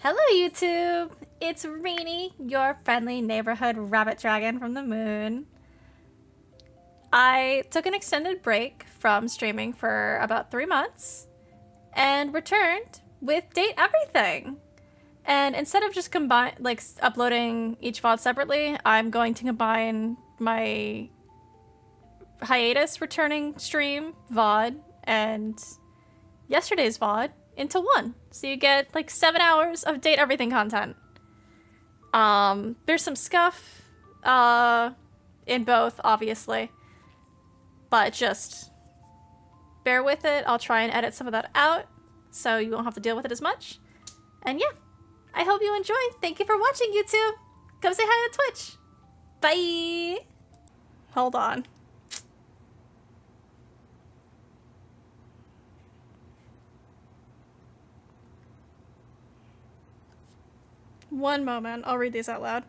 Hello YouTube! It's Rini, your friendly neighborhood rabbit dragon from the moon. I took an extended break from streaming for about 3 months and returned with Date Everything. And instead of just uploading each VOD separately, I'm going to combine my hiatus returning stream VOD and yesterday's VOD into one. So you get like 7 hours of Date Everything content. There's some scuff in both, obviously. But just bear with it. I'll try and edit some of that out so you won't have to deal with it as much. And yeah, I hope you enjoy. Thank you for watching, YouTube. Come say hi to Twitch. Bye. Hold on. One moment. I'll read these out loud.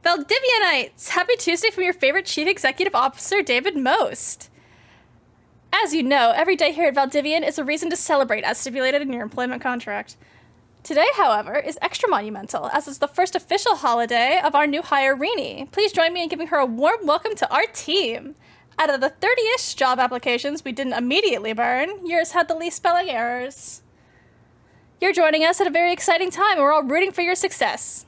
Valdivianites! Happy Tuesday from your favorite Chief Executive Officer, David Most. As you know, every day here at Valdivian is a reason to celebrate as stipulated in your employment contract. Today, however, is extra monumental, as it's the first official holiday of our new hire, Rini. Please join me in giving her a warm welcome to our team. Out of the 30-ish job applications we didn't immediately burn, yours had the least spelling errors. You're joining us at a very exciting time, and we're all rooting for your success.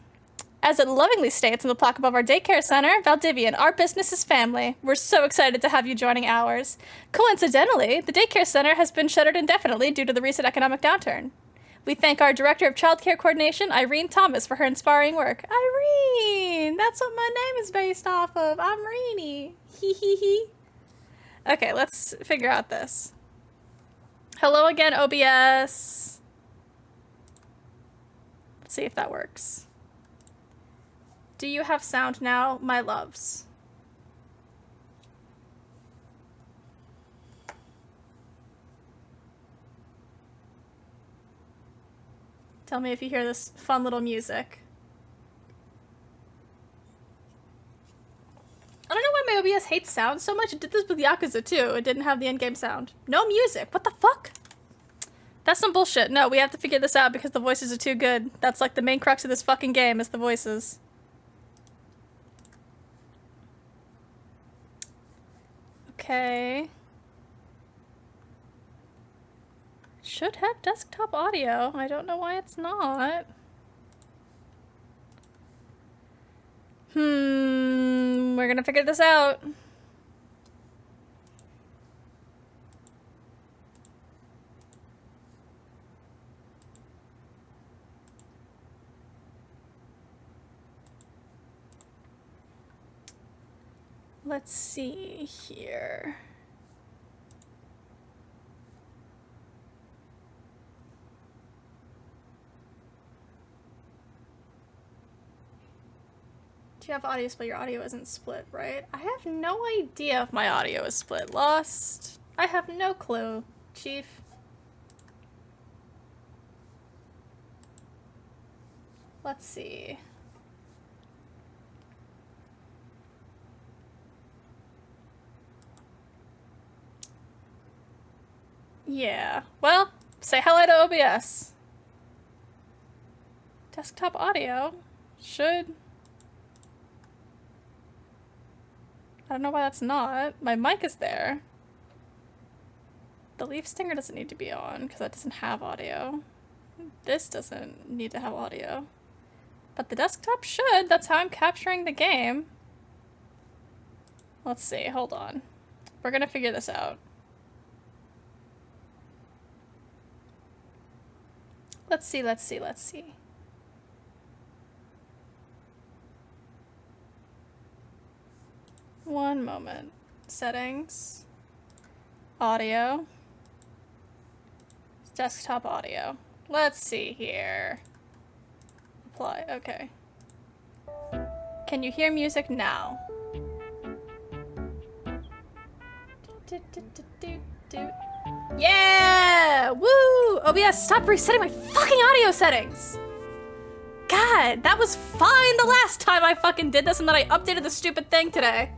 As it lovingly states in the plaque above our daycare center, Valdivian, our business is family. We're so excited to have you joining ours. Coincidentally, the daycare center has been shuttered indefinitely due to the recent economic downturn. We thank our Director of Child Care Coordination, Irene Thomas, for her inspiring work. Irene! That's what my name is based off of. I'm Rini. Hee hee hee. Okay, let's figure out this. Hello again, OBS. Let's see if that works. Do you have sound now, my loves? Tell me if you hear this fun little music. I don't know why my OBS hates sound so much. It did this with Yakuza too. It didn't have the in-game sound. No music. What the fuck? That's some bullshit. No, we have to figure this out because the voices are too good. That's like the main crux of this fucking game is the voices. Okay. Should have desktop audio. I don't know why it's not. We're gonna figure this out. Let's see here. Do you have audio split? Your audio isn't split, right? I have no idea if my audio is split. Lost. I have no clue, Chief. Let's see. Yeah. Well, say hello to OBS. Desktop audio should... I don't know why that's not. My mic is there. The leaf stinger doesn't need to be on because that doesn't have audio. This doesn't need to have audio. But the desktop should. That's how I'm capturing the game. Let's see. Hold on. We're gonna figure this out. Let's see, let's see, let's see. One moment. Settings. Audio. Desktop audio. Let's see here. Apply. Okay. Can you hear music now? Yeah! Woo! OBS, stop resetting my fucking audio settings! God, that was fine the last time I fucking did this and then I updated the stupid thing today.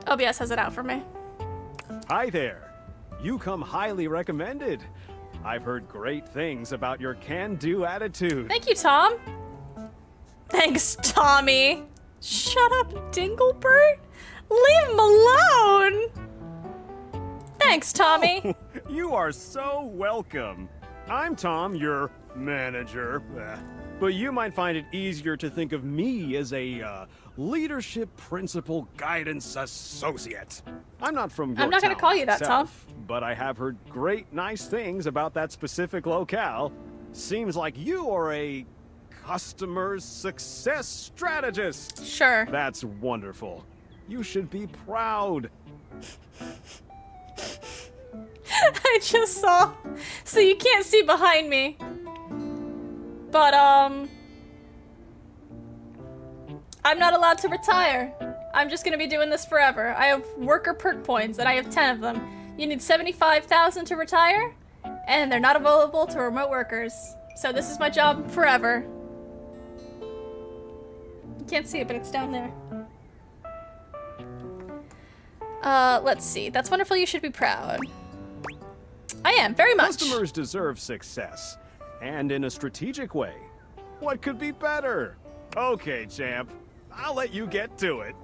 OBS has it out for me. Hi there. You come highly recommended. I've heard great things about your can-do attitude. Thank you, Tom. Thanks, Tommy. Shut up, Dinglebert. Leave him alone. Thanks, Tommy. Oh, you are so welcome. I'm Tom, your manager. But you might find it easier to think of me as a leadership principal guidance associate. I'm not from your I'm not going to town call you that, Tom. myself, but I have heard great, nice things about that specific locale. Seems like you are a customer success strategist. Sure. That's wonderful. You should be proud. I just saw. So you can't see behind me. But, I'm not allowed to retire. I'm just gonna be doing this forever. I have worker perk points, and I have 10 of them. You need 75,000 to retire, and they're not available to remote workers. So this is my job forever. You can't see it, but it's down there. Let's see. That's wonderful. You should be proud. I am, very much. Customers deserve success, and in a strategic way. What could be better? Okay, champ. I'll let you get to it.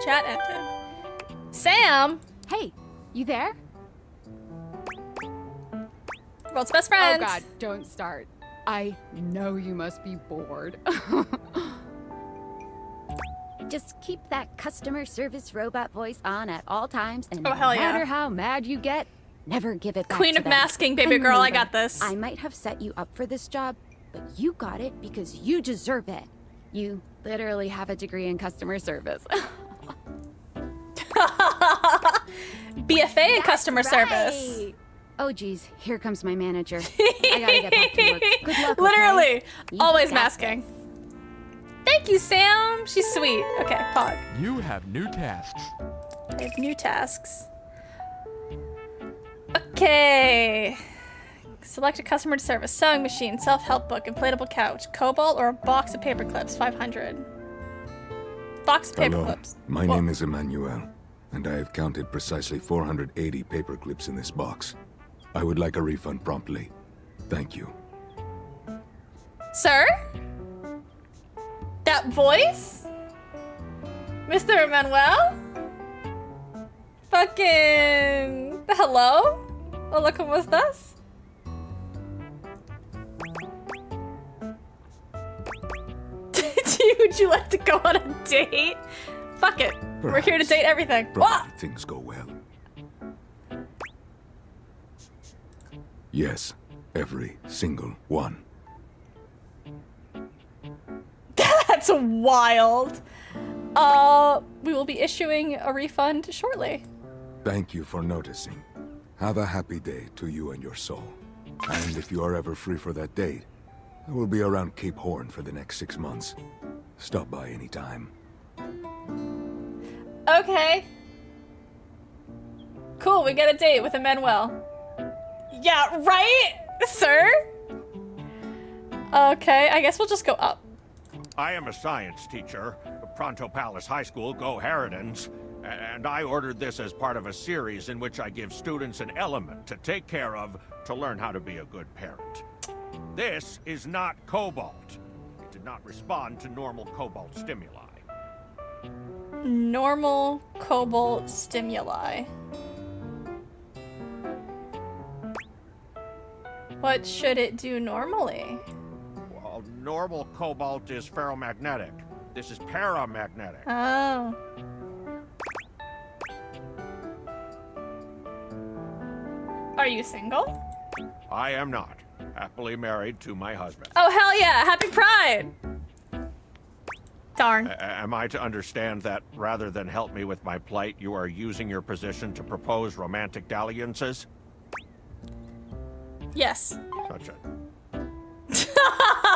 Chat ended. Sam! Hey, you there? World's best friend. Oh god, don't start. I know you must be bored. Just keep that customer service robot voice on at all times, and Oh, no hell yeah. matter how mad you get, never give it back Queen to of them. masking, baby And girl, I remember, got this. I might have set you up for this job, but you got it because you deserve it. You literally have a degree in customer service. BFA in customer service. Right. Oh geez, here comes my manager. I gotta get back to work. Good luck. Literally, okay? You always got masking. this. Thank you, Sam. She's sweet. Okay, Pog. You have new tasks. I have new tasks. Okay. Select a customer service. Sewing machine, self-help book, inflatable couch, cobalt, or a box of paper clips. 500. Box of paper Hello, clips. my Whoa. name is Emmanuel, and I have counted precisely 480 paper clips in this box. I would like a refund promptly. Thank you. Sir? That voice? Mr. Emmanuel? Fucking... Hello? Hola, ¿cómo estás? Would you like to go on a date? Fuck it. We're here to Perhaps. date everything. Provided things go well. Yes, every single one. That's wild. We will be issuing a refund shortly. Thank you for noticing. Have a happy day to you and your soul. And if you are ever free for that date, I will be around Cape Horn for the next 6 months. Stop by anytime. Okay. Cool, we get a date with Emmanuel. Yeah, right, sir? Okay, I guess we'll just go up. I am a science teacher, Pronto Palace High School, Go Harridans, and I ordered this as part of a series in which I give students an element to take care of to learn how to be a good parent. This is not cobalt. It did not respond to normal cobalt stimuli. Normal cobalt stimuli. What should it do normally? Well, normal cobalt is ferromagnetic. This is paramagnetic. Oh. Are you single? I am not. Happily married to my husband. Oh, hell yeah! Happy Pride! Darn. Am I to understand that rather than help me with my plight, you are using your position to propose romantic dalliances? Yes. Such a...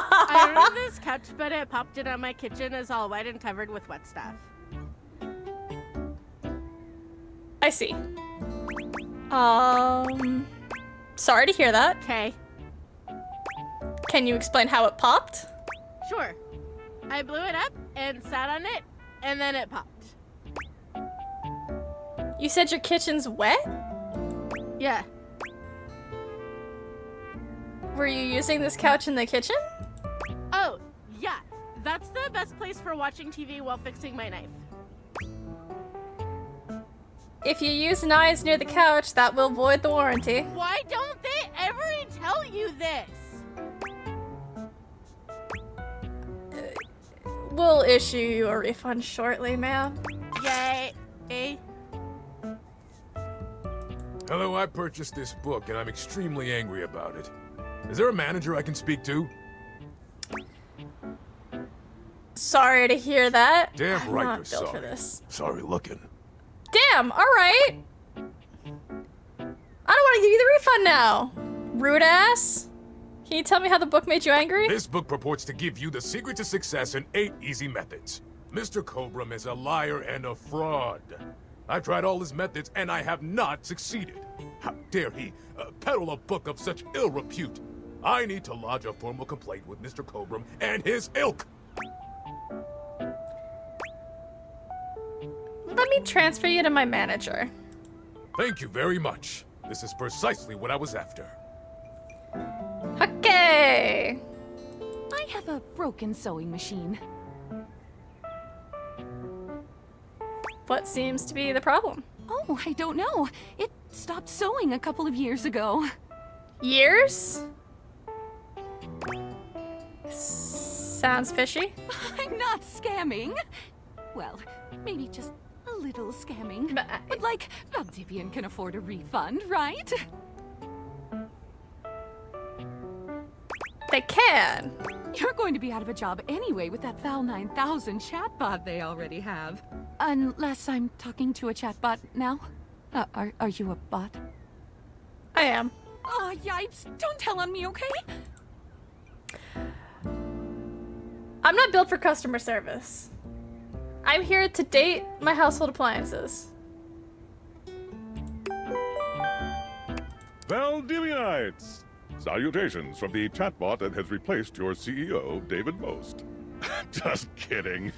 I ordered this couch, but it popped in on my kitchen is all wet and covered with wet stuff. I see. Sorry to hear that. Okay, Can you explain how it popped? sure. I blew it up and sat on it, and then it popped. You said your kitchen's wet? Yeah. Were you using this couch in the kitchen? Oh, yeah. That's the best place for watching TV while fixing my knife. If you use knives near the couch, that will void the warranty. Why don't they ever tell you this? We'll issue you a refund shortly, ma'am. Yay. Hello, I purchased this book and I'm extremely angry about it. Is there a manager I can speak to? Sorry to hear that. Damn I'm right not you're built for sorry. this. Sorry looking. Damn, alright. I don't want to give you the refund now. Rude ass. Can you tell me how the book made you angry? This book purports to give you the secret to success in 8 easy methods. Mr. Cobram is a liar and a fraud. I've tried all his methods and I have not succeeded. How dare he peddle a book of such ill repute? I need to lodge a formal complaint with Mr. Cobram and his ilk. Let me transfer you to my manager. Thank you very much. This is precisely what I was after. Okay. I have a broken sewing machine. What seems to be the problem? Oh, I don't know. It stopped sewing a couple of years ago. Years? Sounds fishy. I'm not scamming. Well, maybe just a little scamming. But, But like, Valdivian can afford a refund, right? They can. You're going to be out of a job anyway with that Val 9000 chatbot they already have. Unless I'm talking to a chatbot now. Are you a bot? I am. Oh, yipes. Don't tell on me, okay? I'm not built for customer service. I'm here to date my household appliances. Valdivianites! Salutations from the chatbot that has replaced your CEO, David Most. Just kidding.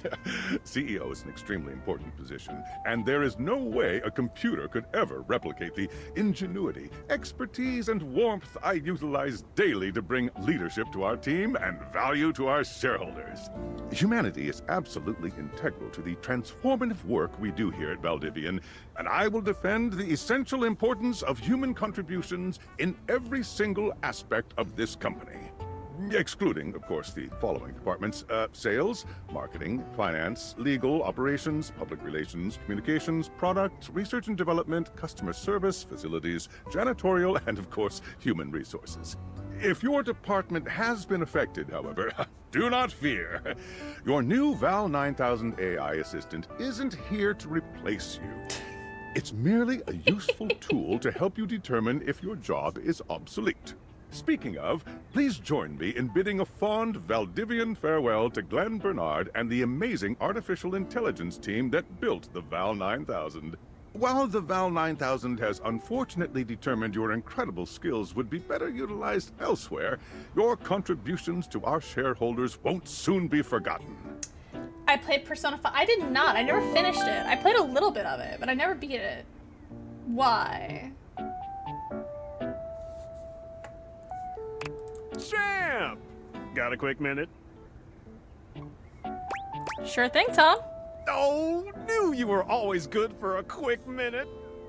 CEO is an extremely important position, and there is no way a computer could ever replicate the ingenuity, expertise, and warmth I utilize daily to bring leadership to our team and value to our shareholders. Humanity is absolutely integral to the transformative work we do here at Valdivian, and I will defend the essential importance of human contributions in every single aspect of this company. Excluding, of course, the following departments: sales, marketing, finance, legal, operations, public relations, communications, product, research and development, customer service, facilities, janitorial, and, of course, human resources. If your department has been affected, however, do not fear. Your new Val 9000 AI assistant isn't here to replace you. It's merely a useful tool to help you determine if your job is obsolete. Speaking of, please join me in bidding a fond Valdivian farewell to Glenn Bernard and the amazing artificial intelligence team that built the Val 9000. While the Val 9000 has unfortunately determined your incredible skills would be better utilized elsewhere, your contributions to our shareholders won't soon be forgotten. I played Persona 5. I did not. I never finished it. I played a little bit of it, but I never beat it. Why? Champ! Got a quick minute? Sure thing, Tom. Oh, knew you were always good for a quick minute.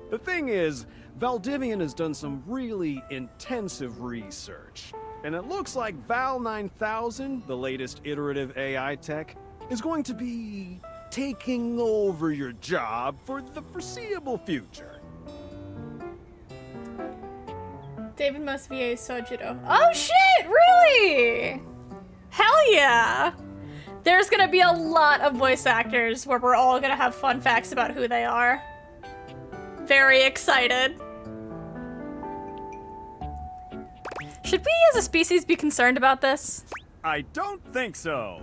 The thing is, Valdivian has done some really intensive research. And it looks like Val 9000, the latest iterative AI tech, is going to be taking over your job for the foreseeable future. David must be a Sojiro. Oh shit, really? Hell yeah. There's gonna be a lot of voice actors where we're all gonna have fun facts about who they are. Very excited. Should we as a species be concerned about this? I don't think so.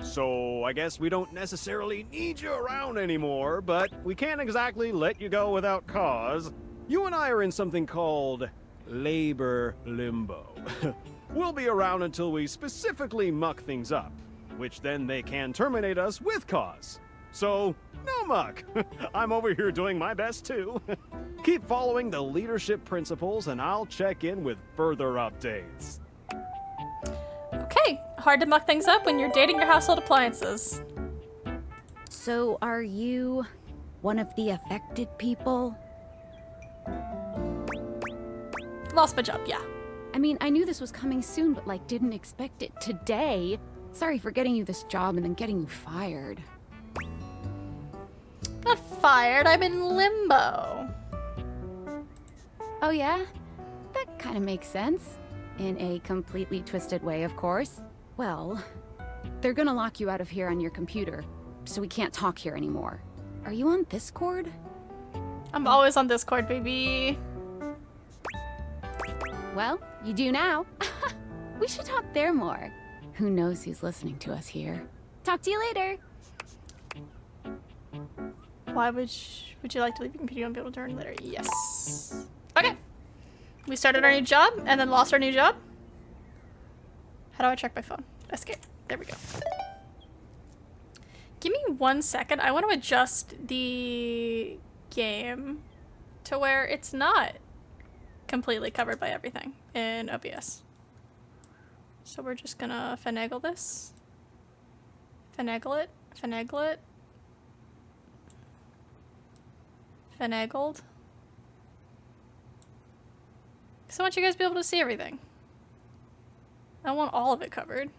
So I guess we don't necessarily need you around anymore, but we can't exactly let you go without cause. You and I are in something called labor limbo. We'll be around until we specifically muck things up, which then they can terminate us with cause. So, no muck. I'm over here doing my best too. Keep following the leadership principles and I'll check in with further updates. Okay, hard to muck things up when you're dating your household appliances. So, are you one of the affected people? Lost my job, yeah. I mean, I knew this was coming soon, but like, didn't expect it today. Sorry for getting you this job and then getting you fired. Not fired, I'm in limbo. Oh yeah? That kind of makes sense. In a completely twisted way, of course. Well, they're gonna lock you out of here on your computer, so we can't talk here anymore. Are you on Discord? I'm always on Discord, baby. Well, you do now. We should talk there more. Who knows who's listening to us here. Talk to you later. Why would you like to leave your computer and be able to return later? Yes. Okay. We started our new job and then lost our new job. How do I check my phone? Escape. There we go. Give me 1 second. I want to adjust the game to where it's not completely covered by everything in OBS. So we're just gonna finagle this. Finagle it. Finagle it. Finagled. So I want you guys to be able to see everything. I want all of it covered.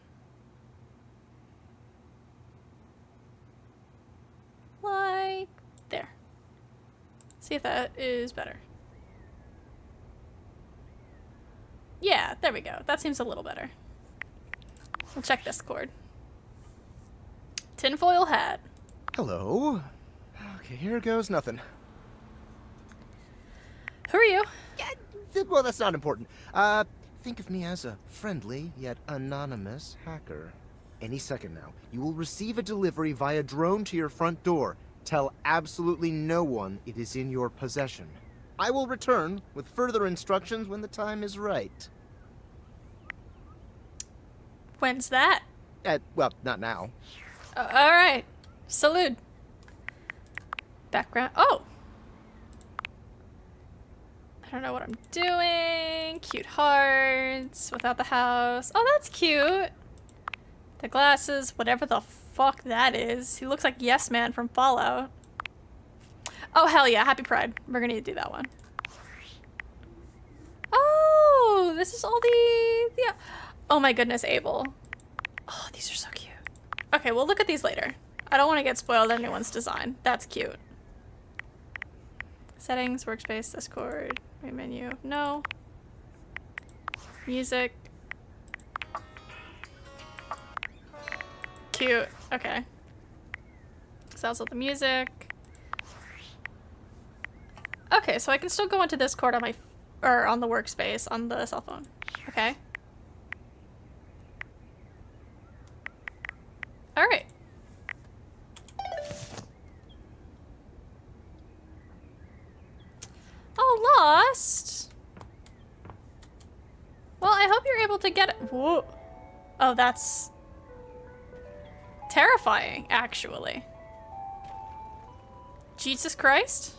Like there. See if that is better. Yeah, there we go. That seems a little better. We'll check Discord. Tinfoil hat. Hello. Okay, here goes nothing. Who are you? Well, that's not important. Think of me as a friendly yet anonymous hacker. Any second now, you will receive a delivery via drone to your front door. Tell absolutely no one it is in your possession. I will return with further instructions when the time is right. When's that? Well, not now. Alright. Salute. Background. Oh! I don't know what I'm doing. Cute hearts without the house. Oh, that's cute. The glasses, whatever the fuck that is. He looks like Yes Man from Fallout. Oh, hell yeah. Happy Pride. We're gonna need to do that one. Oh, this is all the... Yeah. Oh my goodness, Abel. Oh, these are so cute. Okay, we'll look at these later. I don't want to get spoiled anyone's design. That's cute. Settings, workspace, Discord, main menu. No. Music. Cute. Okay. So that's all the music. Okay, so I can still go into Discord on my, or on the workspace on the cell phone. Okay. All right. Oh, lost. Well, I hope you're able to get it. Whoa. Oh, that's terrifying, actually. Jesus Christ.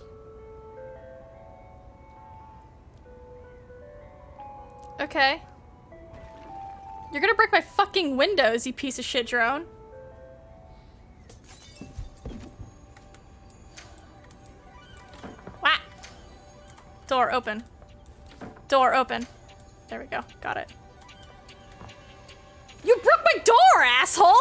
Okay. You're gonna break my fucking windows, you piece of shit drone. Wah! Door open. Door open. There we go. Got it. You broke my door, asshole!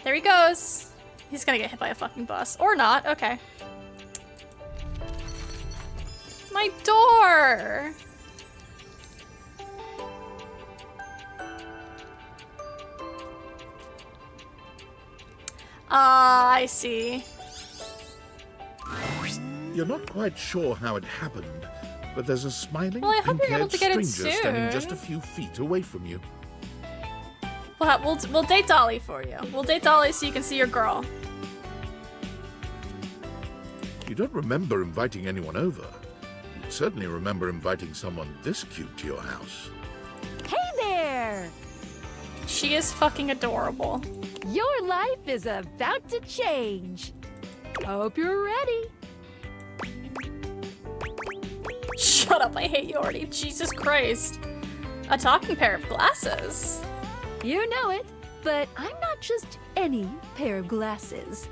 There he goes. He's gonna get hit by a fucking bus. Or not. Okay. My door! Ah, I see. You're not quite sure how it happened, but there's a smiling, Well, I hope you're able pink-haired to get it stranger standing soon. just a few feet away from you. We'll date Dolly for you. We'll date Dolly so you can see your girl. You don't remember inviting anyone over. You'd certainly remember inviting someone this cute to your house. Hey there! She is fucking adorable. Your life is about to change. Hope you're ready. Shut up, I hate you already. Jesus Christ. A talking pair of glasses. You know it, but I'm not just any pair of glasses.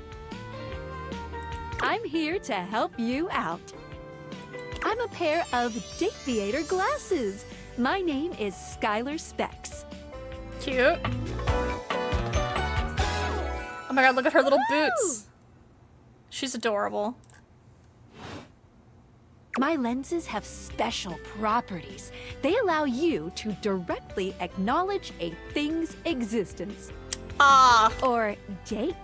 I'm here to help you out. I'm a pair of Dateviator glasses. My name is Skylar Specs. Cute. Oh my god, look at her little boots. She's adorable. My lenses have special properties. They allow you to directly acknowledge a thing's existence. Ah. Or date.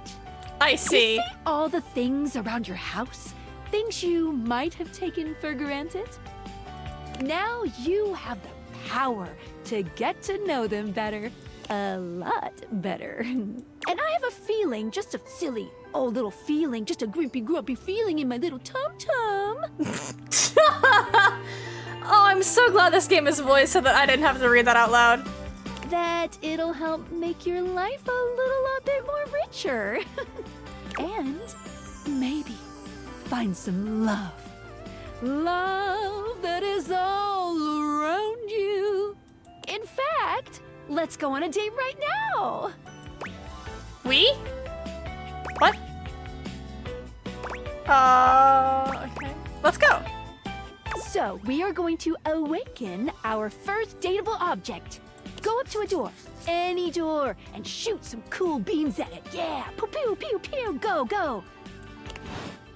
I see. You see all the things around your house? Things you might have taken for granted? Now you have the power to get to know them better. A lot better. And I have a feeling, just a silly old little feeling, just a grumpy feeling in my little tum-tum. Oh, I'm so glad this game is voiced so that I didn't have to read that out loud. That it'll help make your life a little bit more richer. And maybe find some love. Love that is all around you. In fact, let's go on a date right now. We? What? Okay. Let's go. So, we are going to awaken our first dateable object. Go up to a door, any door, and shoot some cool beams at it. Yeah, pew pew pew pew, go, go.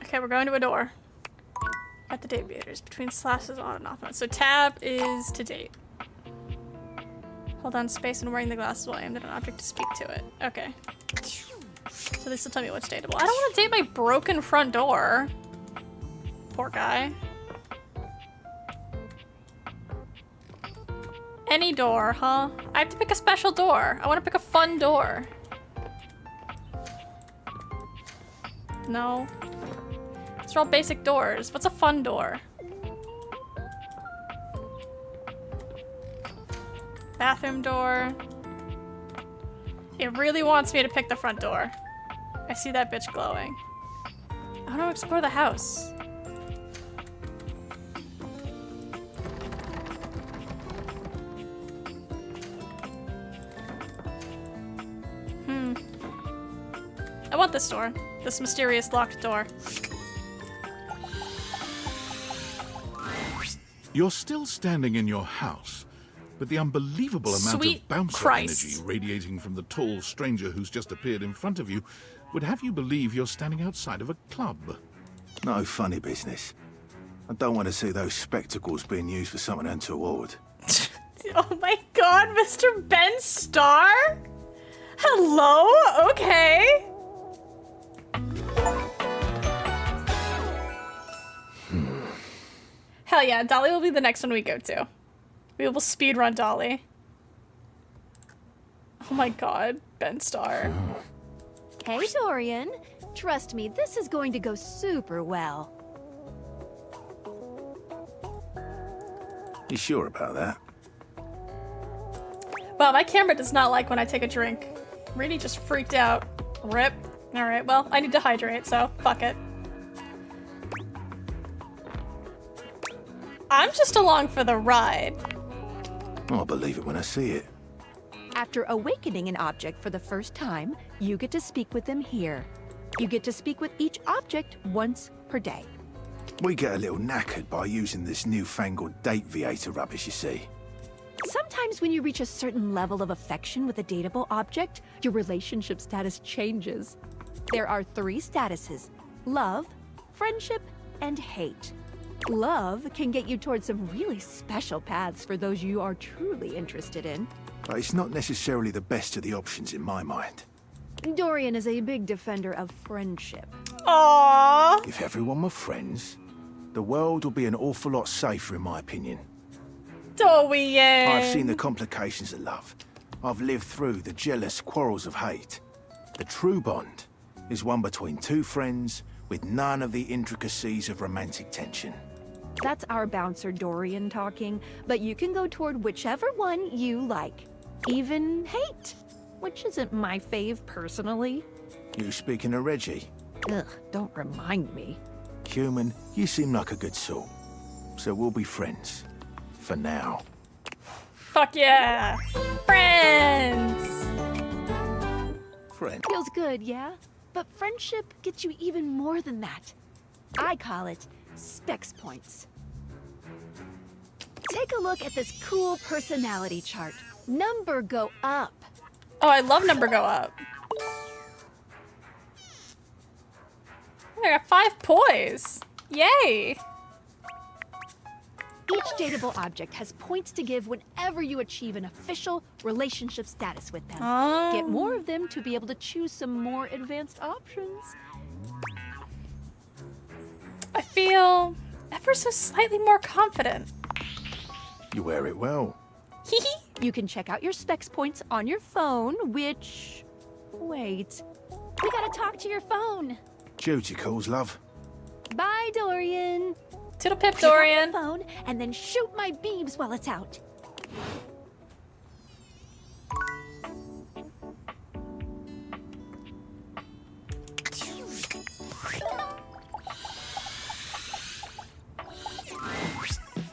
Okay, we're going to a door. At the Dateviators, between slashes on and off. So tab is to date. Hold down space and wearing the glasses while aimed at an object to speak to it. Okay. So this will tell me what's dateable. I don't want to date my broken front door. Poor guy. Any door, huh? I have to pick a special door. I want to pick a fun door. No. These are all basic doors. What's a fun door? Bathroom door. It really wants me to pick the front door. I see that bitch glowing. I want to explore the house. I want this door. This mysterious locked door. You're still standing in your house, but the unbelievable amount Sweet of bouncer Christ. energy radiating from the tall stranger who's just appeared in front of you would have you believe you're standing outside of a club. No funny business. I don't want to see those spectacles being used for something untoward. Oh my god, Mr. Ben Starr? Hello? Okay. Hell yeah, Dolly will be the next one we go to. We will speedrun Dolly. Oh my god, Ben Starr. Hey, Dorian. Trust me, this is going to go super well. You sure about that? Wow, my camera does not like when I take a drink. Really just freaked out. Rip. Alright, well, I need to hydrate, so fuck it. I'm just along for the ride. I'll believe it when I see it. After awakening an object for the first time, you get to speak with them here. You get to speak with each object once per day. We get a little knackered by using this newfangled Dateviator rubbish, you see. Sometimes when you reach a certain level of affection with a dateable object, your relationship status changes. There are 3 statuses: love, friendship, and hate. Love can get you towards some really special paths for those you are truly interested in. But it's not necessarily the best of the options in my mind. Dorian is a big defender of friendship. Aww. If everyone were friends, the world would be an awful lot safer, in my opinion. Dorian. I've seen the complications of love. I've lived through the jealous quarrels of hate. The true bond is one between 2 friends with none of the intricacies of romantic tension. That's our bouncer Dorian talking, but you can go toward whichever one you like. Even hate, which isn't my fave personally. You speaking of Reggie? Ugh, don't remind me. Human, you seem like a good sort. so we'll be friends. For now. Fuck yeah. Friends. Friend. Feels good, yeah? But friendship gets you even more than that. I call it specs points. Take a look at this cool personality chart. Number go up. Oh, I love number go up. I got 5 poise. Yay. Each dateable object has points to give whenever you achieve an official relationship status with them. Oh. Get more of them to be able to choose some more advanced options. I feel ever so slightly more confident. You wear it well. You can check out your specs points on your phone, which... Wait. We gotta talk to your phone. Duty calls, love. Bye, Dorian. Toodle pip, Pick up your Dorian. phone and then shoot my beams while it's out.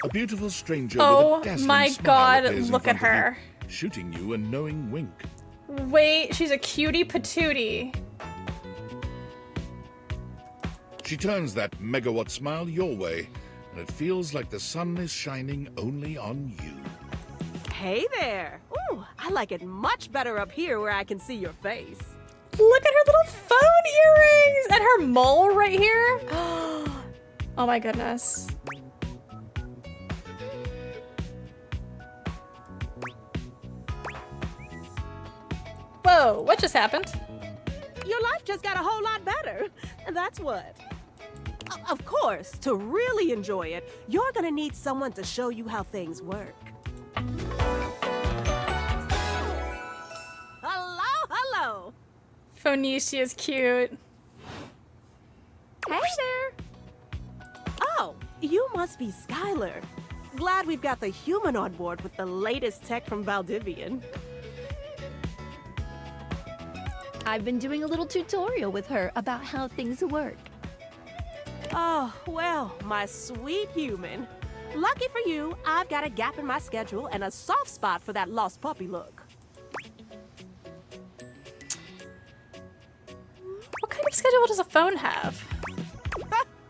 A beautiful stranger Oh with a dazzling my smile god, appears in look at front of her. you, shooting you a knowing wink. Wait, she's a cutie patootie. She turns that megawatt smile your way, and it feels like the sun is shining only on you. Hey there. Ooh, I like it much better up here where I can see your face. Look at her little phone earrings and her mole right here. Oh my goodness. Whoa, what just happened? Your life just got a whole lot better. And that's what. Of course, to really enjoy it, you're gonna need someone to show you how things work. Hello, hello. Phoenicia is cute. Hey there. Oh, you must be Skylar. Glad we've got the human on board with the latest tech from Valdivian. I've been doing a little tutorial with her about how things work. Oh, well, my sweet human. Lucky for you, I've got a gap in my schedule and a soft spot for that lost puppy look. What kind of schedule does a phone have?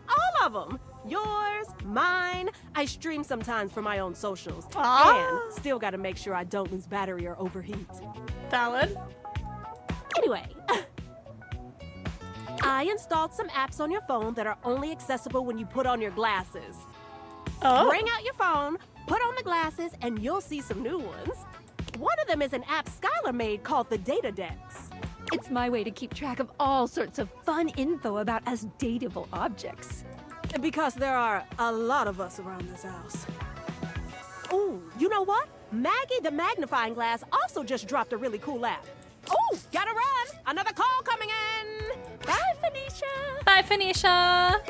All of them. Yours, mine. I stream sometimes for my own socials. Ah. And still gotta make sure I don't lose battery or overheat. Valid. Anyway, I installed some apps on your phone that are only accessible when you put on your glasses. Oh. Bring out your phone, put on the glasses, and you'll see some new ones. One of them is an app Skylar made called the Data Dex. It's my way to keep track of all sorts of fun info about us dateable objects. Because there are a lot of us around this house. Ooh, you know what? Maggie the Magnifying Glass also just dropped a really cool app. Oh, gotta run! Another call coming in! Bye, Phoenicia! Bye, Phoenicia.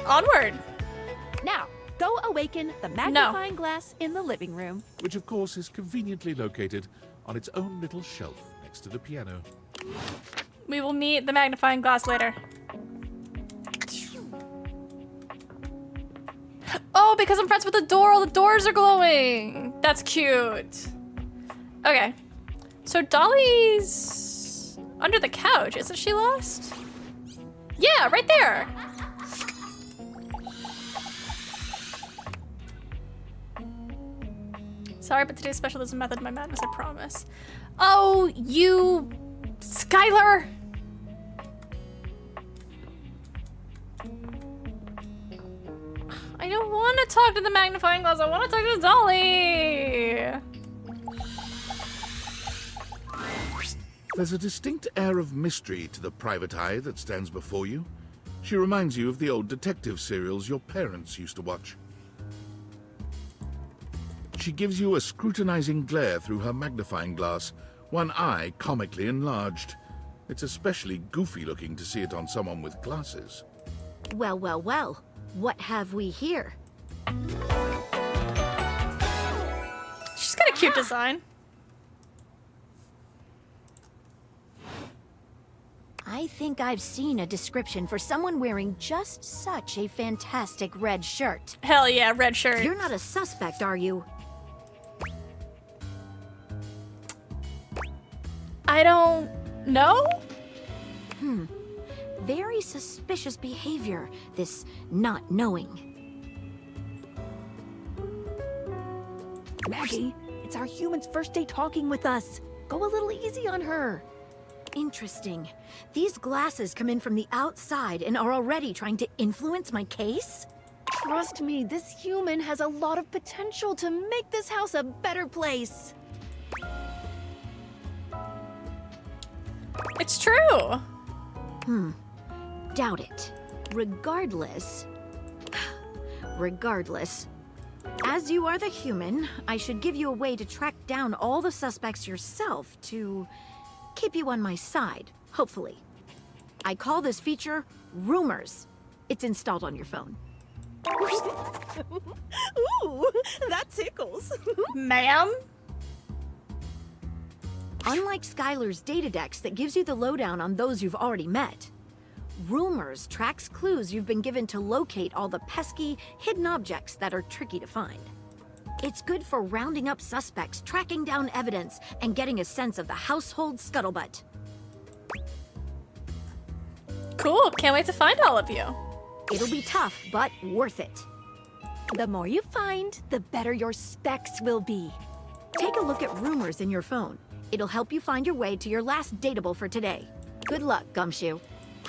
Onward. Now, go awaken the magnifying glass in the living room. Which, of course, is conveniently located on its own little shelf next to the piano. We will meet the magnifying glass later. Oh, because I'm friends with the door, all the doors are glowing. That's cute. Okay. So Dolly's under the couch. Isn't she lost? Yeah, right there. Sorry, but today's special is a method of my madness, I promise. Oh, you... Skylar! I don't want to talk to the magnifying glass. I want to talk to Dolly. There's a distinct air of mystery to the private eye that stands before you. She reminds you of the old detective serials your parents used to watch. She gives you a scrutinizing glare through her magnifying glass, one eye comically enlarged. It's especially goofy looking to see it on someone with glasses. Well, well, well. What have we here? She's got a cute design. I think I've seen a description for someone wearing just such a fantastic red shirt. Hell yeah, red shirt. You're not a suspect, are you? I don't know? Very suspicious behavior, this not knowing. Maggie, it's our human's first day talking with us. Go a little easy on her. Interesting. These glasses come in from the outside and are already trying to influence my case? Trust me, this human has a lot of potential to make this house a better place. It's true. Doubt it. Regardless, as you are the human, I should give you a way to track down all the suspects yourself to keep you on my side, hopefully. I call this feature Rumors. It's installed on your phone. Ooh, that tickles. Ma'am? Unlike Skylar's Datadex that gives you the lowdown on those you've already met, Rumors tracks clues you've been given to locate all the pesky, hidden objects that are tricky to find. It's good for rounding up suspects, tracking down evidence, and getting a sense of the household scuttlebutt. Cool, can't wait to find all of you. It'll be tough, but worth it. The more you find, the better your specs will be. Take a look at Rumors in your phone. It'll help you find your way to your last dateable for today. Good luck, Gumshoe.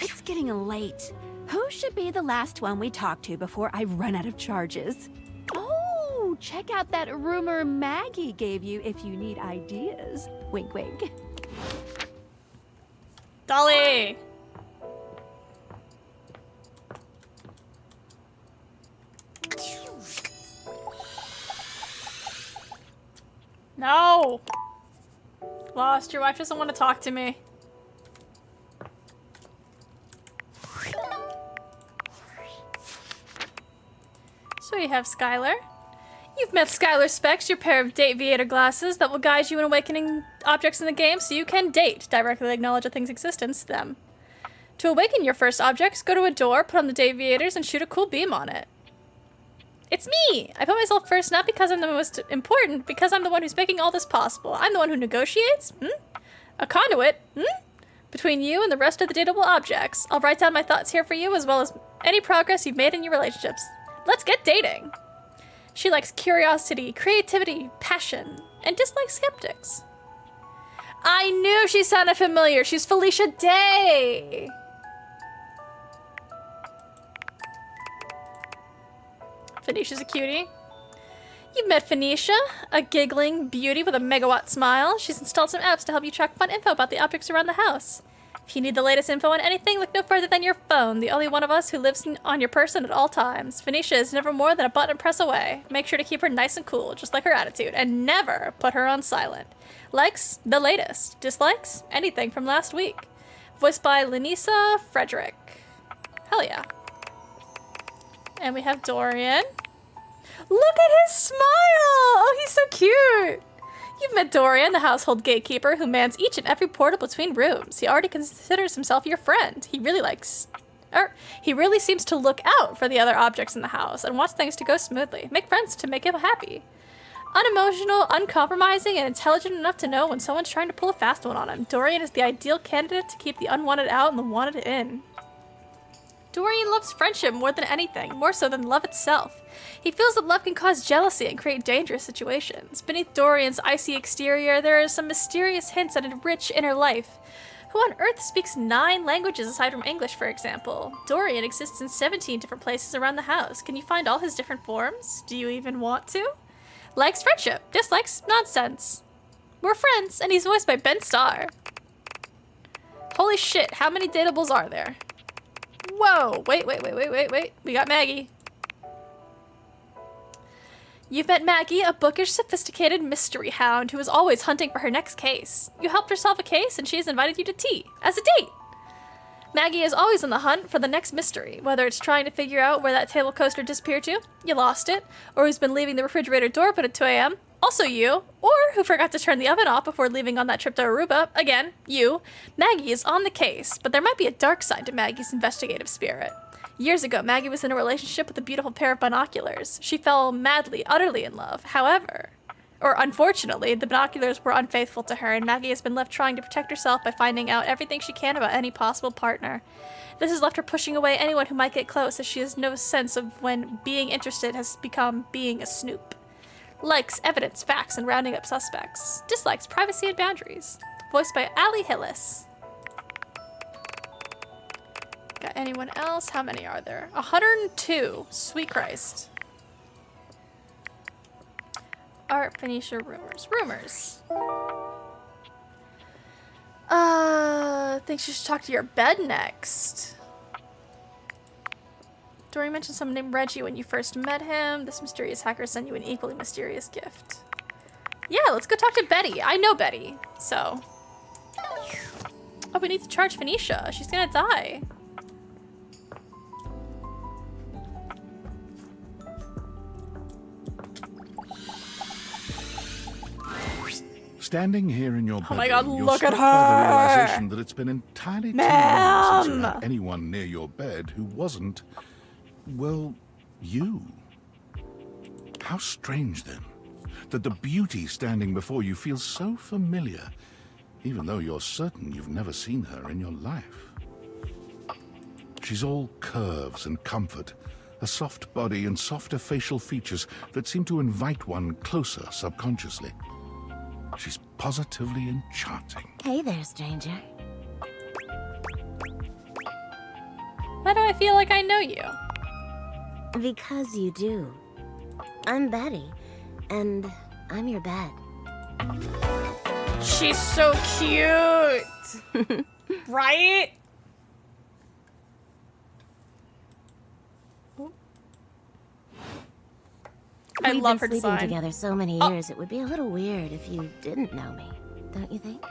It's getting late. Who should be the last one we talk to before I run out of charges? Oh, check out that rumor Maggie gave you if you need ideas. Wink, wink. Dolly! No! Lost, your wife doesn't want to talk to me. So you have Skylar. You've met Skylar Specs, your pair of date Vtuber glasses that will guide you in awakening objects in the game so you can date, directly acknowledge a thing's existence to them. To awaken your first objects, go to a door, put on the date Vtubers, and shoot a cool beam on it. It's me! I put myself first not because I'm the most important, because I'm the one who's making all this possible. I'm the one who negotiates, a conduit, between you and the rest of the dateable objects. I'll write down my thoughts here for you, as well as any progress you've made in your relationships. Let's get dating! She likes curiosity, creativity, passion, and dislikes skeptics. I knew she sounded familiar. She's Felicia Day! Phoenicia's a cutie. You've met Phoenicia, a giggling beauty with a megawatt smile. She's installed some apps to help you track fun info about the objects around the house. If you need the latest info on anything, look no further than your phone, the only one of us who lives on your person at all times. Phoenicia is never more than a button press away. Make sure to keep her nice and cool, just like her attitude, and never put her on silent. Likes, the latest. Dislikes, anything from last week. Voiced by Lenisa Frederick. Hell yeah. And we have Dorian. Look at his smile! Oh, he's so cute! You've met Dorian, the household gatekeeper who mans each and every portal between rooms. He already considers himself your friend. He really seems to look out for the other objects in the house and wants things to go smoothly. Make friends to make him happy. Unemotional, uncompromising, and intelligent enough to know when someone's trying to pull a fast one on him. Dorian is the ideal candidate to keep the unwanted out and the wanted in. Dorian loves friendship more than anything, more so than love itself. He feels that love can cause jealousy and create dangerous situations. Beneath Dorian's icy exterior, there are some mysterious hints at a rich inner life. Who on earth speaks 9 languages aside from English, for example? Dorian exists in 17 different places around the house. Can you find all his different forms? Do you even want to? Likes friendship, dislikes nonsense. We're friends, and he's voiced by Ben Starr. Holy shit, how many datables are there? Whoa, wait. We got Maggie. You've met Maggie, a bookish, sophisticated mystery hound who is always hunting for her next case. You helped her solve a case and she has invited you to tea, as a date. Maggie is always on the hunt for the next mystery, whether it's trying to figure out where that table coaster disappeared to, you lost it, or who's been leaving the refrigerator door open at 2 a.m., Also you, or who forgot to turn the oven off before leaving on that trip to Aruba, again, you, Maggie is on the case, but there might be a dark side to Maggie's investigative spirit. Years ago, Maggie was in a relationship with a beautiful pair of binoculars. She fell madly, utterly in love. However, or unfortunately, the binoculars were unfaithful to her, and Maggie has been left trying to protect herself by finding out everything she can about any possible partner. This has left her pushing away anyone who might get close, as she has no sense of when being interested has become being a snoop. Likes, evidence, facts, and rounding up suspects. Dislikes, privacy, and boundaries. Voiced by Ali Hillis. Got anyone else? How many are there? 102. Sweet Christ. Art, Phoenicia, rumors. Rumors. Think you should talk to your bed next. Dory mentioned someone named Reggie when you first met him. This mysterious hacker sent you an equally mysterious gift. Yeah, let's go talk to Betty. I know Betty, so. Oh, we need to charge Phoenicia. She's gonna die. Standing here in your bedroom, Oh my God, you're look at struck by the her! realization that it's been entirely too long since you Ma'am! had anyone near your bed who wasn't, well, you. How strange, then, that the beauty standing before you feels so familiar, even though you're certain you've never seen her in your life. She's all curves and comfort, a soft body and softer facial features that seem to invite one closer subconsciously. She's positively enchanting. Hey there, stranger. Why do I feel like I know you? Because you do. I'm Betty, and I'm your bed. She's so cute! Right? I We've love been her sleeping design. together so many years, it would be a little weird if you didn't know me, don't you think?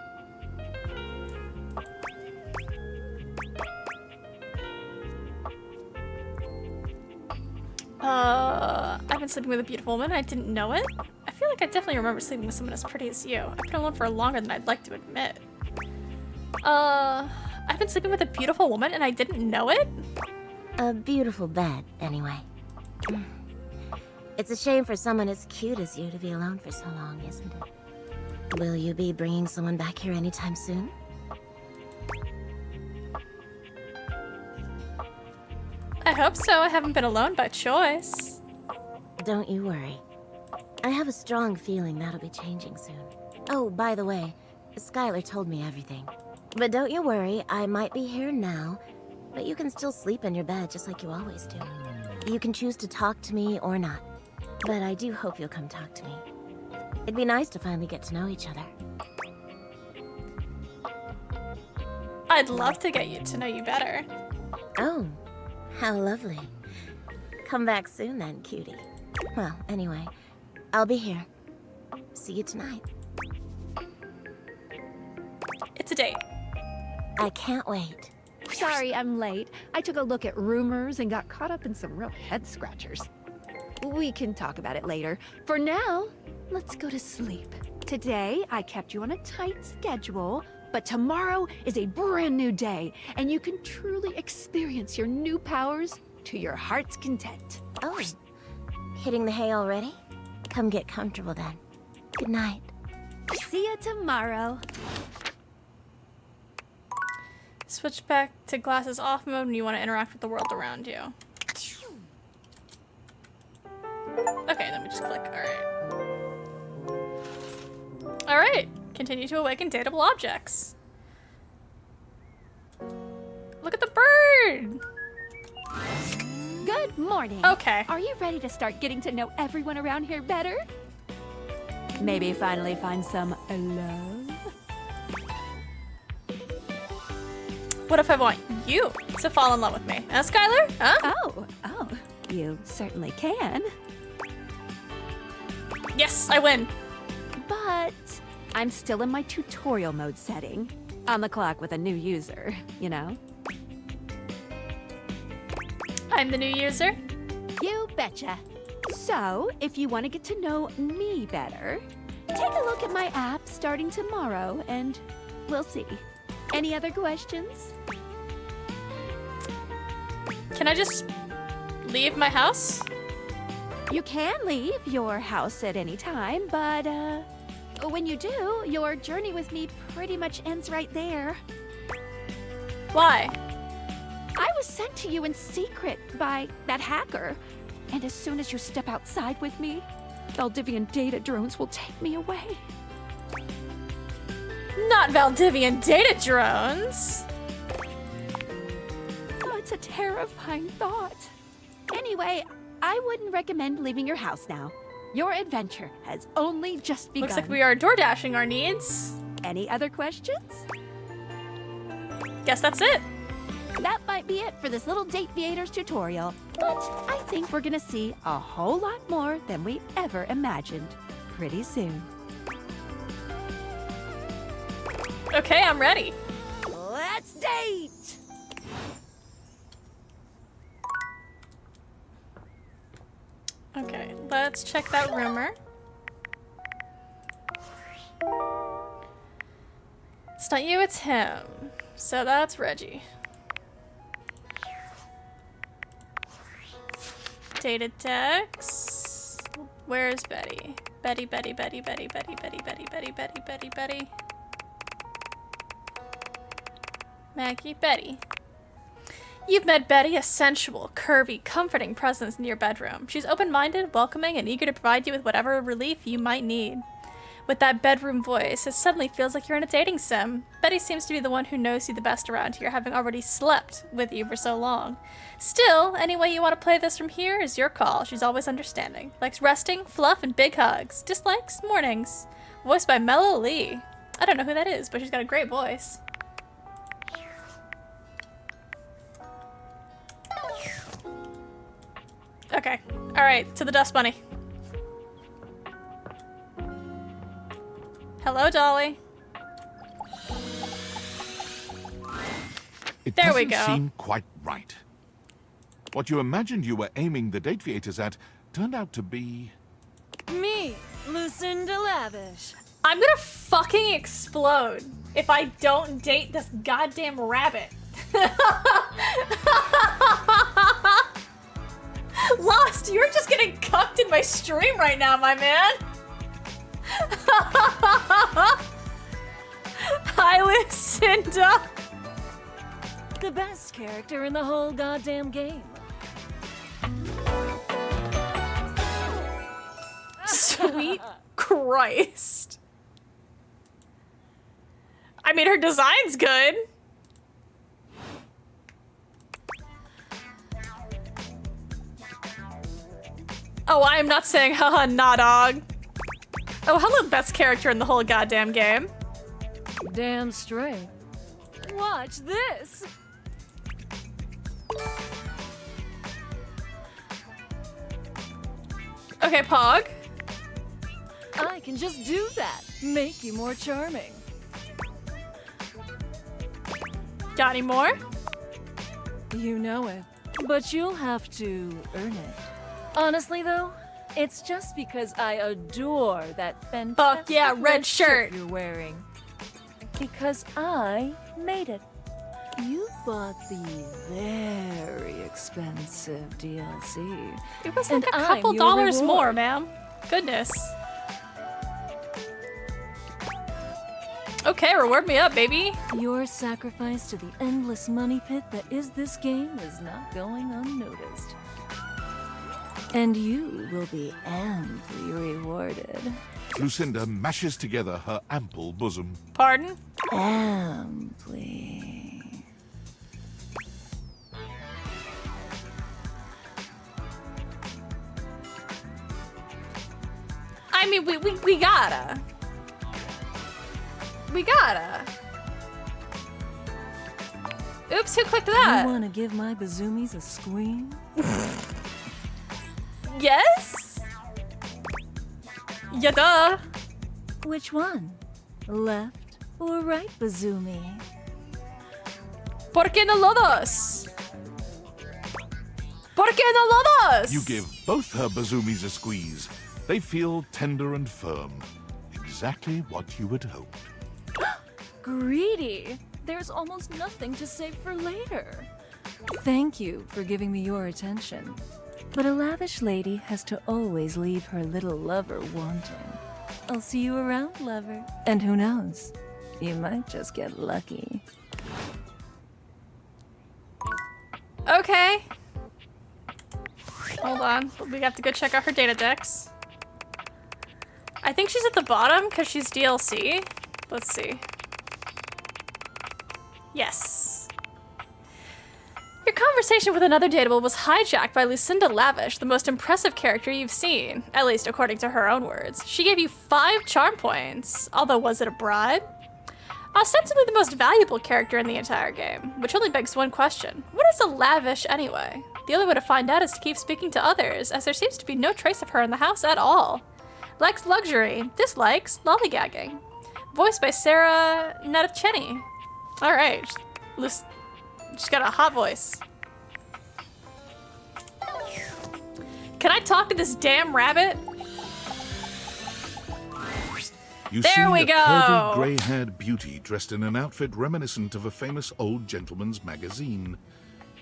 I've been sleeping with a beautiful woman and I didn't know it. I feel like I definitely remember sleeping with someone as pretty as you. I've been alone for longer than I'd like to admit. I've been sleeping with a beautiful woman and I didn't know it? A beautiful bed, anyway. It's a shame for someone as cute as you to be alone for so long, isn't it? Will you be bringing someone back here anytime soon? I hope so. I haven't been alone by choice. Don't you worry. I have a strong feeling that'll be changing soon. Oh, by the way, Skylar told me everything. But don't you worry, I might be here now, but you can still sleep in your bed just like you always do. You can choose to talk to me or not, but I do hope you'll come talk to me. It'd be nice to finally get to know each other. I'd love to get to know you better. Oh, how lovely. Come back soon then, cutie. Well, anyway, I'll be here. See you tonight. It's a date. I can't wait. Sorry I'm late. I took a look at rumors and got caught up in some real head scratchers. We can talk about it later. For now, let's go to sleep. Today, I kept you on a tight schedule, but tomorrow is a brand new day, and you can truly experience your new powers to your heart's content. Oh, hitting the hay already? Come get comfortable then. Good night. See you tomorrow. Switch back to glasses off mode when you want to interact with the world around you. Okay, then we just click. Alright. Alright. Continue to awaken dateable objects. Look at the bird! Good morning. Okay. Are you ready to start getting to know everyone around here better? Maybe finally find some love? What if I want you to fall in love with me? Skylar? Huh? Oh, you certainly can. Yes, I win. But I'm still in my tutorial mode setting. On the clock with a new user, you know? I'm the new user? You betcha. So, if you want to get to know me better, take a look at my app starting tomorrow, and we'll see. Any other questions? Can I just leave my house? You can leave your house at any time, but when you do, your journey with me pretty much ends right there. Why? I was sent to you in secret by that hacker, and as soon as you step outside with me, Valdivian data drones will take me away. Not Valdivian data drones! Oh, it's a terrifying thought. Anyway, I wouldn't recommend leaving your house now. Your adventure has only just begun. Looks like we are door dashing our needs. Any other questions? Guess that's it. That might be it for this little Date Viators tutorial, but I think we're gonna see a whole lot more than we ever imagined pretty soon. Okay, I'm ready. Let's date! Okay, let's check that rumor. It's not you, it's him. So that's Reggie. Data Dex. Where's Betty? Betty, Betty, Betty, Betty, Betty, Betty, Betty, Betty, Betty, Betty, Betty. Maggie, Betty. You've met Betty, a sensual, curvy, comforting presence in your bedroom. She's open-minded, welcoming, and eager to provide you with whatever relief you might need. With that bedroom voice, it suddenly feels like you're in a dating sim. Betty seems to be the one who knows you the best around here, having already slept with you for so long. Still, any way you want to play this from here is your call. She's always understanding. Likes resting, fluff, and big hugs. Dislikes mornings. Voiced by Mello Lee. I don't know who that is, but she's got a great voice. Okay. Alright, to the Dust Bunny. Hello, Dolly. It There we doesn't go. seem quite right. What you imagined you were aiming the Date Viators at turned out to be... Me, Lucinda Lavish. I'm gonna fucking explode if I don't date this goddamn rabbit. Lost, you're just getting cucked in my stream right now, my man. Hi, Lucinda. The best character in the whole goddamn game. Sweet Christ. I mean, her design's good. Oh, I am not saying haha, nah, dog. Oh, hello, best character in the whole goddamn game. Damn straight. Watch this. Okay, Pog. I can just do that. Make you more charming. Got any more? You know it. But you'll have to earn it. Honestly, though, it's just because I adore that fantastic Fuck yeah, red shirt you're wearing. Because I made it. You bought the very expensive DLC. It was and like a I'm couple your dollars reward. more, ma'am. Goodness. Okay, reward me up, baby. Your sacrifice to the endless money pit that is this game is not going unnoticed. And you will be amply rewarded. Lucinda mashes together her ample bosom. Pardon? Amply. I mean, we gotta. We gotta. Oops, who clicked that? You wanna give my bazoomies a squeam? Yes? Yeah, duh. Which one? Left or right bazoomi? ¿Por qué no los dos? ¿Por qué no lo das? You give both her bazumis a squeeze. They feel tender and firm. Exactly what you had hoped. Greedy. There's almost nothing to save for later. Thank you for giving me your attention. But a lavish lady has to always leave her little lover wanting. I'll see you around, lover. And who knows? You might just get lucky. Okay. Hold on. We have to go check out her data decks. I think she's at the bottom because she's DLC. Let's see. Yes. Your conversation with another dateable was hijacked by Lucinda Lavish, the most impressive character you've seen, at least according to her own words. She gave you 5 charm points, although was it a bribe? Ostensibly the most valuable character in the entire game, which only begs one question. What is a Lavish anyway? The only way to find out is to keep speaking to others, as there seems to be no trace of her in the house at all. Likes luxury, dislikes lollygagging. Voiced by Sarah Natacheni. Alright, she's got a hot voice. Can I talk to this damn rabbit? You there see we a go. curvy, grey-haired beauty dressed in an outfit reminiscent of a famous old gentleman's magazine.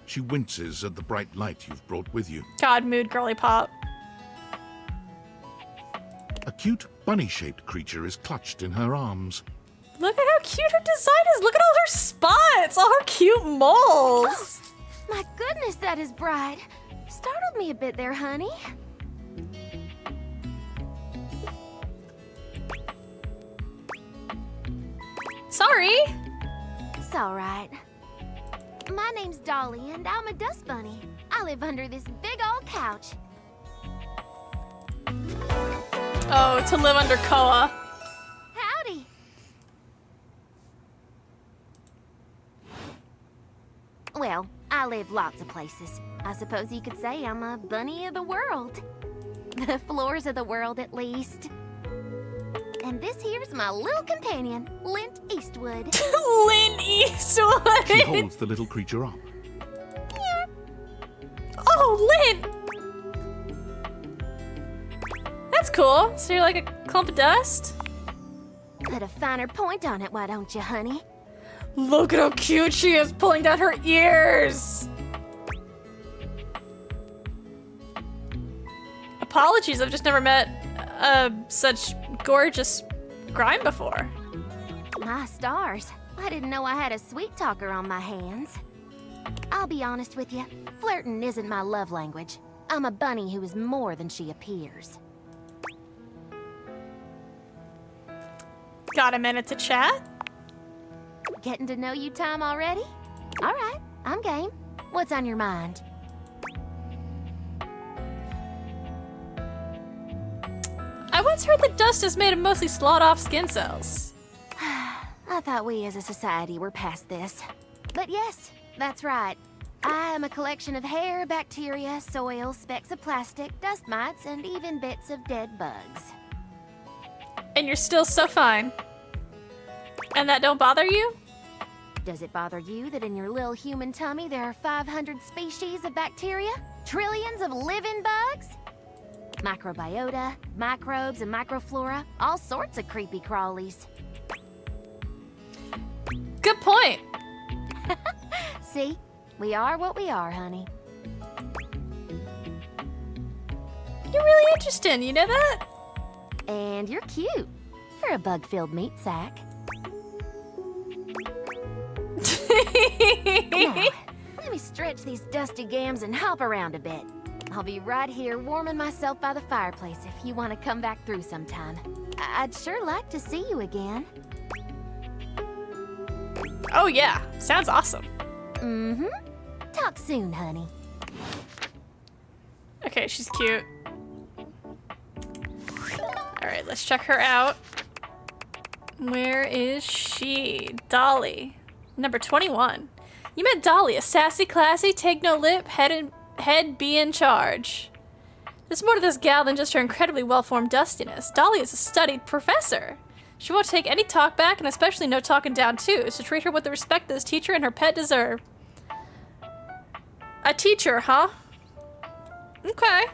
She winces at the bright light you've brought with you. God, mood girly pop. A cute, bunny-shaped creature is clutched in her arms. Look at how cute her design is. Look at all her spots, all her cute moles. My goodness, that is bright. Startled me a bit there, honey. Sorry. It's all right. My name's Dolly, and I'm a dust bunny. I live under this big old couch. Oh, to live under Koa. Howdy. Well, I live lots of places. I suppose you could say I'm a bunny of the world. The floors of the world, at least. And this here's my little companion, Lint Eastwood. Lint Eastwood! She holds the little creature up. Oh, Lint! That's cool. So you're like a clump of dust? Put a finer point on it, why don't you, honey? Look at how cute she is, pulling down her ears! Apologies, I've just never met such gorgeous grime before. My stars. I didn't know I had a sweet talker on my hands. I'll be honest with you, flirting isn't my love language. I'm a bunny who is more than she appears. Got a minute to chat? Getting to know you time already? All right, I'm game. What's on your mind? I once heard that dust is made of mostly sawed-off skin cells. I thought we as a society were past this. But yes, that's right. I am a collection of hair, bacteria, soil, specks of plastic, dust mites, and even bits of dead bugs. And you're still so fine. And that don't bother you? Does it bother you that in your little human tummy there are 500 species of bacteria? Trillions of living bugs? Microbiota, microbes, and microflora, all sorts of creepy crawlies. Good point. See? We are what we are, honey. You're really interesting, you know that? And you're cute for a bug-filled meat sack. Now, let me stretch these dusty gams and hop around a bit. I'll be right here warming myself by the fireplace if you want to come back through sometime. I'd sure like to see you again. Oh yeah, sounds awesome. Mm-hmm. Talk soon, honey. Okay, she's cute. Alright, let's check her out. Where is she? Dolly. Number 21. You met Dolly, a sassy, classy, take no lip, head be in charge. There's more to this gal than just her incredibly well-formed dustiness. Dolly is a studied professor. She won't take any talk back, and especially no talking down too, so treat her with the respect this teacher and her pet deserve. A teacher, huh? Okay.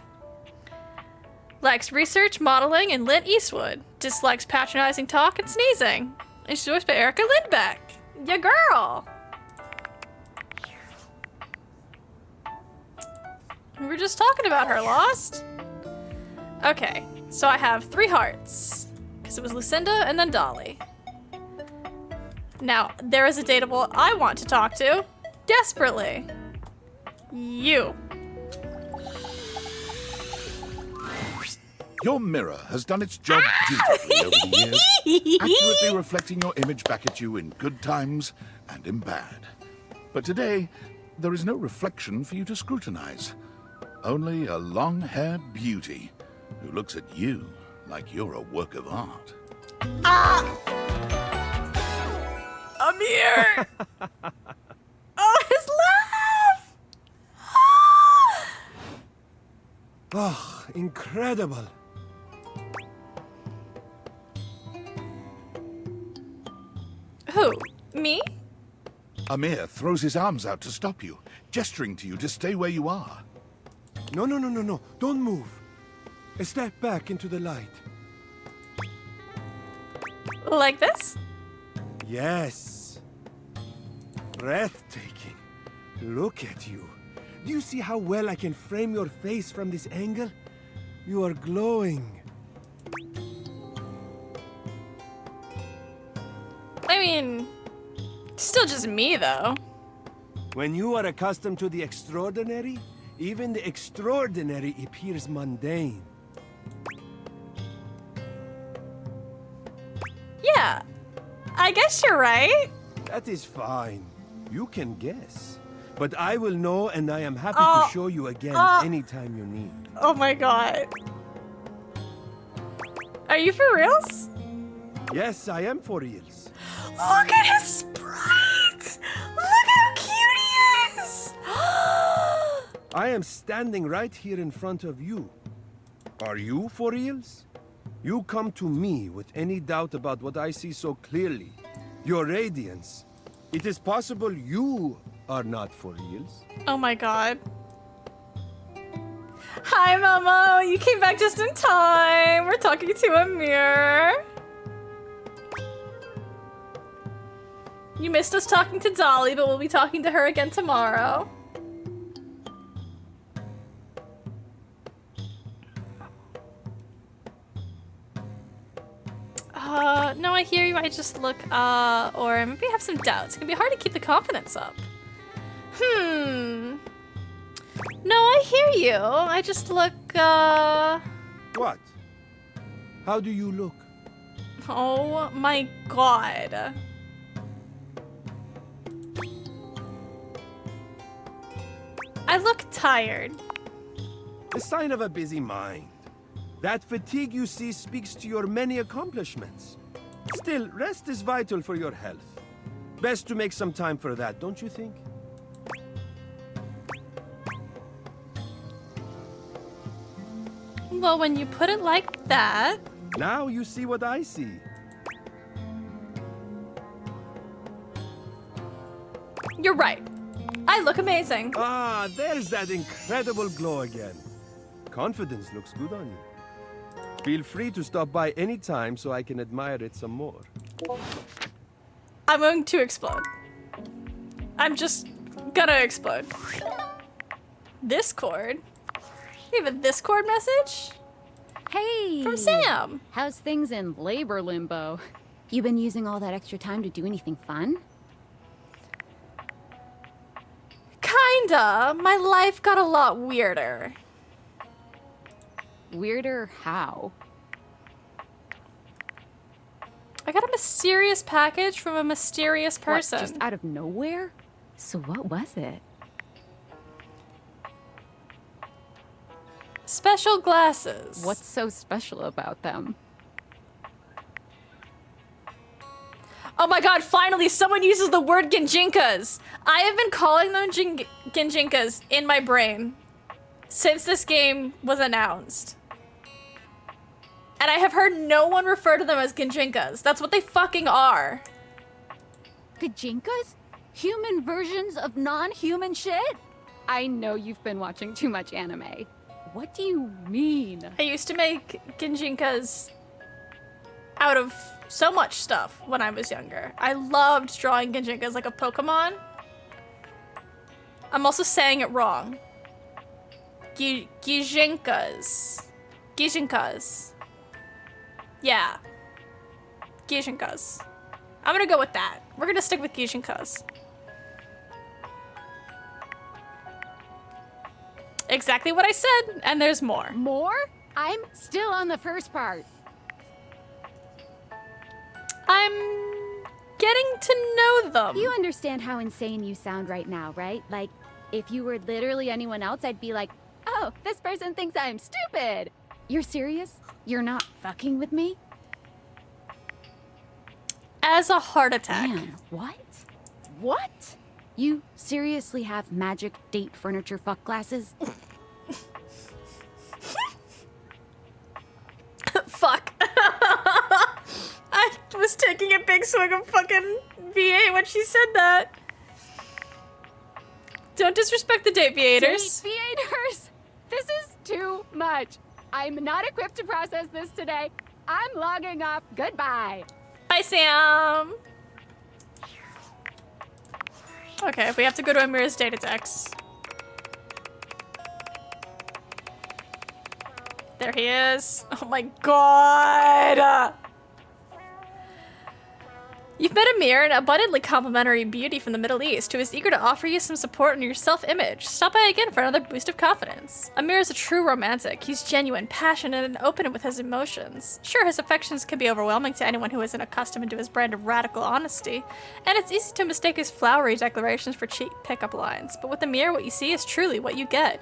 Likes research, modeling, and Lynn Eastwood. Dislikes patronizing talk and sneezing. Introduced by Erica Lindbeck. Ya girl! We were just talking about her, Lost. Okay, so I have 3 hearts. Because it was Lucinda and then Dolly. Now, there is a dateable I want to talk to. Desperately. You. Your mirror has done its job beautifully over the years, accurately reflecting your image back at you in good times and in bad. But today, there is no reflection for you to scrutinize. Only a long-haired beauty who looks at you like you're a work of art. I'm here! Oh, his laugh! Oh, incredible. Who? Me? Amir throws his arms out to stop you, gesturing to you to stay where you are. No. Don't move. Step back into the light. Like this? Yes. Breathtaking. Look at you. Do you see how well I can frame your face from this angle? You are glowing. I mean, still just me, though. When you are accustomed to the extraordinary, even the extraordinary appears mundane. Yeah, I guess you're right. That is fine. You can guess. But I will know, and I am happy to show you again anytime you need. Oh my god. Are you for reals? Yes, I am for reals. Look at his sprite! Look how cute he is! I am standing right here in front of you. Are you for reals? You come to me with any doubt about what I see so clearly. Your radiance. It is possible you are not for reals. Oh my god. Hi, Momo! You came back just in time! We're talking to Amir. You missed us talking to Dolly, but we'll be talking to her again tomorrow. No, I hear you. I just look, or maybe I have some doubts. It can be hard to keep the confidence up. No, I hear you. I just look, What? How do you look? Oh my god. I look tired. The sign of a busy mind. That fatigue you see speaks to your many accomplishments. Still, rest is vital for your health. Best to make some time for that, don't you think? Well, when you put it like that... Now you see what I see. You're right. I look amazing. Ah, there's that incredible glow again. Confidence looks good on you. Feel free to stop by any time so I can admire it some more. I'm going to explode. I'm just gonna explode. Discord? You have a Discord message? Hey! From Sam! How's things in labor limbo? You been using all that extra time to do anything fun? Kinda. My life got a lot weirder. Weirder how? I got a mysterious package from a mysterious person. What, just out of nowhere? So what was it? Special glasses. What's so special about them? Oh my god, finally someone uses the word Ginjinkas! I have been calling them Ginjinkas in my brain since this game was announced. And I have heard no one refer to them as Ginjinkas. That's what they fucking are. Gajinkas? Human versions of non-human shit? I know you've been watching too much anime. What do you mean? I used to make Ginjinkas out of so much stuff when I was younger. I loved drawing Ginjinkas like a Pokemon. I'm also saying it wrong. Gijinkas. Gijinkas. Yeah. Gijinkas. I'm gonna go with that. We're gonna stick with Gijinkas. Exactly what I said, and there's more. More? I'm still on the first part. I'm getting to know them. You understand how insane you sound right now, right? Like, if you were literally anyone else, I'd be like, oh, this person thinks I'm stupid. You're serious? You're not fucking with me? As a heart attack. Man, what? What? You seriously have magic date furniture fuck glasses? Fuck. I was taking a big swig of fucking V8 when she said that. Don't disrespect the date V8ers. Date V8ers? This is too much. I'm not equipped to process this today. I'm logging off. Goodbye. Bye, Sam. Okay, we have to go to Amira's data text. There he is. Oh my god. You've met Amir, an abundantly complimentary beauty from the Middle East who is eager to offer you some support in your self-image. Stop by again for another boost of confidence. Amir is a true romantic. He's genuine, passionate, and open with his emotions. Sure, his affections can be overwhelming to anyone who isn't accustomed to his brand of radical honesty, and it's easy to mistake his flowery declarations for cheap pickup lines. But with Amir, what you see is truly what you get.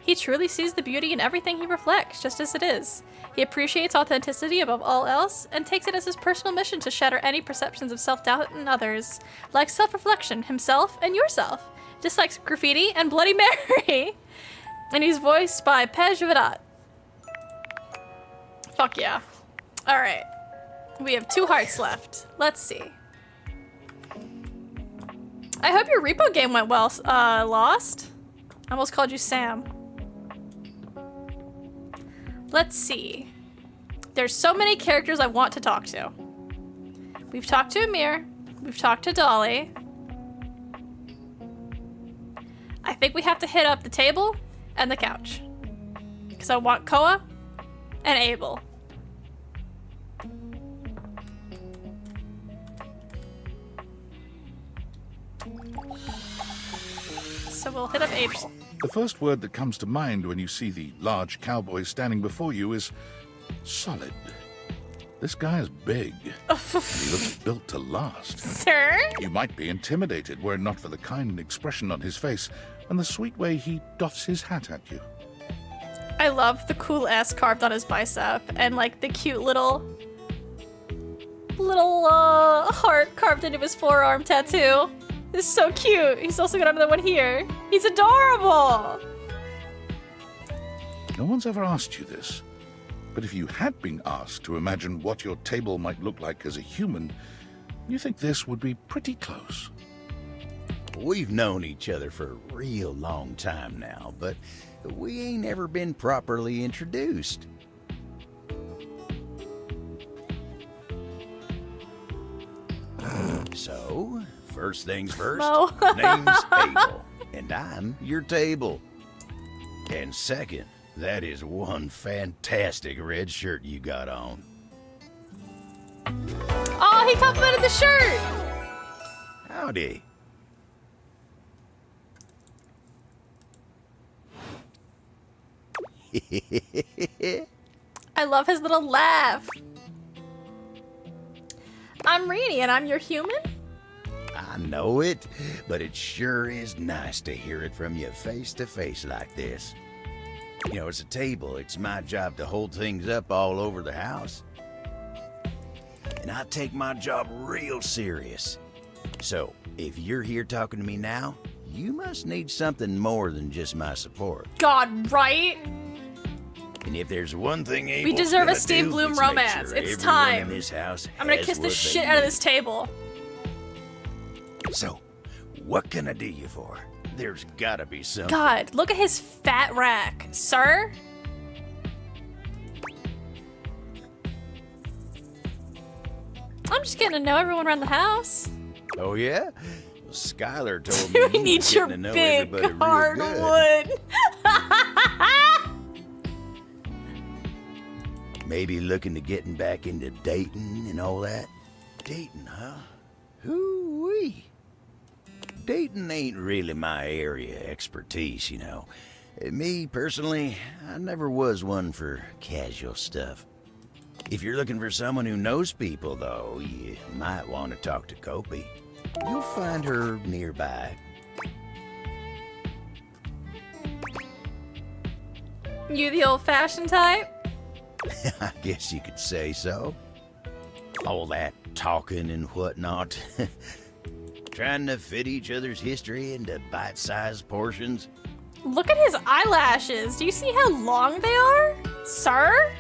He truly sees the beauty in everything he reflects, just as it is. He appreciates authenticity above all else, and takes it as his personal mission to shatter any perceptions of self-doubt in others. Likes self-reflection, himself and yourself. Dislikes graffiti and Bloody Mary. And he's voiced by PNGtuber. Fuck yeah. Alright. We have 2 hearts left. Let's see. I hope your repo game went well, Lost. I almost called you Sam. Let's see. There's so many characters I want to talk to. We've talked to Amir. We've talked to Dolly. I think we have to hit up the table and the couch. Because I want Koa and Abel. So we'll hit up Abel. The first word that comes to mind when you see the large cowboy standing before you is solid. This guy is big. He looks built to last. Sir? You might be intimidated were it not for the kind expression on his face and the sweet way he doffs his hat at you. I love the cool S carved on his bicep and like the cute little heart carved into his forearm tattoo. This is so cute. He's also got another one here. He's adorable. No one's ever asked you this, but if you had been asked to imagine what your table might look like as a human, you think this would be pretty close. We've known each other for a real long time now, but we ain't ever been properly introduced. So, first things first, Mo. name's Abel, and I'm your table. And second, that is one fantastic red shirt you got on. Oh, he complimented the shirt. Howdy. I love his little laugh. I'm Reenie and I'm your human? I know it, but it sure is nice to hear it from you face to face like this. You know, it's a table. It's my job to hold things up all over the house. And I take my job real serious. So, if you're here talking to me now, you must need something more than just my support. God, right? And if there's one thing Abel's We deserve a gonna Steve do, Bloom it's make romance. sure It's everyone time. in this house I'm gonna has kiss the what they shit out of need. this table. So, what can I do you for? There's gotta be something. God, look at his fat rack. Sir? I'm just getting to know everyone around the house. Oh, yeah? Well, Skylar told You me he need was your getting to know big everybody real hardwood. Maybe looking to getting back into dating and all that. Dating, huh? Hoo-wee. Dating ain't really my area of expertise, you know. Me, personally, I never was one for casual stuff. If you're looking for someone who knows people, though, you might want to talk to Kopi. You'll find her nearby. You the old-fashioned type? I guess you could say so. All that talking and whatnot. Trying to fit each other's history into bite-sized portions. Look at his eyelashes. Do you see how long they are, sir?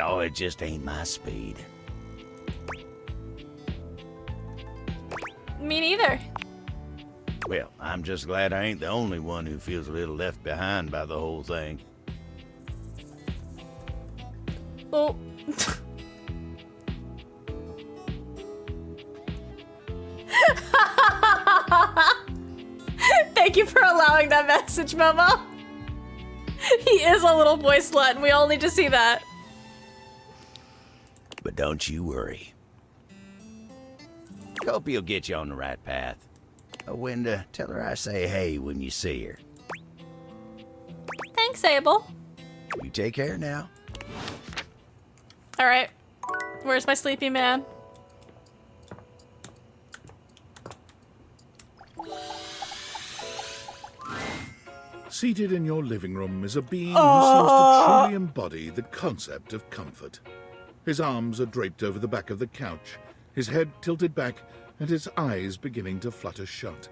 Oh, it just ain't my speed. Me neither. Well, I'm just glad I ain't the only one who feels a little left behind by the whole thing. Oh. Thank you for allowing that message, Momo. He is a little boy slut, and we all need to see that. But don't you worry. Kopi will get you on the right path. Wenda, tell her I say hey when you see her. Thanks, Abel. You take care now. All right. Where's my sleepy man? Seated in your living room is a being who seems to truly embody the concept of comfort. His arms are draped over the back of the couch, his head tilted back, and his eyes beginning to flutter shut.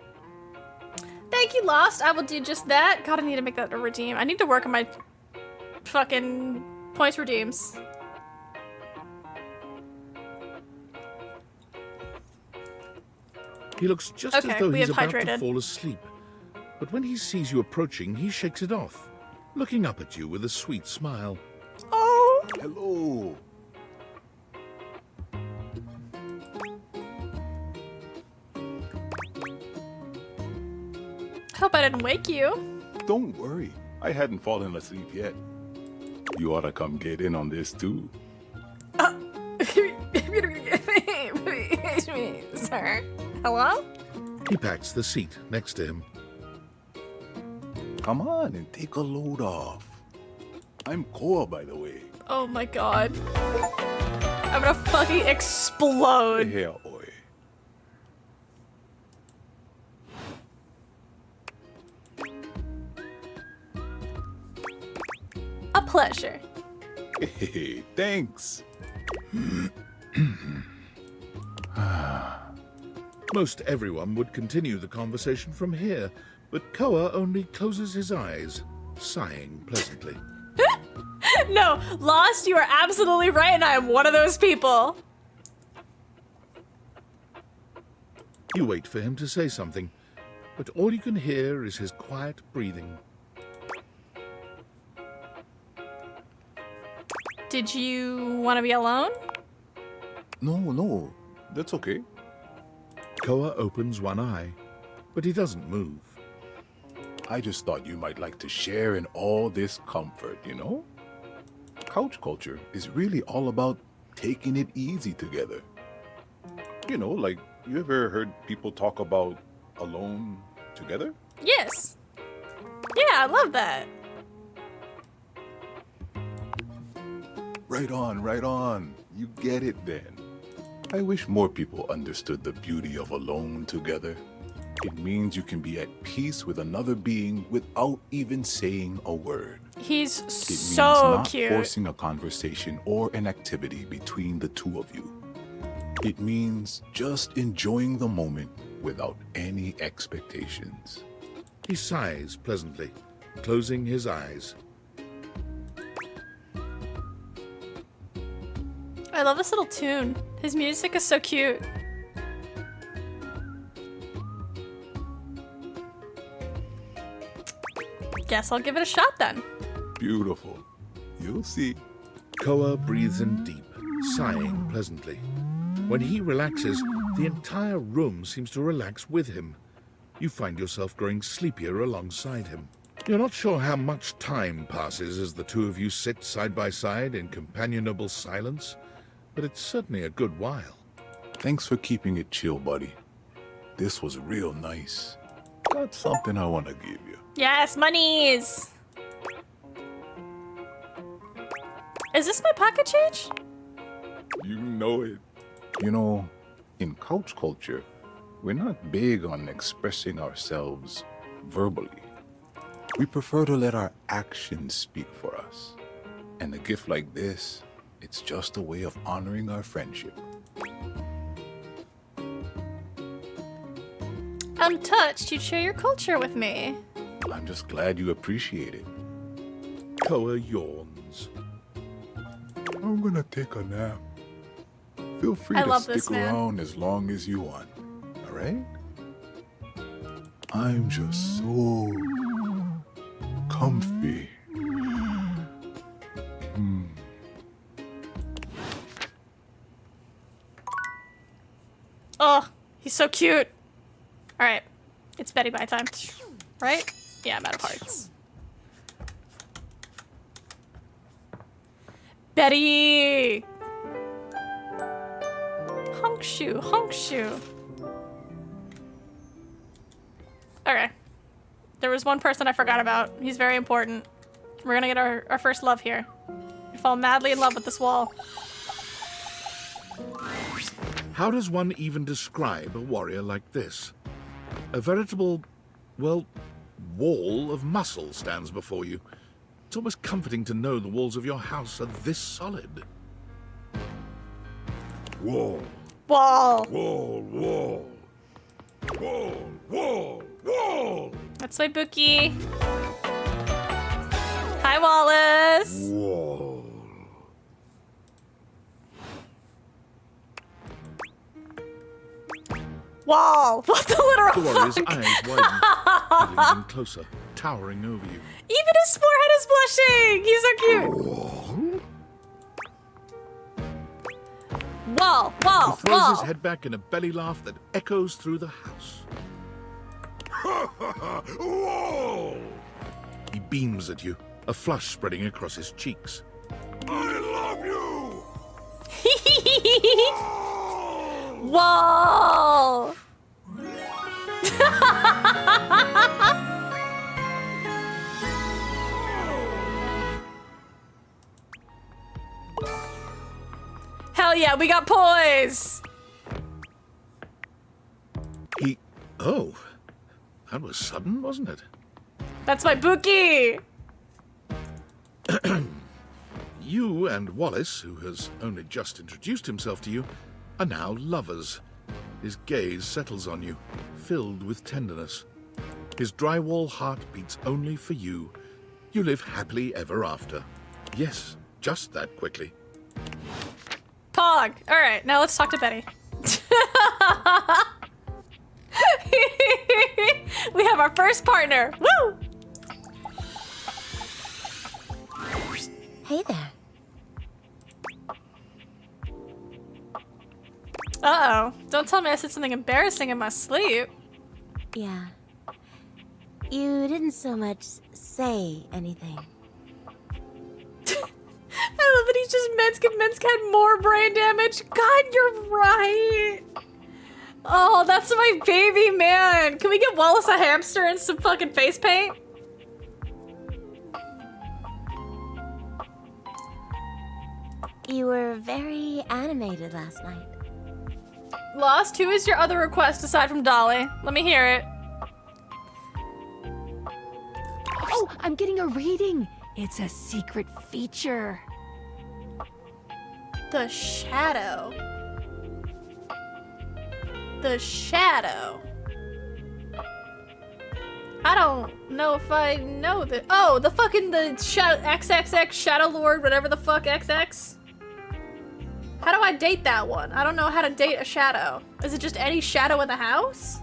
Thank you, Lost. I will do just that. God, I need to make that a redeem. I need to work on my fucking points redeems. He looks just as Okay, though we he's have about hydrated. to fall asleep. But when he sees you approaching, he shakes it off, looking up at you with a sweet smile. Oh! Hello. Hope I didn't wake you. Don't worry, I hadn't fallen asleep yet. You ought to come get in on this too. Sir? Hello? He pats the seat next to him. Come on and take a load off. I'm Koa, by the way. Oh my god. I'm gonna fucking explode. Here, boy. A pleasure. Hey, thanks. Most everyone would continue the conversation from here, but Koa only closes his eyes, sighing pleasantly. No, Lost, you are absolutely right, and I am one of those people. You wait for him to say something, but all you can hear is his quiet breathing. Did you want to be alone? No, that's okay. Koa opens one eye, but he doesn't move. I just thought you might like to share in all this comfort, you know? Couch culture is really all about taking it easy together. You know, like, you ever heard people talk about alone together? Yes. Yeah, I love that. Right on. You get it then. I wish more people understood the beauty of alone together. It means you can be at peace with another being without even saying a word. He's It so means not cute. forcing a conversation or an activity between the two of you. It means just enjoying the moment without any expectations. He sighs pleasantly, closing his eyes. I love this little tune. His music is so cute. Guess I'll give it a shot then. Beautiful. You'll see. Koa breathes in deep, sighing pleasantly. When he relaxes, the entire room seems to relax with him. You find yourself growing sleepier alongside him. You're not sure how much time passes as the two of you sit side by side in companionable silence, but it's certainly a good while. Thanks for keeping it chill, buddy. This was real nice. Got something I want to give you. Yes, monies! Is this my pocket change? You know it. You know, in couch culture, we're not big on expressing ourselves verbally. We prefer to let our actions speak for us. And a gift like this, it's just a way of honoring our friendship. I'm touched you'd share your culture with me. I'm just glad you appreciate it. Koa yawns. I'm gonna take a nap. Feel free to stick around as long as you want, all right? I'm just so comfy. Oh, he's so cute. All right, it's Betty by time, right? Yeah, I'm out of hearts. Betty! Honk shoe, honk shoe. Okay. There was one person I forgot about. He's very important. We're gonna get our first love here. I fall madly in love with this wall. How does one even describe a warrior like this? A veritable, well, wall of muscle stands before you. It's almost comforting to know the walls of your house are this solid. Wall. Wall. Wall, wall. Wall, wall, wall. That's my bookie. Hi, Wallace. Wall. Wall. What the literal The warrior's fuck? eyes widen, pulling in closer, towering over you. Even his forehead is blushing. He's so cute. Wall, wall, He throws wall. his head back in a belly laugh that echoes through the house. Wall. He beams at you, a flush spreading across his cheeks. I love you. Wall. Hell yeah, we got poise. Oh, that was sudden, wasn't it? That's my bookie. You and Wallace, who has only just introduced himself to you, are now lovers. His gaze settles on you, filled with tenderness. His drywall heart beats only for you. You live happily ever after. Yes, just that quickly. Pog. All right, now let's talk to Betty. We have our first partner. Woo! Hey there. Uh-oh. Don't tell me I said something embarrassing in my sleep. Yeah. You didn't so much say anything. I love that he's just Minsk, and Minsk had more brain damage. God, you're right. Oh, that's my baby, man. Can we get Wallace a hamster and some fucking face paint? You were very animated last night. Lost, who is your other request aside from Dolly? Let me hear it. Oh, I'm getting a reading. It's a secret feature. The shadow. The shadow. I don't know if I know that. Oh, the XXX Shadow Lord, whatever the fuck XX. How do I date that one? I don't know how to date a shadow. Is it just any shadow in the house?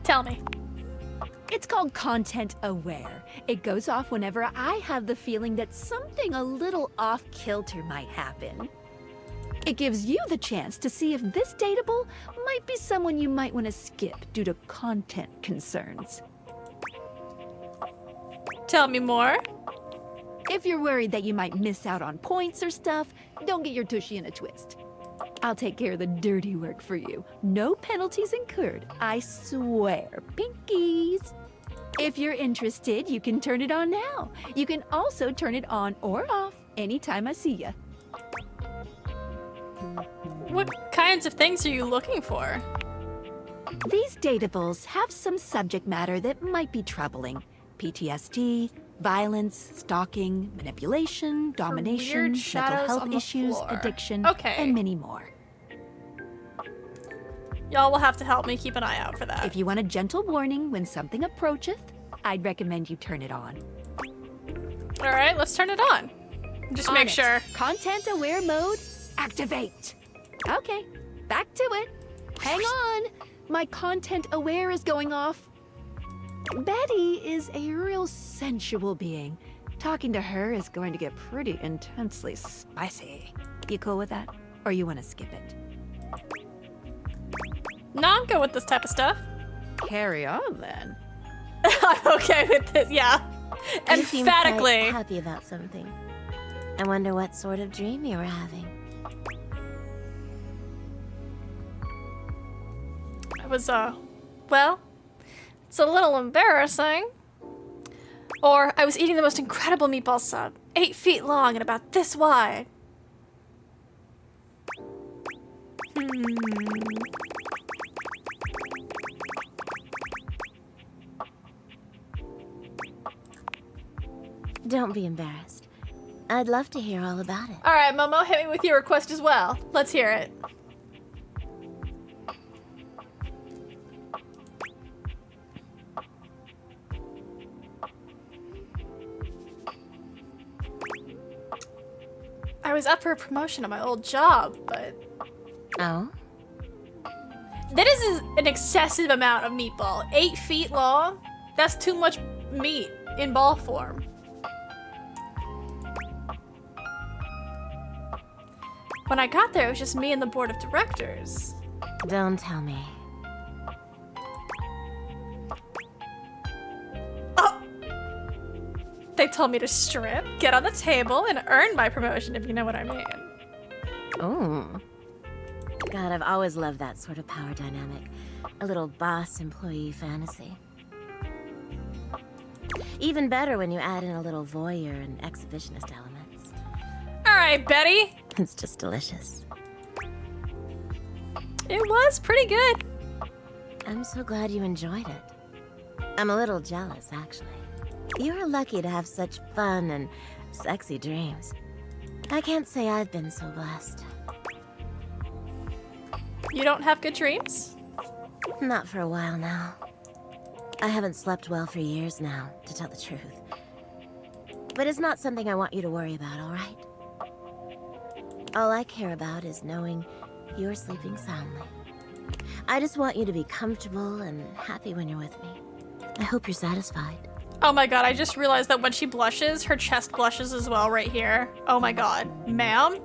Tell me. It's called content aware. It goes off whenever I have the feeling that something a little off kilter might happen. It gives you the chance to see if this dateable might be someone you might want to skip due to content concerns. Tell me more. If you're worried that you might miss out on points or stuff, don't get your tushy in a twist. I'll take care of the dirty work for you. No penalties incurred, I swear. Pinkies! If you're interested, you can turn it on now. You can also turn it on or off anytime I see ya. What kinds of things are you looking for? These datables have some subject matter that might be troubling. PTSD, violence, stalking, manipulation, domination, mental shadows on health the issues, floor. addiction, Okay. and many more. Y'all will have to help me keep an eye out for that. If you want a gentle warning when something approacheth, I'd recommend you turn it on. All right, let's turn it on. Just On make it. sure. Content aware mode, activate. Okay, back to it. Hang on, my content aware is going off. Betty is a real sensual being. Talking to her is going to get pretty intensely spicy. You cool with that? Or you want to skip it? No, I'm good with this type of stuff. Carry on then. I'm okay with this, yeah. You seem Emphatically. quite happy about something. I wonder what sort of dream you were having. I was, well, it's a little embarrassing. Or I was eating the most incredible meatball sub, 8 feet long and about this wide. Don't be embarrassed. I'd love to hear all about it. All right, Momo, hit me with your request as well. Let's hear it. I was up for a promotion at my old job, but Oh? that is an excessive amount of meatball. 8 feet long? That's too much meat in ball form. When I got there, it was just me and the board of directors. Don't tell me. They told me to strip, get on the table, and earn my promotion, if you know what I mean. Oh. God, I've always loved that sort of power dynamic. A little boss-employee fantasy. Even better when you add in a little voyeur and exhibitionist elements. All right, Betty. It's just delicious. It was pretty good. I'm so glad you enjoyed it. I'm a little jealous, actually. You're lucky to have such fun and sexy dreams. I can't say I've been so blessed. You don't have good dreams? Not for a while now. I haven't slept well for years now, to tell the truth. But it's not something I want you to worry about, all right? All I care about is knowing you're sleeping soundly. I just want you to be comfortable and happy when you're with me. I hope you're satisfied. Oh my god, I just realized that when she blushes, her chest blushes as well right here. Oh my god. Ma'am?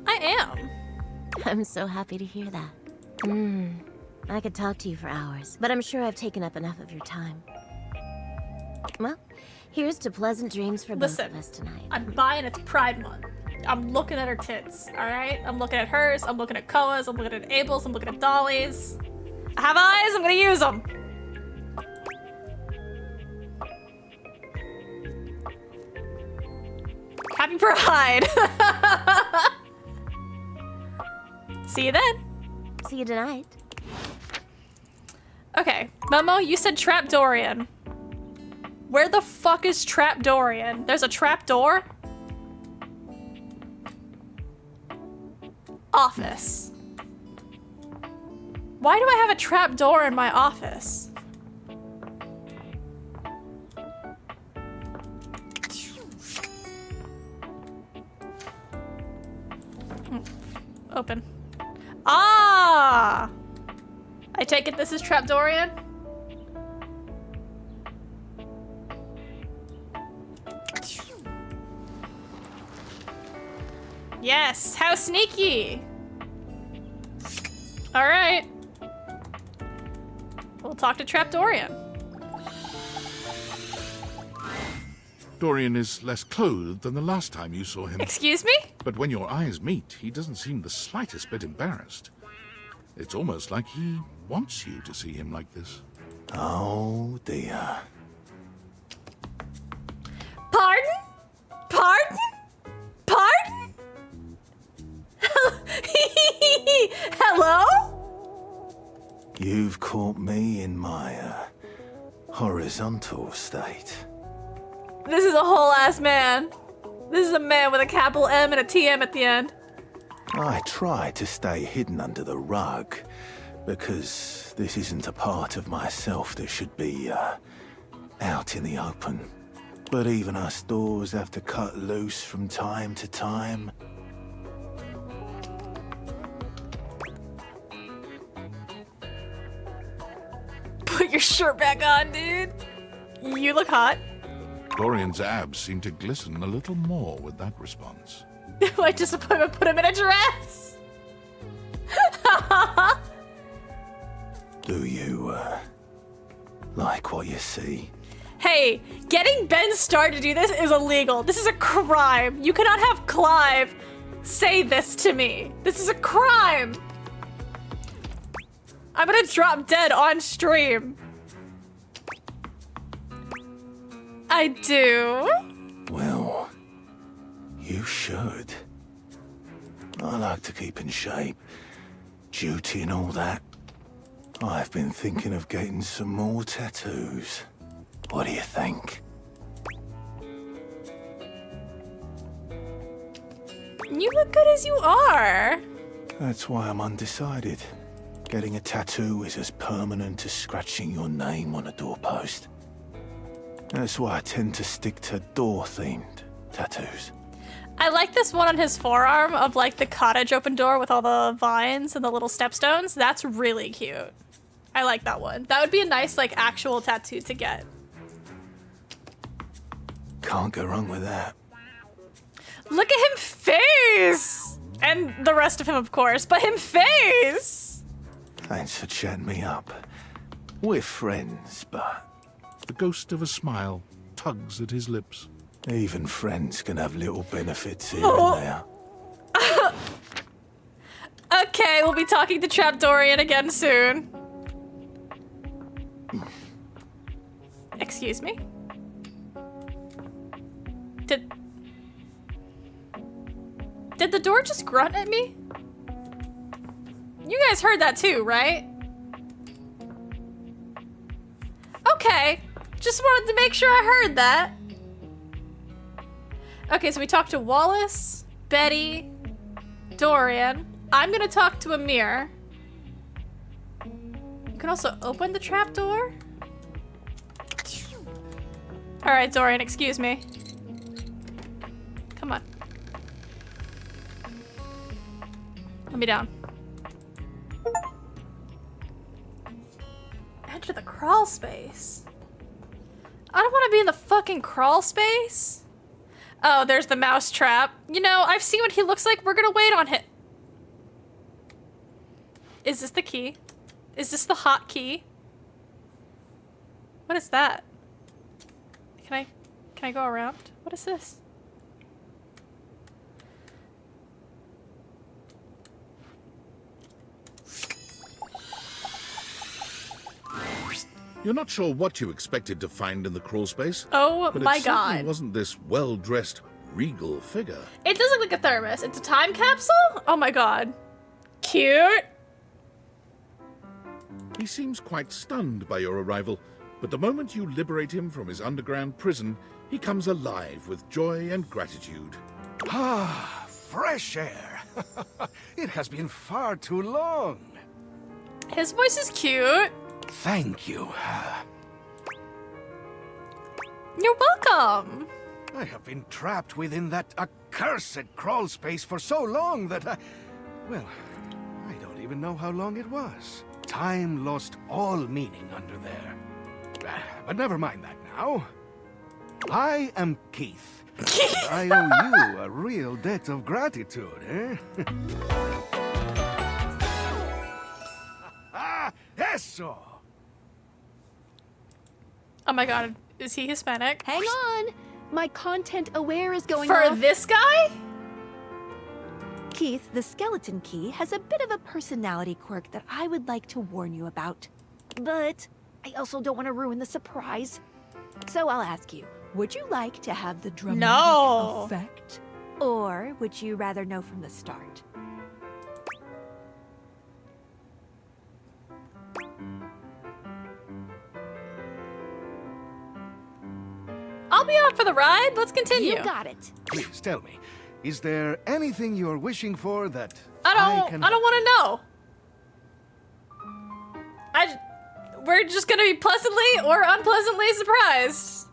I am. I'm so happy to hear that. I could talk to you for hours, but I'm sure I've taken up enough of your time. Well, here's to pleasant dreams for both of us tonight. I'm buying its Pride Month. I'm looking at her tits, alright? I'm looking at hers, I'm looking at Koa's, I'm looking at Abel's, I'm looking at Dolly's. I have eyes, I'm gonna use them. Happy Pride! See you then. See you tonight. Okay, Momo, you said Trap Dorian. Where the fuck is Trap Dorian? There's a trap door? Office. Why do I have a trap door in my office? Open. Ah! I take it this is Trap Dorian? Yes, how sneaky! Alright. We'll talk to Trap Dorian. Dorian is less clothed than the last time you saw him. Excuse me? But when your eyes meet, he doesn't seem the slightest bit embarrassed. It's almost like he wants you to see him like this. Oh, dear. Pardon? Pardon? Pardon? Hello? You've caught me in my, horizontal state. This is a whole ass man. This is a man with a capital M and a TM at the end. I try to stay hidden under the rug, because this isn't a part of myself that should be, out in the open. But even us doors have to cut loose from time to time. Put your shirt back on, dude. You look hot. Dorian's abs seem to glisten a little more with that response. My disappointment put him in a dress. Do you, like what you see? Hey, getting Ben Starr to do this is illegal. This is a crime. You cannot have Clive say this to me. This is a crime. I'm gonna drop dead on stream. I do. Well, you should. I like to keep in shape. Duty and all that. I've been thinking of getting some more tattoos. What do you think? You look good as you are. That's why I'm undecided. Getting a tattoo is as permanent as scratching your name on a doorpost. That's why I tend to stick to door-themed tattoos. I like this one on his forearm of like the cottage open door with all the vines and the little stepstones. That's really cute. I like that one. That would be a nice like actual tattoo to get. Can't go wrong with that. Look at him face! And the rest of him, of course, but him face! Thanks for chatting me up. We're friends, but... The ghost of a smile tugs at his lips. Even friends can have little benefits here and there. Okay, we'll be talking to Trap Dorian again soon. Excuse me? Did the door just grunt at me? You guys heard that too, right? Okay, just wanted to make sure I heard that. Okay, so we talked to Wallace, Betty, Dorian. I'm gonna talk to Amir. You can also open the trapdoor. All right, Dorian, excuse me. Come on. Let me down. Enter the crawl space. I don't want to be in the fucking crawl space. Oh, there's the mouse trap. You know, I've seen what he looks like. We're gonna wait on him. Is this the key? Is this the hot key? What is that? Can I go around? What is this? You're not sure what you expected to find in the crawl space. Oh but my it certainly god. wasn't this well-dressed, regal figure. It does look like a thermos. It's a time capsule? Oh my god. Cute. He seems quite stunned by your arrival, but the moment you liberate him from his underground prison, he comes alive with joy and gratitude. Ah, fresh air. It has been far too long. His voice is cute. Thank you. You're welcome. I have been trapped within that accursed crawl space for so long that well, I don't even know how long it was. time lost all meaning under there. But never mind that now. I am Keith. I owe you a real debt of gratitude, eh? Eso! Oh my god, is he Hispanic? Hang on! My content aware is going For off. this guy? Keith, the skeleton key has a bit of a personality quirk that I would like to warn you about. But I also don't want to ruin the surprise. So I'll ask you, would you like to have the dramatic effect? Or would you rather know from the start? I'll be on for the ride. Let's continue. You got it. Please tell me, is there anything you're wishing for that I don't want to know. We're just gonna be pleasantly or unpleasantly surprised.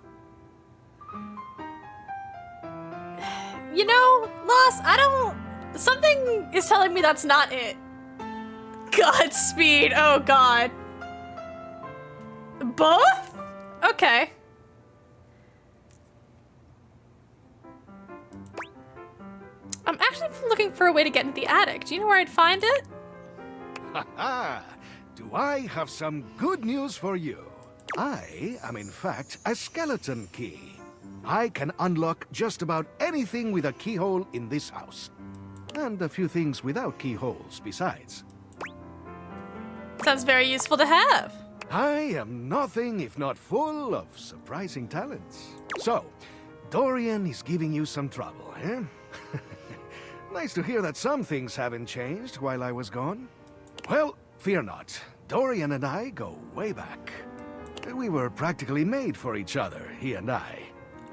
You know, Lost, something is telling me that's not it. Godspeed, oh god. Both? Okay. I'm actually looking for a way to get into the attic. Do you know where I'd find it? Ha-ha! Do I have some good news for you? I am in fact a skeleton key. I can unlock just about anything with a keyhole in this house. And a few things without keyholes besides. Sounds very useful to have. I am nothing if not full of surprising talents. So, Dorian is giving you some trouble, eh? Nice to hear that some things haven't changed while I was gone. Well, fear not. Dorian and I go way back. We were practically made for each other, he and I.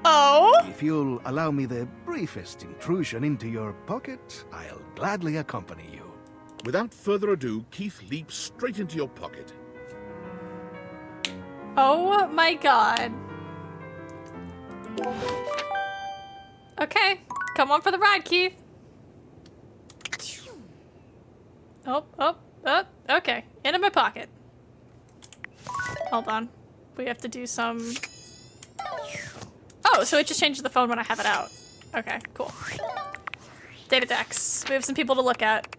Oh? If you'll allow me the briefest intrusion into your pocket, I'll gladly accompany you. Without further ado, Keith leaps straight into your pocket. Oh my god. Okay, come on for the ride, Keith. Oh, okay. Into my pocket. Hold on. We have to do some... Oh, so it just changes the phone when I have it out. Okay, cool. Data decks. We have some people to look at.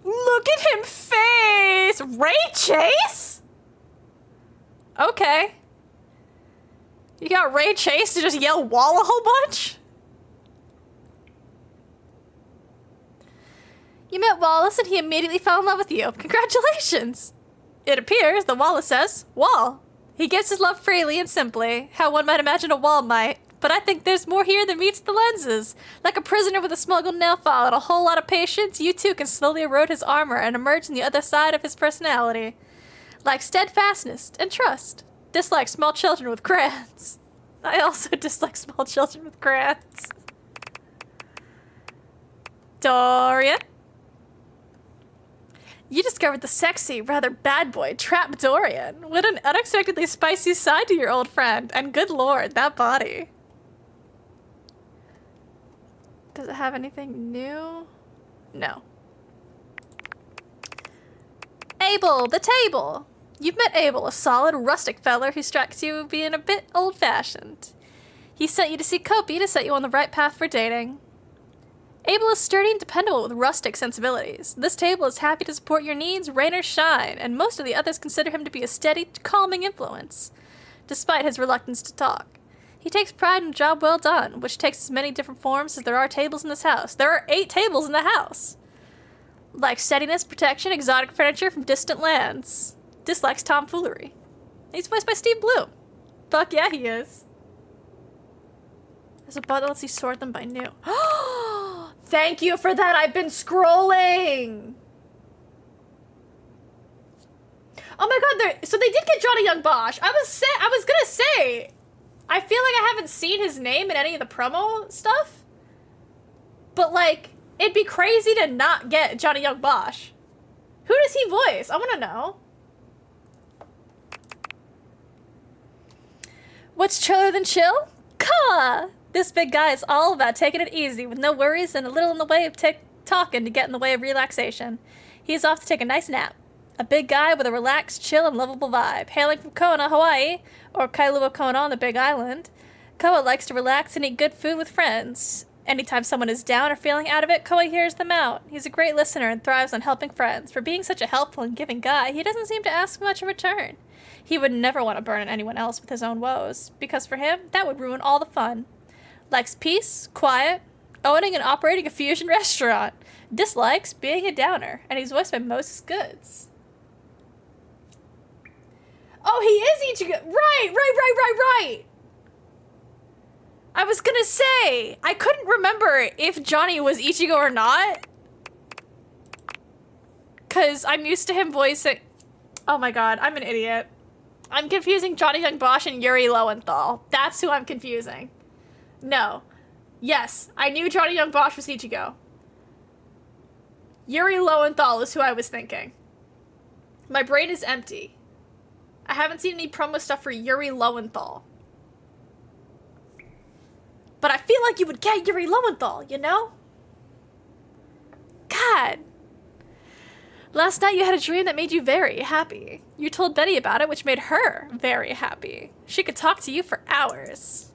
Look at him face! Ray Chase? Okay. You got Ray Chase to just yell wall a whole bunch? You met Wallace and he immediately fell in love with you. Congratulations! It appears that Wallace says, Wall. He gives his love freely and simply, how one might imagine a wall might. But I think there's more here than meets the lenses. Like a prisoner with a smuggled nail file and a whole lot of patience, you too can slowly erode his armor and emerge on the other side of his personality. Like steadfastness and trust. Dislike small children with crayons. I also dislike small children with crayons. Dorian? You discovered the sexy, rather bad boy, Trap Dorian. What an unexpectedly spicy side to your old friend. And good lord, that body. Does it have anything new? No. Abel, the table. You've met Abel, a solid, rustic feller who strikes you being a bit old-fashioned. He sent you to see Kopi to set you on the right path for dating. Abel is sturdy and dependable with rustic sensibilities. This table is happy to support your needs, rain or shine, and most of the others consider him to be a steady, calming influence, despite his reluctance to talk. He takes pride in a job well done, which takes as many different forms as there are tables in this house. There are 8 tables in the house! Like steadiness, protection, exotic furniture from distant lands. Dislikes tomfoolery. He's voiced by Steve Bloom. Fuck yeah, he is. There's a button that lets you sort them by new. Thank you for that. I've been scrolling. Oh my god, so they did get Johnny Young Bosch. I was gonna say, I feel like I haven't seen his name in any of the promo stuff. But like, it'd be crazy to not get Johnny Young Bosch. Who does he voice? I wanna know. What's chiller than chill? Caw! This big guy is all about taking it easy with no worries and a little in the way of talking to get in the way of relaxation. He's off to take a nice nap. A big guy with a relaxed, chill, and lovable vibe. Hailing from Kona, Hawaii, or Kailua Kona on the Big Island, Koa likes to relax and eat good food with friends. Anytime someone is down or feeling out of it, Koa hears them out. He's a great listener and thrives on helping friends. For being such a helpful and giving guy, he doesn't seem to ask much in return. He would never want to burden anyone else with his own woes, because for him, that would ruin all the fun. Likes peace, quiet, owning and operating a fusion restaurant. Dislikes being a downer, and he's voiced by Moses Goods. Oh, he is Ichigo. Right. I was gonna say, I couldn't remember if Johnny was Ichigo or not. Because I'm used to him voicing... Oh my god, I'm an idiot. I'm confusing Johnny Young Bosch and Yuri Lowenthal. That's who I'm confusing. No. Yes, I knew Johnny Young Bosch was Ichigo. Yuri Lowenthal is who I was thinking. My brain is empty. I haven't seen any promo stuff for Yuri Lowenthal. But I feel like you would get Yuri Lowenthal, you know? God. Last night you had a dream that made you very happy. You told Betty about it, which made her very happy. She could talk to you for hours.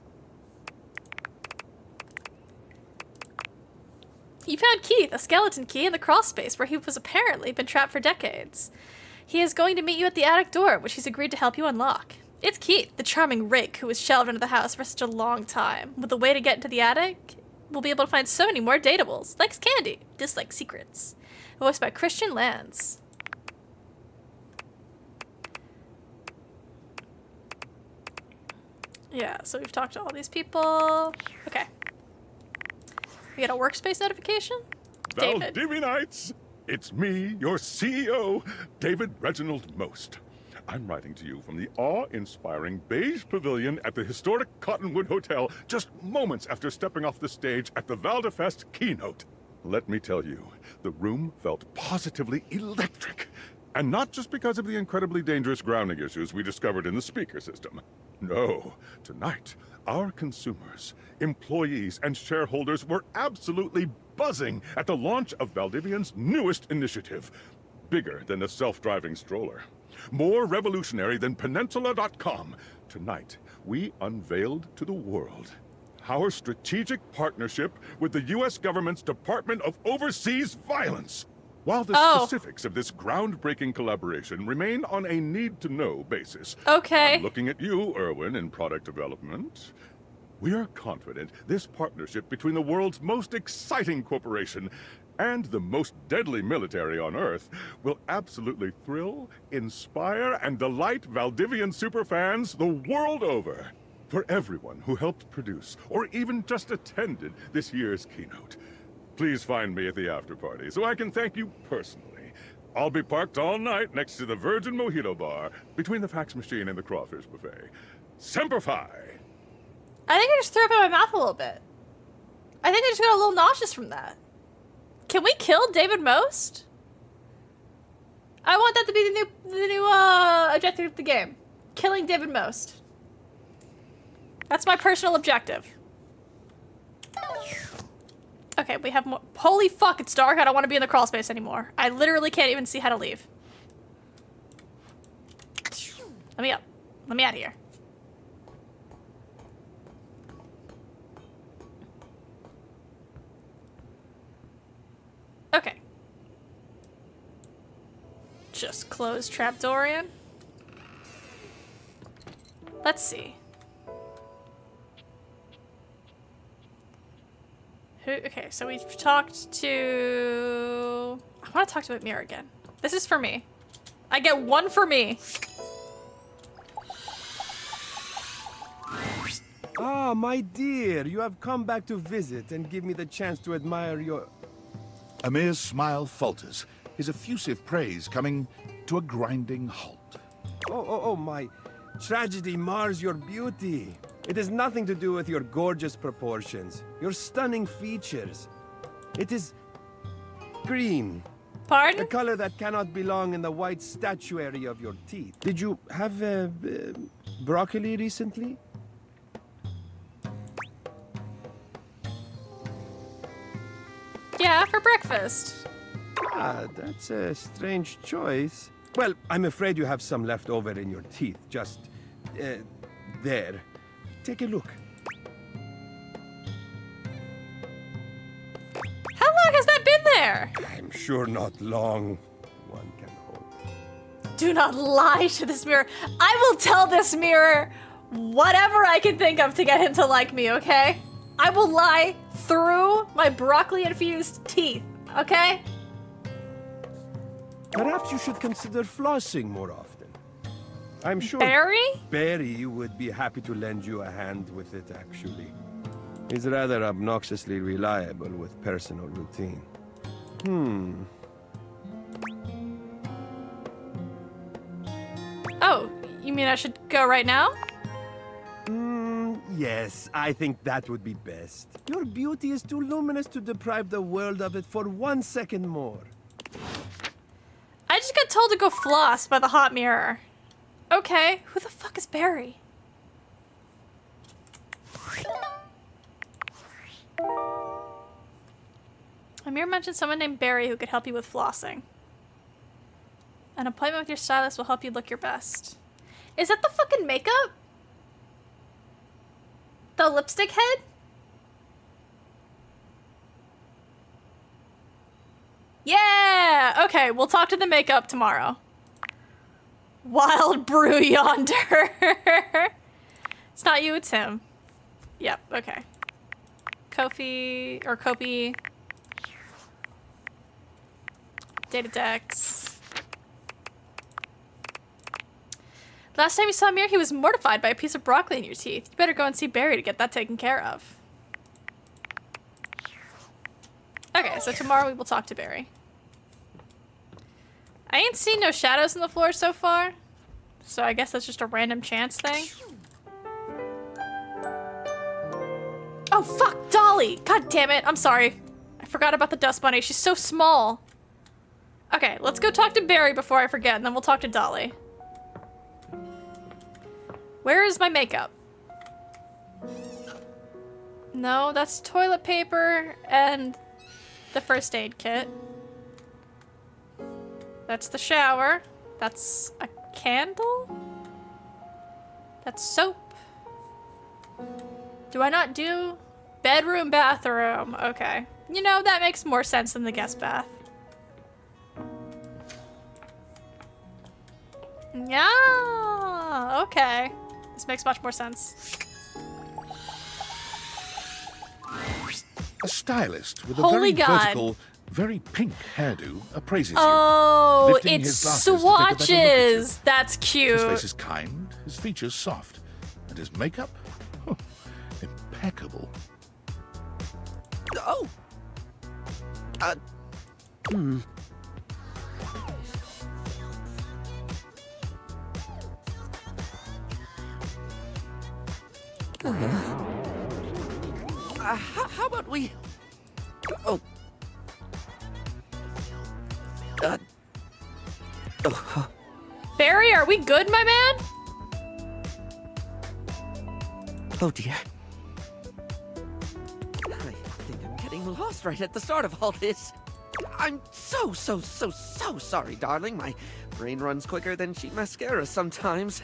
You found Keith, a skeleton key, in the crawl space where he was apparently been trapped for decades. He is going to meet you at the attic door, which he's agreed to help you unlock. It's Keith, the charming rake who was shelved into the house for such a long time. With a way to get into the attic, we'll be able to find so many more datables. Likes candy, dislikes secrets. Voiced by Christian Lands. Yeah, so we've talked to all these people. Okay. We got a workspace notification? David. Valdivianites! It's me, your CEO, David Reginald Most. I'm writing to you from the awe-inspiring beige pavilion at the historic Cottonwood Hotel just moments after stepping off the stage at the Valdefest keynote. Let me tell you, the room felt positively electric. And not just because of the incredibly dangerous grounding issues we discovered in the speaker system. No, tonight, our consumers, employees, and shareholders were absolutely buzzing at the launch of Valdivian's newest initiative. Bigger than a self-driving stroller. More revolutionary than Peninsula.com. Tonight, we unveiled to the world our strategic partnership with the U.S. government's Department of Overseas Violence. While the specifics of this groundbreaking collaboration remain on a need-to-know basis. Okay. I'm looking at you, Erwin, in product development. We are confident this partnership between the world's most exciting corporation and the most deadly military on Earth will absolutely thrill, inspire, and delight Valdivian superfans the world over. For everyone who helped produce, or even just attended this year's keynote, please find me at the after-party so I can thank you personally. I'll be parked all night next to the Virgin Mojito Bar, between the fax machine and the crawfish buffet. Semper Fi! I think I just threw up in my mouth a little bit. I think I just got a little nauseous from that. Can we kill David Most? I want that to be the new objective of the game. Killing David Most. That's my personal objective. Okay, we have more. Holy fuck, it's dark. I don't want to be in the crawl space anymore. I literally can't even see how to leave. Let me up. Let me out of here. Okay. Just close trapdoor in. Let's see. Okay, so we've talked to... I want to talk to Amir again. This is for me. I get one for me. Ah, my dear, you have come back to visit and give me the chance to admire your... Amir's smile falters, his effusive praise coming to a grinding halt. Oh, my tragedy mars your beauty. It has nothing to do with your gorgeous proportions, your stunning features. It is green. Pardon? A color that cannot belong in the white statuary of your teeth. Did you have broccoli recently? Yeah, for breakfast. Ah, that's a strange choice. Well, I'm afraid you have some left over in your teeth. Just, there. Take a look. How long has that been there? I'm sure not long. One can hope. Do not lie to this mirror. I will tell this mirror whatever I can think of to get him to like me, okay? I will lie through my broccoli-infused teeth, okay? Perhaps you should consider flossing more often. I'm sure Barry would be happy to lend you a hand with it, actually. He's rather obnoxiously reliable with personal routine. Oh, you mean I should go right now? Yes, I think that would be best. Your beauty is too luminous to deprive the world of it for 1 second more. I just got told to go floss by the hot mirror. Okay, who the fuck is Barry? A mirror mentioned someone named Barry who could help you with flossing. An appointment with your stylist will help you look your best. Is that the fucking makeup? The lipstick head? Yeah! Okay, we'll talk to the makeup tomorrow. Wild brew yonder. It's not you, it's him. Yep, okay. Kopi. Data decks. Last time you saw Mir, he was mortified by a piece of broccoli in your teeth. You better go and see Barry to get that taken care of. Okay, so tomorrow we will talk to Barry. I ain't seen no shadows on the floor so far, so I guess that's just a random chance thing. Oh, fuck, Dolly! God damn it, I'm sorry. I forgot about the dust bunny. She's so small. Okay, let's go talk to Barry before I forget, and then we'll talk to Dolly. Where is my makeup? No, that's toilet paper and the first aid kit. That's the shower. That's a candle? That's soap. Do I not do bedroom, bathroom? Okay. You know, that makes more sense than the guest bath. Yeah, okay. This makes much more sense. A stylist with a Holy very God. vertical, very pink hairdo appraises Oh, you. Lifting it's his glasses to take a better look at you. swatches. That's cute. His face is kind, his features soft, and his makeup, impeccable. Oh! How about we... Oh. Barry, are we good, my man? Oh dear. I think I'm getting lost right at the start of all this. I'm so sorry, darling. My brain runs quicker than cheap mascara sometimes.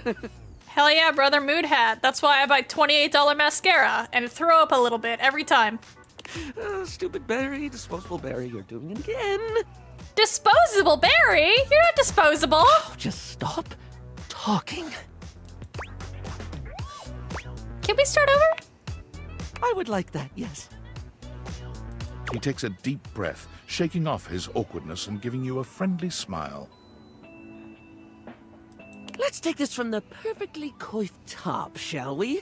Hell yeah, brother, mood hat. That's why I buy $28 mascara and throw up a little bit every time. Stupid Barry, disposable Barry, you're doing it again. Disposable Barry? You're not disposable. Oh, just stop talking. Can we start over? I would like that, yes. He takes a deep breath, shaking off his awkwardness and giving you a friendly smile. Let's take this from the perfectly coiffed top, shall we?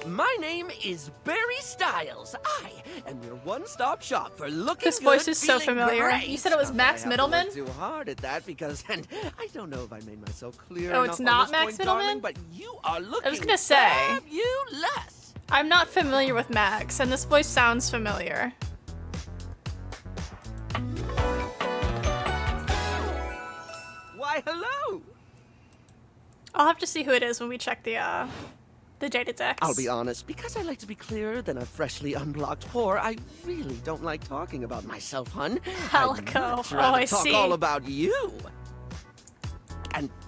My name is Barry Styles. I am your one-stop shop for looking This voice good, is so feeling familiar. great. You said it was Max Not that I have to Middleman? work too hard at that because, and I don't know if I made myself clear. Oh, enough it's on not this Max point, Middleman? darling, but you are looking I was gonna say. fabulous. I'm not familiar with Max, and this voice sounds familiar. Why, hello. I'll have to see who it is when we check the data decks. I'll be honest, because I like to be clearer than a freshly unblocked whore, I really don't like talking about myself, hun. Calico. I'd much rather I talk see. all about you.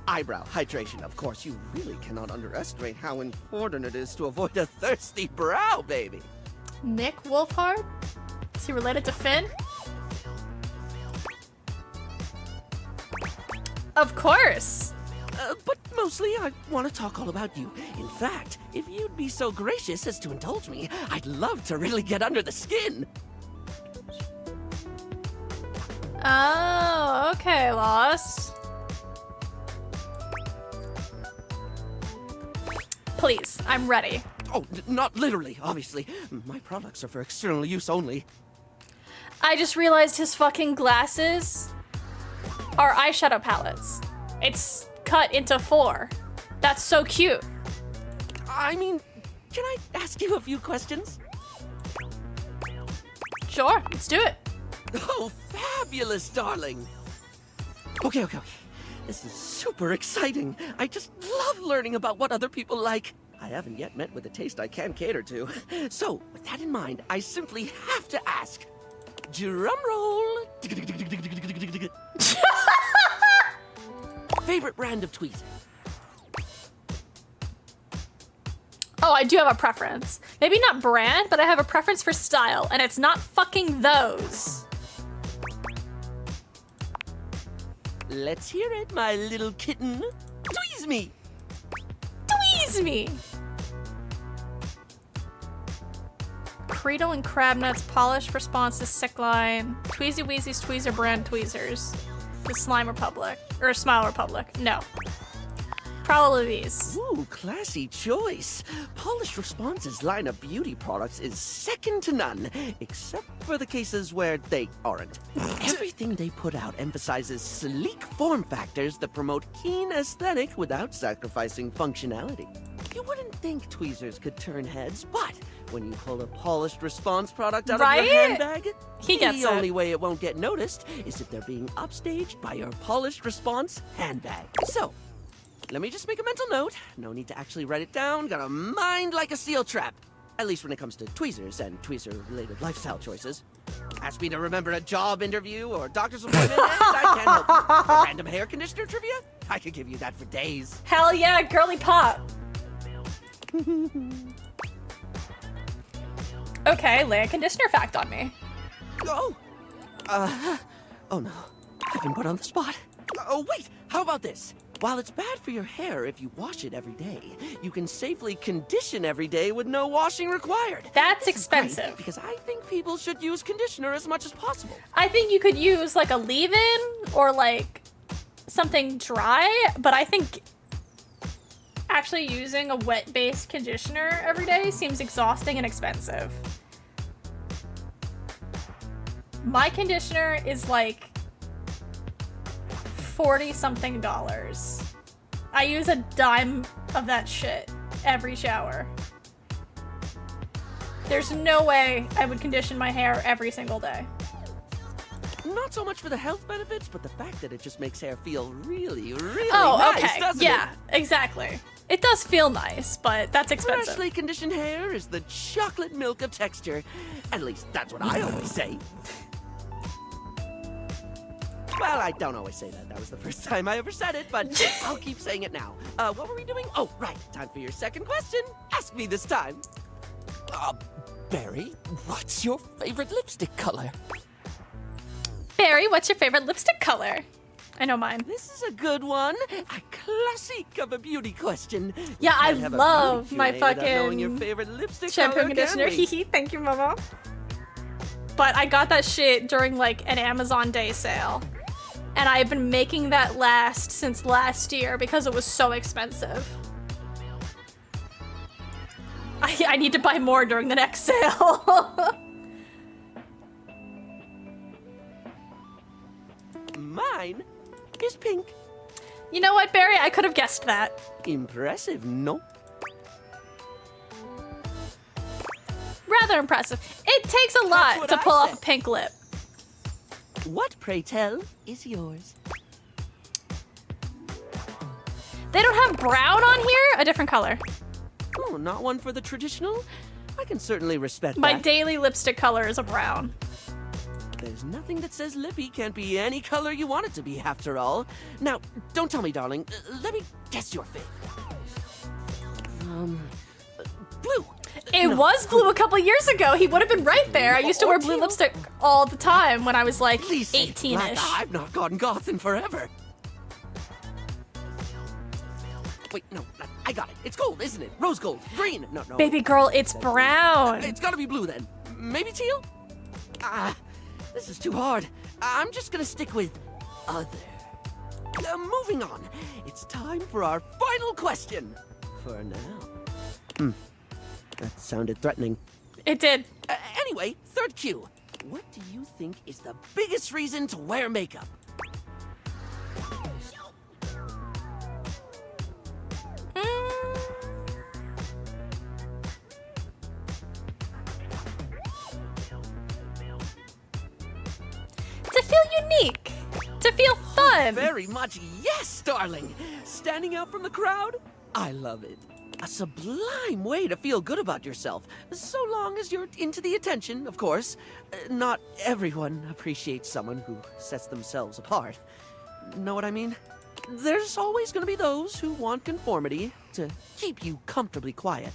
eyebrow hydration. Of course, you really cannot underestimate how important it is to avoid a thirsty brow, baby. Nick Wolfhard? Is he related to Finn? Of course. But mostly, I want to talk all about you. In fact, if you'd be so gracious as to indulge me, I'd love to really get under the skin. Oh, okay, Lost. Please, I'm ready. Oh, not literally, obviously. My products are for external use only. I just realized his fucking glasses are eyeshadow palettes. It's cut into 4. That's so cute. I mean, can I ask you a few questions? Sure, let's do it. Oh, fabulous, darling. Okay. This is super exciting. I just love learning about what other people like. I haven't yet met with a taste I can cater to. So, with that in mind, I simply have to ask. Drum roll. Favorite brand of tweezers? Oh, I do have a preference. Maybe not brand, but I have a preference for style, and it's not fucking those. Let's hear it, my little kitten. Tweeze me. Tweeze me. Cradle and Crab Nuts, Polished Response to Sick Line, Tweezy Weezy's Tweezer brand tweezers, the Slime Republic, or Smile Republic. No. Probably these. Ooh, classy choice. Polished Response's line of beauty products is second to none, except for the cases where they aren't. Everything they put out emphasizes sleek form factors that promote keen aesthetic without sacrificing functionality. You wouldn't think tweezers could turn heads, but when you pull a Polished Response product out of your handbag, He gets the it. only way it won't get noticed is if they're being upstaged by your Polished Response handbag. So, let me just make a mental note. No need to actually write it down. Got a mind like a steel trap. At least when it comes to tweezers and tweezer-related lifestyle choices. Ask me to remember a job interview or doctor's appointment, and I can't help you. For random hair conditioner trivia? I could give you that for days. Hell yeah, girly pop. Okay, lay a conditioner fact on me. Oh! Oh no. I've been put on the spot. Oh, wait! How about this? While it's bad for your hair if you wash it every day, you can safely condition every day with no washing required. That's This is great expensive. because I think people should use conditioner as much as possible. I think you could use like a leave-in or like something dry, but I think actually using a wet-based conditioner every day seems exhausting and expensive. My conditioner is like $40-something. I use a dime of that shit every shower. There's no way I would condition my hair every single day. Not so much for the health benefits, but the fact that it just makes hair feel really, really Oh, nice, okay. doesn't Yeah, it? exactly. It does feel nice, but that's expensive. Freshly conditioned hair is the chocolate milk of texture. At least that's what I always say. Well, I don't always say that. That was the first time I ever said it, but I'll keep saying it now. What were we doing? Oh, right. Time for your second question. Ask me this time. Barry, what's your favorite lipstick color? Barry, what's your favorite lipstick color? I know mine. This is a good one. A classic of a beauty question. Yeah, I Can't have a love beauty my Q&A without knowing your fucking favorite lipstick shampoo color, and can conditioner. we? Hee hee, thank you, mama. But I got that shit during like an Amazon day sale. And I've been making that last since last year because it was so expensive. I need to buy more during the next sale. Mine is pink. You know what, Barry? I could have guessed that. Impressive, no? Rather impressive. It takes a lot what to I pull off said. a pink lip. What, pray tell, is yours? They don't have brown on here? A different color. Oh, not one for the traditional? I can certainly respect My that. daily lipstick color is a brown. There's nothing that says Lippy can't be any color you want it to be, after all. Now, don't tell me, darling. Let me guess your fave. Blue. It was blue a couple years ago. He would have been right there. I used to wear blue lipstick all the time when I was like 18-ish. I've not gone goth in forever. Wait, no, I got it. It's gold, isn't it? Rose gold, green. No. Baby girl, it's brown. It's gotta be blue then. Maybe teal? This is too hard. I'm just gonna stick with other. Moving on. It's time for our final question. For now. That sounded threatening. It did. Anyway, third cue. What do you think is the biggest reason to wear makeup? To feel unique. To feel fun. Very much yes, darling. Standing out from the crowd? I love it. A sublime way to feel good about yourself, so long as you're into the attention, of course. Not everyone appreciates someone who sets themselves apart. Know what I mean? There's always going to be those who want conformity to keep you comfortably quiet.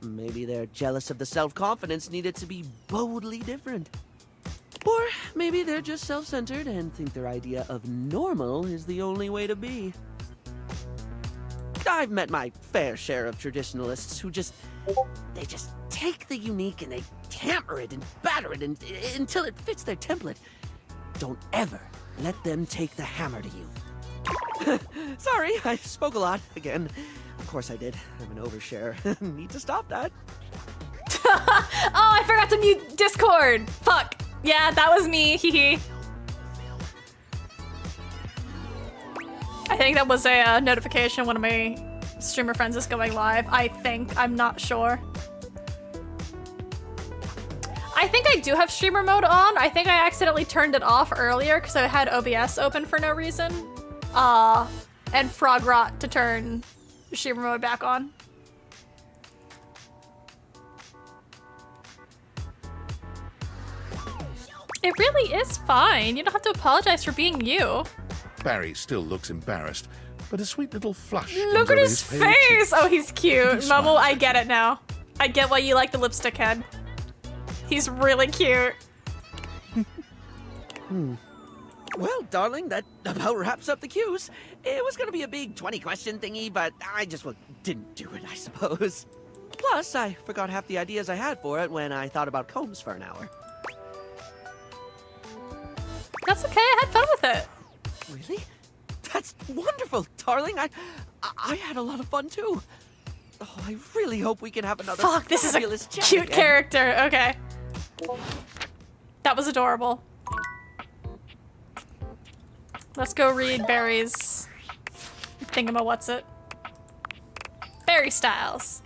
Maybe they're jealous of the self-confidence needed to be boldly different. Or maybe they're just self-centered and think their idea of normal is the only way to be. I've met my fair share of traditionalists who just take the unique and they hammer it and batter it until it fits their template. Don't ever let them take the hammer to you. Sorry, I spoke a lot again. Of course I did. I'm an overshare. Need to stop that. Oh, I forgot to mute Discord. Fuck. Yeah, that was me. Hee. I think that was a notification. One of my streamer friends is going live. I think. I'm not sure. I think I do have streamer mode on. I think I accidentally turned it off earlier because I had OBS open for no reason. And Frog Rot to turn streamer mode back on. It really is fine. You don't have to apologize for being you. Barry still looks embarrassed, but a sweet little flush. Look at his face! Oh, he's cute. Momo, I get it now. I get why you like the lipstick head. He's really cute. Well, darling, that about wraps up the cues. It was gonna be a big 20-question thingy, but I just didn't do it, I suppose. Plus, I forgot half the ideas I had for it when I thought about combs for an hour. That's okay, I had fun with it. Really? That's wonderful, darling. I had a lot of fun too. Oh, I really hope we can have another Fuck, this is a chat cute again. character. Okay. That was adorable. Let's go read Barry's thingamawhatsit. Barry Styles.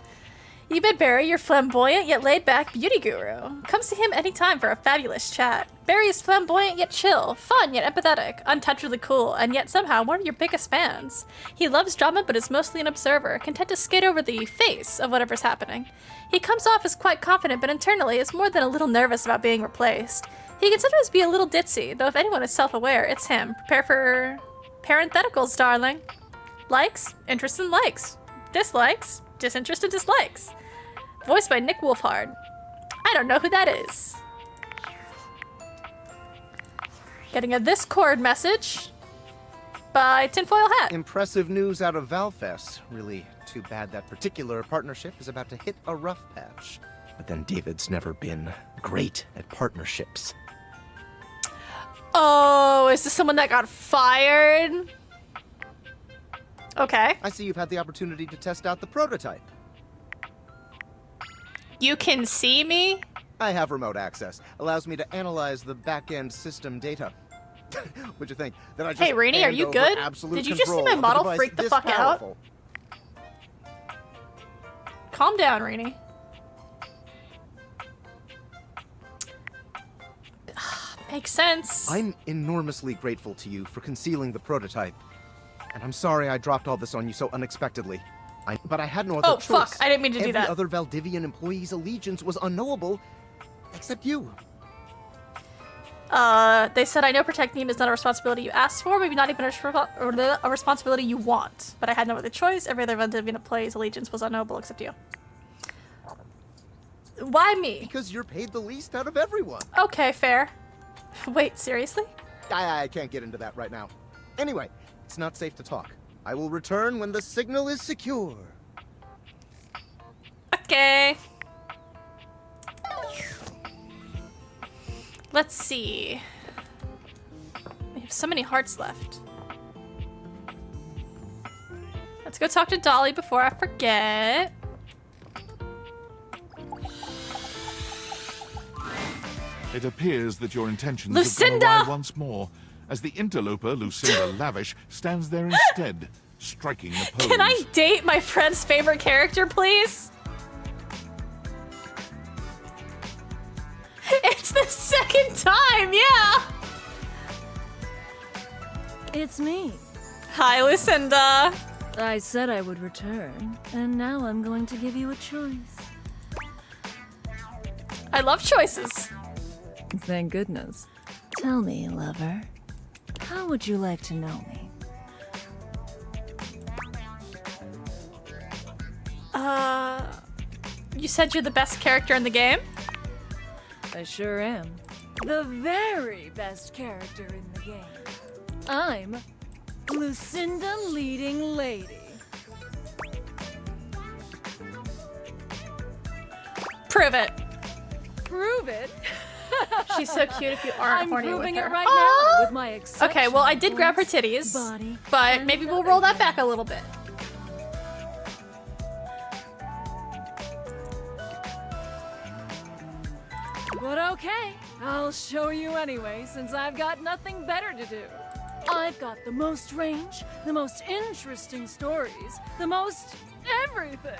You bet Barry, your flamboyant yet laid-back beauty guru. Come see him anytime for a fabulous chat. Barry is flamboyant yet chill, fun yet empathetic, untouchably cool, and yet somehow one of your biggest fans. He loves drama but is mostly an observer, content to skate over the face of whatever's happening. He comes off as quite confident but internally is more than a little nervous about being replaced. He can sometimes be a little ditzy, though if anyone is self-aware, it's him. Prepare for parentheticals, darling. Likes, interest in likes. Dislikes, disinterest in dislikes. Voiced by Nick Wolfhard. I don't know who that is. Getting a Discord message by Tinfoil Hat. Impressive news out of Valfest. Really too bad that particular partnership is about to hit a rough patch. But then David's never been great at partnerships. Oh, is this someone that got fired? Okay. I see you've had the opportunity to test out the prototype. You can see me? I have remote access. Allows me to analyze the back-end system data. What'd you think? That I just Hey, Rainy, are hand you over good? absolute Did you just see control my of a model device freak the this fuck powerful? out? Calm down, Rainy. Makes sense. I'm enormously grateful to you for concealing the prototype. And I'm sorry I dropped all this on you so unexpectedly. But I had no other choice. Oh, fuck. I didn't mean to do that. Every other Valdivian employee's allegiance was unknowable, except you. They said, I know protecting him is not a responsibility you asked for, maybe not even a responsibility you want. But I had no other choice. Every other Vtuber play's allegiance was unknowable except you. Why me? Because you're paid the least out of everyone. Okay, fair. Wait, seriously? I can't get into that right now. Anyway, it's not safe to talk. I will return when the signal is secure. Okay. Let's see. We have so many hearts left. Let's go talk to Dolly before I forget. It appears that your intentions Lucinda! have gone awry once more, as the interloper, Lucinda Lavish, stands there instead, striking the pose. Can I date my friend's favorite character, please? It's the second time, yeah! It's me. Hi, Lucinda. I said I would return, and now I'm going to give you a choice. I love choices. Thank goodness. Tell me, lover, how would you like to know me? You said you're the best character in the game? I sure am. The very best character in the game. I'm Lucinda Leading Lady. Prove it. Prove it? She's so cute if you aren't I'm horny with proving her. it right now with my exceptional Okay, well, I did grab her titties, body but maybe we'll roll that back a little bit. But okay, I'll show you anyway, since I've got nothing better to do. I've got the most range, the most interesting stories, the most everything.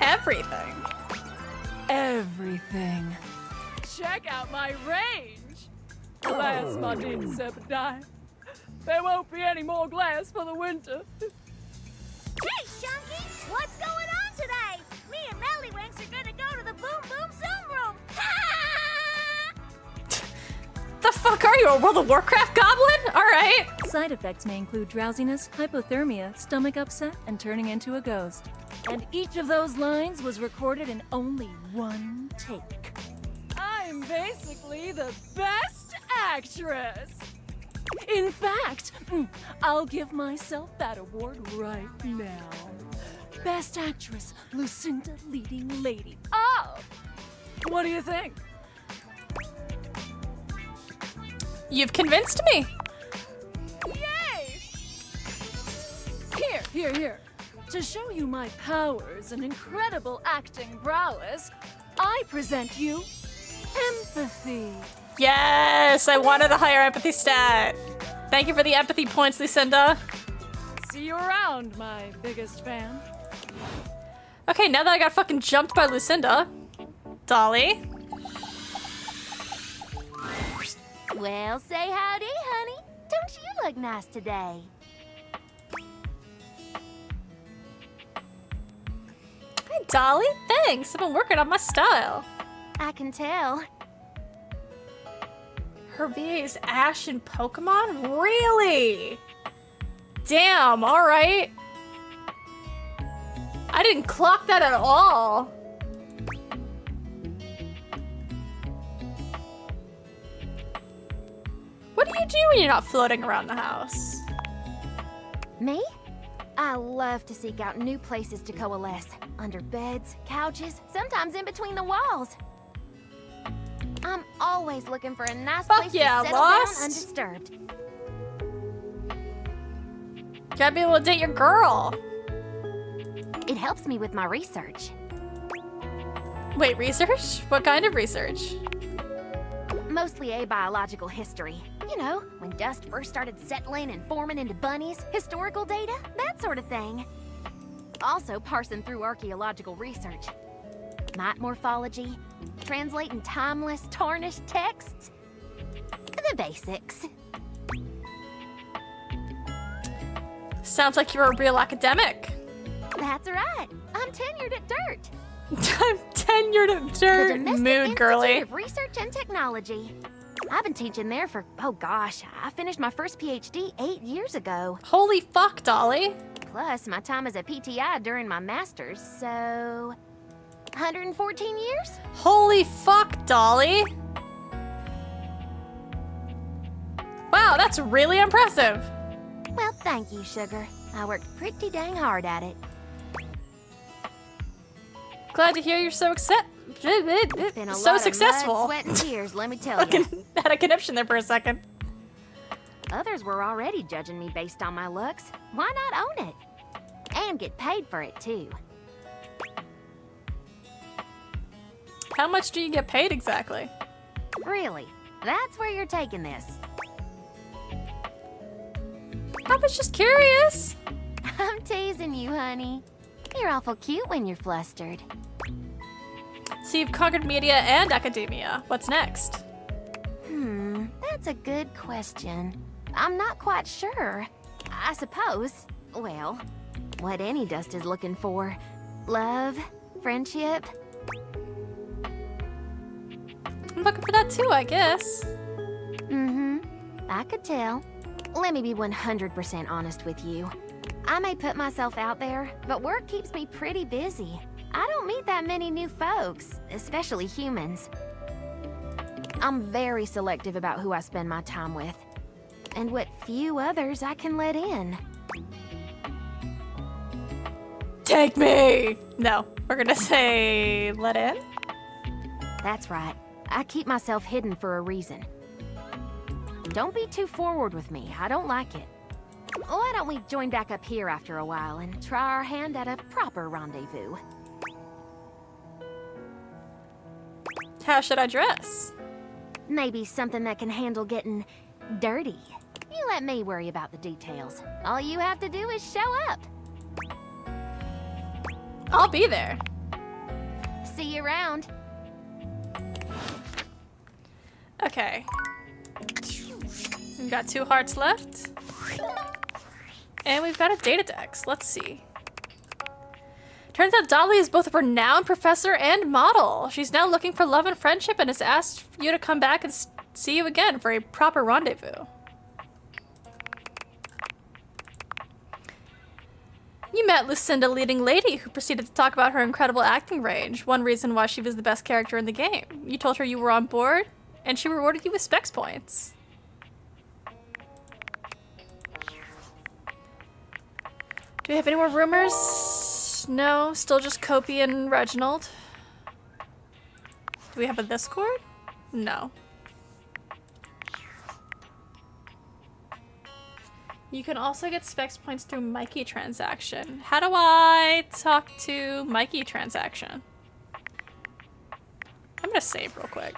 Everything. Everything. Check out my range. Alas, my dear Sepidine. There won't be any more glass for the winter. Hey, Chunky! What's going on today? Me and Mellywinks are gonna go to the Boom Boom Zoom Room! The fuck are you, a World of Warcraft goblin? Alright. Side effects may include drowsiness, hypothermia, stomach upset, and turning into a ghost. And each of those lines was recorded in only one take. I'm basically the best actress! In fact, I'll give myself that award right now. Best Actress, Lucinda Leading Lady. Oh! What do you think? You've convinced me. Yay! Here. To show you my powers and incredible acting prowess, I present you empathy. Yes, I wanted a higher empathy stat. Thank you for the empathy points, Lucinda. See you around, my biggest fan. Okay, now that I got fucking jumped by Lucinda. Dolly. Well, say howdy, honey. Don't you look nice today? Hi, Dolly. Thanks. I've been working on my style. I can tell. Her VA is Ash in Pokemon? Really? Damn, alright. I didn't clock that at all. What do you do when you're not floating around the house? Me? I love to seek out new places to coalesce. Under beds, couches, sometimes in between the walls. I'm always looking for a nice place to settle down undisturbed. Gotta be able to date your girl. It helps me with my research. Wait, research? What kind of research? Mostly abiological history. You know, when dust first started settling and forming into bunnies, historical data, that sort of thing. Also parsing through archaeological research. Mite morphology, translating timeless, tarnished texts. The basics. Sounds like you're a real academic. That's right. I'm tenured at DIRT. I'm tenured in The dirt Domestic mood, Institute girly. of Research and Technology. I've been teaching there for, oh gosh, I finished my first PhD 8 years ago. Holy fuck, Dolly. Plus, my time as a PTI during my master's, so... 114 years? Holy fuck, Dolly. Wow, that's really impressive. Well, thank you, Sugar. I worked pretty dang hard at it. Glad to hear you're so Been a so lot successful. Of blood, sweat, and tears, let me tell you. Had a conniption there for a second. Others were already judging me based on my looks. Why not own it? And get paid for it, too. How much do you get paid exactly? Really? That's where you're taking this. I was just curious. I'm teasing you, honey. You're awful cute when you're flustered. So you've conquered media and academia. What's next? That's a good question. I'm not quite sure. I suppose, well, what any dust is looking for. Love, friendship. I'm looking for that too, I guess. I could tell. Let me be 100% honest with you. I may put myself out there, but work keeps me pretty busy. I don't meet that many new folks, especially humans. I'm very selective about who I spend my time with, and what few others I can let in. Take me! No, we're gonna say let in? That's right. I keep myself hidden for a reason. Don't be too forward with me. I don't like it. Why don't we join back up here after a while and try our hand at a proper rendezvous? How should I dress? Maybe something that can handle getting dirty. You let me worry about the details. All you have to do is show up. I'll be there. See you around. Okay. We've got 2 hearts left. And we've got a data dex. Let's see. Turns out Dolly is both a renowned professor and model. She's now looking for love and friendship and has asked you to come back and see you again for a proper rendezvous. You met Lucinda Leading Lady, who proceeded to talk about her incredible acting range, one reason why she was the best character in the game. You told her you were on board, and she rewarded you with specs points. Do we have any more rumors? No, still just Kopi and Reginald. Do we have a Discord? No. You can also get specs points through Mikey transaction. How do I talk to Mikey transaction? I'm gonna save real quick.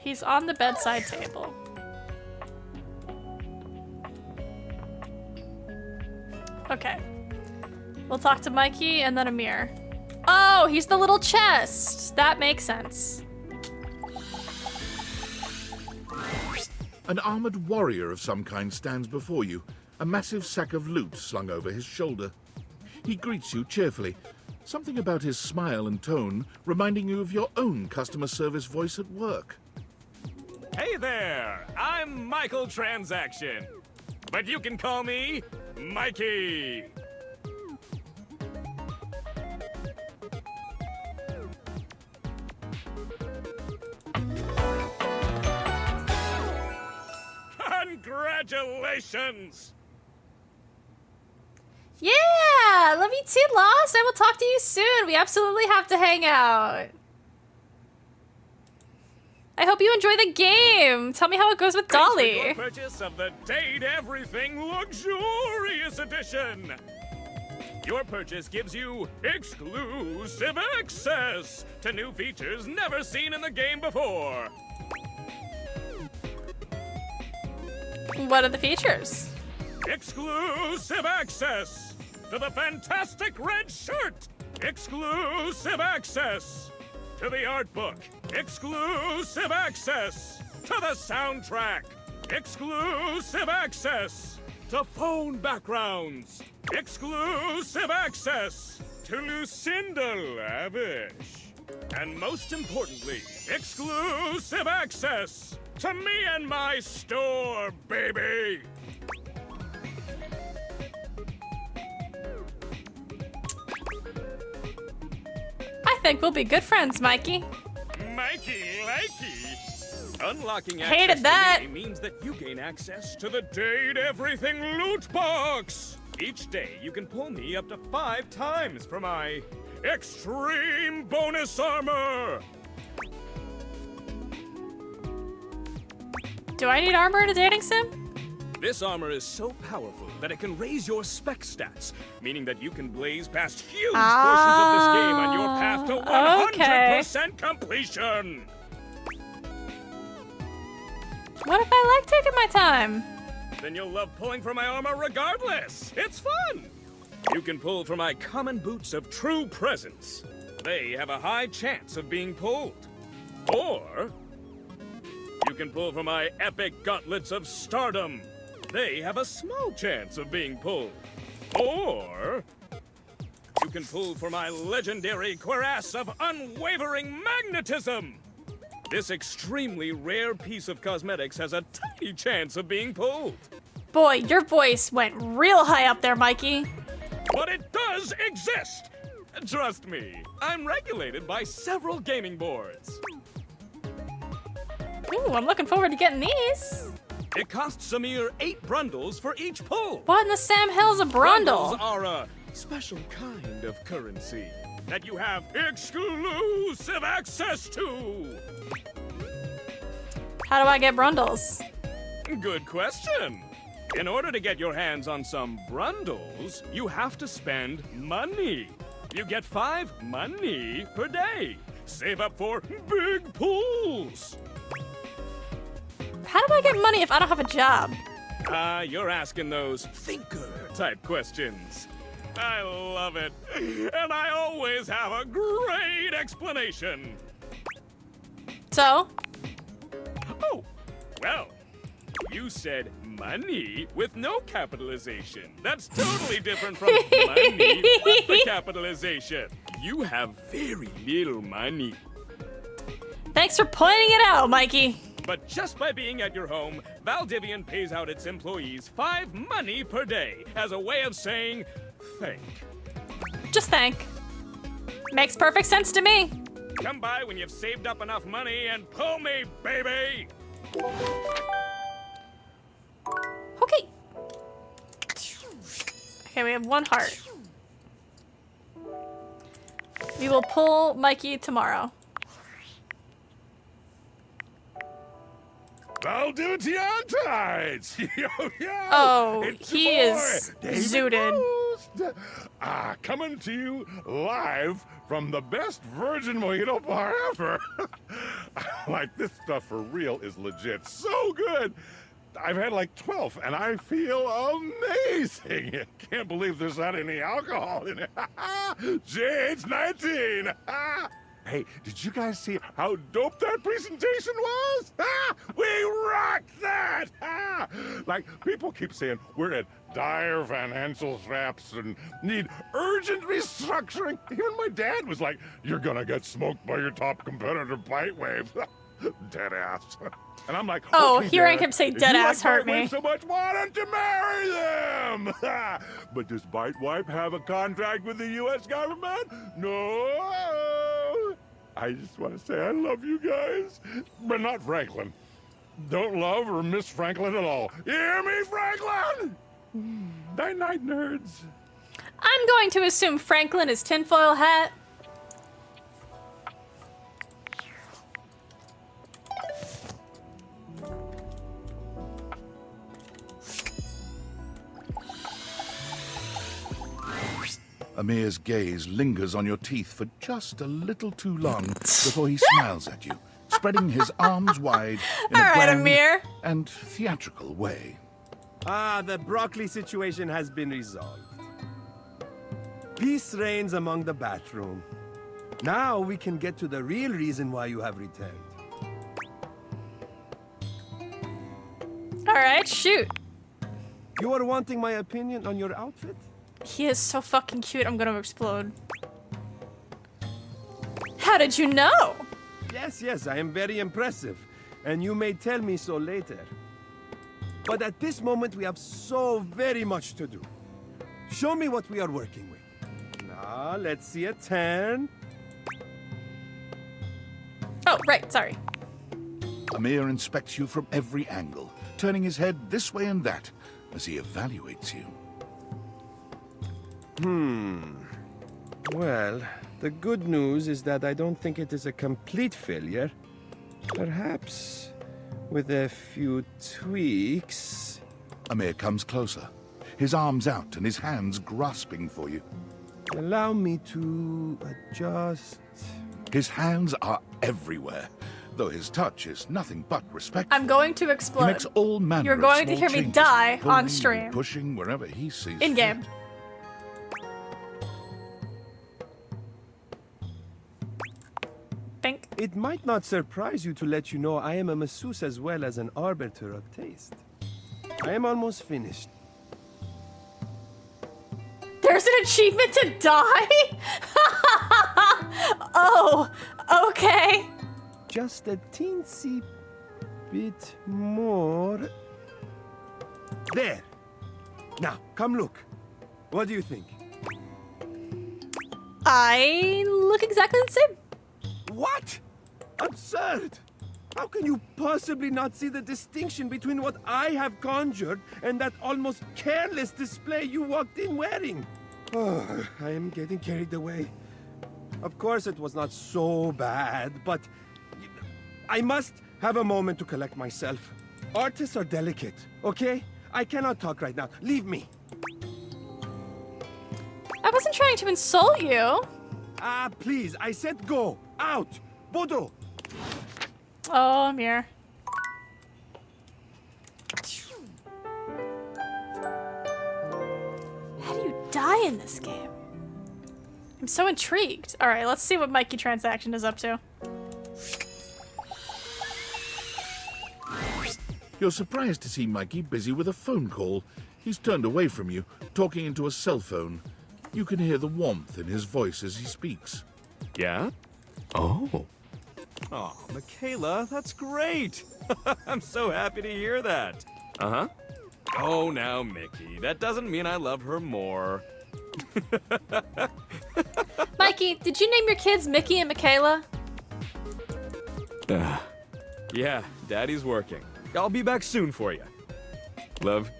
He's on the bedside table. Okay. We'll talk to Mikey and then Amir. Oh, he's the little chest. That makes sense. An armored warrior of some kind stands before you, a massive sack of loot slung over his shoulder. He greets you cheerfully, something about his smile and tone reminding you of your own customer service voice at work. Hey there! I'm Michael Transaction, but you can call me Mikey! Congratulations! Yeah! Love you too, Lost! I will talk to you soon! We absolutely have to hang out. I hope you enjoy the game! Tell me how it goes with Dolly! Thanks for your purchase of the Date Everything Luxurious Edition! Your purchase gives you exclusive access to new features never seen in the game before! What are the features? Exclusive access to the fantastic red shirt! Exclusive access to the art book, exclusive access to the soundtrack, exclusive access to phone backgrounds, exclusive access to Lucinda Lavish, and most importantly, exclusive access to me and my store, baby! I think we'll be good friends, Mikey. Mikey likey. Unlocking Hated access that. to me means that you gain access to the Date Everything loot box. Each day, you can pull me up to 5 times for my extreme bonus armor. Do I need armor in a dating sim? This armor is so powerful that it can raise your spec stats, meaning that you can blaze past huge portions of this game on your path to 100% completion. What if I like taking my time? Then you'll love pulling for my armor regardless. It's fun. You can pull for my common boots of true presence. They have a high chance of being pulled. Or you can pull for my epic gauntlets of stardom. They have a small chance of being pulled. Or you can pull for my legendary cuirass of unwavering magnetism. This extremely rare piece of cosmetics has a tiny chance of being pulled. Boy, your voice went real high up there, Mikey. But it does exist! Trust me, I'm regulated by several gaming boards. Ooh, I'm looking forward to getting these. It costs a mere 8 brundles for each pull. What in the Sam Hill's a brundle? Brundles are a special kind of currency that you have exclusive access to. How do I get brundles? Good question. In order to get your hands on some brundles, you have to spend money. You get 5 money per day. Save up for big pulls. How do I get money if I don't have a job? You're asking those thinker-type questions. I love it. And I always have a great explanation. So? Oh, well, you said money with no capitalization. That's totally different from money with the capitalization. You have very little money. Thanks for pointing it out, Mikey. But just by being at your home, Valdivian pays out its employees 5 money per day as a way of saying thank. Just thank. Makes perfect sense to me. Come by when you've saved up enough money and pull me, baby! Okay. Okay, we have 1 heart. We will pull Mikey tomorrow. Valdivian tides! Yo, yo! Oh, It's he your boy, is David zooted. Most. Coming to you live from the best virgin mojito bar ever. Like, this stuff for real is legit so good. I've had like 12 and I feel amazing. Can't believe there's not any alcohol in it. JH19. Hey, did you guys see how dope that presentation was? We rocked that! Like, people keep saying we're at dire financial straps and need urgent restructuring. Even my dad was like, you're gonna get smoked by your top competitor, Bitewave. Dead ass. And I'm like, oh, okay, hearing Dad, him say if dead you ass like hurt me. Bitewave so much, why don't you marry them? But does Bitewave have a contract with the U.S. government? No. I just want to say I love you guys, but not Franklin. Don't love or miss Franklin at all. You hear me, Franklin? Night night, nerds. I'm going to assume Franklin is tinfoil hat. Amir's gaze lingers on your teeth for just a little too long before he smiles at you, spreading his arms wide in a grand Amir. and theatrical way. The broccoli situation has been resolved. Peace reigns among the bathroom. Now we can get to the real reason why you have returned. All right, shoot. You are wanting my opinion on your outfit? He is so fucking cute, I'm gonna explode. How did you know? Yes, I am very impressive. And you may tell me so later. But at this moment, we have so very much to do. Show me what we are working with. Now, let's see a 10. Oh, right, sorry. Amir inspects you from every angle, turning his head this way and that as he evaluates you. Well, the good news is that I don't think it is a complete failure. Perhaps with a few tweaks. Amir comes closer, his arms out and his hands grasping for you. Allow me to adjust. His hands are everywhere, though his touch is nothing but respectful. I'm going to explode. He makes all manner You're of going to small hear me changes, die pulling on and stream. pushing wherever he sees In game. fit. Think. It might not surprise you to let you know I am a masseuse as well as an arbiter of taste. I am almost finished. There's an achievement to die? Oh, okay. Just a teensy bit more. There. Now, come look. What do you think? I look exactly the same. What? Absurd! How can you possibly not see the distinction between what I have conjured and that almost careless display you walked in wearing? Oh, I am getting carried away. Of course it was not so bad, but I must have a moment to collect myself. Artists are delicate, okay? I cannot talk right now. Leave me. I wasn't trying to insult you. Ah, please, I said go. Out. Bodo. Oh, Amir. How do you die in this game? I'm so intrigued. All right, let's see what Mikey Transaction is up to. You're surprised to see Mikey busy with a phone call. He's turned away from you, talking into a cell phone. You can hear the warmth in his voice as he speaks. Yeah? Oh. Oh, Michaela, that's great. I'm so happy to hear that. Uh-huh. Oh, now, Mickey, that doesn't mean I love her more. Mikey, did you name your kids Mickey and Michaela? Yeah, Daddy's working. I'll be back soon for you. Love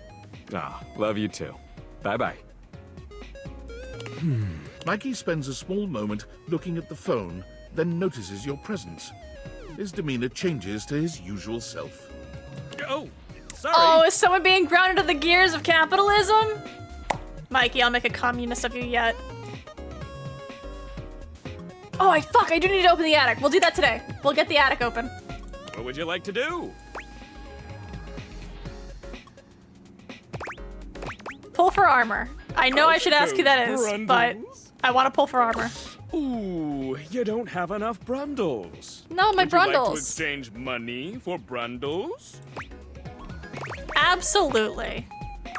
you too. Bye-bye. Mikey spends a small moment looking at the phone, then notices your presence. His demeanor changes to his usual self. Oh, sorry. Oh, is someone being ground into the gears of capitalism? Mikey, I'll make a communist of you yet. Oh, I do need to open the attic. We'll do that today. We'll get the attic open. What would you like to do? Pull for armor. I know I should ask who that is, but I want to pull for armor. Ooh, you don't have enough brundles. No, my Would you like to brundles. exchange money for brundles? Absolutely.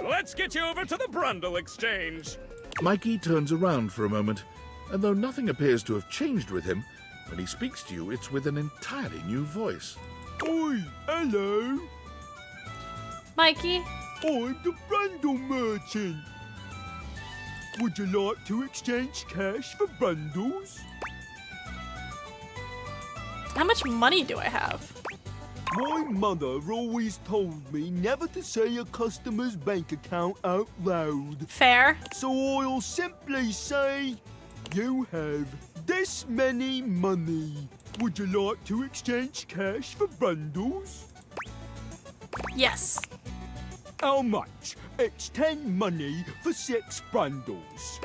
Let's get you over to the Brundle Exchange. Mikey turns around for a moment, and though nothing appears to have changed with him, when he speaks to you, it's with an entirely new voice. Oi, hello. Mikey? I'm the Brundle Merchant. Would you like to exchange cash for bundles? How much money do I have? My mother always told me never to say a customer's bank account out loud. Fair. So I'll simply say, you have this many money. Would you like to exchange cash for bundles? Yes. How much? It's 10 money for 6 bundles.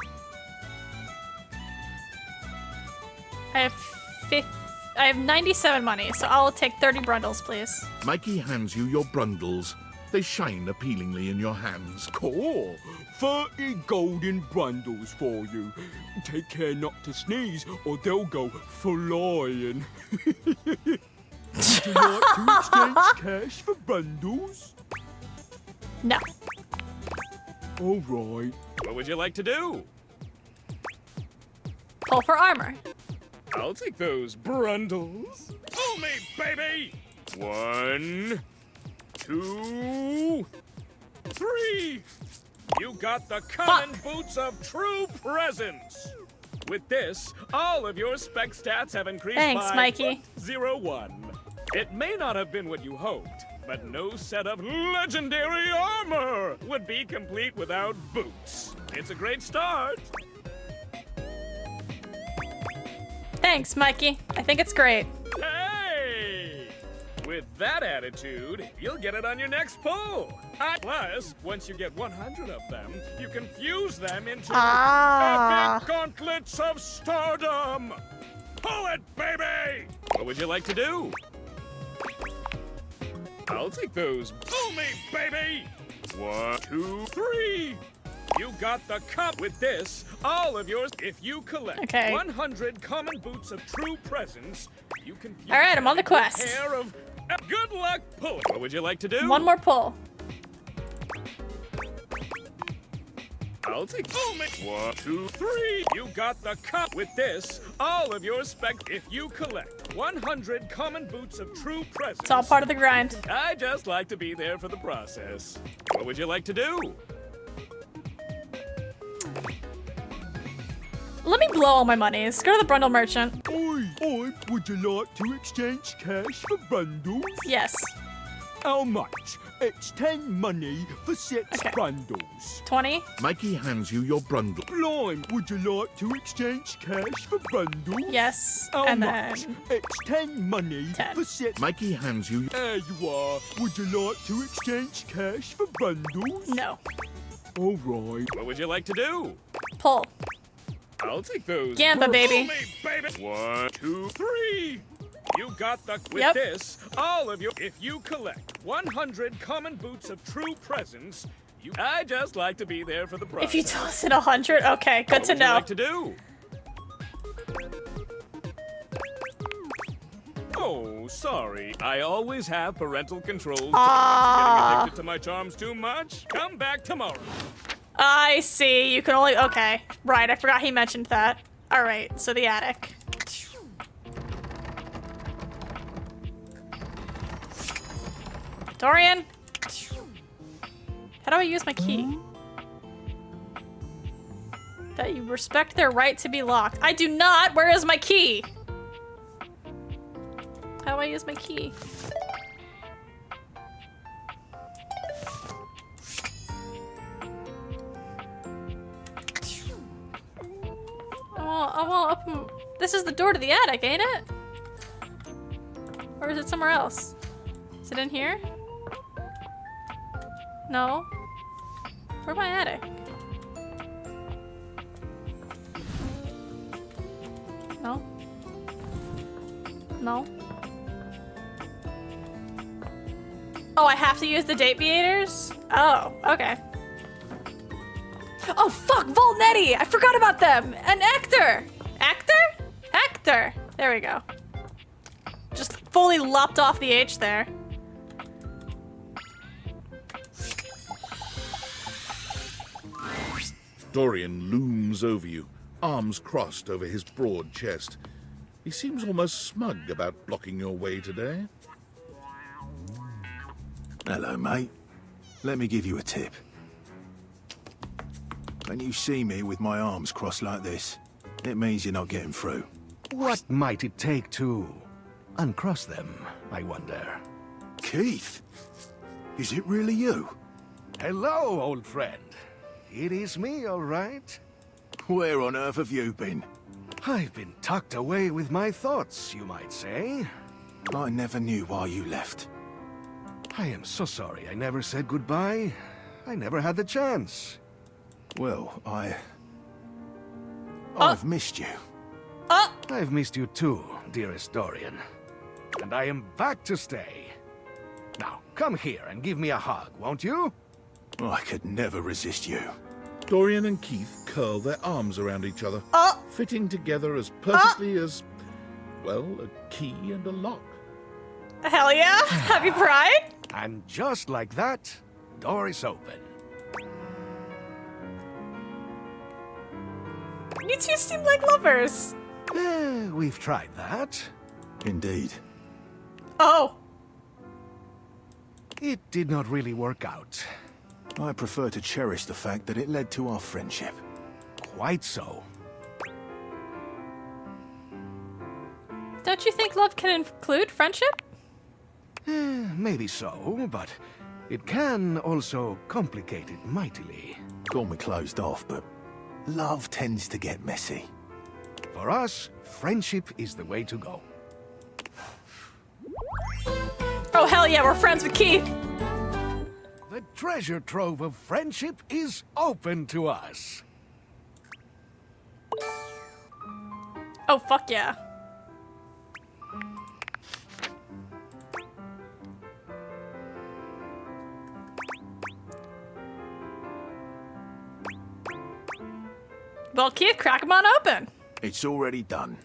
I have 97 money, so I'll take 30 brundles, please. Mikey hands you your brundles, They shine appealingly in your hands. Cool. 30 golden bundles for you. Take care not to sneeze or they'll go flying. Would you like to exchange cash for bundles? No. All right. What would you like to do? Pull for armor. I'll take those brundles. Pull me, baby! 1, 2, 3. You got the common boots of true presence. With this, all of your spec stats have increased Thanks, by Mikey. 0.01. It may not have been what you hoped, but no set of legendary armor would be complete without boots. It's a great start. Thanks, Mikey. I think it's great. Hey! With that attitude, you'll get it on your next pull. Plus, once you get 100 of them, you can fuse them into epic gauntlets of stardom. Pull it, baby! What would you like to do? I'll take those. Pull me, baby! 1, 2, 3. You got the cup. With this, all of yours. If you collect 100 common boots of true presence, you can. All right, I'm on the quest. Pair of good luck pulling. What would you like to do? One more pull. I'll take. Pull me. 1, 2, 3. You got the cup. With this, all of your spec. If you collect 100 common boots of true presence, It's all part of the grind. I just like to be there for the process. What would you like to do? Let me blow all my monies. Go to the Brundle Merchant. Oi, would you like to exchange cash for bundles? Yes. How much? It's 10 money for 6 bundles. 20. Mikey hands you your brundle. Blime, would you like to exchange cash for bundles? Yes. How And much? then It's 10 money 10. for 6. Mikey hands you. There you are. Would you like to exchange cash for bundles? No. All right. What would you like to do? Pull. I'll take those. Gamba, baby. Pull me, baby. 1, 2, 3. You got the. With this, all of your. If you collect 100 common boots of true presence, you. I just like to be there for the process. If you toss it 100, okay, good What to would you know. like to do? Oh, sorry. I always have parental controls to prevent you getting addicted to my charms too much. Come back tomorrow. I see. You can only. Okay. Right. I forgot he mentioned that. All right. So the attic. Dorian. How do I use my key? That you respect their right to be locked. I do not. Where is my key? How do I use my key? I want to open. This is the door to the attic, ain't it? Or is it somewhere else? Is it in here? No. Where's my attic? No. No. Oh, I have to use the date beaters? Oh, okay. Oh, fuck! Volnetti! I forgot about them! And Hector! Hector? Hector! There we go. Just fully lopped off the H there. Dorian looms over you, arms crossed over his broad chest. He seems almost smug about blocking your way today. Hello, mate. Let me give you a tip. When you see me with my arms crossed like this, it means you're not getting through. What might it take to uncross them, I wonder? Keith? Is it really you? Hello, old friend. It is me, all right. Where on earth have you been? I've been tucked away with my thoughts, you might say. I never knew why you left. I am so sorry I never said goodbye. I never had the chance. Well, I've missed you. I've missed you too, dearest Dorian. And I am back to stay. Now, come here and give me a hug, won't you? I could never resist you. Dorian and Keith curl their arms around each other, fitting together as perfectly as, well, a key and a lock. Hell yeah! Happy Pride! And just like that, door is open. You two seem like lovers. We've tried that. Indeed. Oh. It did not really work out. I prefer to cherish the fact that it led to our friendship. Quite so. Don't you think love can include friendship? Maybe so, but it can also complicate it mightily. Got me closed off, but love tends to get messy. For us, friendship is the way to go. Oh, hell yeah, we're friends with Keith. The treasure trove of friendship is open to us. Oh, fuck yeah. Well, Keith, crack them on open. It's already done.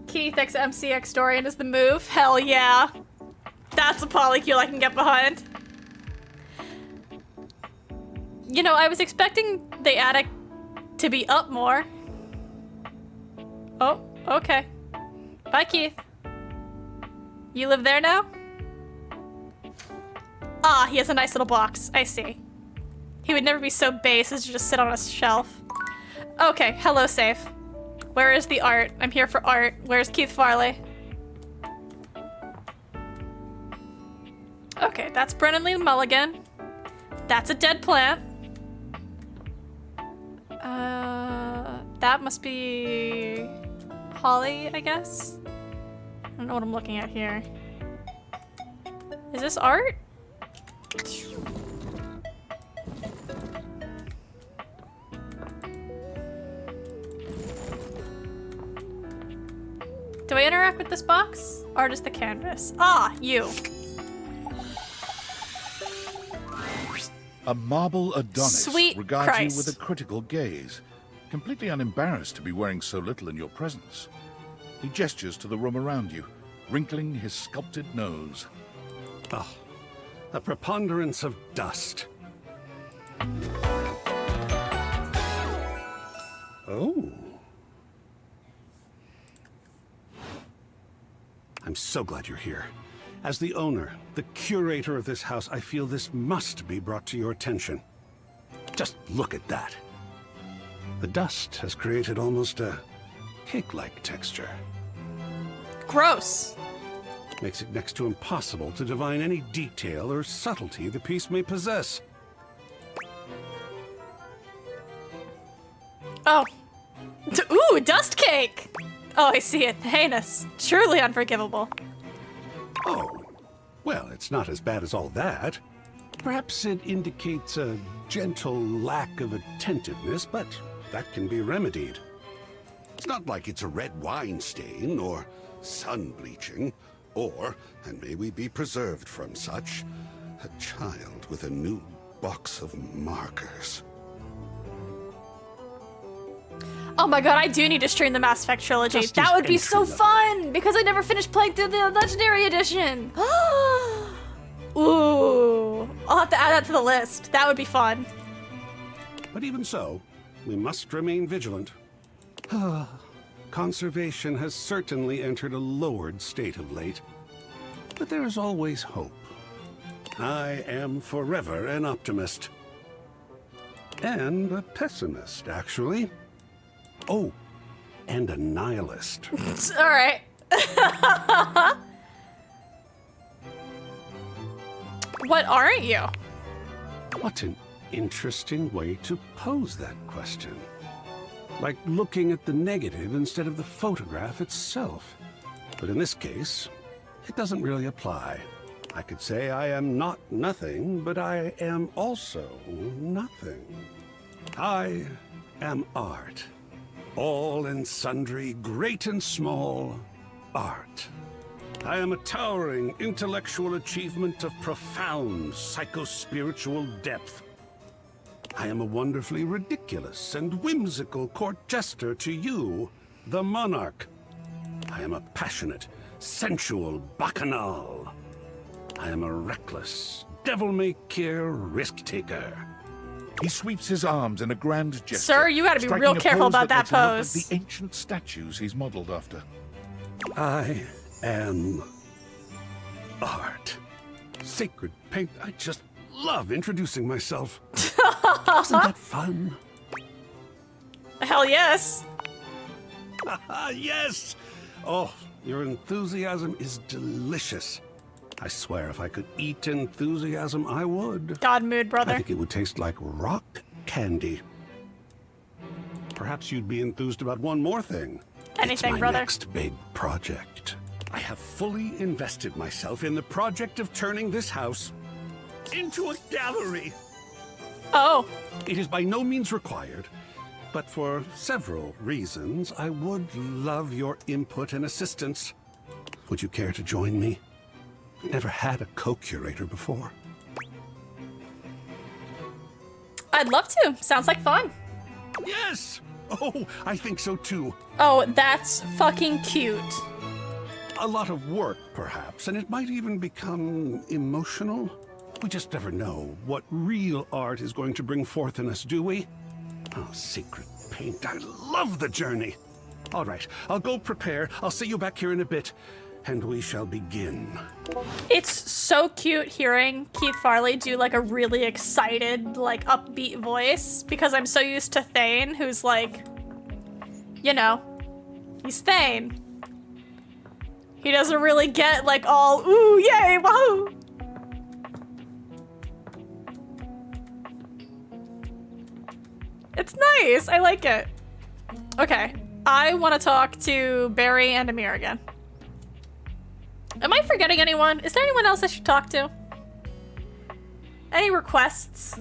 Keith x MCX Dorian is the move. Hell yeah. That's a polycule I can get behind. You know, I was expecting the attic to be up more. Oh, okay. Bye, Keith. You live there now? Ah, he has a nice little box. I see. He would never be so base as to just sit on a shelf. Okay, hello, safe. Where is the art? I'm here for art. Where's Keith Farley? Okay, that's Brennan Lee Mulligan. That's a dead plant. That must be Holly, I guess? I don't know what I'm looking at here. Is this art? Do I interact with this box? Or just the canvas? Ah, you. A marble Adonis Sweet regards Christ. you with a critical gaze, completely unembarrassed to be wearing so little in your presence. He gestures to the room around you, wrinkling his sculpted nose. Oh, a preponderance of dust. Oh. I'm so glad you're here. As the owner, the curator of this house, I feel this must be brought to your attention. Just look at that. The dust has created almost a cake-like texture. Gross. Makes it next to impossible to divine any detail or subtlety the piece may possess. Oh. Ooh, dust cake! Oh, I see it. Heinous. Truly unforgivable. Oh, well, it's not as bad as all that. Perhaps it indicates a gentle lack of attentiveness, but that can be remedied. It's not like it's a red wine stain or sun bleaching, or, and may we be preserved from such, a child with a new box of markers. Oh my god, I do need to stream the Mass Effect trilogy. Just That as would be so entry fun because I never finished playing through the Legendary Edition. Ooh, I'll have to add that to the list. That would be fun. But even so, we must remain vigilant. Conservation has certainly entered a lowered state of late. But there is always hope. I am forever an optimist. And a pessimist, actually. Oh, and a nihilist. All right. What aren't you? What an interesting way to pose that question. Like looking at the negative instead of the photograph itself. But in this case, it doesn't really apply. I could say I am not nothing, but I am also nothing. I am art. All and sundry, great and small, art. I am a towering intellectual achievement of profound psycho-spiritual depth. I am a wonderfully ridiculous and whimsical court jester to you, the monarch. I am a passionate, sensual bacchanal. I am a reckless, devil-may-care risk-taker. He sweeps his arms in a grand gesture. Sir, you gotta be striking real a careful pose about that makes him look pose. like the ancient statues he's modeled after. I am art. Sacred paint. I just love introducing myself. Wasn't that fun? Hell yes. Yes! Oh, your enthusiasm is delicious. I swear if I could eat enthusiasm, I would. God mood, brother. I think it would taste like rock candy. Perhaps you'd be enthused about one more thing. Anything, it's my brother. next big project. I have fully invested myself in the project of turning this house into a gallery. Oh. It is by no means required, but for several reasons, I would love your input and assistance. Would you care to join me? Never had a co-curator before. I'd love to. Sounds like fun. Yes! Oh, I think so too. Oh, that's fucking cute. A lot of work, perhaps, and it might even become emotional. We just never know what real art is going to bring forth in us, do we? Oh, secret paint. I love the journey. All right, I'll go prepare. I'll see you back here in a bit, and we shall begin. It's so cute hearing Keith Farley do like a really excited, like upbeat voice, because I'm so used to Thane, who's like, you know, he's Thane. He doesn't really get like all, ooh, yay, wahoo. It's nice, I like it. Okay, I want to talk to Barry and Amir again. Am I forgetting anyone? Is there anyone else I should talk to? Any requests?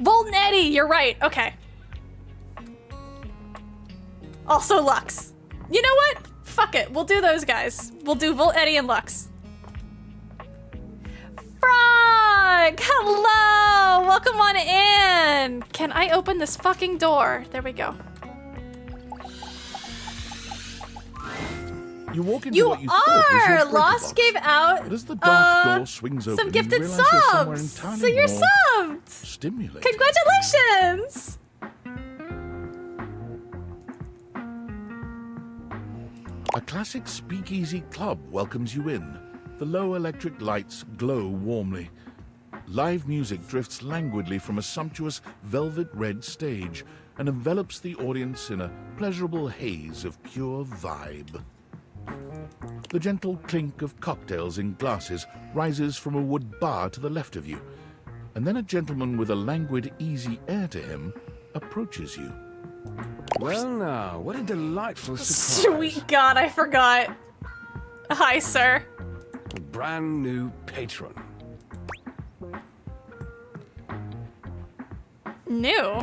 Volt and Eddie, you're right. Okay. Also Lux. You know what? Fuck it. We'll do those guys. We'll do Volt, Eddie, and Lux. Frog! Hello! Welcome on in! Can I open this fucking door? There we go. You walk into You what you thought was your are! breaker Lost box. gave out But as the dark door swings open, some you gifted realize you're somewhere subs! entirely So you're more subbed! stimulating. Congratulations! A classic speakeasy club welcomes you in. The low electric lights glow warmly. Live music drifts languidly from a sumptuous velvet red stage and envelops the audience in a pleasurable haze of pure vibe. The gentle clink of cocktails in glasses rises from a wood bar to the left of you, and then a gentleman with a languid, easy air to him approaches you. Well now, what a delightful surprise. Sweet God, I forgot. Hi, sir. A brand new patron. New?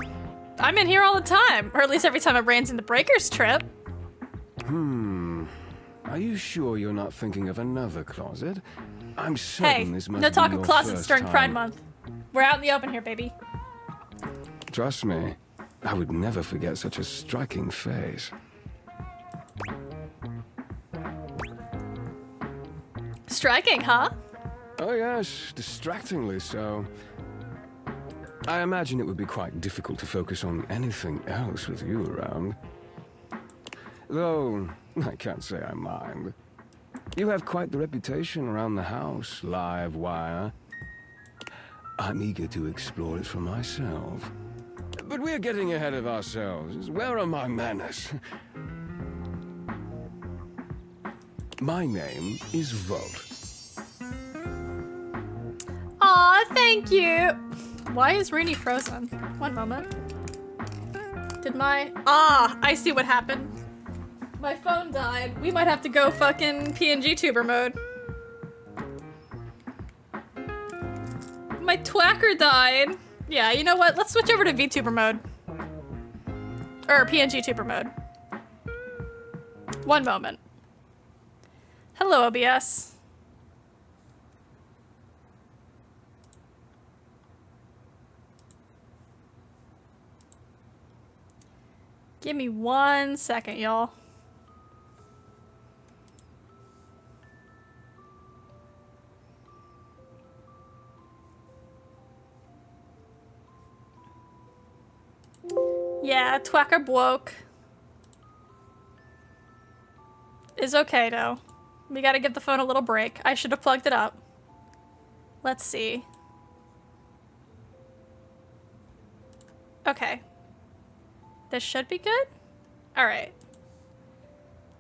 I'm in here all the time, or at least every time it rains in the Breakers trip. Are you sure you're not thinking of another closet? I'm Hey, certain this must no be talk your of closets first during time. Pride Month. We're out in the open here, baby. Trust me, I would never forget such a striking face. Striking, huh? Oh yes, distractingly so. I imagine it would be quite difficult to focus on anything else with you around. Though, I can't say I mind. You have quite the reputation around the house, live wire. I'm eager to explore it for myself. But we're getting ahead of ourselves. Where are my manners? My name is Volt. Aw, thank you. Why is Rooney frozen? One moment. Did my... Ah, I see what happened. My phone died. We might have to go fucking PNGtuber mode. My twacker died. Yeah, you know what? Let's switch over to VTuber mode. Or PNGtuber mode. One moment. Hello, OBS. Give me 1 second, y'all. Yeah, Twacker Bloke is okay though. We gotta give the phone a little break. I should have plugged it up. Let's see. Okay. This should be good? Alright.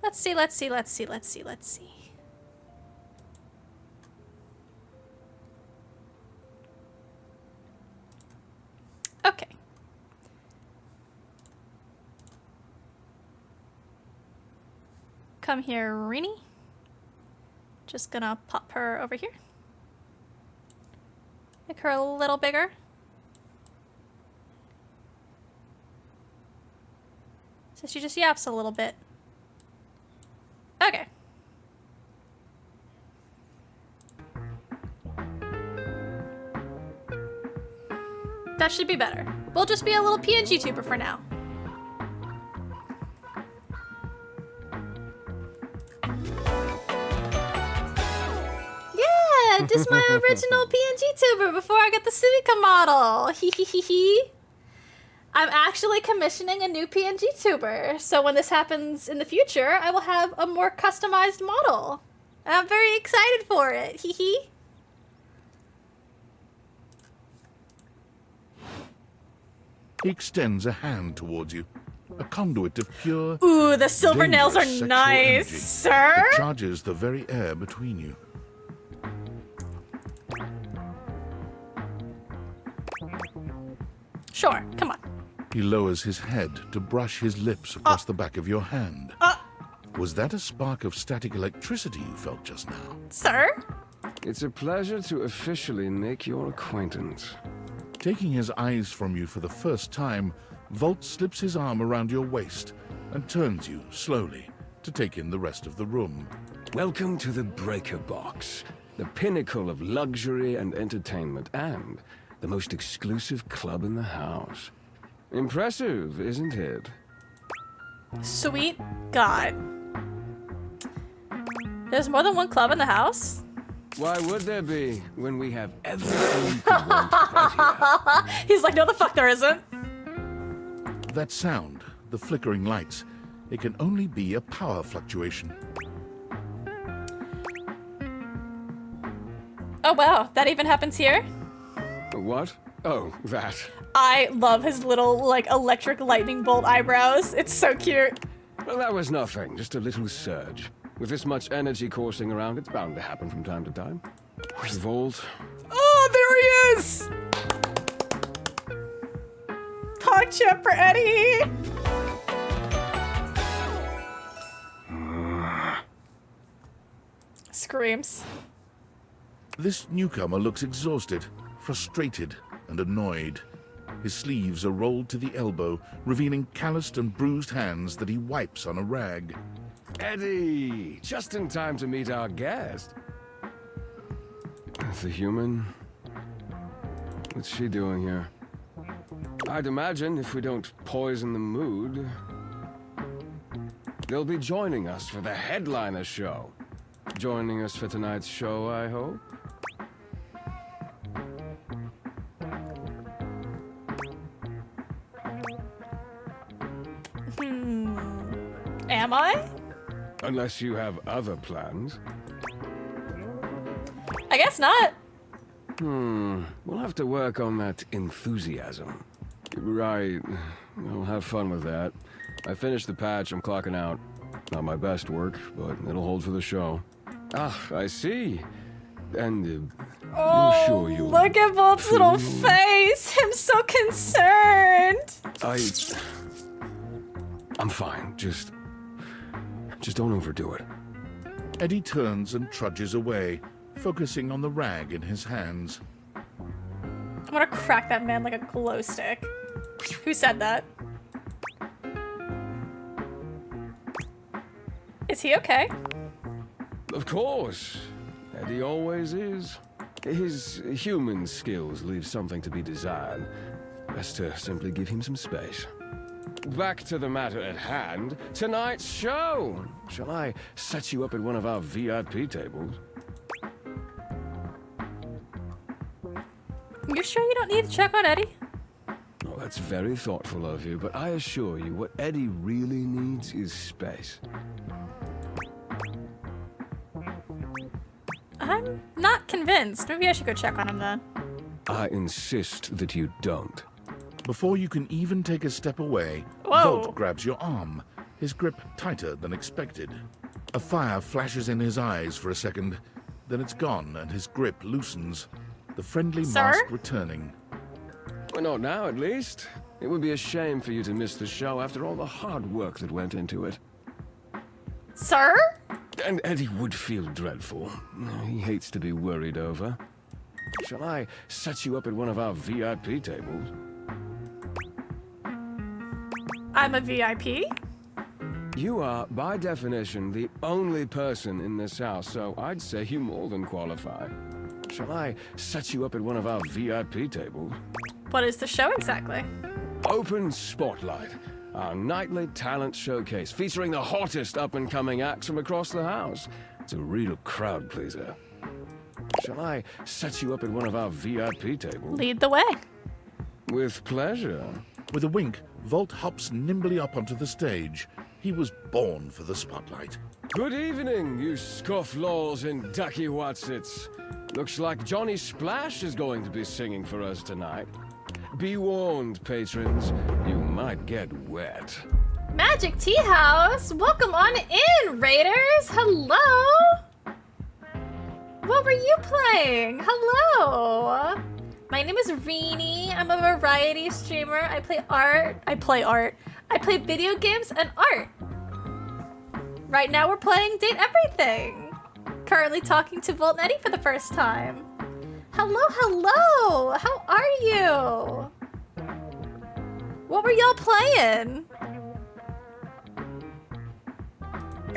Let's see. Okay. Come here, Rini. Just gonna pop her over here. Make her a little bigger. So she just yaps a little bit. Okay. That should be better. We'll just be a little PNGtuber for now. Yeah, just my original PNGtuber before I got the Suika model. Hee hee hee hee. I'm actually commissioning a new PNGtuber, so when this happens in the future, I will have a more customized model. And I'm very excited for it. Hee hee. He extends a hand towards you, a conduit of pure. Ooh, the silver nails are dangerous nice, sexual sir. energy. It charges the very air between you. Sure, come on. He lowers his head to brush his lips across the back of your hand. Was that a spark of static electricity you felt just now? Sir? It's a pleasure to officially make your acquaintance. Taking his eyes from you for the first time, Volt slips his arm around your waist and turns you slowly to take in the rest of the room. Welcome to the Breaker Box, the pinnacle of luxury and entertainment, and the most exclusive club in the house. Impressive, isn't it? Sweet God. There's more than one club in the house? Why would there be when we have everything you could want right here? He's like, no the fuck there isn't. That sound, the flickering lights, it can only be a power fluctuation. Oh wow, that even happens here? What? Oh, that. I love his little, like, electric lightning bolt eyebrows. It's so cute. Well, that was nothing, just a little surge. With this much energy coursing around, it's bound to happen from time to time. Volt. Oh, there he is! Hog chip for Eddie! Screams. This newcomer looks exhausted, frustrated, and annoyed. His sleeves are rolled to the elbow, revealing calloused and bruised hands that he wipes on a rag. Eddie! Just in time to meet our guest. The human? What's she doing here? I'd imagine if we don't poison the mood, they'll be joining us for the headliner show. Joining us for tonight's show, I hope. Am I? Unless you have other plans. I guess not. We'll have to work on that enthusiasm. Right. I'll have fun with that. I finished the patch, I'm clocking out. Not my best work, but it'll hold for the show. Ah, I see. And Oh, sure you'll look at Volt's little face. I'm so concerned. I'm fine. Just don't overdo it. Eddie turns and trudges away, focusing on the rag in his hands. I'm gonna crack that man like a glow stick. Who said that? Is he okay? Of course. Eddie always is. His human skills leave something to be desired. Best to simply give him some space. Back to the matter at hand. Tonight's show. Shall I set you up at one of our VIP tables? You sure you don't need to check on Eddie? Oh, that's very thoughtful of you, but I assure you, what Eddie really needs is space. I'm not convinced. Maybe I should go check on him then. I insist that you don't. Before you can even take a step away, Whoa. Volt grabs your arm, his grip tighter than expected. A fire flashes in his eyes for a second, then it's gone and his grip loosens, the friendly mask returning. Well, not now, at least. It would be a shame for you to miss the show after all the hard work that went into it. Sir? And Eddie would feel dreadful. He hates to be worried over. Shall I set you up at one of our VIP tables? I'm a VIP? You are, by definition, the only person in this house, so I'd say you more than qualify. Shall I set you up at one of our VIP tables? What is the show exactly? Open Spotlight, our nightly talent showcase featuring the hottest up-and-coming acts from across the house. It's a real crowd pleaser. Shall I set you up at one of our VIP tables? Lead the way. With pleasure. With a wink, Volt hops nimbly up onto the stage. He was born for the spotlight. Good evening, you scofflaws and ducky watsits. Looks like Johnny Splash is going to be singing for us tonight. Be warned, patrons, you might get wet. Magic Tea House! Welcome on in, Raiders! Hello! What were you playing? Hello! My name is Reenie. I'm a variety streamer. I play video games and art. Right now we're playing Date Everything. Currently talking to Volt and Eddie for the first time. Hello, hello! How are you? What were y'all playing?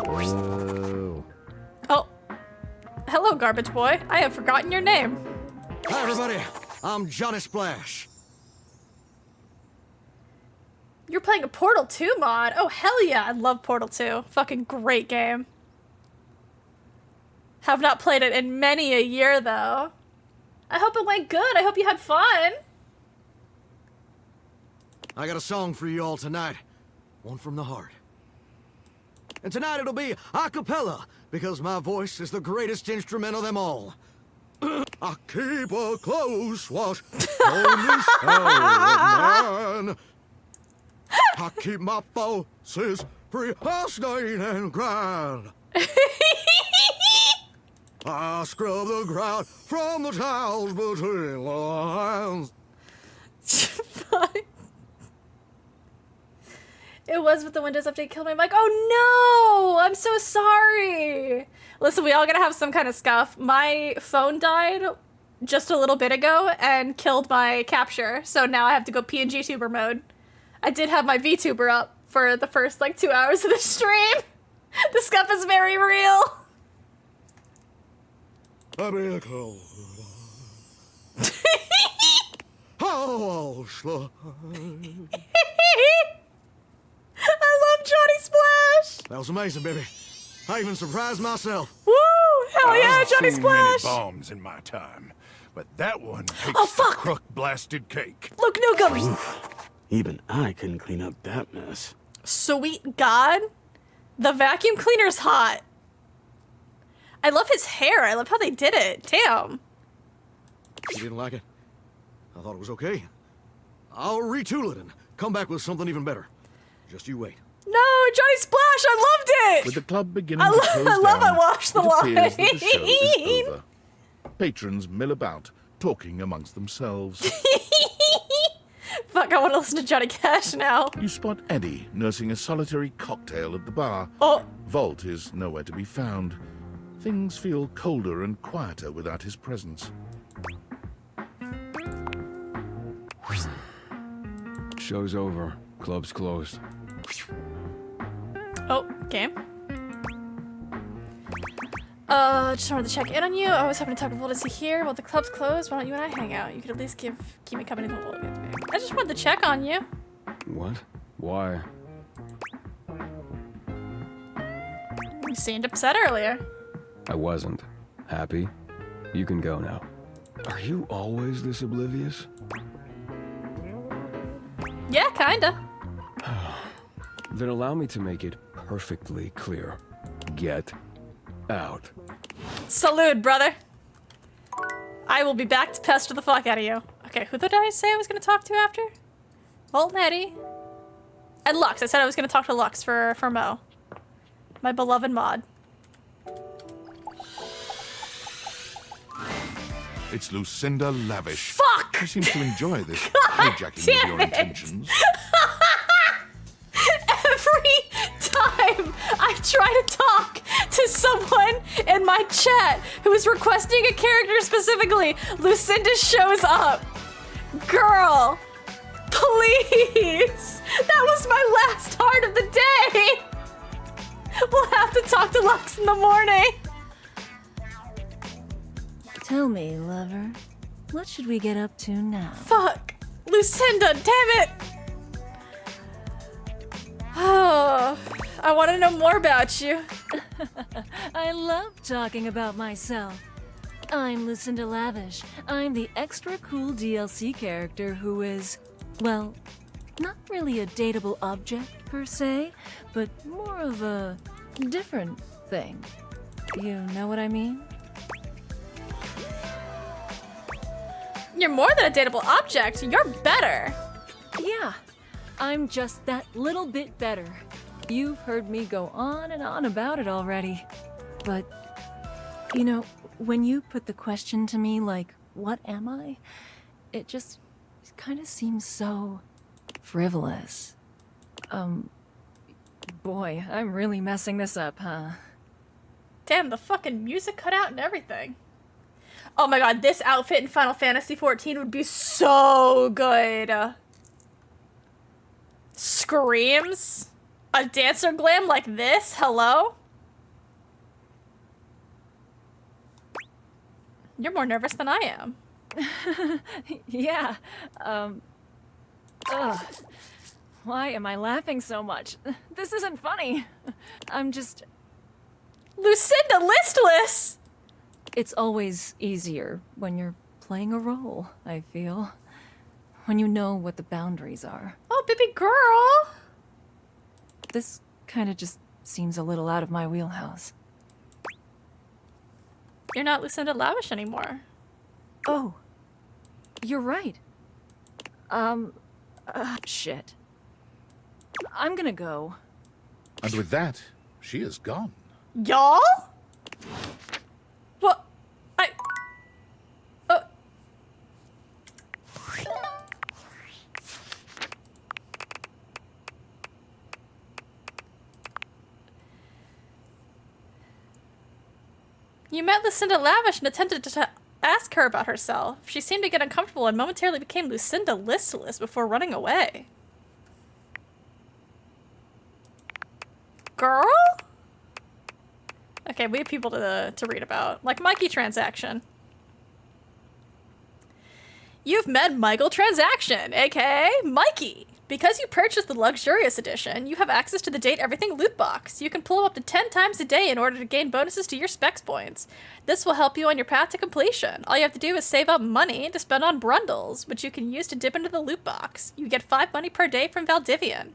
Whoa. Oh. Hello, Garbage Boy. I have forgotten your name. Hi, everybody. I'm Johnny Splash. You're playing a Portal 2 mod? Oh, hell yeah. I love Portal 2. Fucking great game. Have not played it in many a year, though. I hope it went good. I hope you had fun. I got a song for you all tonight. One from the heart. And tonight it'll be a cappella, because my voice is the greatest instrument of them all. I keep a close watch on this man. I keep my forces free, hostile and grand. I scrub the ground from the tiles between the lines. It was with the Windows update killed me. I'm like, oh no! I'm so sorry. Listen, we all gotta have some kind of scuff. My phone died just a little bit ago and killed my capture, so now I have to go PNGtuber mode. I did have my Vtuber up for the first like 2 hours of the stream. The scuff is very real. I love Johnny Splash. That was amazing, baby. I even surprised myself. Woo! Hell yeah, I've Johnny seen Splash! many bombs in my time, but that one takes Oh, fuck! the crook-blasted cake. Look, Newcombs! Even I couldn't clean up that mess. Sweet God. The vacuum cleaner's hot. I love his hair. I love how they did it. Damn. You didn't like it? I thought it was okay. I'll retool it and come back with something even better. Just you wait. No, Johnny Splash, I loved it! With the club beginning I to close love down, I watched the it appears that the show line. is over. Patrons mill about, talking amongst themselves. Fuck, I want to listen to Johnny Cash now. You spot Eddie nursing a solitary cocktail at the bar. Oh. Volt is nowhere to be found. Things feel colder and quieter without his presence. Show's over. Club's closed. Oh, game. Just wanted to check in on you. I was hoping to talk to Voltis here. While the club's closed, why don't you and I hang out? You could at least keep me company the whole game. I just wanted to check on you. What? Why? You seemed upset earlier. I wasn't. Happy? You can go now. Are you always this oblivious? Yeah, kinda. Then allow me to make it perfectly clear. Get out. Salute, brother. I will be back to pester the fuck out of you. Okay, who did I say I was gonna talk to after? Volt and Eddie. And Lux. I said I was gonna talk to Lux for Mo. My beloved mod. It's Lucinda Lavish. Fuck! She seems to enjoy this hijacking of your intentions. Every time I try to talk to someone in my chat who is requesting a character specifically, Lucinda shows up. Girl, please. That was my last heart of the day. We'll have to talk to Lux in the morning. Tell me, lover, what should we get up to now? Fuck! Lucinda, damn it! Oh, I want to know more about you. I love talking about myself. I'm Lucinda Lavish. I'm the extra cool DLC character who is, well, not really a dateable object per se, but more of a different thing. You know what I mean? You're more than a dateable object. You're better. Yeah, I'm just that little bit better. You've heard me go on and on about it already. But, you know, when you put the question to me like, what am I? It just kind of seems so frivolous. Boy, I'm really messing this up, huh? Damn, the fucking music cut out and everything. Oh my god, this outfit in Final Fantasy XIV would be so good. Screams? A dancer glam like this? Hello? You're more nervous than I am. Yeah, ugh. Why am I laughing so much? This isn't funny. I'm just... Lucinda Listless! It's always easier when you're playing a role, I feel. When you know what the boundaries are. Oh, baby girl! This kind of just seems a little out of my wheelhouse. You're not Lucinda Lavish anymore. Oh, you're right. Shit. I'm gonna go. And with that, she is gone. Y'all? What? You met Lucinda Lavish and attempted to ask her about herself. She seemed to get uncomfortable and momentarily became Lucinda Listless before running away. Girl? Okay, we have people to read about. Like Mikey Transaction. You've met Michael Transaction, aka Mikey. Because you purchased the luxurious edition, you have access to the Date Everything loot box. You can pull up to 10 times a day in order to gain bonuses to your specs points. This will help you on your path to completion. All you have to do is save up money to spend on brundles, which you can use to dip into the loot box. You get 5 money per day from Valdivian.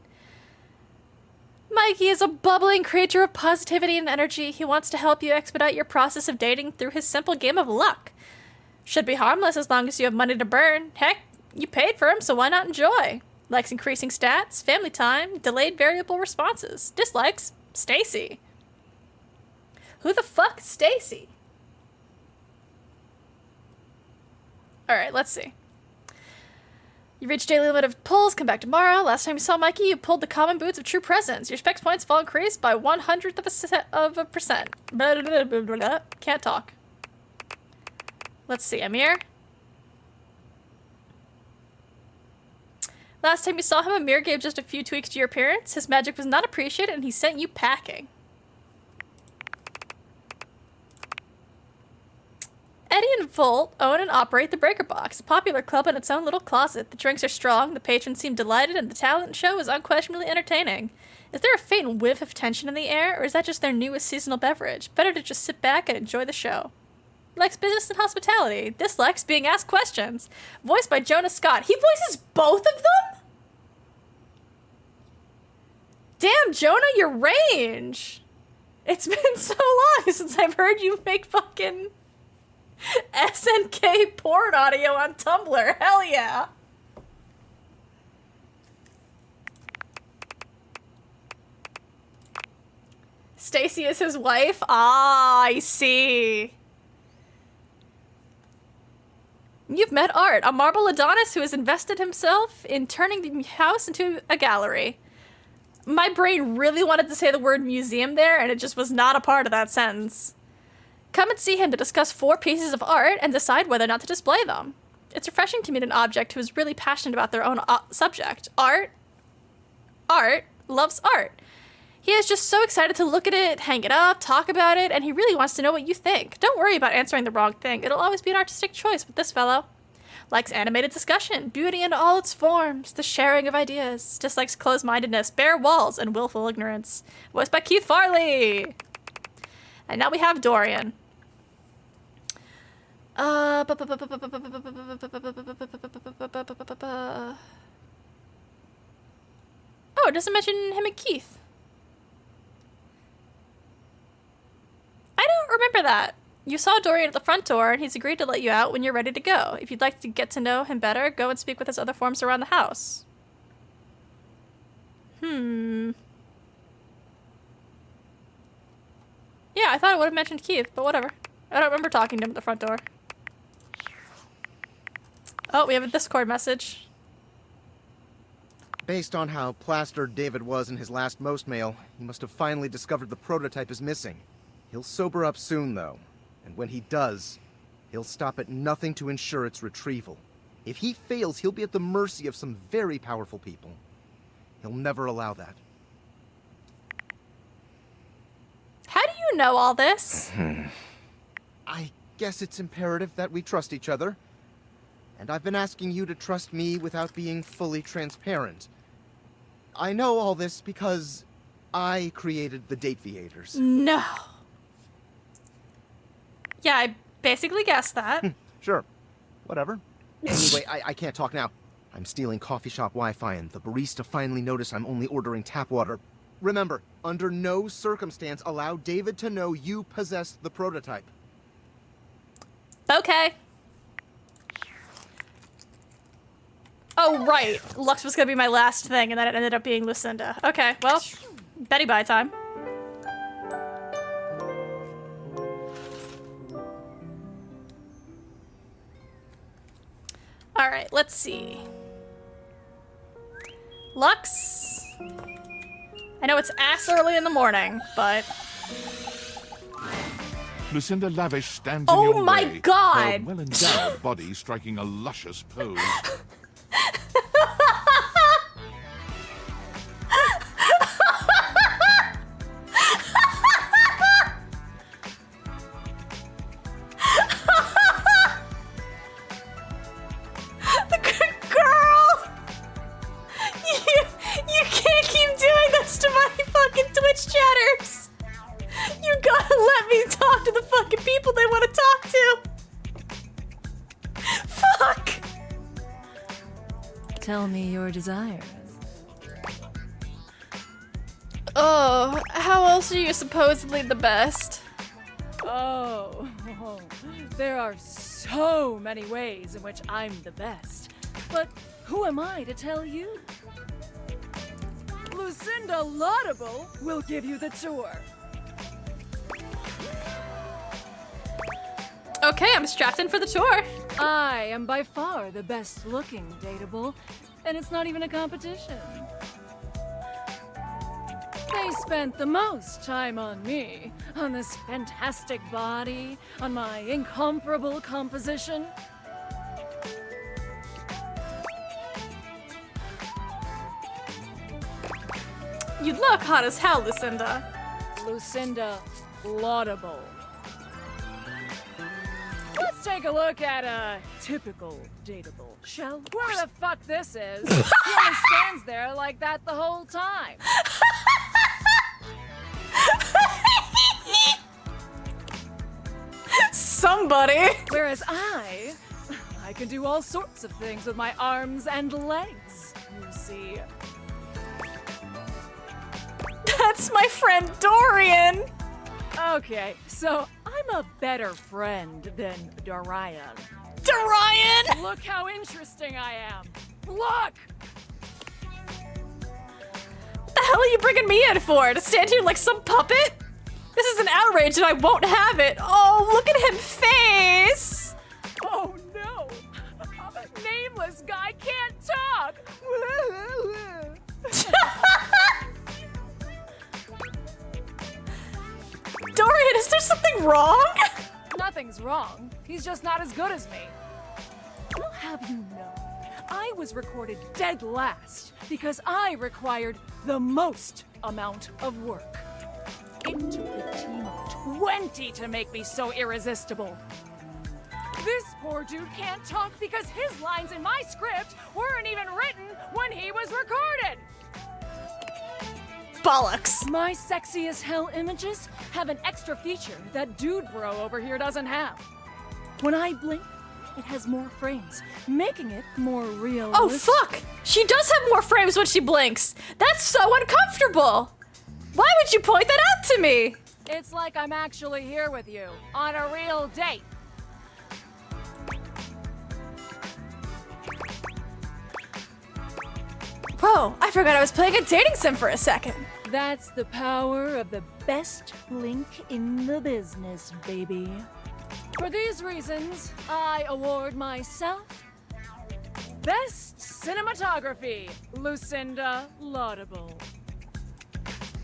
Mikey is a bubbling creature of positivity and energy. He wants to help you expedite your process of dating through his simple game of luck. Should be harmless as long as you have money to burn. Heck, you paid for him, so why not enjoy? Likes increasing stats, family time, delayed variable responses. Dislikes, Stacy. Who the fuck is Stacy? Alright, let's see. You reach daily limit of pulls, come back tomorrow. Last time you saw Mikey, you pulled the common boots of true presence. Your specs points fall increased by 1/100%. Blah, blah, blah, blah, blah. Can't talk. Let's see, Amir. Last time you saw him, Amir gave just a few tweaks to your appearance. His magic was not appreciated and he sent you packing. and Volt own and operate the Breaker Box, a popular club in its own little closet. The drinks are strong, the patrons seem delighted, and the talent show is unquestionably entertaining. Is there a faint whiff of tension in the air, or is that just their newest seasonal beverage? Better to just sit back and enjoy the show. Likes business and hospitality. Dislikes being asked questions. Voiced by Jonah Scott. He voices both of them? Damn, Jonah, your range! It's been so long since I've heard you make fucking SNK porn audio on Tumblr. Hell yeah! Stacy is his wife? Ah, I see. You've met Art, a marble Adonis who has invested himself in turning the house into a gallery. My brain really wanted to say the word museum there, and it just was not a part of that sentence. Come and see him to discuss 4 pieces of art and decide whether or not to display them. It's refreshing to meet an object who is really passionate about their own subject. Art loves art. He is just so excited to look at it, hang it up, talk about it, and he really wants to know what you think. Don't worry about answering the wrong thing. It'll always be an artistic choice with this fellow. Likes animated discussion, beauty in all its forms, the sharing of ideas. Dislikes closed-mindedness, bare walls, and willful ignorance. Voiced by Keith Farley. And now we have Dorian. Oh, it doesn't mention him and Keith. I don't remember that. You saw Dorian at the front door, and he's agreed to let you out when you're ready to go. If you'd like to get to know him better, go and speak with his other forms around the house. Yeah, I thought it would have mentioned Keith, but whatever. I don't remember talking to him at the front door. Oh, we have a Discord message. Based on how plastered David was in his last most mail, he must have finally discovered the prototype is missing. He'll sober up soon, though. And when he does, he'll stop at nothing to ensure its retrieval. If he fails, he'll be at the mercy of some very powerful people. He'll never allow that. How do you know all this? I guess it's imperative that we trust each other. And I've been asking you to trust me without being fully transparent. I know all this because I created the Date Viators. No. Yeah, I basically guessed that. Sure. Whatever. Anyway, I can't talk now. I'm stealing coffee shop Wi-Fi, and the barista finally noticed I'm only ordering tap water. Remember, under no circumstance allow David to know you possess the prototype. Okay. Oh, right. Lux was gonna be my last thing, and then it ended up being Lucinda. Okay, well, Betty Bye time. Alright, let's see. Lux. I know it's ass early in the morning, but... Lucinda Lavish stands Oh in your my way, God! her well-endowed body striking a luscious pose. You can't keep doing this to my fucking Twitch chatters! You gotta let me talk to the fucking people they want to talk to! Fuck! Tell me your desires. Oh, how else are you supposedly the best? Oh, there are so many ways in which I'm the best. But who am I to tell you? Lucinda Laudable will give you the tour. Okay, I'm strapped in for the tour. I am by far the best looking dateable, and it's not even a competition. They spent the most time on me, on this fantastic body, on my incomparable composition. You look hot as hell, Lucinda. Lucinda Laudable. Let's take a look at a typical dateable, shall we? Whoever the fuck this is, he only stands there like that the whole time. Somebody. Whereas I can do all sorts of things with my arms and legs, you see. That's my friend Dorian. Okay, so I'm a better friend than Dorian. Dorian! Look how interesting I am. Look! What the hell are you bringing me in for? To stand here like some puppet? This is an outrage and I won't have it. Oh, look at him face. Oh no! A nameless guy can't talk! Dorian, is there something wrong? Nothing's wrong. He's just not as good as me. I'll have you know, I was recorded dead last because I required the most amount of work. It took a team of 20 to make me so irresistible. This poor dude can't talk because his lines in my script weren't even written when he was recorded. Bollocks. My sexy as hell images have an extra feature that dude bro over here doesn't have. When I blink, it has more frames, making it more realistic. Oh fuck! She does have more frames when she blinks. That's so uncomfortable. Why would you point that out to me? It's like I'm actually here with you on a real date. Whoa, I forgot I was playing a dating sim for a second. That's the power of the best blink in the business, baby. For these reasons, I award myself Best Cinematography, Lucinda Laudable.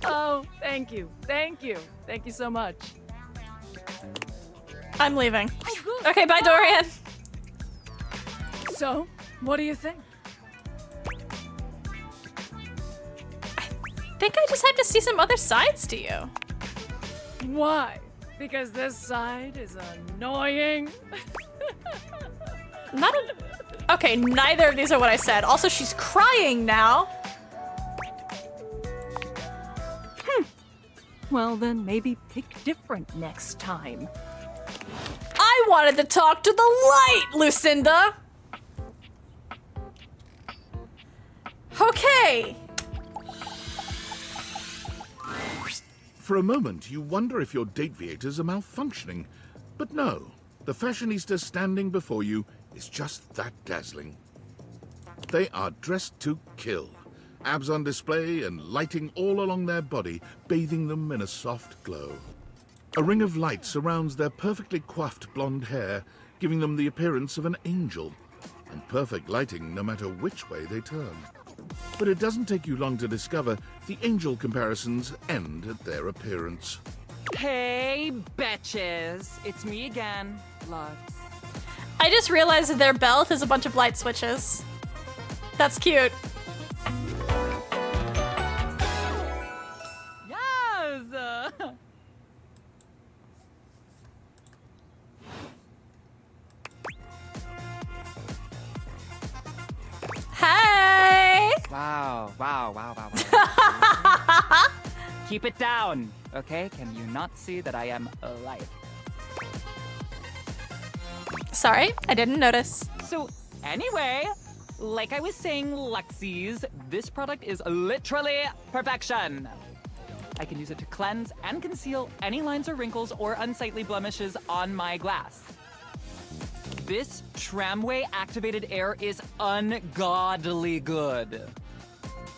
Oh, thank you, thank you, thank you so much. I'm leaving. Okay, bye, Dorian. So, what do you think? I think I just have to see some other sides to you. Why? Because this side is annoying? Okay, neither of these are what I said. Also, she's crying now. Well, then maybe pick different next time. I wanted to talk to the light, Lucinda. Okay. For a moment, you wonder if your dateviators are malfunctioning. But no, the fashionista standing before you is just that dazzling. They are dressed to kill. Abs on display and lighting all along their body, bathing them in a soft glow. A ring of light surrounds their perfectly coiffed blonde hair, giving them the appearance of an angel. And perfect lighting no matter which way they turn. But it doesn't take you long to discover the angel comparisons end at their appearance. Hey, betches. It's me again, love. I just realized that their belt is a bunch of light switches. That's cute. Yes! Hey! Wow. Keep it down, okay? Can you not see that I am alive? Sorry, I didn't notice. So, anyway, like I was saying, Lexies, this product is literally perfection. I can use it to cleanse and conceal any lines or wrinkles or unsightly blemishes on my glass. This tramway-activated air is ungodly good.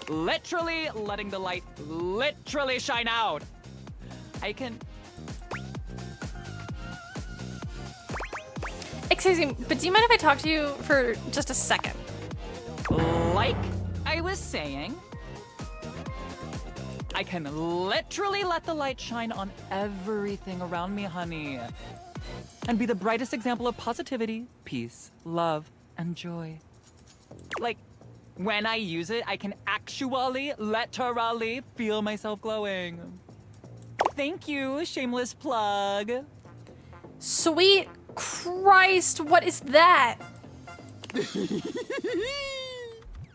Literally letting the light literally shine out. I can... Excuse me, but do you mind if I talk to you for just a second? Like I was saying, I can literally let the light shine on everything around me, honey. And be the brightest example of positivity, peace, love, and joy. Like, when I use it, I can actually, literally feel myself glowing. Thank you, shameless plug. Sweet Christ, what is that?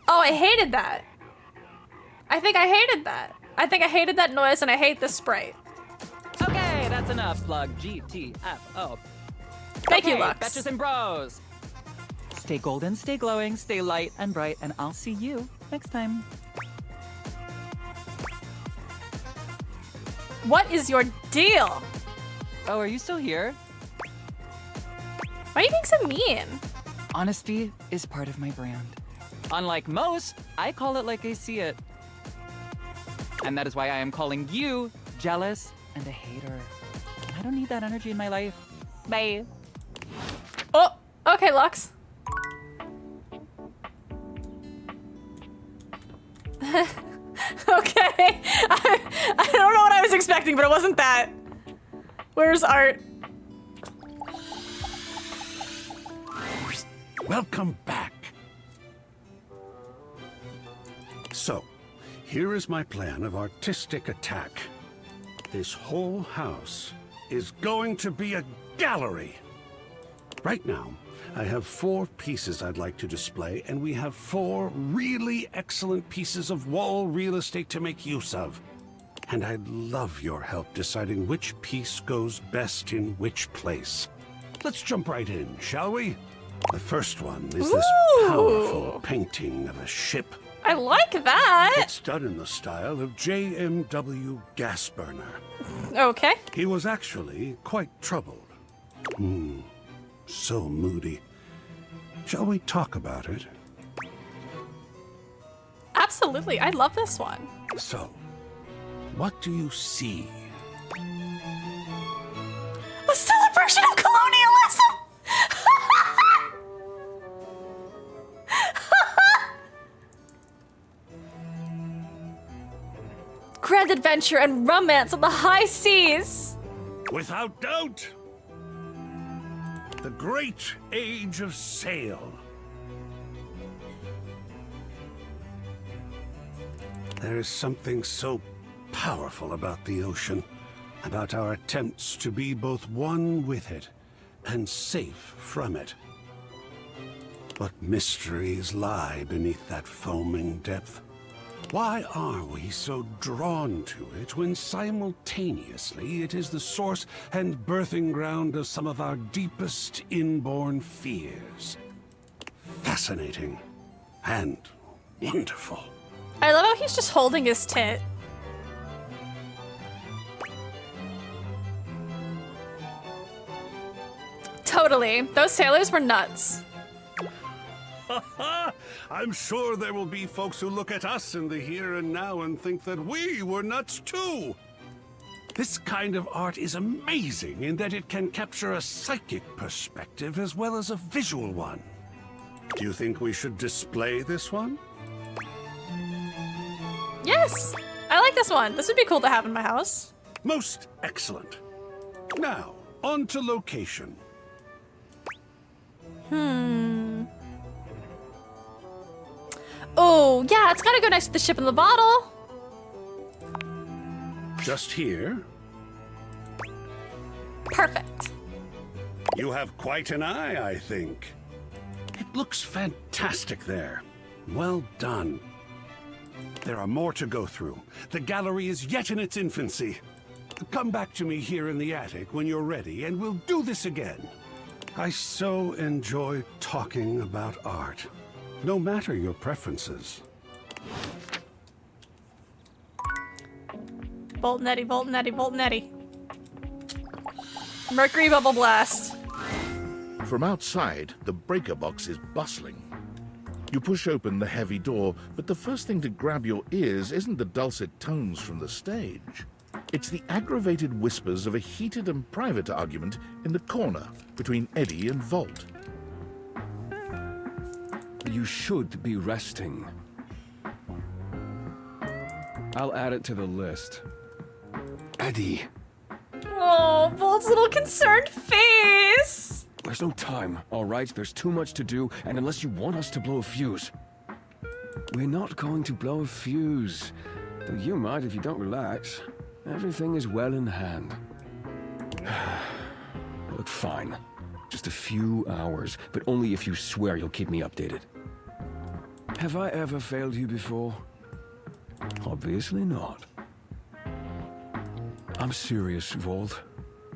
Oh, I hated that. I think I hated that. I think I hated that noise and I hate this sprite. Okay, that's enough. Plug GTFO. Thank you, Okay, Lux. Betches and bros. Stay golden, stay glowing, stay light and bright, and I'll see you next time. What is your deal? Oh, are you still here? Why are you being so mean? Honesty is part of my brand. Unlike most, I call it like I see it. And that is why I am calling you jealous and a hater. I don't need that energy in my life. Bye. Oh, okay, Lux. Okay. I don't know what I was expecting, but it wasn't that. Where's Art? Welcome back. So, here is my plan of artistic attack. This whole house is going to be a gallery. Right now, I have 4 pieces I'd like to display, and we have 4 really excellent pieces of wall real estate to make use of. And I'd love your help deciding which piece goes best in which place. Let's jump right in, shall we? The first one is this powerful painting of a ship. I like that. It's done in the style of JMW Gas Burner. Okay. He was actually quite troubled. So moody. Shall we talk about it? Absolutely. I love this one. So, what do you see? A celebration of colonialism! Grand adventure and romance on the high seas! Without doubt, the great age of sail. There is something so powerful about the ocean, about our attempts to be both one with it and safe from it. What mysteries lie beneath that foaming depth? Why are we so drawn to it when simultaneously it is the source and birthing ground of some of our deepest inborn fears? Fascinating and wonderful. I love how he's just holding his tit. Totally. Those sailors were nuts. I'm sure there will be folks who look at us in the here and now and think that we were nuts too. This kind of art is amazing in that it can capture a psychic perspective as well as a visual one. Do you think we should display this one? Yes! I like this one. This would be cool to have in my house. Most excellent. Now, on to location. Oh, yeah, it's gotta go next to the ship in the bottle. Just here. Perfect. You have quite an eye, I think. It looks fantastic there. Well done. There are more to go through. The gallery is yet in its infancy. Come back to me here in the attic when you're ready, and we'll do this again. I so enjoy talking about art, no matter your preferences. Bolt Netty, Bolt Netty, Bolt Netty. Mercury Bubble Blast. From outside, the breaker box is bustling. You push open the heavy door, but the first thing to grab your ears isn't the dulcet tones from the stage. It's the aggravated whispers of a heated and private argument in the corner between Eddie and Volt. You should be resting. I'll add it to the list. Eddie. Oh, Volt's little concerned face. There's no time, all right? There's too much to do, and unless you want us to blow a fuse. We're not going to blow a fuse. Though you might if you don't relax. Everything is well in hand. I look fine. Just a few hours, but only if you swear you'll keep me updated. Have I ever failed you before? Obviously not. I'm serious, Volt.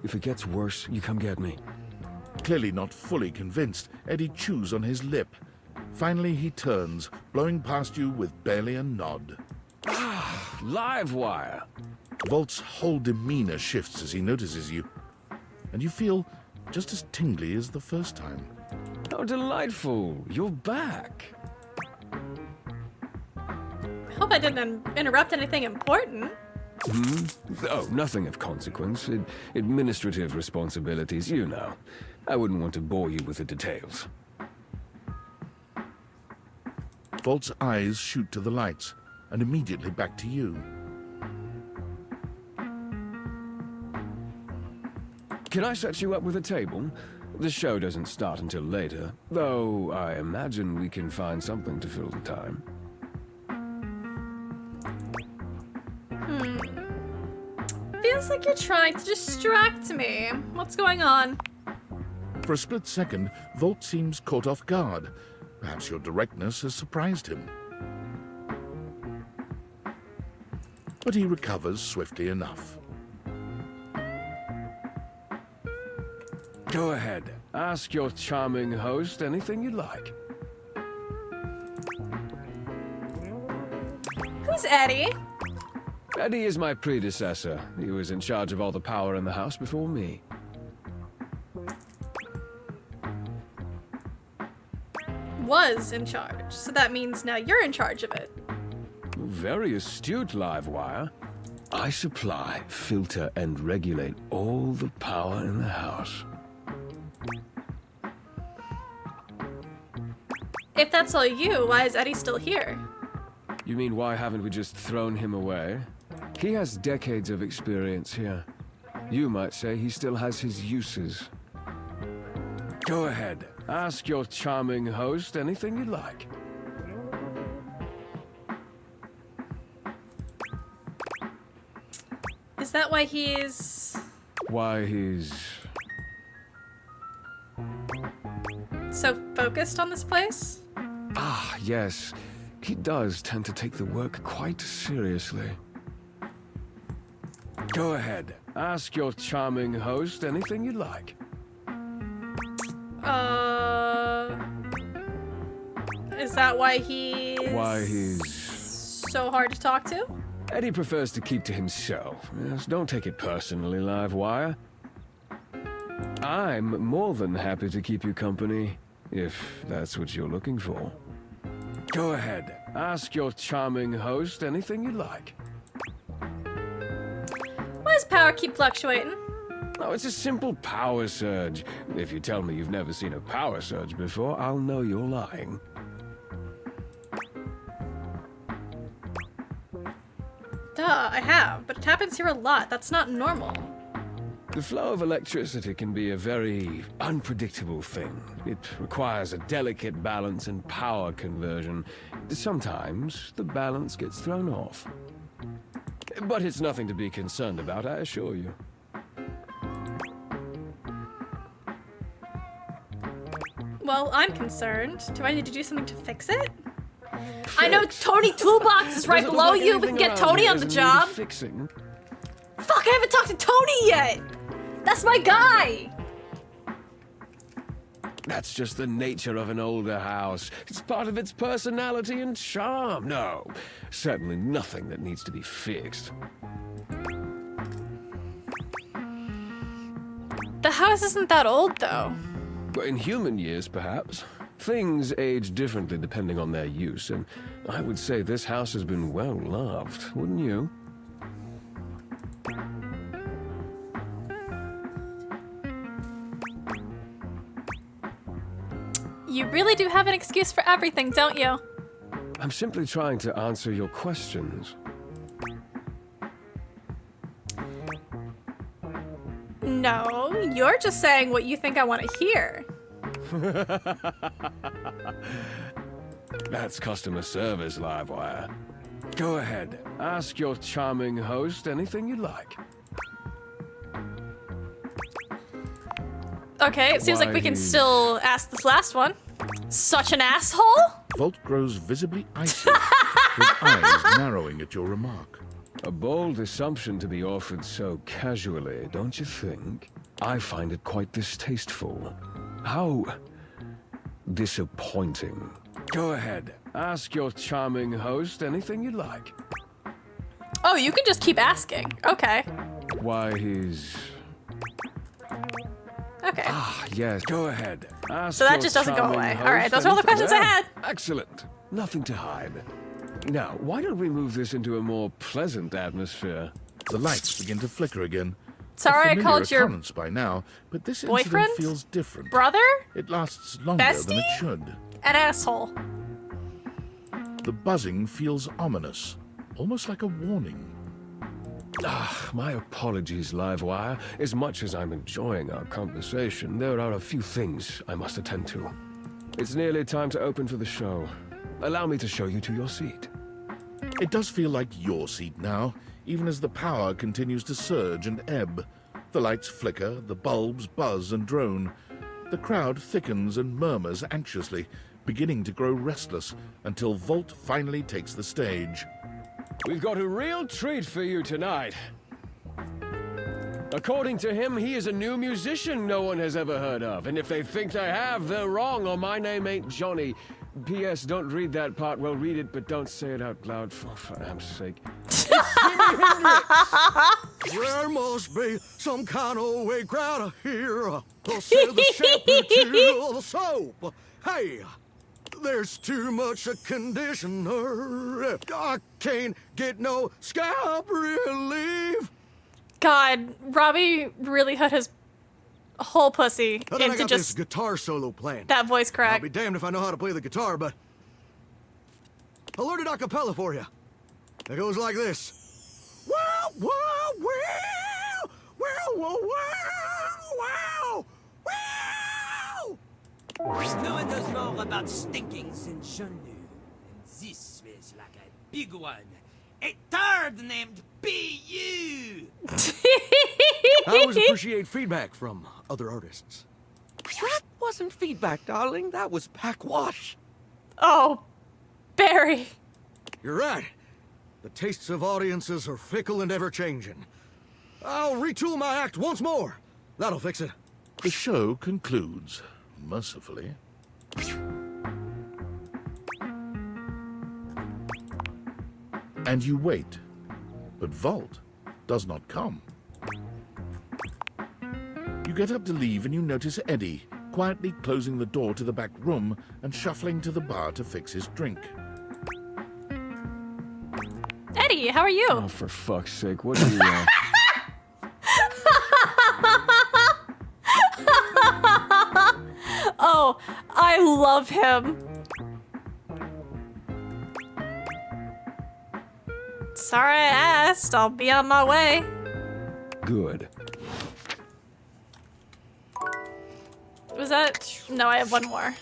If it gets worse, you come get me. Clearly not fully convinced, Eddie chews on his lip. Finally, he turns, blowing past you with barely a nod. Ah, Livewire. Volt's whole demeanor shifts as he notices you, and you feel just as tingly as the first time. How delightful. You're back. Hope I didn't interrupt anything important. Oh, nothing of consequence. Administrative responsibilities, you know. I wouldn't want to bore you with the details. Volt's eyes shoot to the lights, and immediately back to you. Can I set you up with a table? The show doesn't start until later, though I imagine we can find something to fill the time. Feels like you're trying to distract me. What's going on? For a split second, Volt seems caught off guard. Perhaps your directness has surprised him. But he recovers swiftly enough. Go ahead. Ask your charming host anything you'd like. Who's Eddie? Eddie is my predecessor. He was in charge of all the power in the house before me. Was in charge, so that means now you're in charge of it. Very astute, Livewire. I supply, filter, and regulate all the power in the house. If that's all you, why is Eddie still here? You mean why haven't we just thrown him away? He has decades of experience here. You might say he still has his uses. Go ahead. Ask your charming host anything you'd like. Is that why he's... Why he's... so focused on this place? Ah, yes. He does tend to take the work quite seriously. Go ahead. Ask your charming host anything you'd like. Is that why he's... Why he's... so hard to talk to? Eddie prefers to keep to himself. Yes, don't take it personally, Livewire. I'm more than happy to keep you company, if that's what you're looking for. Go ahead. Ask your charming host anything you'd like. Why does power keep fluctuating? Oh, it's a simple power surge. If you tell me you've never seen a power surge before, I'll know you're lying. Duh, I have, but it happens here a lot. That's not normal. The flow of electricity can be a very unpredictable thing. It requires a delicate balance and power conversion. Sometimes the balance gets thrown off. But it's nothing to be concerned about, I assure you. Well, I'm concerned. Do I need to do something to fix it? I know Tony Toolbox is right below you. We can get Tony on the job. Fixing. Fuck, I haven't talked to Tony yet! That's my guy! That's just the nature of an older house. It's part of its personality and charm. No, certainly nothing that needs to be fixed. The house isn't that old, though. In human years, perhaps. Things age differently depending on their use, and I would say this house has been well loved, wouldn't you? You really do have an excuse for everything, don't you? I'm simply trying to answer your questions. No, you're just saying what you think I want to hear. That's customer service, Livewire. Go ahead. Ask your charming host anything you'd like. Okay, it seems like we can still ask this last one. Such an asshole? Volt grows visibly icy, his eyes narrowing at your remark. A bold assumption to be offered so casually, don't you think? I find it quite distasteful. How disappointing. Go ahead, ask your charming host anything you'd like. Oh, you can just keep asking. Okay. Why, he's... Okay. Ah, yes, go ahead. Ask So that your just doesn't go charming away. host All right, those are all the anything- questions I had. Excellent. Nothing to hide. Now, why don't we move this into a more pleasant atmosphere? The lights begin to flicker again. Sorry, I A familiar called your occurrence by now, but this boyfriend? incident feels different. Brother? It lasts longer than it should. An asshole. The buzzing feels ominous, almost like a warning. Ah, my apologies, Livewire. As much as I'm enjoying our conversation, there are a few things I must attend to. It's nearly time to open for the show. Allow me to show you to your seat. It does feel like your seat now, even as the power continues to surge and ebb. The lights flicker, the bulbs buzz and drone. The crowd thickens and murmurs anxiously, beginning to grow restless until Volt finally takes the stage. We've got a real treat for you tonight. According to him, he is a new musician no one has ever heard of. And if they think they have, they're wrong, or my name ain't Johnny. P.S. Don't read that part. Well, read it, but don't say it out loud, for damn sake. There must be some kind of way crowd here. Said the shepherd to the soap. Hey, there's too much conditioner. I can't get no scalp relief. God, Robbie really put his whole pussy And then I into got this just guitar solo playing. that voice I'll crack. be damned if I know how to play the guitar, but I learned it a cappella for you. It goes like this. Wow, wow, wow, wow, wow, wow, wow, wow. No one knows more about stinkings than Jean-Luc. And this smells like a big one. A turd named B.U. I always appreciate feedback from other artists. That wasn't feedback, darling. That was packwash. Oh, Barry. You're right. The tastes of audiences are fickle and ever-changing. I'll retool my act once more. That'll fix it. The show concludes, mercifully. And you wait, but Volt does not come. You get up to leave and you notice Eddie, quietly closing the door to the back room and shuffling to the bar to fix his drink. Eddie, how are you? Oh, for fuck's sake, what do you want? Oh, I love him. Sorry I asked. I'll be on my way. Good. Was that? No, I have one more.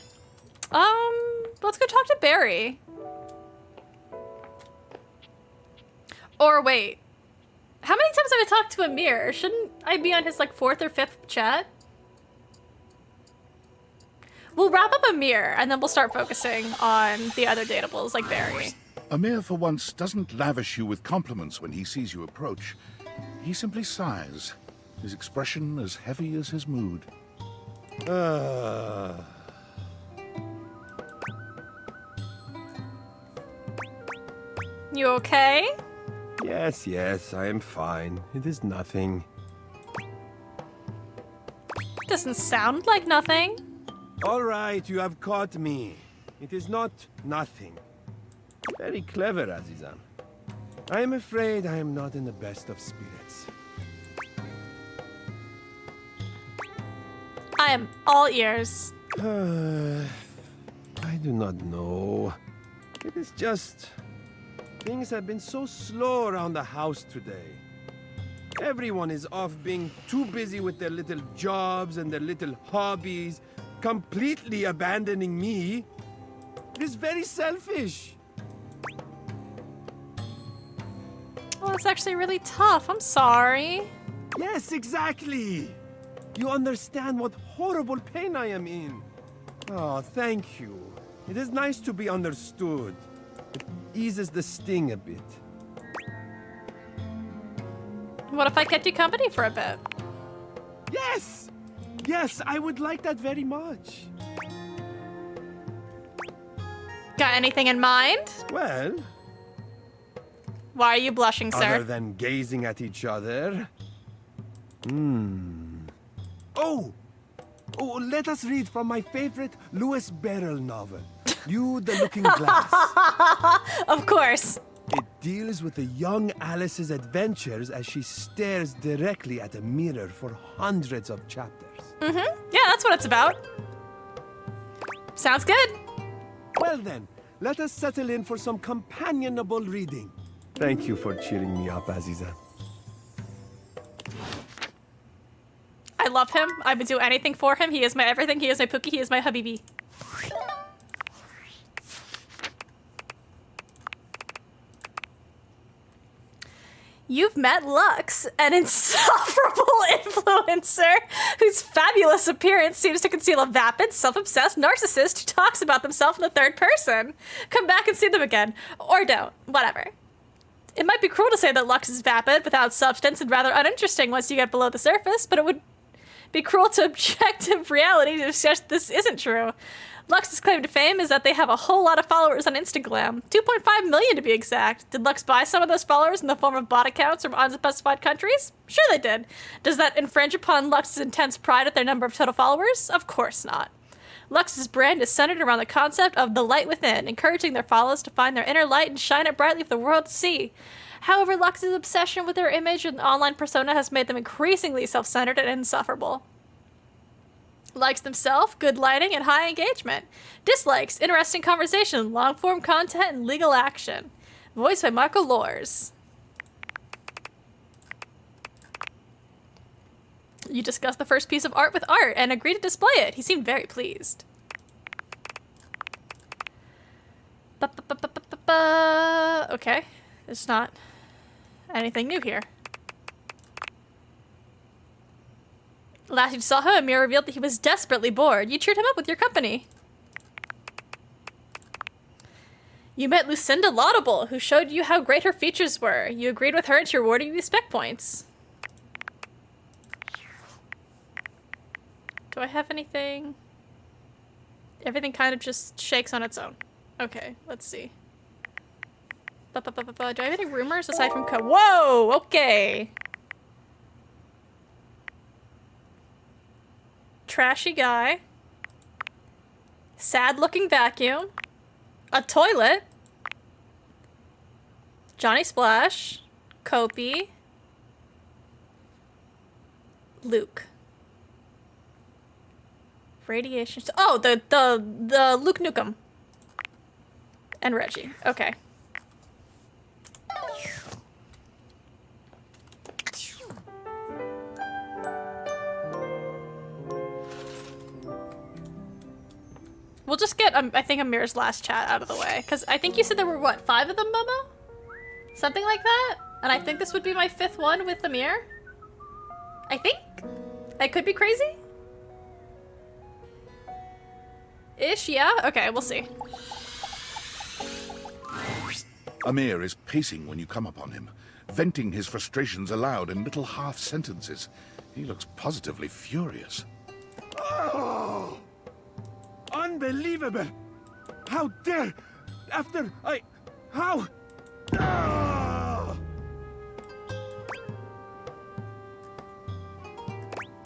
Let's go talk to Barry. Or wait. How many times have I talked to Amir? Shouldn't I be on his like 4th or 5th chat? We'll wrap up Amir and then we'll start focusing on the other datables like Barry. Amir, for once, doesn't lavish you with compliments when he sees you approach. He simply sighs, his expression as heavy as his mood. You okay? Yes, yes, I am fine. It is nothing. Doesn't sound like nothing. All right, you have caught me. It is not nothing. Very clever, Azizan. I am afraid I am not in the best of spirits. I am all ears. I do not know. It is just... things have been so slow around the house today. Everyone is off being too busy with their little jobs and their little hobbies, completely abandoning me. It is very selfish. Well, it's actually really tough. I'm sorry. Yes, exactly. You understand what horrible pain I am in. Oh, thank you. It is nice to be understood. It eases the sting a bit. What if I kept you company for a bit? Yes! Yes, I would like that very much. Got anything in mind? Well... Why are you blushing, sir? Other than gazing at each other... Oh! Oh, let us read from my favorite Lewis Barrel novel, You the Looking Glass. Of course. It deals with a young Alice's adventures as she stares directly at a mirror for hundreds of chapters. Mm-hmm. Yeah, that's what it's about. Sounds good. Well then, let us settle in for some companionable reading. Thank you for cheering me up, Aziza. I love him. I would do anything for him. He is my everything. He is my Pookie. He is my Habibi. You've met Lux, an insufferable influencer whose fabulous appearance seems to conceal a vapid, self-obsessed narcissist who talks about themselves in the third person. Come back and see them again. Or don't. Whatever. It might be cruel to say that Lux is vapid, without substance, and rather uninteresting once you get below the surface, but it would be cruel to objective reality to suggest this isn't true. Lux's claim to fame is that they have a whole lot of followers on Instagram. 2.5 million to be exact. Did Lux buy some of those followers in the form of bot accounts from unspecified countries? Sure they did. Does that infringe upon Lux's intense pride at their number of total followers? Of course not. Lux's brand is centered around the concept of the light within, encouraging their followers to find their inner light and shine it brightly for the world to see. However, Lux's obsession with their image and online persona has made them increasingly self-centered and insufferable. Likes themselves, good lighting, and high engagement. Dislikes, interesting conversation, long-form content, and legal action. Voiced by Marco Lors. You discussed the first piece of art with Art and agreed to display it. He seemed very pleased. Okay, it's not anything new here. Last you saw him, Amir revealed that he was desperately bored. You cheered him up with your company. You met Lucinda Laudable, who showed you how great her features were. You agreed with her and she rewarded you with spec points. Do I have anything? Everything kind of just shakes on its own. Okay, let's see. Do I have any rumors aside from Whoa! Okay. Trashy guy. Sad-looking vacuum. A toilet. Johnny Splash. Kopi. Luke. Radiation. Oh, the Luke Nukem. And Reggie. Okay. We'll just get, I think, Amir's last chat out of the way. Because I think you said there were, what, 5 of them, Momo? Something like that? And I think this would be my 5th one with Amir. I think? I could be crazy? Ish, yeah? Okay, we'll see. Amir is pacing when you come upon him, venting his frustrations aloud in little half sentences. He looks positively furious. Oh! Unbelievable! How dare! After how? Oh!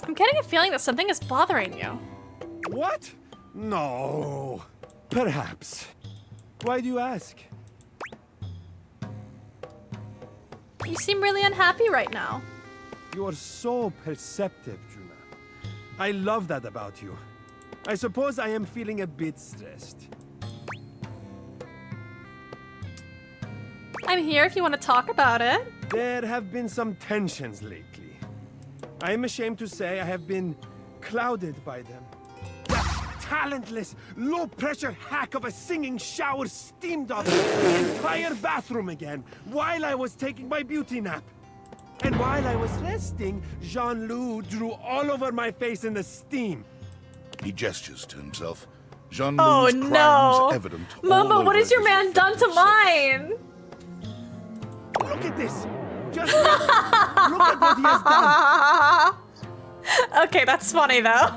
I'm getting a feeling that something is bothering you. What? No. Perhaps. Why do you ask? You seem really unhappy right now. You are so perceptive, Juna. I love that about you. I suppose I am feeling a bit stressed. I'm here if you want to talk about it. There have been some tensions lately. I am ashamed to say I have been clouded by them. That talentless, low-pressure hack of a singing shower steamed up the entire bathroom again while I was taking my beauty nap. And while I was resting, Jean-Loup drew all over my face in the steam. He gestures to himself. Jean-Loup's Oh crimes no! evident all Momo, what over has your his man done to mine? Look at this! Just look at what he has done! Okay, that's funny though.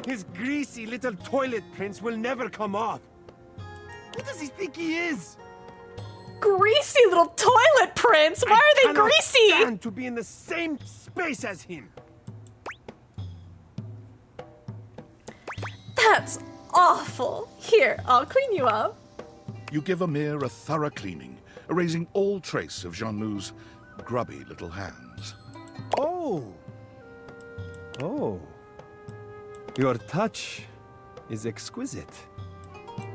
His greasy little toilet prints will never come off. Who does he think he is? Greasy little toilet prints? Why are they cannot greasy? Stand to be in the same space as him. That's awful. Here, I'll clean you up. You give Amir a thorough cleaning, erasing all trace of Jean-Loup's grubby little hands. Oh. Oh. Your touch is exquisite.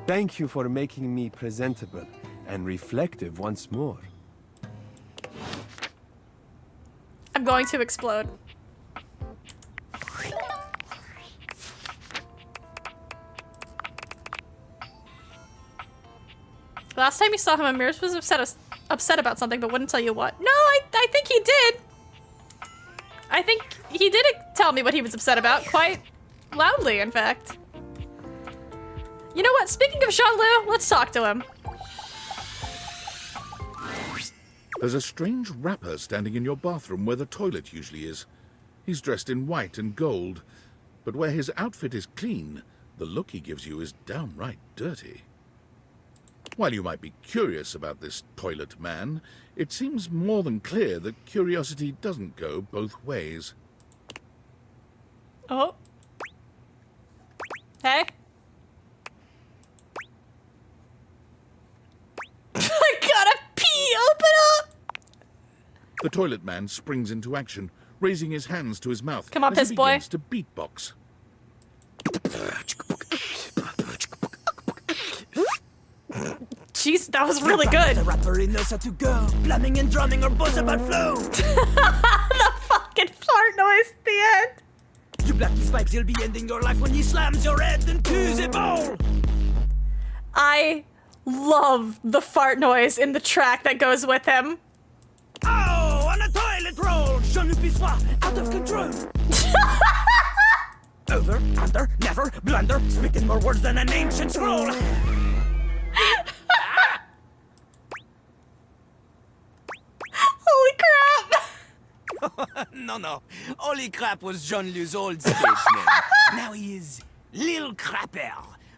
Thank you for making me presentable and reflective once more. I'm going to explode. Last time you saw him, Amir was upset about something, but wouldn't tell you what. No, I think he did. I think he did tell me what he was upset about, quite loudly, in fact. You know what? Speaking of Jean-Loup, let's talk to him. There's a strange rapper standing in your bathroom where the toilet usually is. He's dressed in white and gold, but where his outfit is clean, the look he gives you is downright dirty. While you might be curious about this toilet man, it seems more than clear that curiosity doesn't go both ways. Oh. Hey. I gotta pee! Open up! The toilet man springs into action, raising his hands to his mouth. Come on, as piss he boy. begins to beatbox. Jeez, that was really good. The rapper, he knows how to go. Plumbing and drumming or both about flow. The fucking fart noise at the end. You black these pipes, he'll be ending your life when he slams your head into the bowl. I love the fart noise in the track that goes with him. Oh, on a toilet roll. Jean-Loup Pissoir, out of control. Over, under, never, blunder. Speaking more words than an ancient scroll. Holy crap! No. Holy crap was Jean-Loup's old stage name. Now he is Lil Crapper.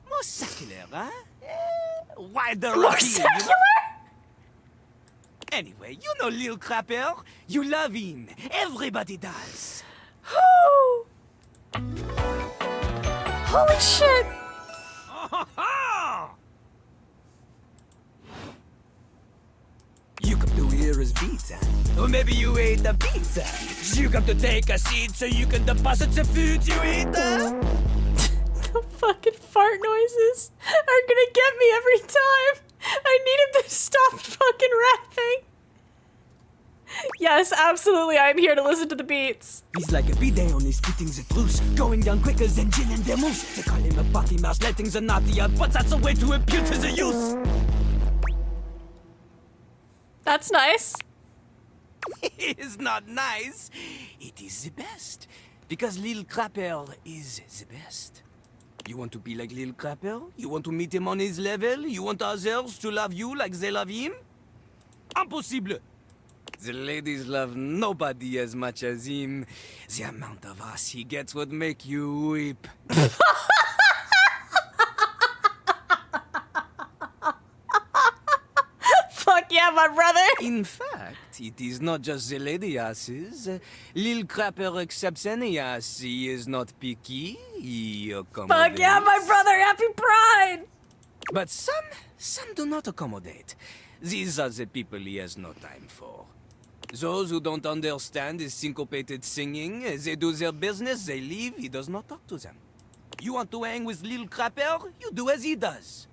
More secular, huh? Wilder More appeal, secular? you know? Anyway, you know Lil Crapper. You love him. Everybody does. Holy shit! You come to hear his pizza, or maybe you ate the pizza. You come to take a seat so you can deposit the food you eat. The fucking fart noises are gonna get me every time. I need him to stop fucking rapping. Yes, absolutely, I'm here to listen to the beats. He's like a bidet only spitting the truth, going down quicker than gin and vermouth. They call him a potty mouse, letting the naughty out, but that's a way to appeal to the youth. That's nice. It is not nice. It is the best. Because Lil Crapper is the best. You want to be like Lil Crapper? You want to meet him on his level? You want others to love you like they love him? Impossible. The ladies love nobody as much as him. The amount of ass he gets would make you weep. Fuck yeah, my brother. In fact, it is not just the lady asses. Lil Crapper accepts any ass. He is not picky. He accommodates. Fuck yeah, my brother. Happy Pride. But some do not accommodate. These are the people he has no time for. Those who don't understand his syncopated singing, they do their business, they leave, he does not talk to them. You want to hang with Lil Crapper? You do as he does.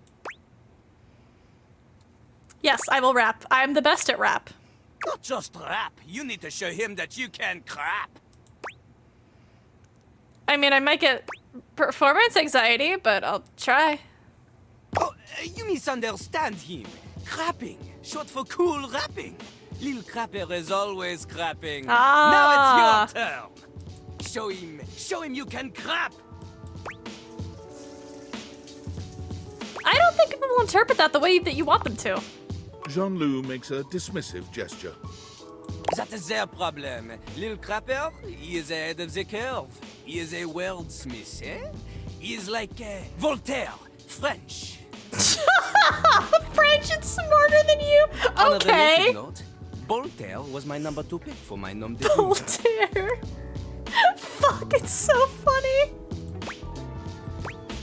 Yes, I will rap. I'm the best at rap. Not just rap. You need to show him that you can crap. I mean, I might get performance anxiety, but I'll try. Oh, you misunderstand him. Crapping, short for cool rapping. Little Crapper is always crapping. Ah. Now it's your turn. Show him you can crap. I don't think people will interpret that the way that you want them to. Jean-Loup makes a dismissive gesture. That is their problem. Little Crapper, he is ahead of the curve. He is a wordsmith, eh? He is like Voltaire, French. French is smarter than you? On a Okay. related note, Voltaire was my number 2 pick for my nom de plume. Voltaire. Fuck, it's so funny.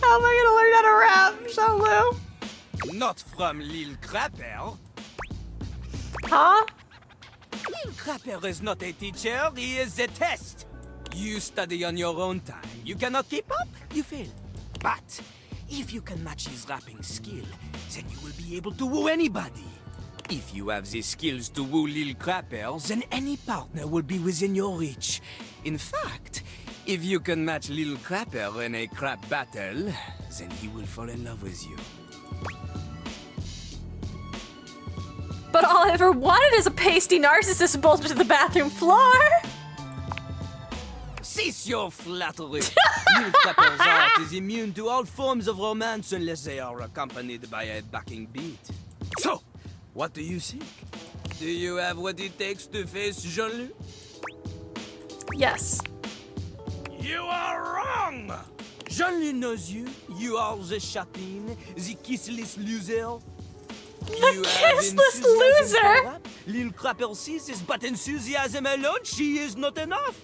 How am I gonna learn how to rap, Jean-Loup? Not from Lil Crapper. Huh? Lil Crapper is not a teacher, he is a test. You study on your own time. You cannot keep up, you fail. But if you can match his rapping skill, then you will be able to woo anybody. If you have the skills to woo Lil Crapper, then any partner will be within your reach. In fact, if you can match Lil Crapper in a crap battle, then he will fall in love with you. But all I ever wanted is a pasty narcissist bolted to the bathroom floor. Cease your flattery. Lil Crapper's art is immune to all forms of romance unless they are accompanied by a backing beat. So, what do you think? Do you have what it takes to face Jean-Loup? Yes. You are wrong! Jean-Loup knows you. You are the châtine, the kissless loser. The kissless loser? Lil Crapper sees is but enthusiasm alone. She is not enough.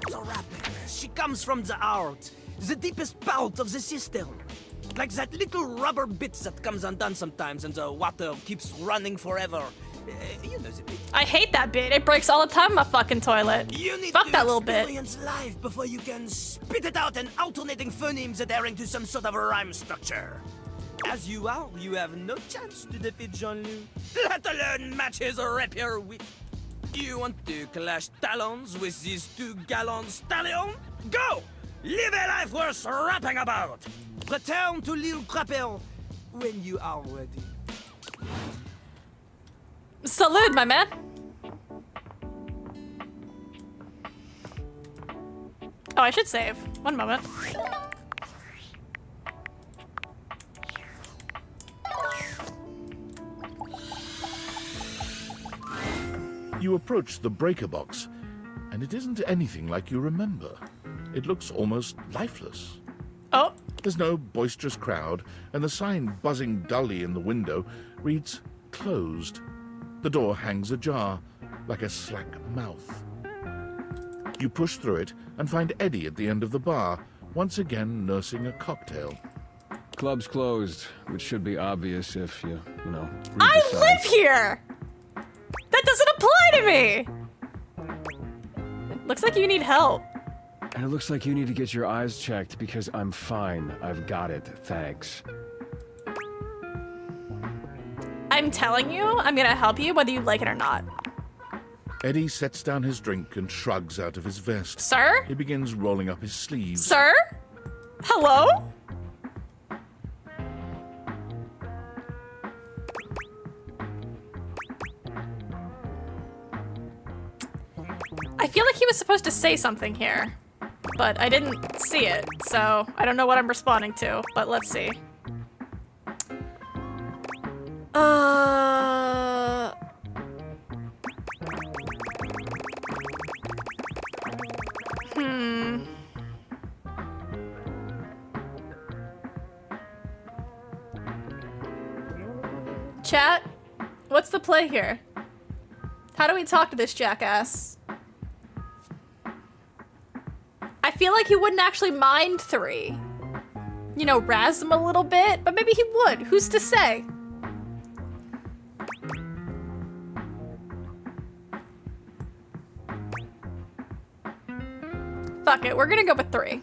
The rapper, she comes from the heart, the deepest part of the system. Like that little rubber bit that comes undone sometimes and the water keeps running forever. You know the bit. I hate that bit. It breaks all the time in my fucking toilet. You need Fuck to that little bit. experience life before you can spit it out in alternating phonemes adhering to some sort of rhyme structure. As you are, you have no chance to defeat Jean-Loup, let alone match his rapier wit. You want to clash talons with these 2 gallon stallion? Go! Live a life worth rapping about! Return to Lil Crapper when you are ready. Salute, my man. Oh, I should save. One moment. You approach the breaker box, and it isn't anything like you remember. It looks almost lifeless. Oh. There's no boisterous crowd, and the sign buzzing dully in the window reads closed. The door hangs ajar, like a slack mouth. You push through it and find Eddie at the end of the bar, once again nursing a cocktail. Club's closed, which should be obvious if you know. I live here! That doesn't apply to me! Looks like you need help. And it looks like you need to get your eyes checked because I'm fine. I've got it. Thanks. I'm telling you, I'm gonna help you whether you like it or not. Eddie sets down his drink and shrugs out of his vest. Sir? He begins rolling up his sleeves. Sir? Hello? I feel like he was supposed to say something here, but I didn't see it, so I don't know what I'm responding to, but let's see. Chat, what's the play here? How do we talk to this jackass? I feel like he wouldn't actually mind 3. You know, razz him a little bit, but maybe he would. Who's to say? Fuck it, we're gonna go with 3.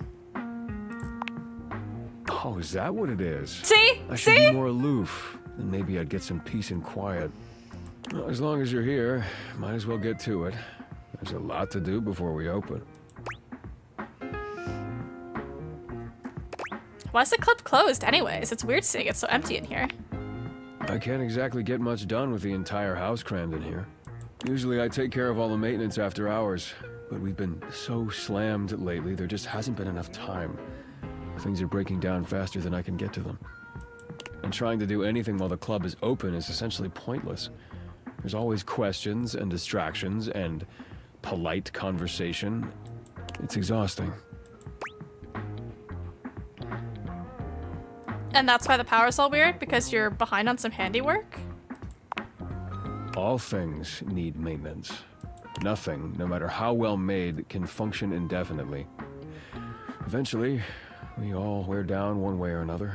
Oh, is that what it is? See? I should See? be more aloof. Then maybe I'd get some peace and quiet. Well, as long as you're here, might as well get to it. There's a lot to do before we open. Why is the club closed anyways? It's weird seeing it so empty in here. I can't exactly get much done with the entire house crammed in here. Usually I take care of all the maintenance after hours, but we've been so slammed lately, there just hasn't been enough time. Things are breaking down faster than I can get to them. And trying to do anything while the club is open is essentially pointless. There's always questions and distractions and polite conversation. It's exhausting. And that's why the power's all weird? Because you're behind on some handiwork? All things need maintenance. Nothing, no matter how well made, can function indefinitely. Eventually, we all wear down one way or another.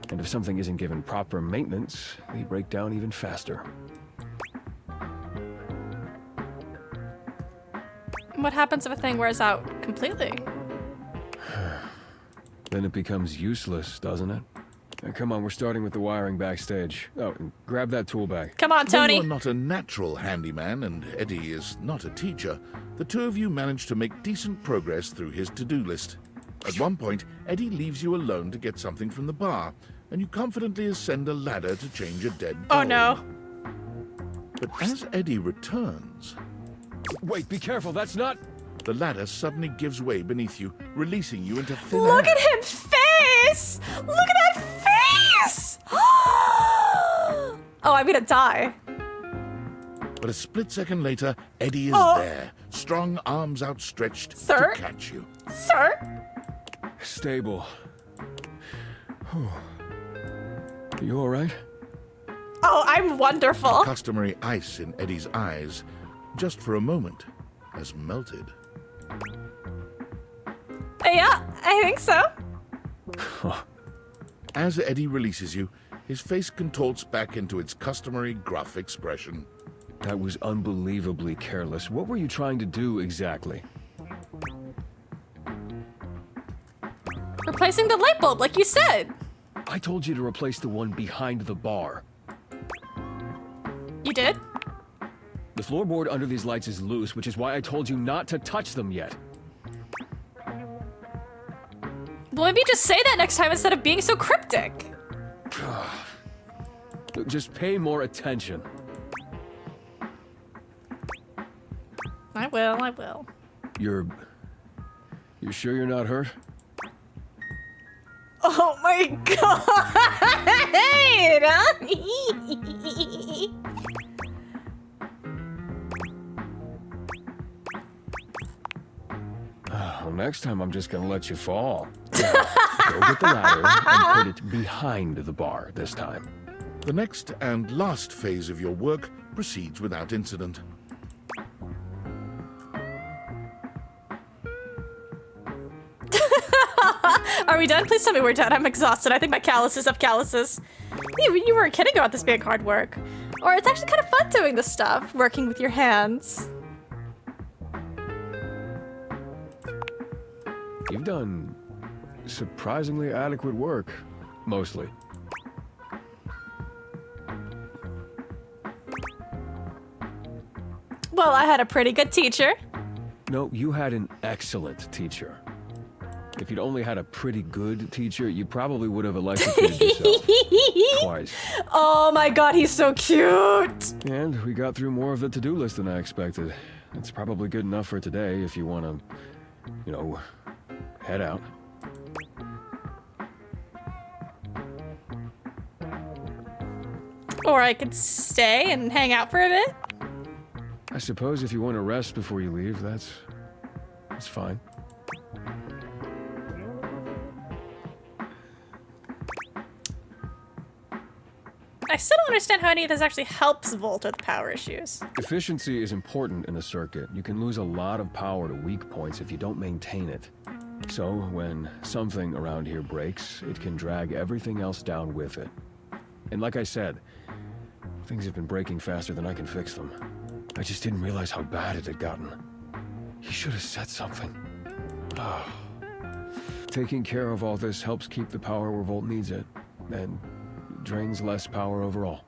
And if something isn't given proper maintenance, they break down even faster. What happens if a thing wears out completely? Then it becomes useless, doesn't it? Now, come on, we're starting with the wiring backstage. Oh, and grab that tool bag. Come on, Tony. Though you're not a natural handyman and Eddie is not a teacher, the two of you manage to make decent progress through his to-do list. At one point, Eddie leaves you alone to get something from the bar, and you confidently ascend a ladder to change a dead doll. Oh no. But as Eddie returns... Wait, be careful, that's not... The ladder suddenly gives way beneath you, releasing you into thin Look air. at him face! Look at that face! Oh, I'm gonna die. But a split second later, Eddie is there, strong arms outstretched Sir? to catch you. Sir? Stable. You alright? Oh, I'm wonderful. Customary ice in Eddie's eyes, just for a moment, has melted. Yeah, I think so. As Eddie releases you, his face contorts back into its customary gruff expression. That was unbelievably careless. What were you trying to do exactly? Replacing the light bulb, like you said. I told you to replace the one behind the bar. You did? The floorboard under these lights is loose, which is why I told you not to touch them yet. Well, maybe just say that next time instead of being so cryptic. Look, just pay more attention. I will. You're sure you're not hurt? Oh my Well, next time I'm just gonna let you fall. Now, go get the ladder and put it behind the bar this time. The next and last phase of your work proceeds without incident. Are we done? Please tell me we're done. I'm exhausted. I think my calluses have calluses. You weren't kidding about this being hard work. Or it's actually kind of fun doing this stuff, working with your hands. You've done surprisingly adequate work, mostly. Well, I had a pretty good teacher. No, you had an excellent teacher. If you'd only had a pretty good teacher, you probably would have electrocuted yourself. Twice. Oh my god, he's so cute! And we got through more of the to-do list than I expected. It's probably good enough for today if you want to, you know, head out. Or I could stay and hang out for a bit. I suppose if you want to rest before you leave, that's fine. I still don't understand how any of this actually helps Volt with power issues. Efficiency is important in a circuit. You can lose a lot of power to weak points if you don't maintain it. So, when something around here breaks, it can drag everything else down with it. And like I said, things have been breaking faster than I can fix them. I just didn't realize how bad it had gotten. He should have said something. Taking care of all this helps keep the power where Volt needs it, and drains less power overall.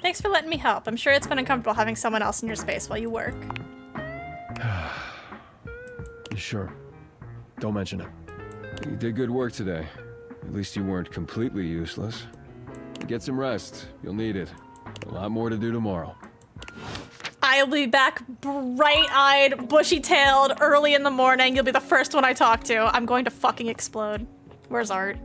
Thanks for letting me help. I'm sure it's been uncomfortable having someone else in your space while you work. Sure. Don't mention it. You did good work today. At least you weren't completely useless. Get some rest. You'll need it. A lot more to do tomorrow. I'll be back bright-eyed, bushy-tailed, early in the morning. You'll be the first one I talk to. I'm going to fucking explode. Where's Art?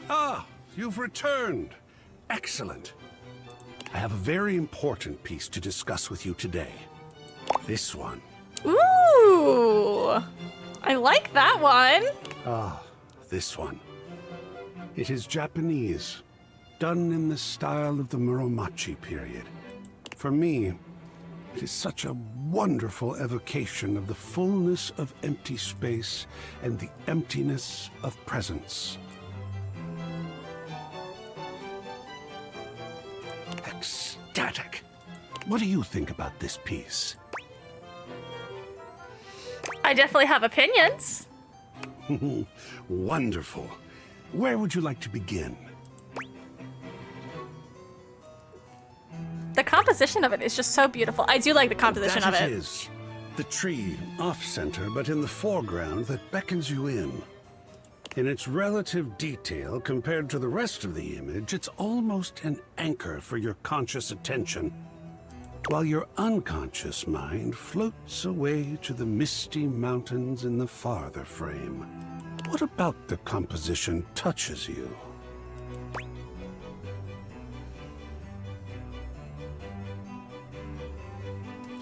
Ah, you've returned. Excellent. I have a very important piece to discuss with you today. This one. Ooh! I like that one. Ah, this one. It is Japanese, done in the style of the Muromachi period. For me, it is such a wonderful evocation of the fullness of empty space and the emptiness of presence. Ecstatic. What do you think about this piece? I definitely have opinions. Wonderful. Where would you like to begin? The composition of it is just so beautiful. I do like the composition of That it. it is. The tree, off-center, but in the foreground that beckons you in. In its relative detail compared to the rest of the image, it's almost an anchor for your conscious attention, while your unconscious mind floats away to the misty mountains in the farther frame. What about the composition touches you?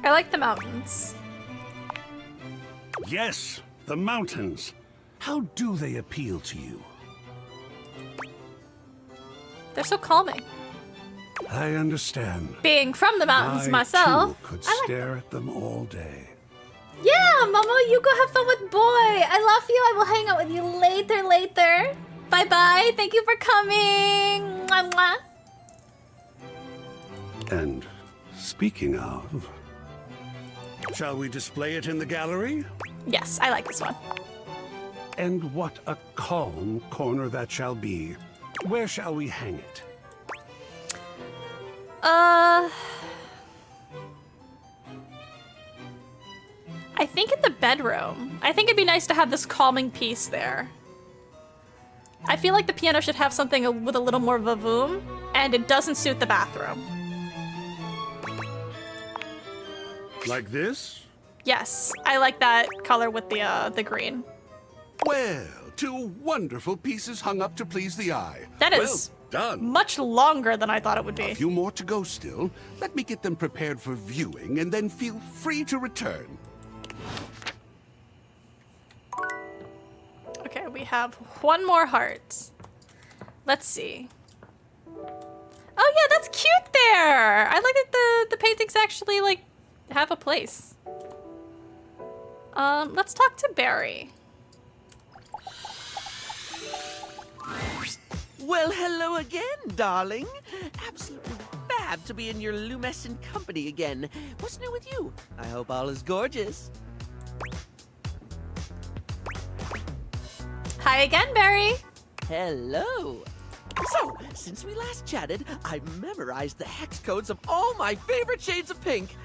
I like the mountains. Yes, the mountains. How do they appeal to you? They're so calming. I understand. Being from the mountains I, myself. too, could I like stare at them all day. Yeah, Mama, you go have fun with Boy. I love you. I will hang out with you later. Bye-bye. Thank you for coming. Mwah, mwah. And speaking of, shall we display it in the gallery? Yes, I like this one. And what a calm corner that shall be. Where shall we hang it? I think in the bedroom. I think it'd be nice to have this calming piece there. I feel like the piano should have something with a little more vavoom, and it doesn't suit the bathroom. Like this? Yes, I like that color with the green. Well, two wonderful pieces hung up to please the eye. That is well done. much longer than I thought it would be. A few more to go still. Let me get them prepared for viewing, and then feel free to return. Okay, we have one more heart. Let's see. Oh yeah, that's cute there! I like that the paintings actually, like, have a place. Let's talk to Barry. Well, hello again, darling. Absolutely fab to be in your lumescent company again. What's new with you? I hope all is gorgeous. Hi again, Barry. Hello. So, since we last chatted, I memorized the hex codes of all my favorite shades of pink.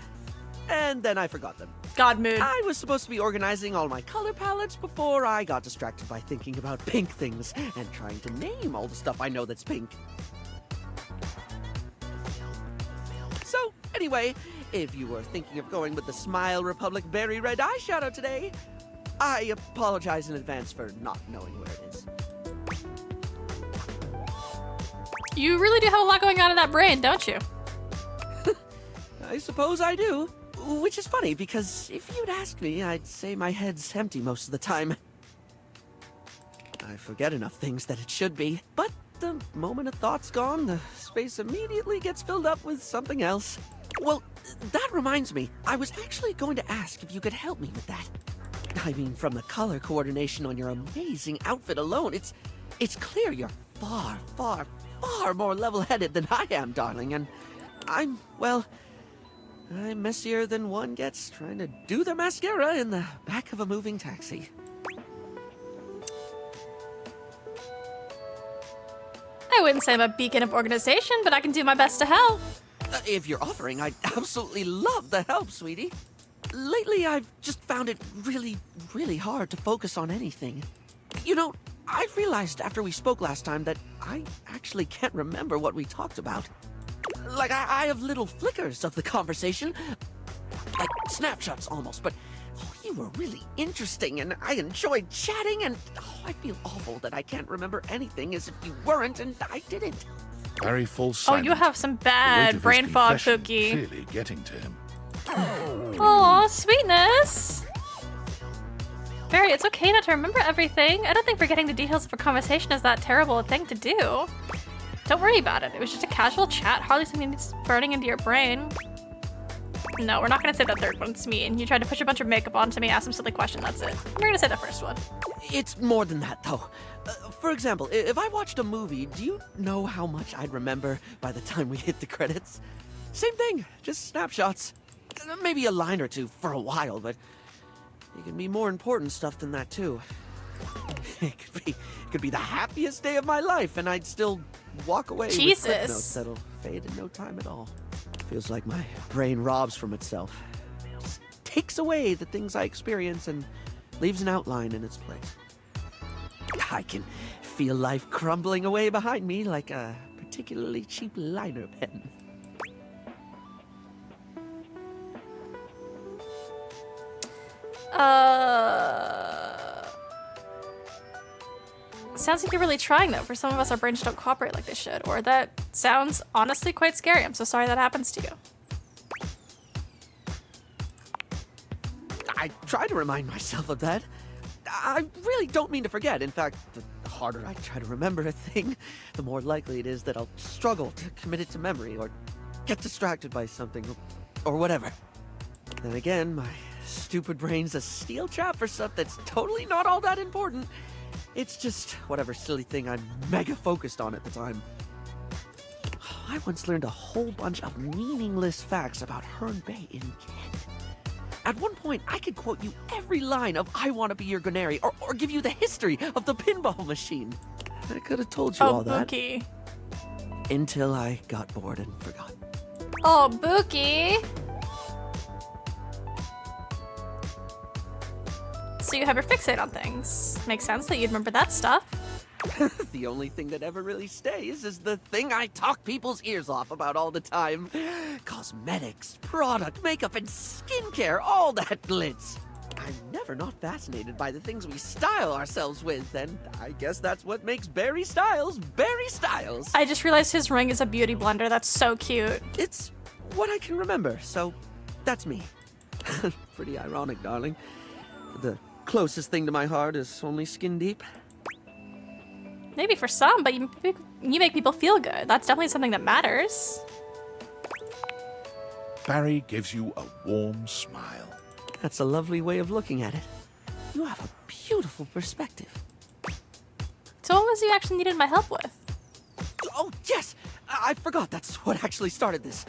And then I forgot them. God mood. I was supposed to be organizing all my color palettes before I got distracted by thinking about pink things and trying to name all the stuff I know that's pink. So, anyway, if you were thinking of going with the Smile Republic Berry Red eyeshadow today, I apologize in advance for not knowing where it is. You really do have a lot going on in that brain, don't you? I suppose I do. Which is funny, because if you'd asked me, I'd say my head's empty most of the time. I forget enough things that it should be, but the moment a thought's gone, the space immediately gets filled up with something else. Well, that reminds me, I was actually going to ask if you could help me with that. I mean, from the color coordination on your amazing outfit alone, it's clear you're far, far, far more level-headed than I am, darling, and I'm messier than one gets trying to do their mascara in the back of a moving taxi. I wouldn't say I'm a beacon of organization, but I can do my best to help. If you're offering, I'd absolutely love the help, sweetie. Lately, I've just found it really, really hard to focus on anything. You know, I realized after we spoke last time that I actually can't remember what we talked about. Like, I have little flickers of the conversation, like snapshots almost, but you were really interesting and I enjoyed chatting, and I feel awful that I can't remember anything as if you weren't and I didn't. Barry falls Oh, silent. you have some The weight bad of his brain fog, confession Pookie. clearly getting to him. Aw, sweetness. Barry, it's okay not to remember everything. I don't think forgetting the details of a conversation is that terrible a thing to do. Don't worry about it. It was just a casual chat, hardly something that's burning into your brain. No, we're not gonna say that third one. It's mean. You tried to push a bunch of makeup onto me, ask some silly question, that's it. We're gonna say the first one. It's more than that, though. For example, if I watched a movie, do you know how much I'd remember by the time we hit the credits? Same thing, just snapshots. Maybe a line or two for a while, but it can be more important stuff than that, too. It could be the happiest day of my life, and I'd still walk away with clip notes that'll fade in no time at all. Feels like my brain robs from itself. Just takes away the things I experience and leaves an outline in its place. I can feel life crumbling away behind me like a particularly cheap liner pen. Sounds like you're really trying, though. For some of us, our brains don't cooperate like they should. Or that sounds honestly quite scary. I'm so sorry that happens to you. I try to remind myself of that. I really don't mean to forget. In fact, the harder I try to remember a thing, the more likely it is that I'll struggle to commit it to memory or get distracted by something or whatever. Then again, my stupid brain's a steel trap for stuff that's totally not all that important. It's just whatever silly thing I'm mega focused on at the time. I once learned a whole bunch of meaningless facts about Herne Bay in Kent. At one point, I could quote you every line of I Want to Be Your Granary, or give you the history of the pinball machine. I could have told you all that. Bookie. Until I got bored and forgot. Oh, Bookie. So you have your fixate on things. Makes sense that you'd remember that stuff. The only thing that ever really stays is the thing I talk people's ears off about all the time. Cosmetics, product, makeup, and skincare, all that glitz. I'm never not fascinated by the things we style ourselves with, and I guess that's what makes Barry Styles Barry Styles. I just realized his ring is a beauty blender. That's so cute. It's what I can remember, so that's me. Pretty ironic, darling. The closest thing to my heart is only skin deep. Maybe for some, but you make people feel good. That's definitely something that matters. Barry gives you a warm smile. That's a lovely way of looking at it. You have a beautiful perspective. So what was you actually needed my help with? Oh, yes! I forgot that's what actually started this.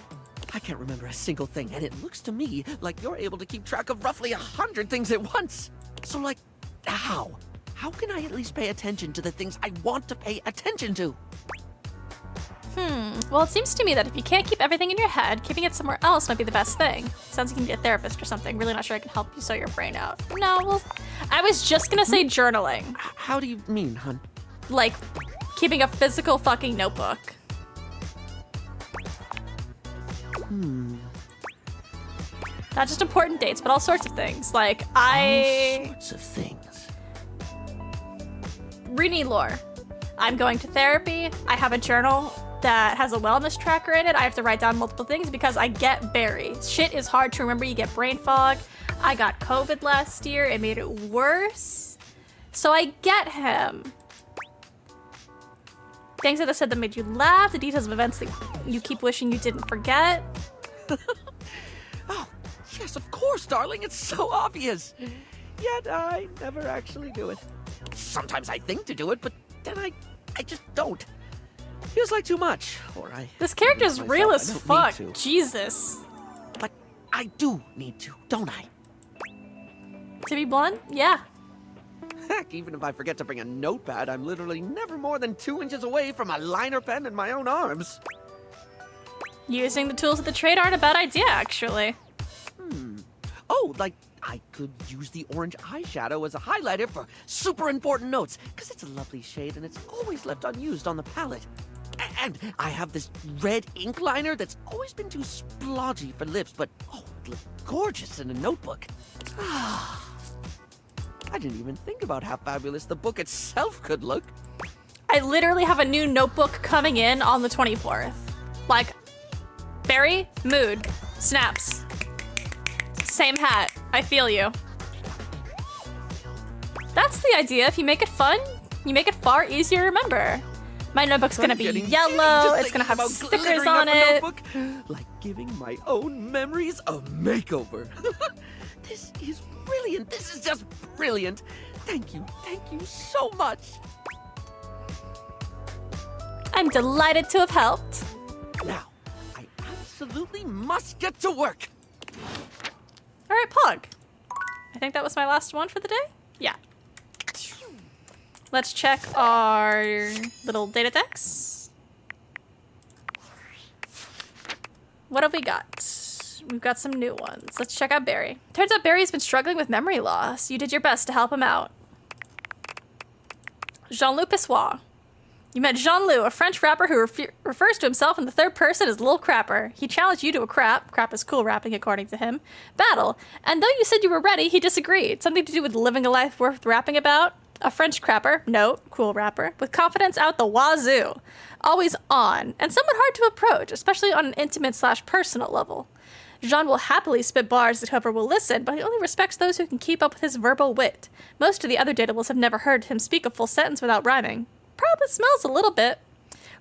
I can't remember a single thing, and it looks to me like you're able to keep track of roughly 100 things at once. So, like, how? How can I at least pay attention to the things I want to pay attention to? Well, it seems to me that if you can't keep everything in your head, keeping it somewhere else might be the best thing. Sounds like you need a therapist or something. Really not sure I can help you sort your brain out. No, well, I was just gonna say journaling. How do you mean, hun? Like, keeping a physical fucking notebook. Not just important dates, but all sorts of things. Like, All sorts of things. Read lore. I'm going to therapy. I have a journal that has a wellness tracker in it. I have to write down multiple things because I get Barry. Shit is hard to remember. You get brain fog. I got COVID last year. It made it worse. So I get him. Things that I said that made you laugh. The details of events that you keep wishing you didn't forget. Oh, yes, of course, darling. It's so obvious. Yet I never actually do it. Sometimes I think to do it, but then I just don't. Feels like too much, or I... This character's myself real I as don't fuck. need to. Jesus. But I do need to, don't I? To be blunt, yeah. Heck, even if I forget to bring a notepad, I'm literally never more than 2 inches away from a liner pen in my own arms. Using the tools of the trade aren't a bad idea, actually. Oh, like, I could use the orange eyeshadow as a highlighter for super important notes, because it's a lovely shade and it's always left unused on the palette. And I have this red ink liner that's always been too splodgy for lips, but oh, it looks gorgeous in a notebook. I didn't even think about how fabulous the book itself could look. I literally have a new notebook coming in on the 24th. Like, Barry, mood, snaps. Same hat. I feel you. That's the idea. If you make it fun, you make it far easier to remember. My notebook's gonna be yellow. It's gonna have stickers on it. Like giving my own memories a makeover. This is brilliant. This is just brilliant. Thank you so much. I'm delighted to have helped. Now, I absolutely must get to work. All right, Pog. I think that was my last one for the day. Yeah. Let's check our little data decks. What have we got? We've got some new ones. Let's check out Barry. Turns out Barry's been struggling with memory loss. You did your best to help him out. Jean-Loup Pissoir. You met Jean-Loup, a French rapper who refers to himself in the third person as Lil Crapper. He challenged you to a crap is cool rapping according to him, battle. And though you said you were ready, he disagreed. Something to do with living a life worth rapping about? A French crapper, note, cool rapper, with confidence out the wazoo. Always on, and somewhat hard to approach, especially on an intimate/personal level. Jean will happily spit bars at whoever will listen, but he only respects those who can keep up with his verbal wit. Most of the other datables have never heard him speak a full sentence without rhyming. Probably smells a little bit.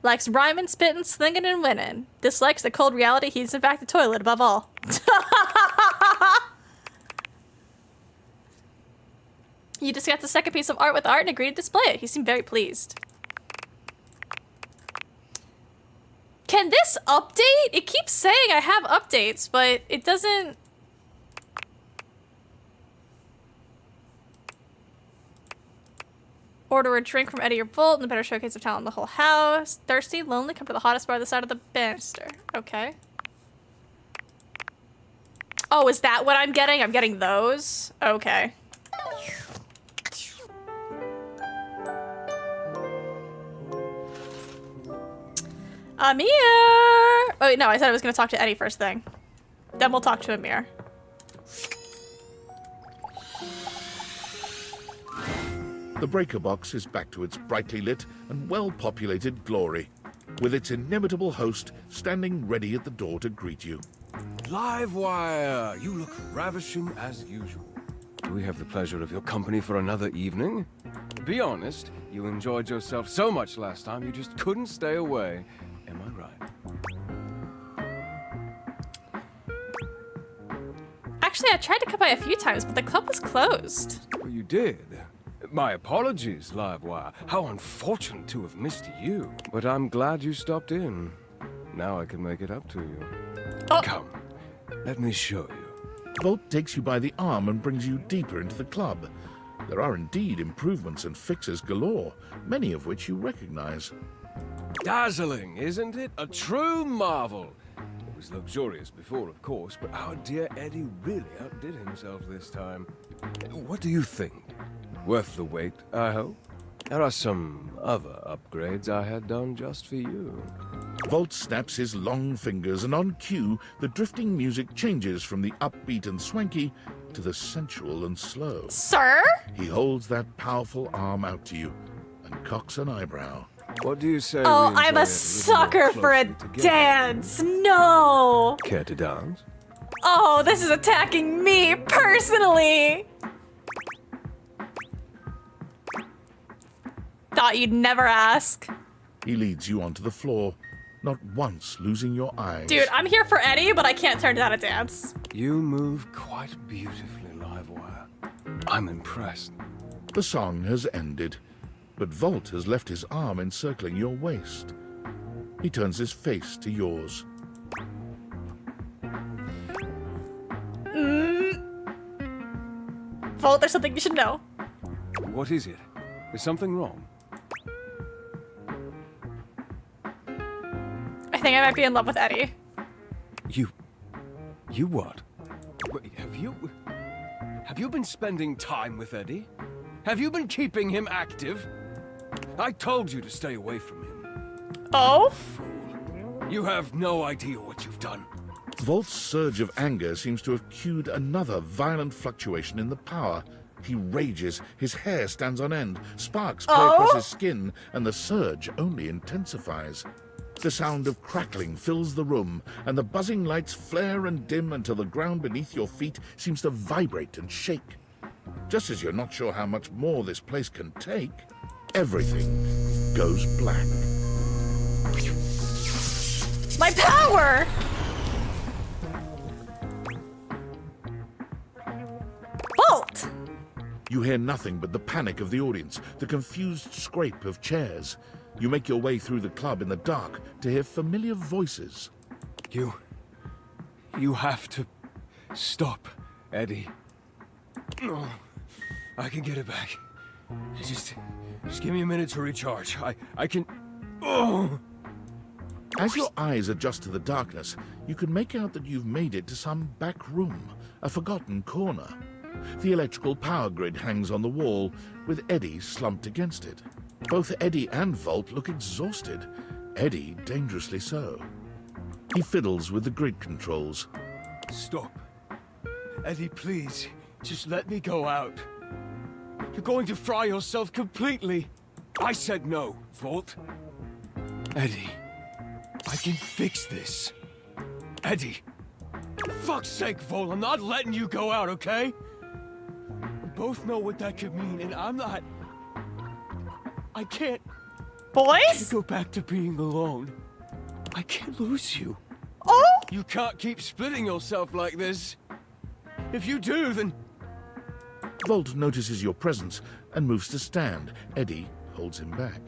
Likes rhyming, spitting, slinging, and winning. Dislikes the cold reality he's in fact the toilet above all. You discussed the second piece of art with Art and agreed to display it. He seemed very pleased. Can this update? It keeps saying I have updates, but it doesn't... Order a drink from Eddie or Volt and a better showcase of talent in the whole house. Thirsty, lonely, come to the hottest bar on the side of the banister. Okay. Oh, is that what I'm getting? I'm getting those? Okay. Amir! Oh, wait, no, I said I was going to talk to Eddie first thing. Then we'll talk to Amir. The breaker box is back to its brightly lit and well-populated glory, with its inimitable host standing ready at the door to greet you. Livewire! You look ravishing as usual. Do we have the pleasure of your company for another evening? Be honest, you enjoyed yourself so much last time you just couldn't stay away. Am I right? Actually, I tried to come by a few times, but the club was closed. Well, you did. My apologies, Livewire. How unfortunate to have missed you. But I'm glad you stopped in. Now I can make it up to you. Oh. Come, let me show you. Volt takes you by the arm and brings you deeper into the club. There are indeed improvements and fixes galore, many of which you recognize. Dazzling, isn't it? A true marvel. It was luxurious before, of course, but our dear Eddie really outdid himself this time. What do you think? Worth the wait, I hope? There are some other upgrades I had done just for you. Volt snaps his long fingers, and on cue, the drifting music changes from the upbeat and swanky to the sensual and slow. Sir? He holds that powerful arm out to you and cocks an eyebrow. What do you say? Oh, I'm a sucker for a dance. No. Care to dance? Oh, this is attacking me personally. Thought you'd never ask. He leads you onto the floor, not once losing your eyes. Dude, I'm here for Eddie, but I can't turn down a dance. You move quite beautifully, Livewire. I'm impressed. The song has ended, but Volt has left his arm encircling your waist. He turns his face to yours. Volt, there's something you should know. What is it? Is something wrong? I think I might be in love with Eddie. You what? Wait, have you... Have you been spending time with Eddie? Have you been keeping him active? I told you to stay away from him. Oh? You have no idea what you've done. Volt's surge of anger seems to have cued another violent fluctuation in the power. He rages, his hair stands on end, sparks play across his skin, and the surge only intensifies. The sound of crackling fills the room, and the buzzing lights flare and dim until the ground beneath your feet seems to vibrate and shake. Just as you're not sure how much more this place can take, everything goes black. My power! Volt! You hear nothing but the panic of the audience, the confused scrape of chairs. You make your way through the club in the dark to hear familiar voices. You have to stop, Eddie. Oh, I can get it back. Just give me a minute to recharge. I can... Oh! As your eyes adjust to the darkness, you can make out that you've made it to some back room, a forgotten corner. The electrical power grid hangs on the wall, with Eddie slumped against it. Both Eddie and Volt look exhausted, Eddie dangerously so. He fiddles with the grid controls. Stop. Eddie, please. Just let me go out. You're going to fry yourself completely. I said no, Volt. Eddie, I can fix this. Eddie. For fuck's sake, Volt, I'm not letting you go out, okay? We both know what that could mean, and I'm not... I can't... Boys? I can't go back to being alone. I can't lose you. Oh? You can't keep splitting yourself like this. If you do, then... Volt notices your presence and moves to stand. Eddie holds him back.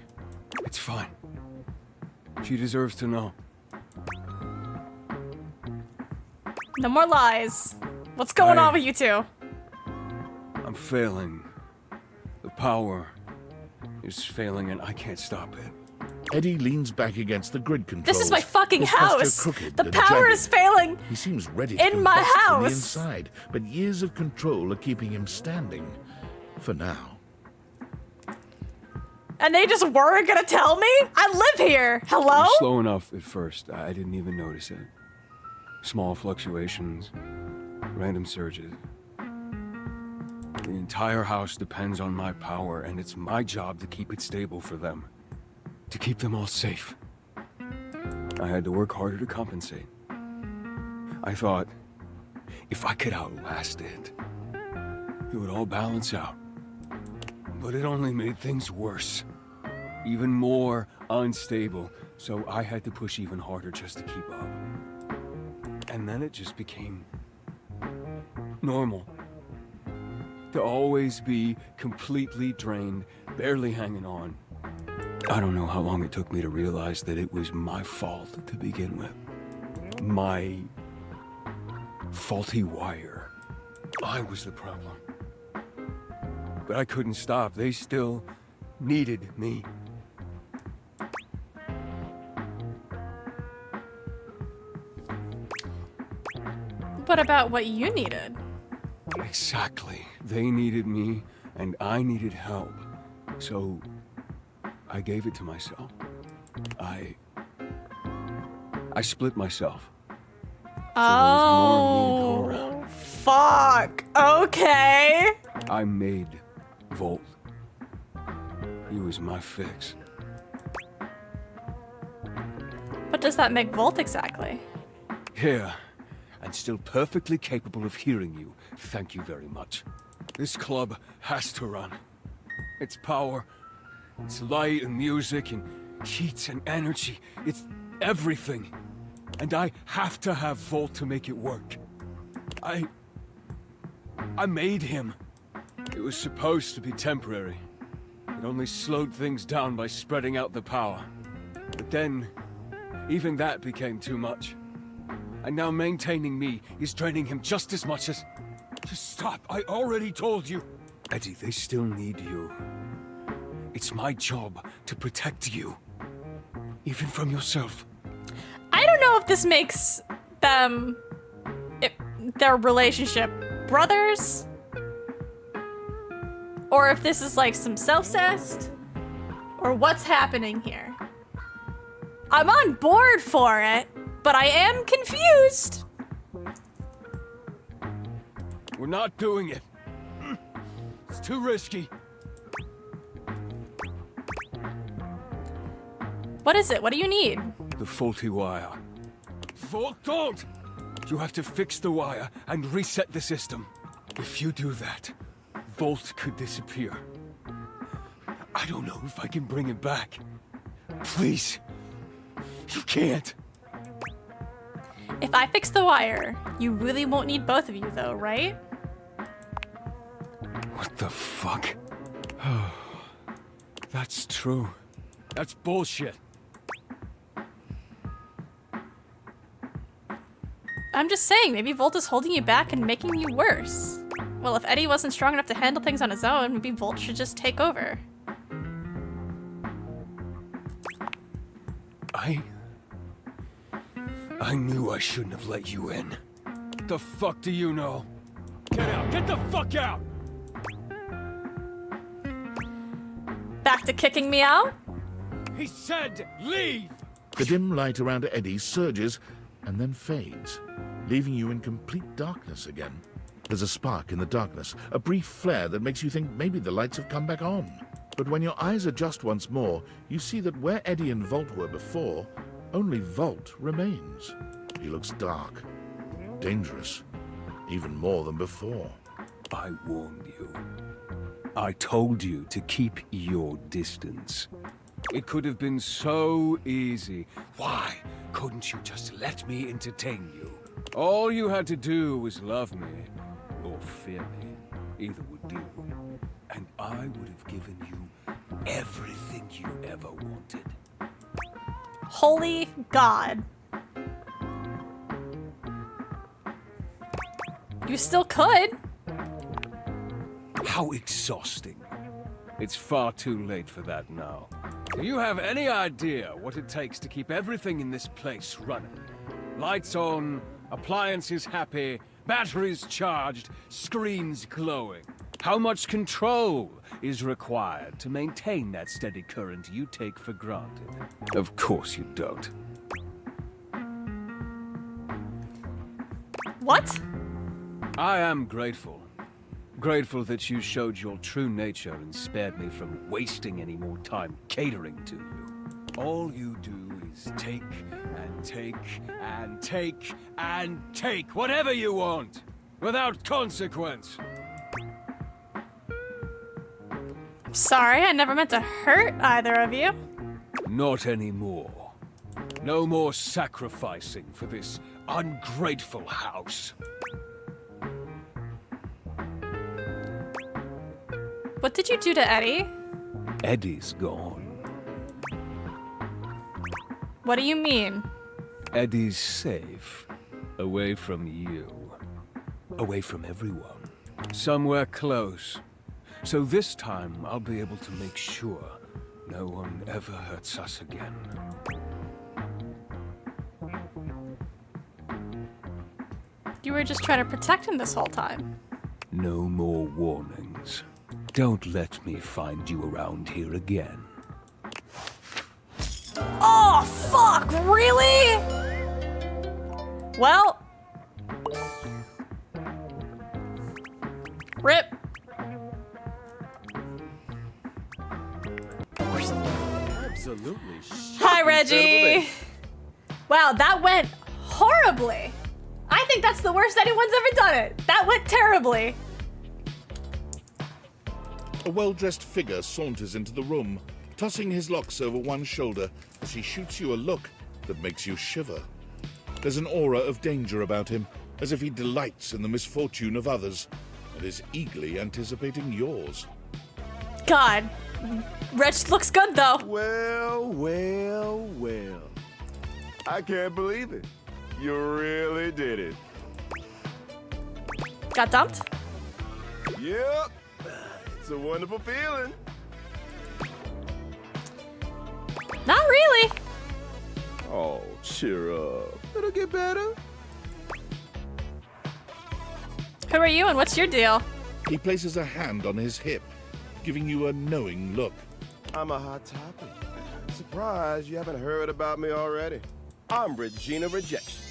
It's fine. She deserves to know. No more lies. What's going on with you two? I'm failing. The power is failing and I can't stop it. Eddie leans back against the grid controls. This is my fucking his posture house. crooked The and power jagged. is failing. He seems ready to in my combust from the house. inside, but years of control are keeping him standing. For now. And they just weren't gonna tell me? I live here. It Hello? was slow enough at first. I didn't even notice it. Small fluctuations, random surges. The entire house depends on my power, and it's my job to keep it stable for them. To keep them all safe. I had to work harder to compensate. I thought, if I could outlast it, it would all balance out. But it only made things worse. Even more unstable, so I had to push even harder just to keep up. And then it just became normal. To always be completely drained, barely hanging on. I don't know how long it took me to realize that it was my fault to begin with. My faulty wire. I was the problem. But I couldn't stop. They still needed me. What about what you needed? Exactly. They needed me, and I needed help. So, I gave it to myself. I split myself. Oh, fuck. Okay. I made Volt. He was my fix. What does that make Volt exactly? Here, and still perfectly capable of hearing you. Thank you very much. This club has to run. Its power, its light and music and heat and energy, it's everything. And I have to have Volt to make it work. I made him. It was supposed to be temporary. It only slowed things down by spreading out the power. But then, even that became too much. And now maintaining me is draining him just as much as... Just stop, I already told you. Eddie, they still need you. It's my job to protect you. Even from yourself. I don't know if this makes them... their relationship brothers or if this is like some self-cest, or what's happening here. I'm on board for it, but I am confused. We're not doing it. It's too risky. What is it? What do you need? The faulty wire. Volt, don't! You have to fix the wire and reset the system. If you do that, Volt could disappear. I don't know if I can bring it back. Please. You can't. If I fix the wire, you really won't need both of you though, right? What the fuck? That's true. That's bullshit. I'm just saying, maybe Volt is holding you back and making you worse. Well, if Eddie wasn't strong enough to handle things on his own, maybe Volt should just take over. I knew I shouldn't have let you in. The fuck do you know? Get out! Get the fuck out! Back to kicking me out? He said leave! The dim light around Eddie surges and then fades, leaving you in complete darkness again. There's a spark in the darkness, a brief flare that makes you think maybe the lights have come back on. But when your eyes adjust once more, you see that where Eddie and Volt were before, only Volt remains. He looks dark, dangerous, even more than before. I warned you. I told you to keep your distance. It could have been so easy. Why couldn't you just let me entertain you? All you had to do was love me, or fear me. Either would do. And I would have given you everything you ever wanted. Holy God. You still could. How exhausting. It's far too late for that now. Do you have any idea what it takes to keep everything in this place running? Lights on, appliances happy, batteries charged, screens glowing. How much control is required to maintain that steady current you take for granted? Of course you don't. What? I am grateful. Grateful that you showed your true nature and spared me from wasting any more time catering to you. All you do is take and take and take and take whatever you want, without consequence. Sorry, I never meant to hurt either of you. Not anymore. No more sacrificing for this ungrateful house. What did you do to Eddie? Eddie's gone. What do you mean? Eddie's safe. Away from you. Away from everyone. Somewhere close. So this time, I'll be able to make sure no one ever hurts us again. You were just trying to protect him this whole time. No more warnings. Don't let me find you around here again. Oh, fuck, really? Well. Rip. Absolutely. Hi, Reggie. Wow, that went horribly. I think that's the worst anyone's ever done it. That went terribly. A well-dressed figure saunters into the room, tossing his locks over one shoulder as he shoots you a look that makes you shiver. There's an aura of danger about him, as if he delights in the misfortune of others and is eagerly anticipating yours. God, Reg looks good though. Well, well, well. I can't believe it. You really did it. Got dumped? Yep. It's a wonderful feeling. Not really. Oh, cheer up. It'll get better. Who are you and what's your deal? He places a hand on his hip, giving you a knowing look. I'm a hot topic. Surprised you haven't heard about me already. I'm Regina Rejection.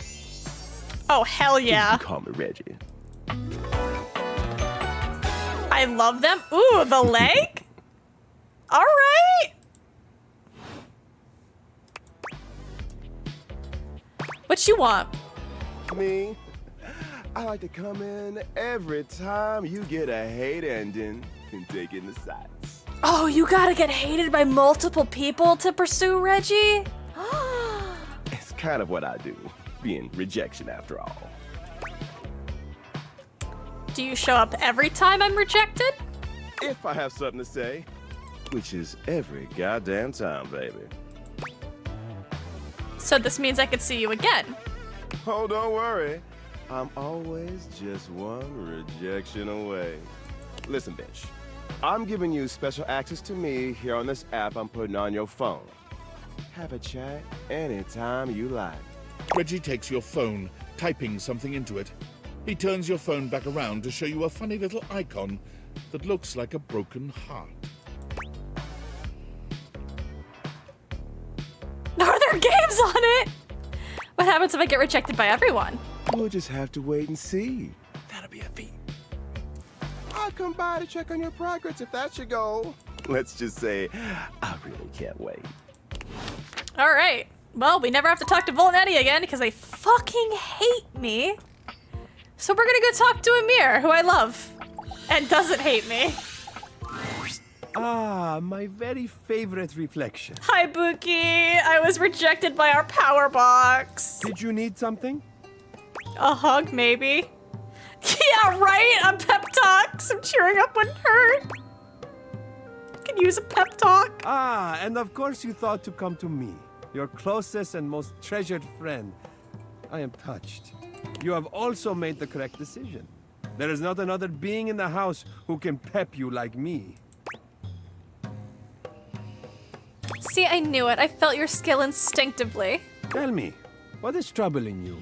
Oh, hell yeah. You can call me Reggie. I love them. Ooh, the leg? All right. What you want? Me? I like to come in every time you get a hate ending and take in the sights. Oh, you gotta get hated by multiple people to pursue Reggie? It's kind of what I do, being rejection after all. Do you show up every time I'm rejected? If I have something to say, which is every goddamn time, baby. So this means I could see you again. Oh, don't worry. I'm always just one rejection away. Listen, bitch. I'm giving you special access to me here on this app I'm putting on your phone. Have a chat anytime you like. Reggie takes your phone, typing something into it. He turns your phone back around to show you a funny little icon that looks like a broken heart. Are there games on it? What happens if I get rejected by everyone? We'll just have to wait and see. That'll be a feat. I'll come by to check on your progress if that's your goal. Let's just say, I really can't wait. All right. Well, we never have to talk to Volt and Eddie again because they fucking hate me. So we're gonna go talk to Amir, who I love and doesn't hate me. Ah, my very favorite reflection. Hi, Buki. I was rejected by our power box. Did you need something? A hug, maybe. Yeah, right? A pep talk. Some cheering up wouldn't hurt. Could use a pep talk. Ah, and of course you thought to come to me, your closest and most treasured friend. I am touched. You have also made the correct decision. There is not another being in the house who can pep you like me. See, I knew it. I felt your skill instinctively. Tell me, what is troubling you,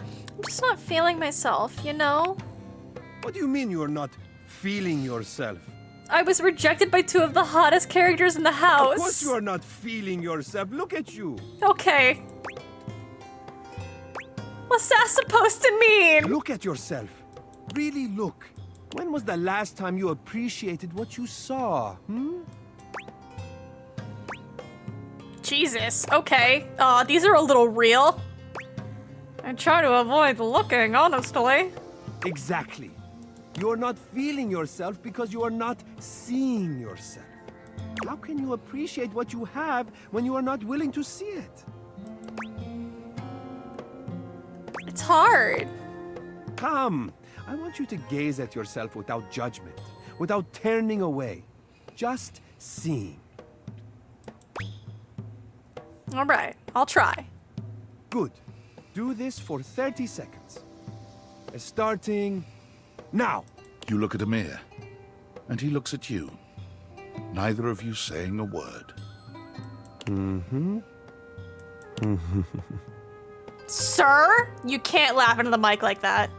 I'm just not feeling myself, you know? What do you mean you're not feeling yourself? I was rejected by two of the hottest characters in the house. Of course you are not feeling yourself. Look at you. Okay. What's that supposed to mean? Look at yourself. Really look. When was the last time you appreciated what you saw, Jesus, okay. These are a little real. I try to avoid looking, honestly. Exactly. You're not feeling yourself because you are not seeing yourself. How can you appreciate what you have when you are not willing to see it? It's hard. Come. I want you to gaze at yourself without judgment, without turning away. Just seeing. All right, I'll try. Good. Do this for 30 seconds. Starting now. You look at Amir, and he looks at you. Neither of you saying a word. Sir? You can't laugh into the mic like that.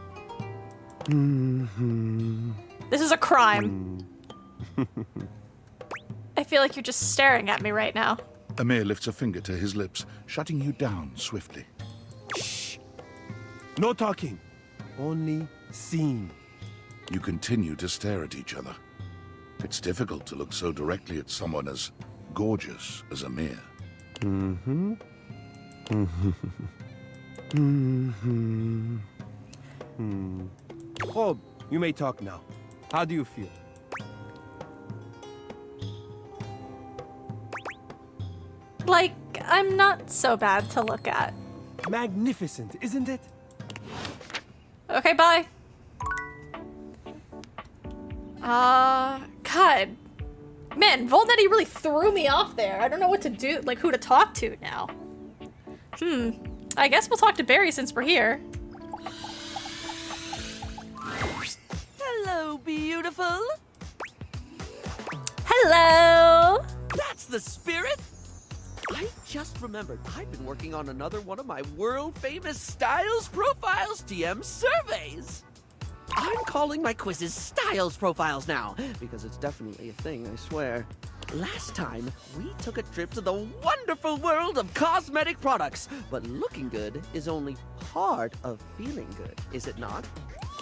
This is a crime. I feel like you're just staring at me right now. Amir lifts a finger to his lips, shutting you down swiftly. Shh. No talking. Only seeing. You continue to stare at each other. It's difficult to look so directly at someone as gorgeous as Amir. Oh, you may talk now. How do you feel? Like, I'm not so bad to look at. Magnificent, isn't it? Okay, bye. God. Man, Volnetti really threw me off there. I don't know what to do, like who to talk to now. I guess we'll talk to Barry since we're here. Hello, beautiful. Hello. That's the spirit. I just remembered I've been working on another one of my world-famous Styles Profiles TM surveys. I'm calling my quizzes styles profiles now, because it's definitely a thing, I swear. Last time, we took a trip to the wonderful world of cosmetic products, but looking good is only part of feeling good, is it not?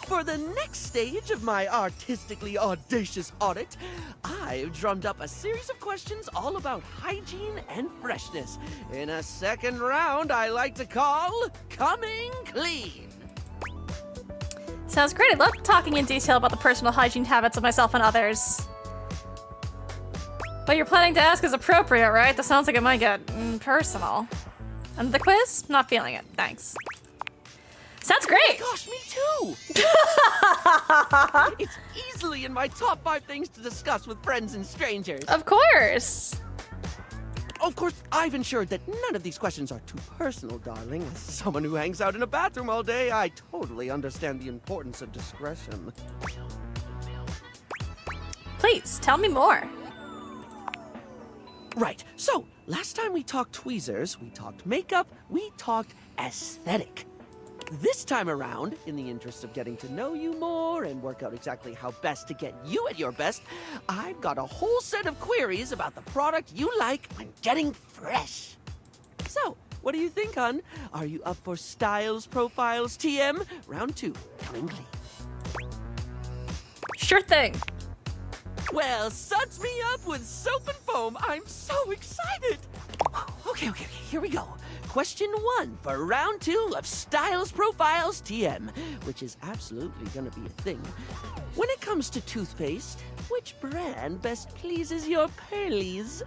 For the next stage of my artistically audacious audit, I've drummed up a series of questions all about hygiene and freshness. In a second round I like to call Coming Clean. Sounds great. I love talking in detail about the personal hygiene habits of myself and others. What you're planning to ask is appropriate, right? That sounds like it might get personal. And the quiz? Not feeling it. Thanks. Sounds great! Oh my gosh, me too! It's easily in my top 5 things to discuss with friends and strangers. Of course! Of course, I've ensured that none of these questions are too personal, darling. As someone who hangs out in a bathroom all day, I totally understand the importance of discretion. Please, tell me more. Right, so, last time we talked tweezers, we talked makeup, we talked aesthetic. This time around, in the interest of getting to know you more and work out exactly how best to get you at your best, I've got a whole set of queries about the product you like when getting fresh. So, what do you think, hon? Are you up for Styles Profiles TM? Round 2, coming clean. Sure thing. Well, suds me up with soap and foam. I'm so excited. Okay, here we go. Question 1 for round 2 of Styles Profiles TM, which is absolutely gonna be a thing. When it comes to toothpaste, which brand best pleases your pearlies?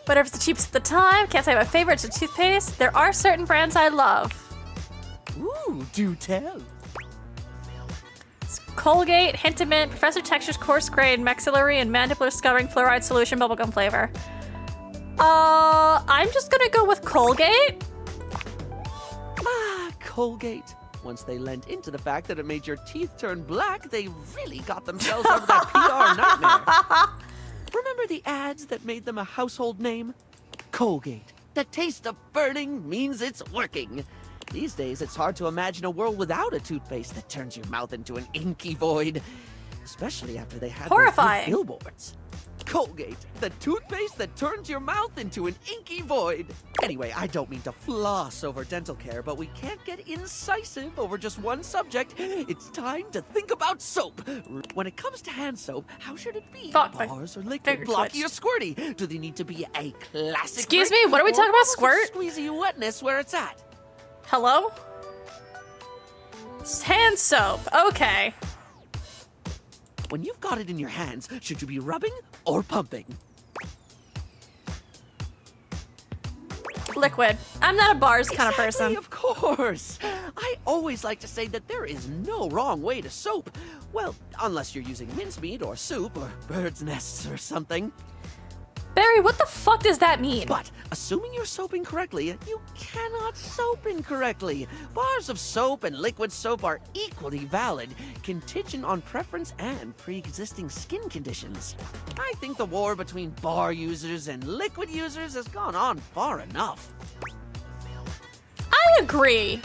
Whatever's the cheapest at the time. Can't say my favorite's a toothpaste. There are certain brands I love. Ooh, do tell. It's Colgate, Hintermint, Professor Texture's Coarse Grain, Maxillary, and Mandibular Scoring Fluoride Solution Bubblegum Flavor. I'm just gonna go with Colgate. Colgate. Once they lent into the fact that it made your teeth turn black, they really got themselves over that PR nightmare. Remember the ads that made them a household name? Colgate. The taste of burning means it's working. These days, it's hard to imagine a world without a toothpaste that turns your mouth into an inky void. Especially after they had horrifying those billboards. Colgate, the toothpaste that turns your mouth into an inky void. Anyway, I don't mean to floss over dental care, but we can't get incisive over just one subject. It's time to think about soap. When it comes to hand soap, how should it be? Bars or liquid, blocky or squirty? Do they need to be a classic? Excuse me, what are we talking about, squirt? Squeezy wetness where it's at. Hello? Hand soap, okay. When you've got it in your hands, should you be rubbing or pumping? Liquid. I'm not a bars kind of person. Of course. I always like to say that there is no wrong way to soap. Well, unless you're using mincemeat or soup or bird's nests or something. Barry, what the fuck does that mean? But, assuming you're soaping correctly, you cannot soap incorrectly. Bars of soap and liquid soap are equally valid, contingent on preference and pre-existing skin conditions. I think the war between bar users and liquid users has gone on far enough. I agree.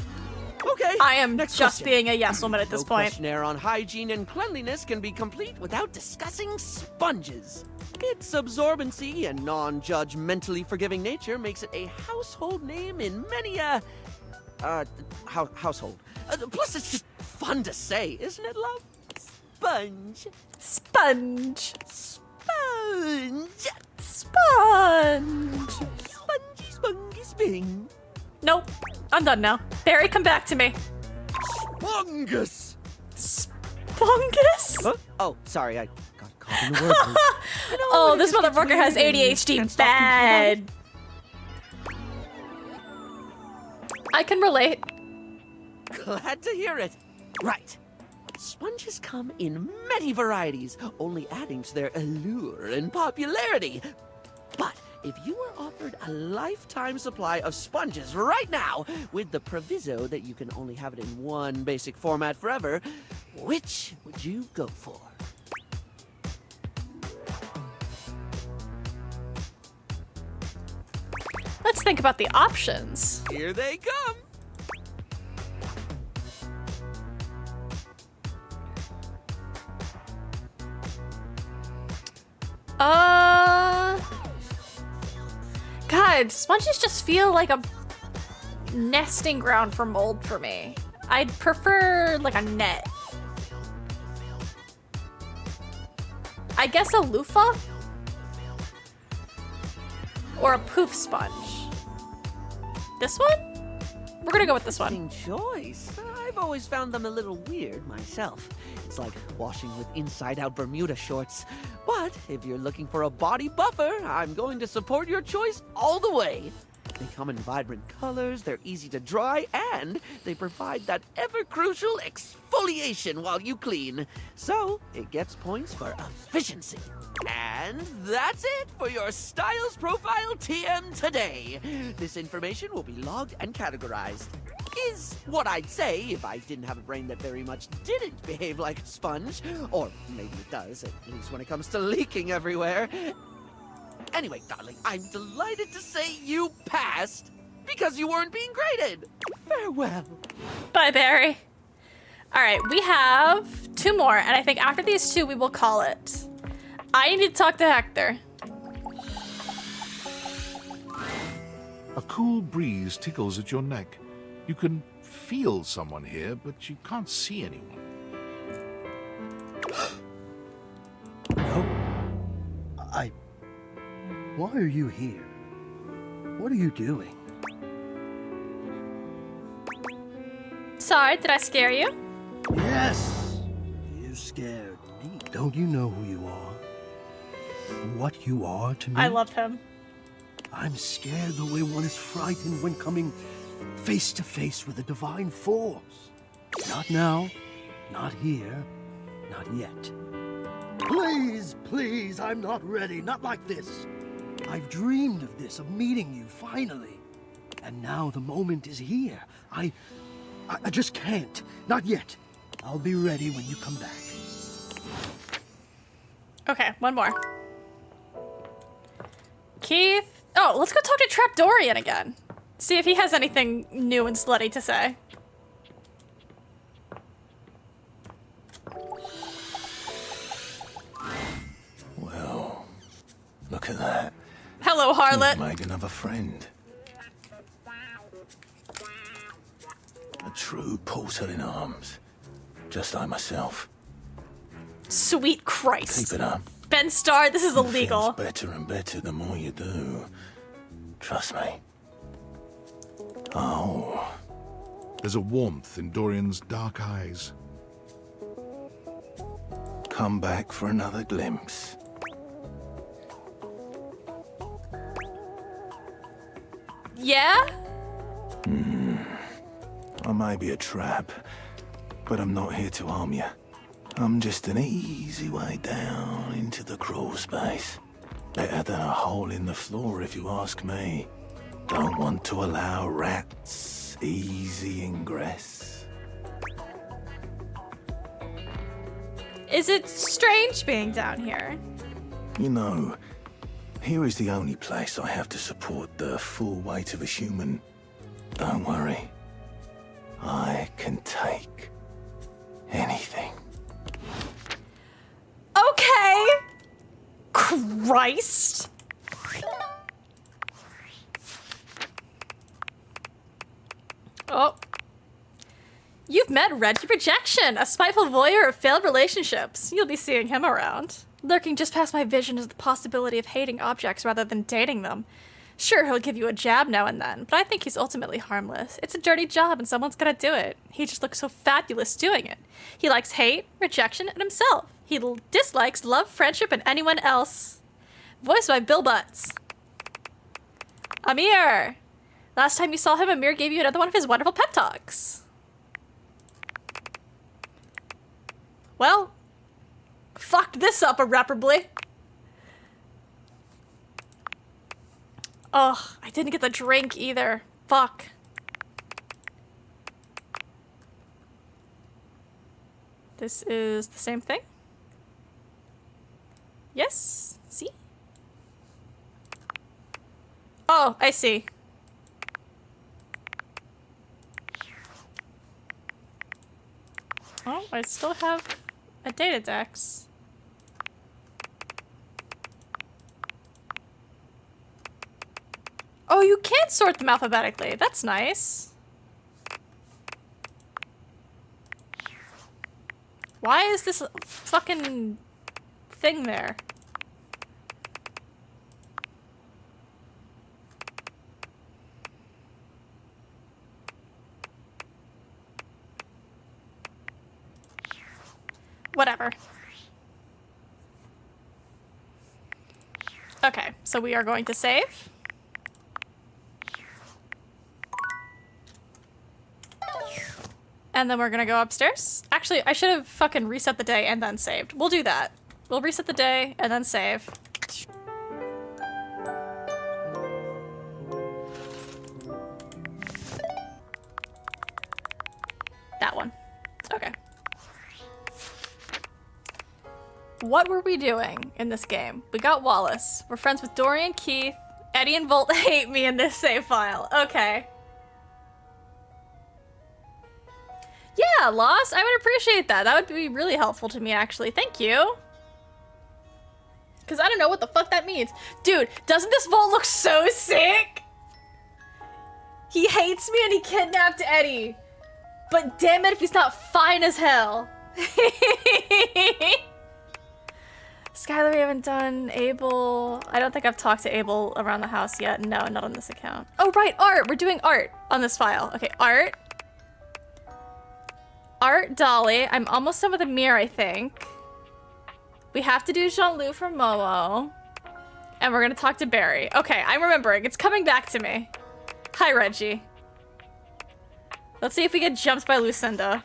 Okay. I am next just question. being a yes woman at this No point. questionnaire on hygiene and cleanliness can be complete without discussing sponges. Its absorbency and non-judgmentally forgiving nature makes it a household name in many household. Plus, it's just fun to say, isn't it, love? Sponge. Sponge. Sponge. Sponge. Spongy, spongy, sping. Nope. I'm done now. Barry, come back to me. Spongus. Spongus? Huh? Oh, sorry, I got caught in the word. Oh, this motherfucker has ADHD bad. I can relate. Glad to hear it. Right. Sponges come in many varieties, only adding to their allure and popularity. But if you were offered a lifetime supply of sponges right now, with the proviso that you can only have it in one basic format forever, which would you go for? Let's think about the options. Here they come. God, sponges just feel like a nesting ground for mold for me. I'd prefer like a net. I guess a loofah? Or a poof sponge. This one? We're gonna go with this one. Interesting choice. I've always found them a little weird myself. It's like washing with inside-out Bermuda shorts. But if you're looking for a body buffer, I'm going to support your choice all the way. They come in vibrant colors, they're easy to dry, and they provide that ever-crucial exfoliation while you clean. So, it gets points for efficiency. And that's it for your Styles Profile TM today. This information will be logged and categorized. Is what I'd say if I didn't have a brain that very much didn't behave like a sponge. Or maybe it does, at least when it comes to leaking everywhere. Anyway, darling, I'm delighted to say you passed because you weren't being graded. Farewell. Bye, Barry. All right, we have 2 more, and I think after these 2, we will call it. I need to talk to Hector. A cool breeze tickles at your neck. You can feel someone here, but you can't see anyone. Why are you here? What are you doing? Sorry, did I scare you? Yes! You scared me. Don't you know who you are? What you are to me? I love him. I'm scared the way one is frightened when coming face to face with a divine force. Not now, not here, not yet. Please, please, I'm not ready, not like this. I've dreamed of this, of meeting you, finally. And now the moment is here. I just can't. Not yet. I'll be ready when you come back. Okay, 1 more. Keith. Oh, let's go talk to Trap Dorian again. See if he has anything new and slutty to say. Well, look at that. Hello, harlot. You've made another friend. A true portal in arms. Just like myself. Sweet Christ. Keep it up. Ben Starr, this is It illegal. feels better and better the more you do. Trust me. Oh. There's a warmth in Dorian's dark eyes. Come back for another glimpse. Yeah? I may be a trap, but I'm not here to harm you. I'm just an easy way down into the crawl space. Better than a hole in the floor if you ask me. Don't want to allow rats easy ingress. Is it strange being down here? You know, here is the only place I have to support the full weight of a human. Don't worry. I can take anything. Okay. Christ. Oh. You've met Reggie Rejection, a spiteful voyeur of failed relationships. You'll be seeing him around. Lurking just past my vision is the possibility of hating objects rather than dating them. Sure, he'll give you a jab now and then, but I think he's ultimately harmless. It's a dirty job and someone's gotta do it. He just looks so fabulous doing it. He likes hate, rejection, and himself. He dislikes love, friendship, and anyone else. Voiced by Bill Butts. Amir! Last time you saw him, Amir gave you another one of his wonderful pep talks. Well, fucked this up irreparably. Ugh, I didn't get the drink either. Fuck. This is the same thing? Yes? See? Oh, I see. Oh, I still have a data dex. Oh, you can sort them alphabetically. That's nice. Why is this fucking thing there? Whatever. Okay, so we are going to save. And then we're gonna go upstairs. Actually, I should have fucking reset the day and then saved. We'll do that. We'll reset the day and then save. That one. Okay. What were we doing in this game? We got Wallace. We're friends with Dorian, Keith. Eddie and Volt hate me in this save file. Okay. Yeah, Lost. I would appreciate that. That would be really helpful to me, actually. Thank you. Because I don't know what the fuck that means. Dude, doesn't this Volt look so sick? He hates me and he kidnapped Eddie. But damn it if he's not fine as hell. Skylar, we haven't done Abel. I don't think I've talked to Abel around the house yet. No, not on this account. Oh, right, art. We're doing art on this file. Okay, art. Art, Dolly. I'm almost done with Amir, I think. We have to do Jean-Loup for Momo. And we're gonna talk to Barry. Okay, I'm remembering. It's coming back to me. Hi, Reggie. Let's see if we get jumped by Lucinda.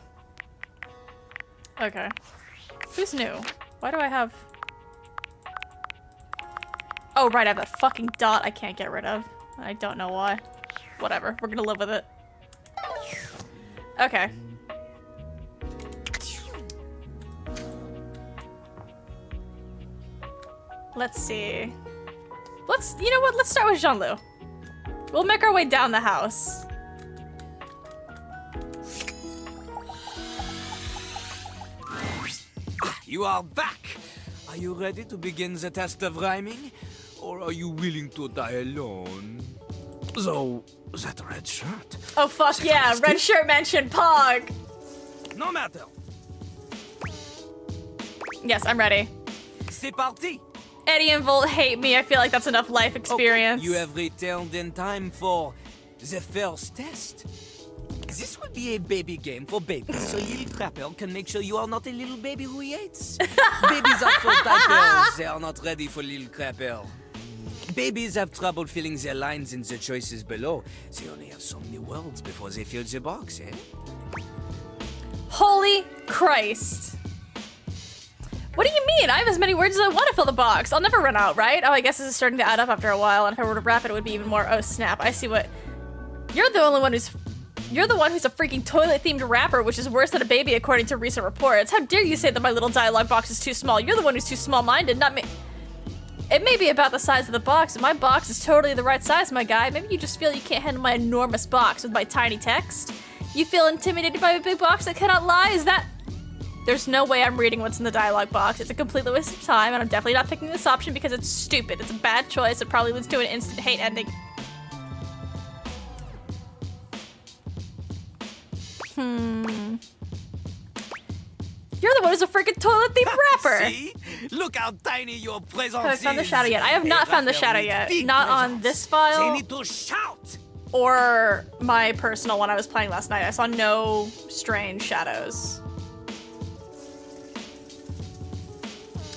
Okay. Who's new? Why do I have... Oh, right, I have that fucking dot I can't get rid of. I don't know why. Whatever, we're gonna live with it. Okay. Let's see. You know what? Let's start with Jean-Loup. We'll make our way down the house. You are back! Are you ready to begin the test of rhyming? Or are you willing to die alone? So, that red shirt. Oh fuck yeah, red shirt mentioned Pog! No matter. Yes, I'm ready. C'est parti! Eddie and Volt hate me. I feel like that's enough life experience. Okay, you have returned in time for the first test. This will be a baby game for babies, so Little Crapper can make sure you are not a little baby who hates. Babies are full diapers, they are not ready for Little Crapper. Babies have trouble filling their lines in the choices below. They only have so many words before they fill the box, eh? Holy Christ. What do you mean? I have as many words as I want to fill the box. I'll never run out, right? Oh, I guess this is starting to add up after a while, and if I were to wrap it, it would be even more. Oh, snap. I see what... You're the only one who's... You're the one who's a freaking toilet-themed rapper, which is worse than a baby according to recent reports. How dare you say that my little dialogue box is too small? You're the one who's too small-minded, not me. It may be about the size of the box, but my box is totally the right size, my guy. Maybe you just feel you can't handle my enormous box with my tiny text. You feel intimidated by a big box that cannot lie? Is that... There's no way I'm reading what's in the dialogue box. It's a complete waste of time, and I'm definitely not picking this option because it's stupid. It's a bad choice. It probably leads to an instant hate ending. You're the one who's a freaking toilet-themed rapper! See? Look how tiny your presence Have I found the is. shadow yet? I have not found the shadow yet. Not on this file. They need to shout! Or my personal one I was playing last night. I saw no strange shadows.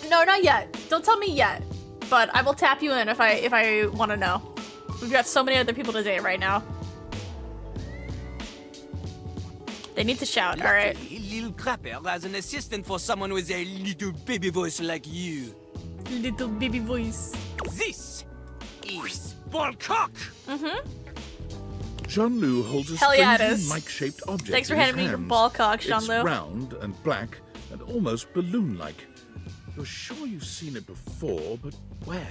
No, not yet. Don't tell me yet. But I will tap you in if I want to know. We've got so many other people to date right now. They need to shout, alright. Little Crapper has an assistant for someone with a little baby voice like you. Little baby voice. This is Ballcock! Mm-hmm. Jean-Loup holds a Hell yeah, it strangely is. mic-shaped object Thanks for in his handing me your hands. ball cock, Jean-Loup. It's round and black and almost balloon-like. You're sure you've seen it before, but where?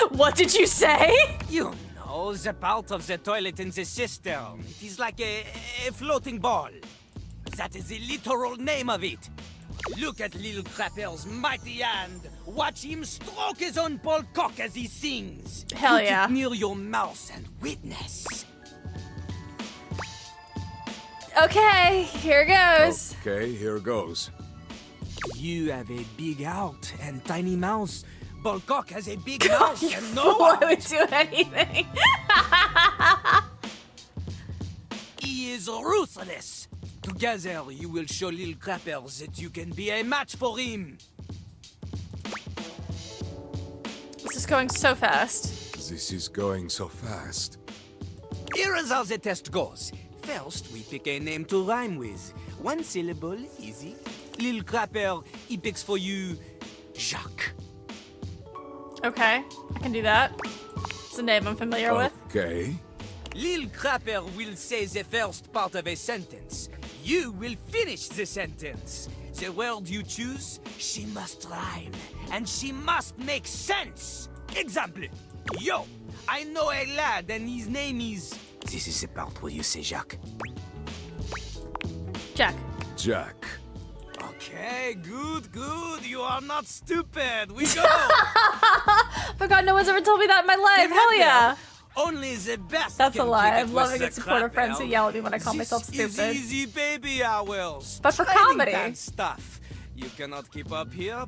What did you say? You know, the part of the toilet in the cistern. It is like a floating ball. That is the literal name of it. Look at little Crapper's mighty hand. Watch him stroke his own Paul cock as he sings. Hell Put yeah. it near your mouth and witness. Okay, here goes. Okay, here goes. You have a big heart and tiny mouth. Bulcock has a big mouth and no Boy heart. would do anything. He is ruthless. Together, you will show little Crappers that you can be a match for him. This is going so fast. This is going so fast. Here is how the test goes. First, we pick a name to rhyme with. One syllable, easy. Little Crapper, he picks for you Jacques. Okay, I can do that. It's a name I'm familiar with. Okay. Lil Crapper will say the first part of a sentence. You will finish the sentence. The word you choose, she must rhyme. And she must make sense. Example. Yo, I know a lad and his name is... This is the part where you say Jacques. Jack. Jack. Okay, good, good. You are not stupid. We go. But God, no one's ever told me that in my life. Hell yeah. Only the best. That's a can lie. kick it I'm with loving the it. Supportive friends who Crapper. yell at me when I call myself This is stupid. easy baby hours. But for Training comedy. dance stuff. You cannot keep up here.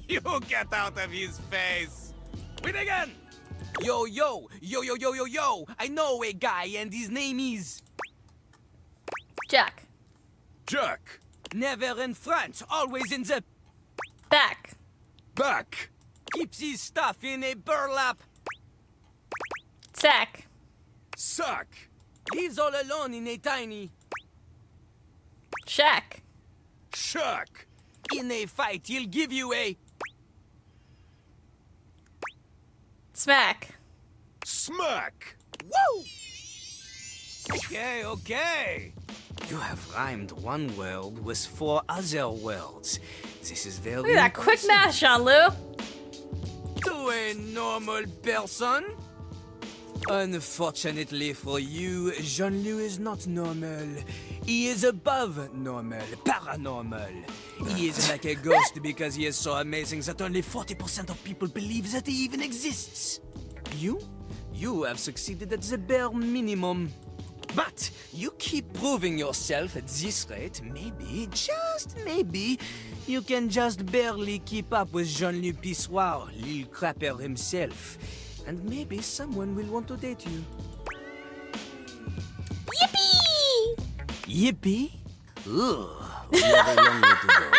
You get out of his face. Win again. Yo, yo, yo, yo, yo, yo, yo. I know a guy and his name is... Jack. Jack. Never in front, always in the... Back. Back. Keeps his stuff in a burlap... Sack. Sack. Lives all alone in a tiny... Shack. Shack. In a fight, he'll give you a... Smack. Smack. Woo! Okay, okay. You have rhymed one word with 4 other words. This is very Look at that quick math, Jean-Lou. To a normal person? Unfortunately for you, Jean-Loup is not normal. He is above normal, paranormal. He is like a ghost because he is so amazing that only 40% of people believe that he even exists. You have succeeded at the bare minimum. But you keep proving yourself at this rate, maybe, just maybe, you can just barely keep up with Jean-Loup Pissoir, Lil Crapper himself. And maybe someone will want to date you. Yippee! Yippee? Ugh. We have a long way to go.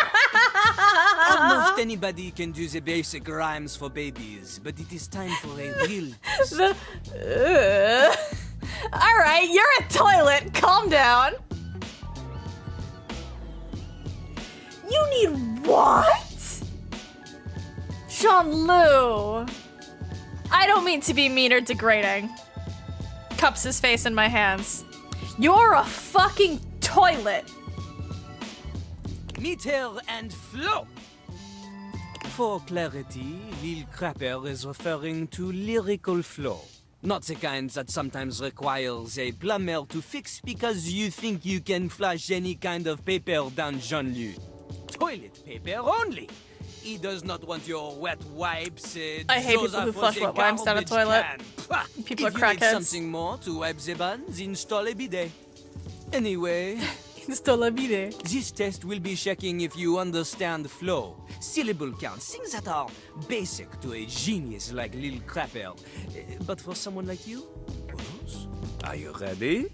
Almost anybody can do the basic rhymes for babies, but it is time for a real test. All right, you're a toilet. Calm down. You need what? Jean-Lou. I don't mean to be mean or degrading. Cups his face in my hands. You're a fucking toilet. Meter and flow. For clarity, Lil Crapper is referring to lyrical flow. Not the kind that sometimes requires a plumber to fix because you think you can flush any kind of paper down Jean-Loup. Toilet paper only. He does not want your wet wipes. I hate people who flush wet wipes down a toilet. People are If you need crackheads. something more to wipe the buns, install a bidet. Anyway, install a bidet. This test will be checking if you understand flow, syllable counts, things that are basic to a genius like Lil Crapper. But for someone like you, are you ready?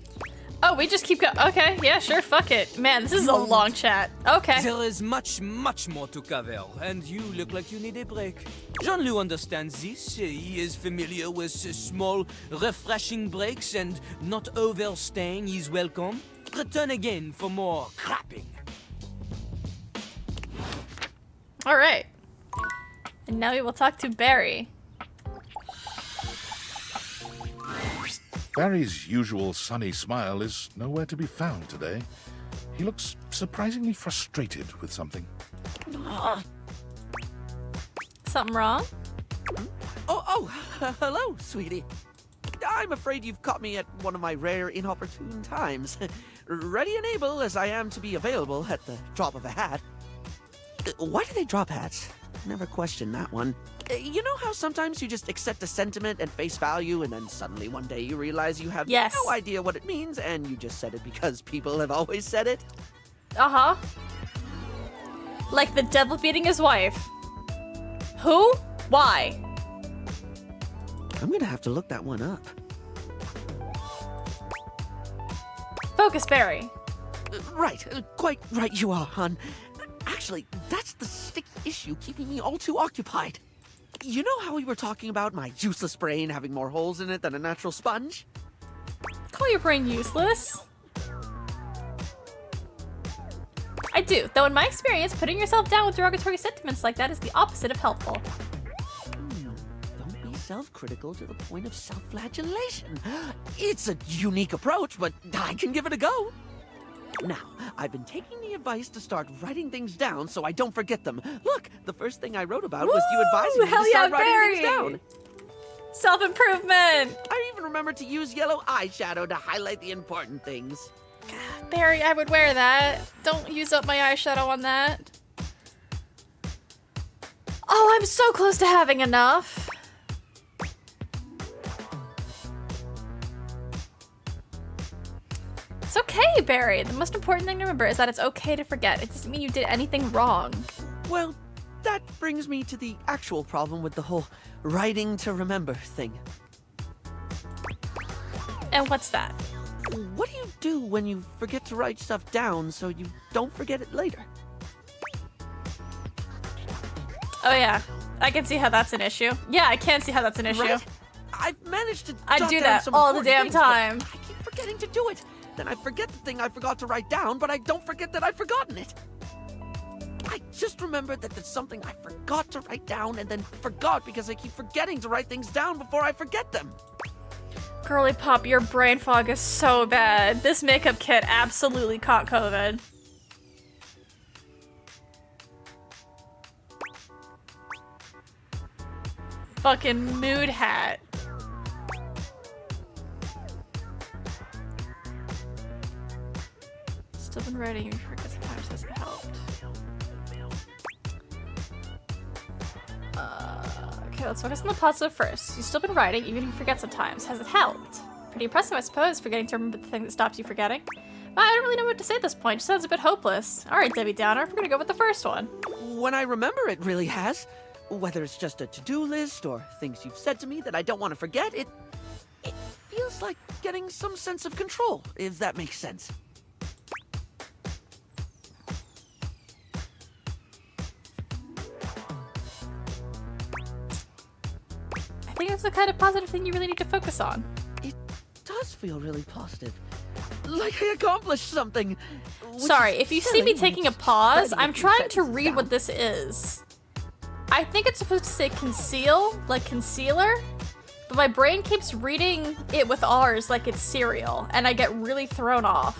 Oh, we just keep going. Okay, yeah, sure, fuck it. Man, this is a long chat. Okay. There is much, much more to cover, and you look like you need a break. Jean-Loup understands this. He is familiar with small, refreshing breaks, and not overstaying his welcome. Return again for more crapping. All right. And now we will talk to Barry. Barry's usual sunny smile is nowhere to be found today. He looks surprisingly frustrated with something. Something wrong? Hello, sweetie. I'm afraid you've caught me at one of my rare inopportune times. Ready and able as I am to be available at the drop of a hat. Why do they drop hats? Never questioned that one. You know how sometimes you just accept a sentiment at face value and then suddenly one day you realize you have Yes. no idea what it means and you just said it because people have always said it? Uh-huh. Like the devil beating his wife. Who? Why? I'm gonna have to look that one up. Focus, Barry. Right, quite right you are, hon. Actually, that's the sticky issue keeping me all too occupied. You know how we were talking about my useless brain having more holes in it than a natural sponge? Call your brain useless. I do, though in my experience, putting yourself down with derogatory sentiments like that is the opposite of helpful. Don't be self-critical to the point of self-flagellation. It's a unique approach, but I can give it a go. Now, I've been taking the advice to start writing things down so I don't forget them. Look, the first thing I wrote about was you advising me to start writing things down. Self-improvement! I even remembered to use yellow eyeshadow to highlight the important things. Barry, I would wear that. Don't use up my eyeshadow on that. Oh, I'm so close to having enough. It's okay, Barry. The most important thing to remember is that it's okay to forget. It doesn't mean you did anything wrong. Well, that brings me to the actual problem with the whole writing to remember thing. And what's that? What do you do when you forget to write stuff down so you don't forget it later? Oh yeah, I can see how that's an issue. Yeah, I can see how that's an issue. Right? I've managed to I jot do down that some all the important damn things, time. but I keep forgetting to do it. Then I forget the thing I forgot to write down, but I don't forget that I've forgotten it. I just remembered that there's something I forgot to write down and then forgot because I keep forgetting to write things down before I forget them. Girly Pop, your brain fog is so bad. This makeup kit absolutely caught COVID. Fucking mood hat. Still been writing, you forget sometimes hasn't helped. Okay, let's focus on the positive first. You've still been writing, even if you forget sometimes. Has it helped? Pretty impressive, I suppose, forgetting to remember the thing that stops you forgetting. But I don't really know what to say at this point. It sounds a bit hopeless. Alright, Debbie Downer, we're gonna go with the first one. When I remember, it really has. Whether it's just a to-do list or things you've said to me that I don't want to forget, it feels like getting some sense of control, if that makes sense. I think it's the kind of positive thing you really need to focus on. It does feel really positive. Like I accomplished something. Sorry, if you see me taking a pause, I'm trying to read what this is. I think it's supposed to say conceal, like concealer, but my brain keeps reading it with R's like it's cereal, and I get really thrown off.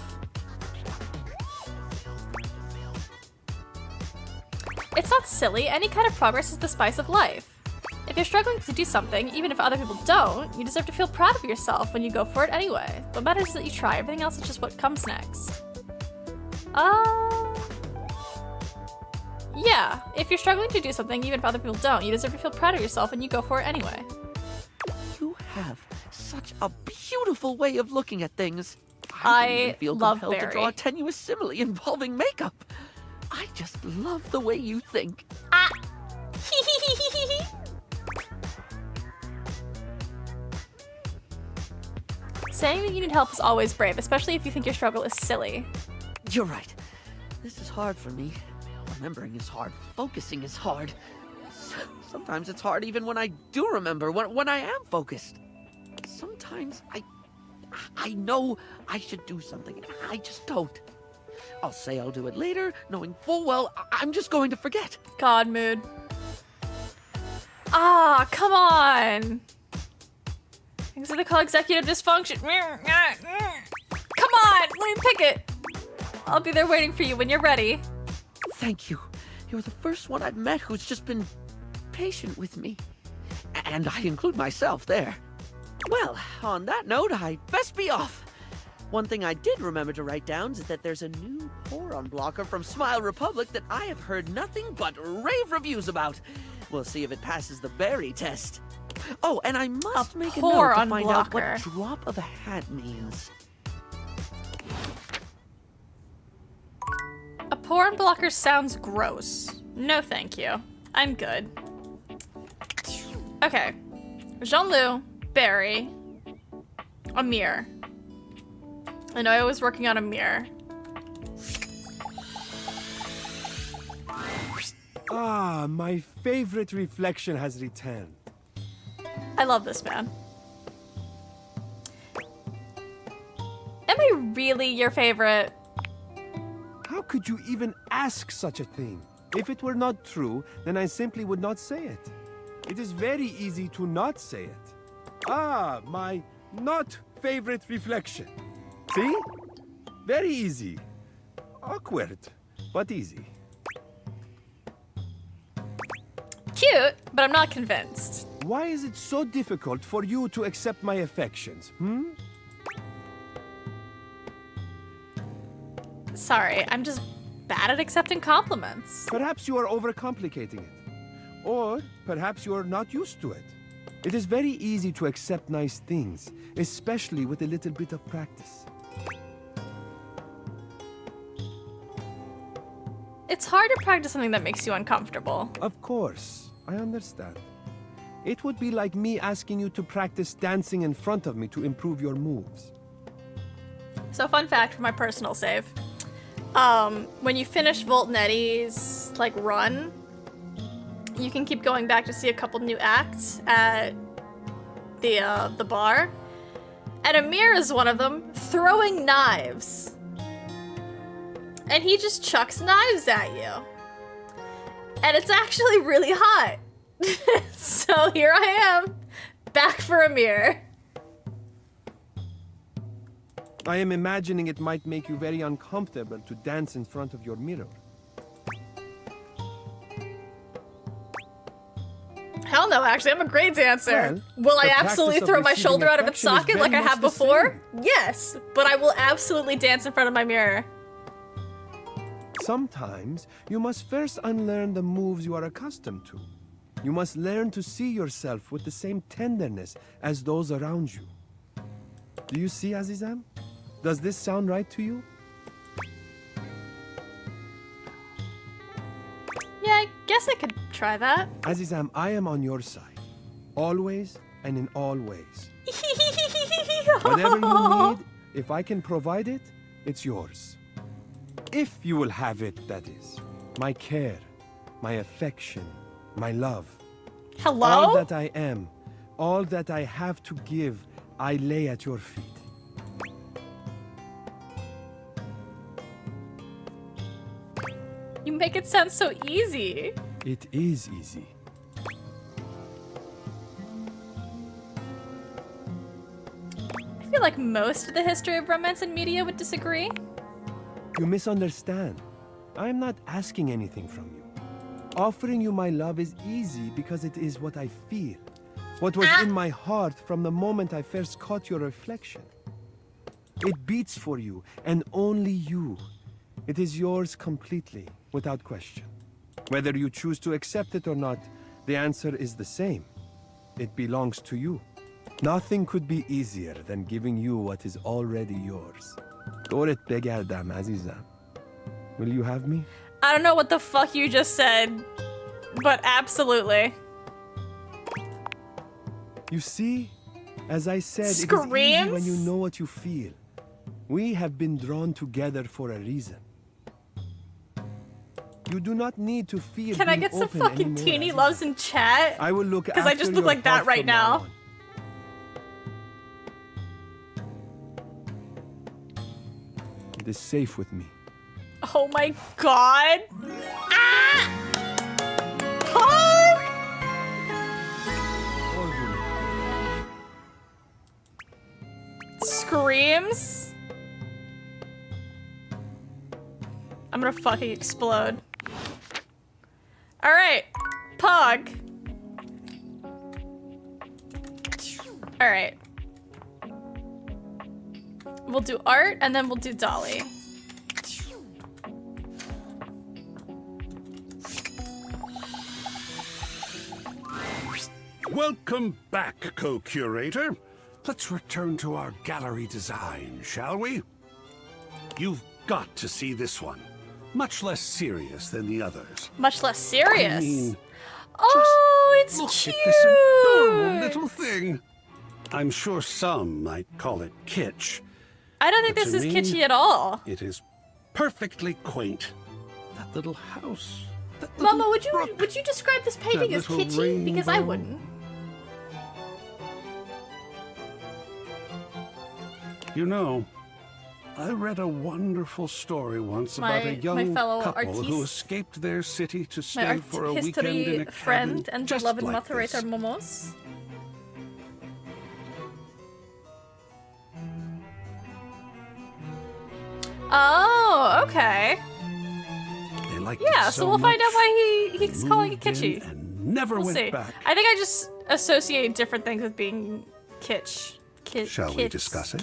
It's not silly. Any kind of progress is the spice of life. If you're struggling to do something, even if other people don't, you deserve to feel proud of yourself when you go for it anyway. What matters is that you try. Everything else is just what comes next. Yeah, if you're struggling to do something, even if other people don't, you deserve to feel proud of yourself and you go for it anyway. You have such a beautiful way of looking at things. I don't even feel love compelled Barry. to draw a tenuous simile involving makeup. I just love the way you think. Saying that you need help is always brave, especially if you think your struggle is silly. You're right. This is hard for me. Remembering is hard. Focusing is hard. Sometimes it's hard even when I do remember, when I am focused. Sometimes I know I should do something, and I just don't. I'll say I'll do it later, knowing full well I'm just going to forget. God mood. Ah, come on. Things that they call executive dysfunction. Come on, let me pick it. I'll be there waiting for you when you're ready. Thank you. You're the first one I've met who's just been patient with me. And I include myself there. Well, on that note, I best be off. One thing I did remember to write down is that there's a new poron blocker from Smile Republic that I have heard nothing but rave reviews about. We'll see if it passes the berry test. Oh, and I must make a note to poron find out blocker. what drop of a hat means. A poron blocker sounds gross. No, thank you. I'm good. Okay. Jean-Lu, Barry, Amir. I know I was working on Amir. Ah, my favorite reflection has returned. I love this man. Am I really your favorite? How could you even ask such a thing? If it were not true, then I simply would not say it. It is very easy to not say it. Ah, my not favorite reflection. See? Very easy. Awkward, but easy. Cute, but I'm not convinced. Why is it so difficult for you to accept my affections, hmm? Sorry, I'm just bad at accepting compliments. Perhaps you are overcomplicating it. Or perhaps you are not used to it. It is very easy to accept nice things, especially with a little bit of practice. It's hard to practice something that makes you uncomfortable. Of course, I understand. It would be like me asking you to practice dancing in front of me to improve your moves. So fun fact for my personal save. When you finish Volt and Eddie's like run, you can keep going back to see a couple new acts at the bar. And Amir is one of them, throwing knives. And he just chucks knives at you. And it's actually really hot. So here I am, back for Amir. I am imagining it might make you very uncomfortable to dance in front of your mirror. Hell no, actually, I'm a great dancer. Well, will I the absolutely practice of throw my receiving shoulder out of its affection is socket like very I have much the before? same. Yes, but I will absolutely dance in front of my mirror. Sometimes you must first unlearn the moves you are accustomed to. You must learn to see yourself with the same tenderness as those around you. Do you see, Azizam? Does this sound right to you? Yeah, I guess I could try that. Azizam, I am on your side. Always and in all ways. Whatever you need, if I can provide it, it's yours. If you will have it, that is. My care, my affection, my love. Hello? All that I am, all that I have to give, I lay at your feet. You make it sound so easy. It is easy. I feel like most of the history of romance and media would disagree. You misunderstand. I am not asking anything from you. Offering you my love is easy because it is what I feel. What was in my heart from the moment I first caught your reflection. It beats for you, and only you. It is yours completely, without question. Whether you choose to accept it or not, the answer is the same. It belongs to you. Nothing could be easier than giving you what is already yours. Doret begerdam azizam. Will you have me? I don't know what the fuck you just said, but absolutely. You see, as I said, it is easy Screams? when you know what you feel. We have been drawn together for a reason. You do not need to fear Can I being get some open fucking anymore, teeny Aziza. loves in chat? I will look Because I just after look your like that heart right from now. on. It is safe with me. Oh my god. Ah! Pog! Screams? I'm gonna fucking explode. Alright, Pog. Alright. We'll do art, and then we'll do Dolly. Welcome back, co-curator. Let's return to our gallery design, shall we? You've got to see this one. Much less serious than the others. Much less serious? I mean, oh, it's look cute! at this adorable little thing. I'm sure some might call it kitsch. I don't think but this to is me, kitschy at all. It is perfectly quaint. That little house. Mama, would you describe this painting as little kitschy? Because I rainbow. wouldn't. You know, I read a wonderful story once about a young fellow couple who artiste. escaped their city to My stay art for a weekend in history a friend cabin and just beloved like moderator this. Momos. Oh, okay. They liked Yeah, it so we'll find out much, why he's they calling it moved in kitschy. and never We'll went see. back. I think I just associate different things with being kitsch. Shall we discuss it?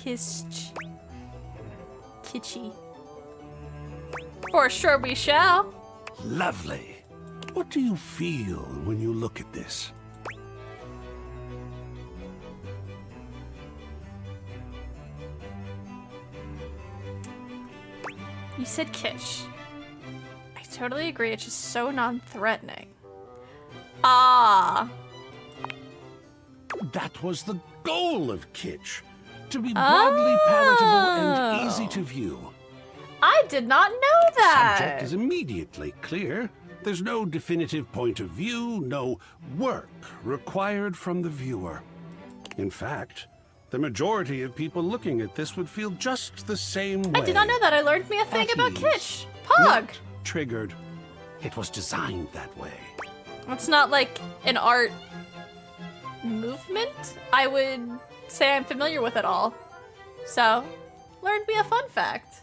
Kitschy. For sure we shall. Lovely. What do you feel when you look at this? You said kitsch. I totally agree, it's just so non-threatening. Ah. That was the goal of kitsch. To be broadly palatable and easy to view. I did not know that. Subject is immediately clear. There's no definitive point of view, no work required from the viewer. In fact, the majority of people looking at this would feel just the same way. I did not know that. I learned me a thing At about ease. kitsch. Pog. Not triggered. It was designed that way. It's not like an art movement. I would say I'm familiar with it all. So, learned me a fun fact.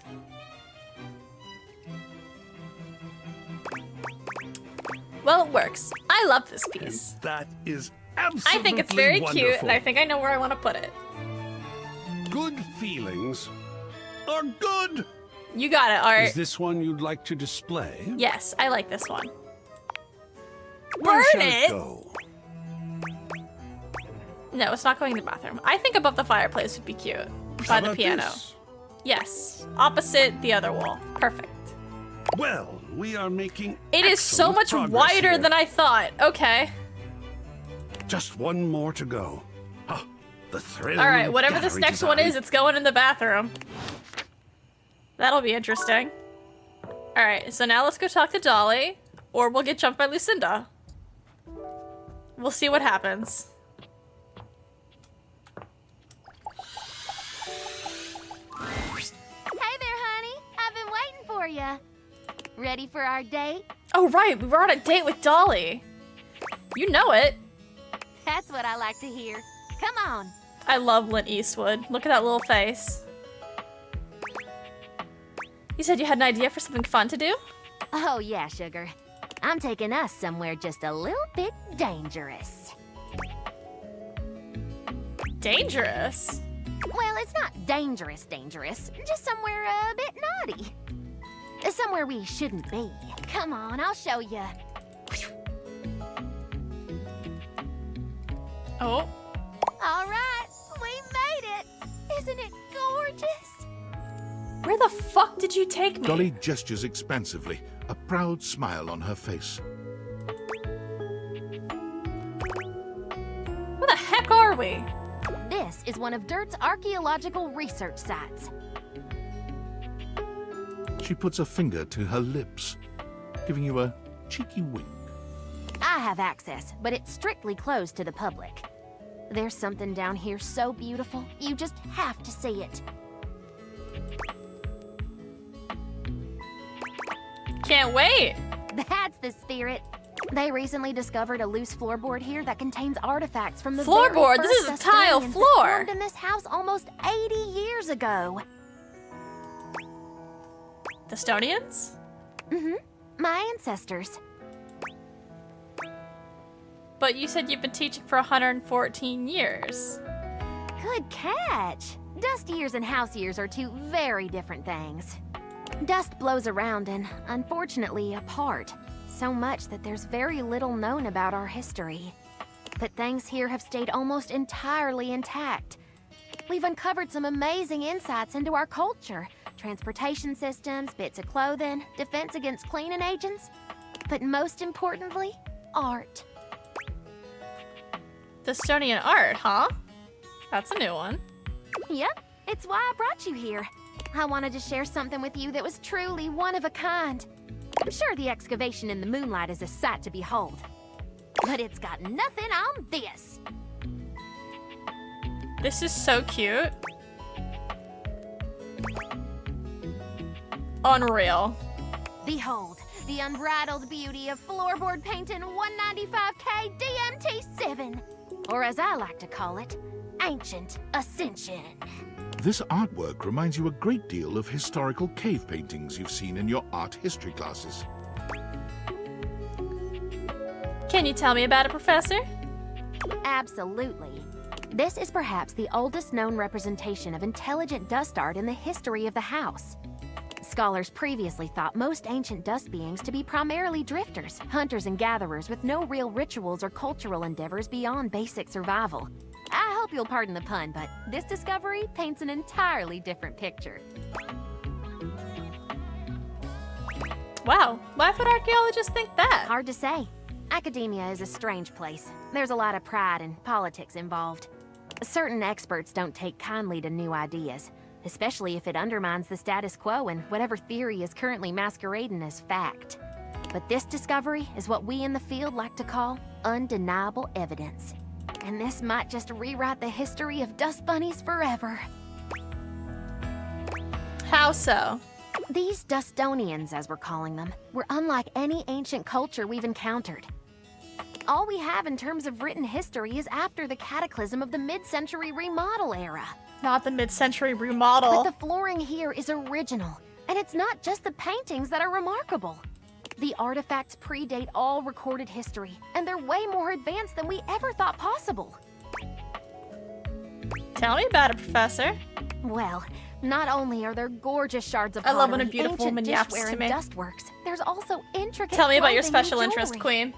Well, it works. I love this piece. That is absolutely I think it's very wonderful. cute, and I think I know where I want to put it. Good feelings are good. You got it, Art. Is this one you'd like to display? Yes, I like this one. Where Burn shall it! go? No, it's not going in the bathroom. I think above the fireplace would be cute. By the about piano. this? Yes. Opposite the other wall. Perfect. Well, we are making It is so excellent much progress wider here. than I thought. Okay. Just one more to go. Ah, the thrill. All right, of whatever this gallery next one design. is, it's going in the bathroom. That'll be interesting. All right, so now let's go talk to Dolly, or we'll get jumped by Lucinda. We'll see what happens. Hey there, honey. I've been waiting for you. Ready for our date? Oh, right, we were on a date with Dolly. You know it. That's what I like to hear. Come on. I love Clint Eastwood. Look at that little face. You said you had an idea for something fun to do? Oh, yeah, sugar. I'm taking us somewhere just a little bit dangerous. Dangerous? Well, it's not dangerous, just somewhere a bit naughty. Somewhere we shouldn't be. Come on, I'll show you. Oh. All right, we made it. Isn't it gorgeous? Where the fuck did you take me? Dolly gestures expansively, a proud smile on her face. Where the heck are we? This is one of Dirt's archaeological research sites. She puts a finger to her lips, giving you a cheeky wink. I have access, but it's strictly closed to the public. There's something down here so beautiful, you just have to see it. Can't wait. That's the spirit. They recently discovered a loose floorboard here that contains artifacts from the Floorboard? very This first is a tile Estonians floor. that formed in this house almost 80 years ago. The Estonians? Mm-hmm. My ancestors. But you said you've been teaching for 114 years. Good catch. Dust years and house years are two very different things. Dust blows around and, unfortunately, apart. So much that there's very little known about our history. But things here have stayed almost entirely intact. We've uncovered some amazing insights into our culture. Transportation systems, bits of clothing, defense against cleaning agents. But most importantly, art. Dustonian art, huh? That's a new one. Yep, it's why I brought you here. I wanted to share something with you that was truly one of a kind. I'm sure the excavation in the moonlight is a sight to behold. But it's got nothing on this. This is so cute. Unreal. Behold, the unbridled beauty of floorboard painting 195K DMT7. Or as I like to call it, Ancient Ascension. This artwork reminds you a great deal of historical cave paintings you've seen in your art history classes. Can you tell me about it, Professor? Absolutely. This is perhaps the oldest known representation of intelligent dust art in the history of the house. Scholars previously thought most ancient dust beings to be primarily drifters, hunters and gatherers with no real rituals or cultural endeavors beyond basic survival. I hope you'll pardon the pun, but this discovery paints an entirely different picture. Wow, why would archaeologists think that? Hard to say. Academia is a strange place. There's a lot of pride and politics involved. Certain experts don't take kindly to new ideas, especially if it undermines the status quo and whatever theory is currently masquerading as fact. But this discovery is what we in the field like to call undeniable evidence. And this might just rewrite the history of dust bunnies forever. How so? These Dustonians, as we're calling them, were unlike any ancient culture we've encountered. All we have in terms of written history is after the cataclysm of the mid-century remodel era. Not the mid-century remodel. But the flooring here is original, and it's not just the paintings that are remarkable. The artifacts predate all recorded history, and they're way more advanced than we ever thought possible. Tell me about it, Professor. Well, not only are there gorgeous shards of I pottery, love when a beautiful ancient woman yaps dishware, to and me. dustworks, there's also intricate Tell me about your clothing and special interest, jewelry. Queen.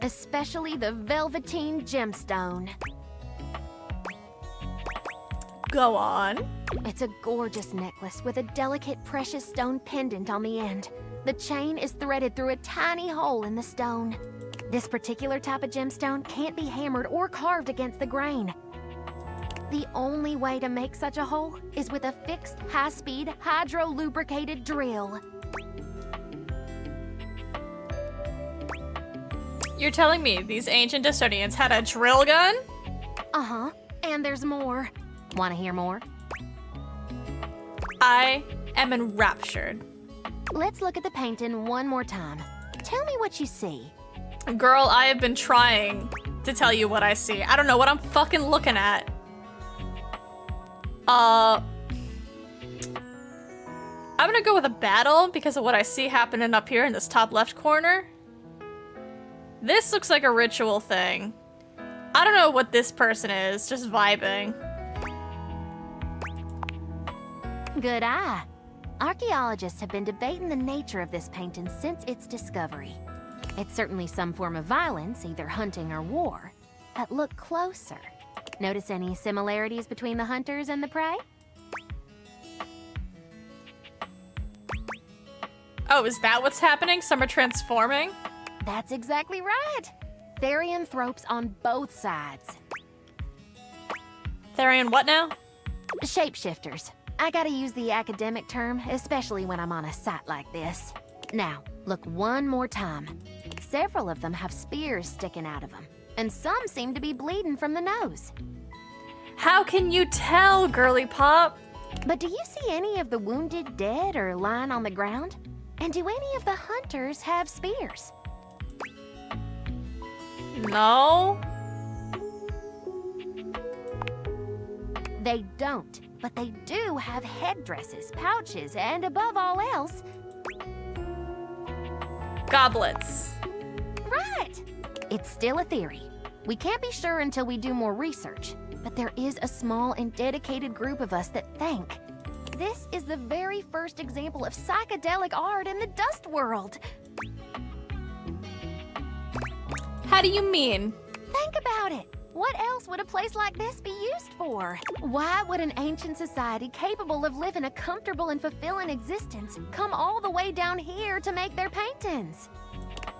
Especially the velveteen gemstone. Go on. It's a gorgeous necklace with a delicate precious stone pendant on the end. The chain is threaded through a tiny hole in the stone. This particular type of gemstone can't be hammered or carved against the grain. The only way to make such a hole is with a fixed, high-speed, hydro-lubricated drill. You're telling me these ancient Dustonians had a drill gun? Uh-huh. And there's more. Want to hear more? I am enraptured. Let's look at the painting one more time. Tell me what you see. Girl, I have been trying to tell you what I see. I don't know what I'm fucking looking at. I'm gonna go with a battle because of what I see happening up here in this top left corner. This looks like a ritual thing. I don't know what this person is, just vibing. Good eye. Archaeologists have been debating the nature of this painting since its discovery. It's certainly some form of violence, either hunting or war. But look closer. Notice any similarities between the hunters and the prey? Oh, is that what's happening? Some are transforming? That's exactly right. Therianthropes on both sides. Therian what now? Shapeshifters. I gotta use the academic term, especially when I'm on a site like this. Now, look one more time. Several of them have spears sticking out of them, and some seem to be bleeding from the nose. How can you tell, girly pop? But do you see any of the wounded dead or lying on the ground? And do any of the hunters have spears? No. They don't, but they do have headdresses, pouches, and above all else... goblets. Right! It's still a theory. We can't be sure until we do more research. but there is a small and dedicated group of us that think. This is the very first example of psychedelic art in the dust world. How do you mean? Think about it. What else would a place like this be used for? Why would an ancient society capable of living a comfortable and fulfilling existence come all the way down here to make their paintings?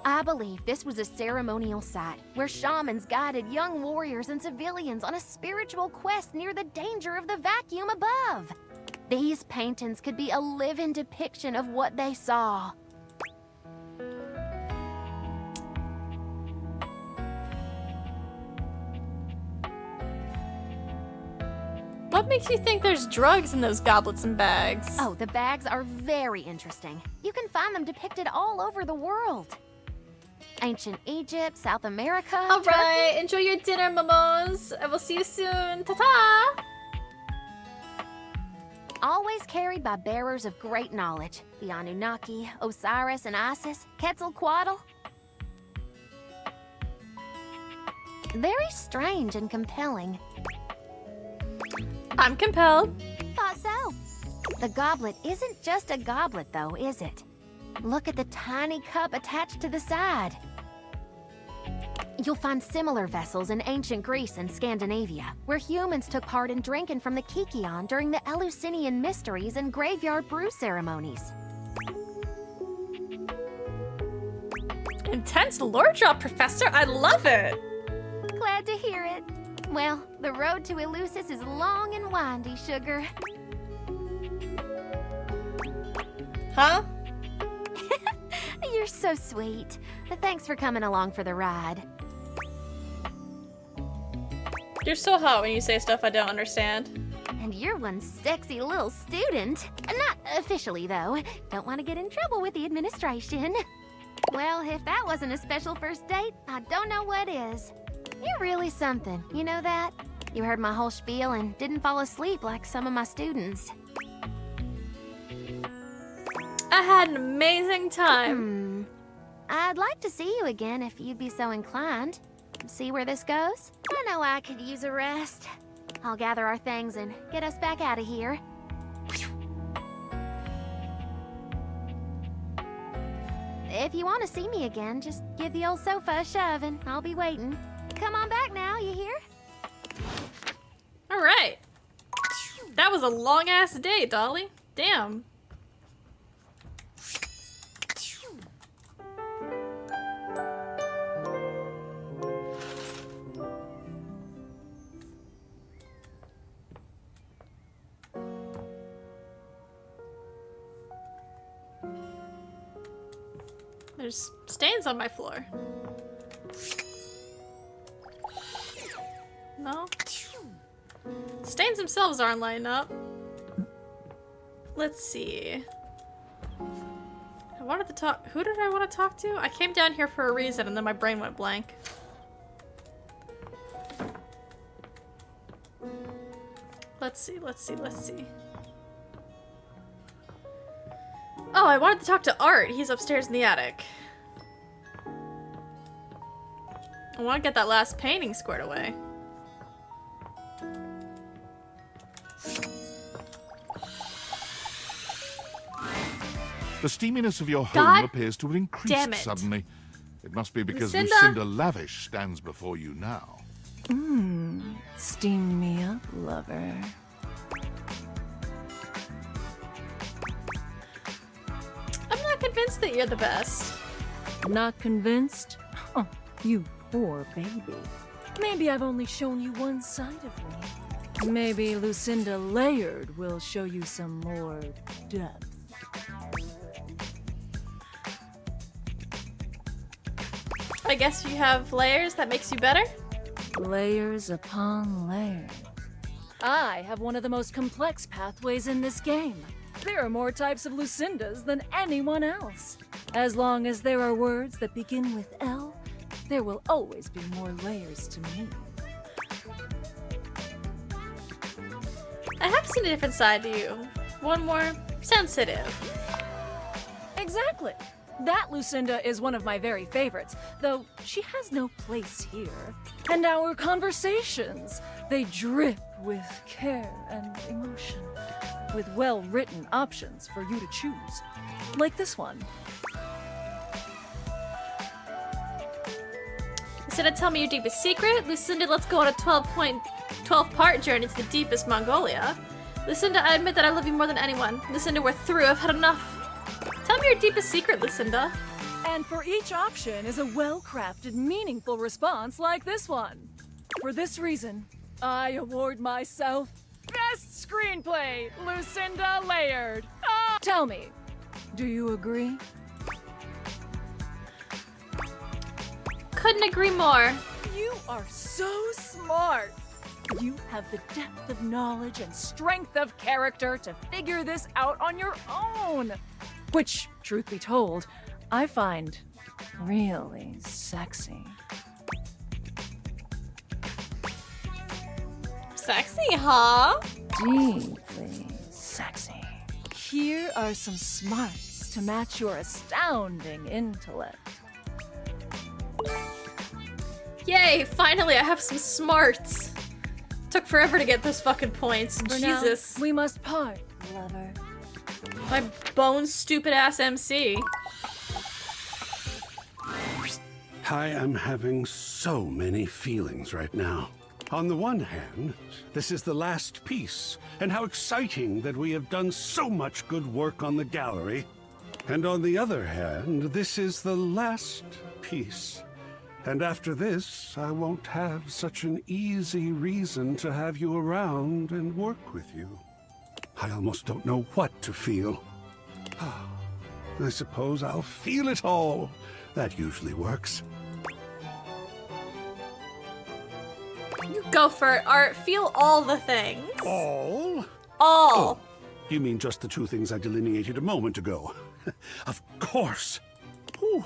I believe this was a ceremonial site where shamans guided young warriors and civilians on a spiritual quest near the danger of the vacuum above. These paintings could be a living depiction of what they saw. What makes you think there's drugs in those goblets and bags? Oh, the bags are very interesting. You can find them depicted all over the world. Ancient Egypt, South America, All right, enjoy your dinner, Momos. I will see you soon. Ta-ta! Always carried by bearers of great knowledge. The Anunnaki, Osiris and Isis, Quetzalcoatl. Very strange and compelling. I'm compelled. Thought so. The goblet isn't just a goblet, though, is it? Look at the tiny cup attached to the side. You'll find similar vessels in ancient Greece and Scandinavia, where humans took part in drinking from the Kikion during the Eleusinian mysteries and graveyard brew ceremonies. Intense lore drop, Professor. I love it. Glad to hear it. Well, the road to Eleusis is long and windy, sugar. Huh? You're so sweet. Thanks for coming along for the ride. You're so hot when you say stuff I don't understand. And you're one sexy little student. Not officially, though. Don't want to get in trouble with the administration. Well, if that wasn't a special first date, I don't know what is. You're really something, you know that? You heard my whole spiel and didn't fall asleep like some of my students. I had an amazing time. I'd like to see you again if you'd be so inclined. See where this goes? I know I could use a rest. I'll gather our things and get us back out of here. If you want to see me again, just give the old sofa a shove and I'll be waiting. Come on back now, you hear? All right. That was a long-ass day, Dolly. Damn. There's stains on my floor. No? Stains themselves aren't lighting up. Let's see. I wanted to talk. Who did I want to talk to? I came down here for a reason and then my brain went blank. Let's see, let's see, let's see. Oh, I wanted to talk to Art. He's upstairs in the attic. I want to get that last painting squared away. The steaminess of your home appears to have increased suddenly. It must be because Lucinda Lavish stands before you now. Steam me up, lover. I'm not convinced that you're the best. Not convinced? Oh, you poor baby. Maybe I've only shown you one side of me. Maybe Lucinda Layered will show you some more depth. I guess you have layers that makes you better? Layers upon layers. I have one of the most complex pathways in this game. There are more types of Lucindas than anyone else. As long as there are words that begin with L, there will always be more layers to me. I have seen a different side to you. One more sensitive. Exactly. That Lucinda is one of my very favorites, though she has no place here. And our conversations, they drip with care and emotion, with well-written options for you to choose, like this one. Lucinda, tell me your deepest secret. Lucinda, let's go on a 12-part journey to the deepest Mongolia. Lucinda, I admit that I love you more than anyone. Lucinda, we're through. I've had enough. Tell me your deepest secret, Lucinda. And for each option is a well-crafted, meaningful response like this one. For this reason, I award myself Best Screenplay, Lucinda Layered. Tell me, do you agree? Couldn't agree more. You are so smart. You have the depth of knowledge and strength of character to figure this out on your own. Which, truth be told, I find really sexy. Sexy, huh? Deeply sexy. Here are some smarts to match your astounding intellect. Yay, finally I have some smarts. Took forever to get those fucking points. For Jesus. Now, we must part, lover. My bone stupid ass MC. I am having so many feelings right now. On the one hand, this is the last piece, and how exciting that we have done so much good work on the gallery. And on the other hand, this is the last piece. And after this, I won't have such an easy reason to have you around and work with you. I almost don't know what to feel. I suppose I'll feel it all. That usually works. You go for it, Art. Feel all the things. All? All. Oh, you mean just the two things I delineated a moment ago? Of course. Whew.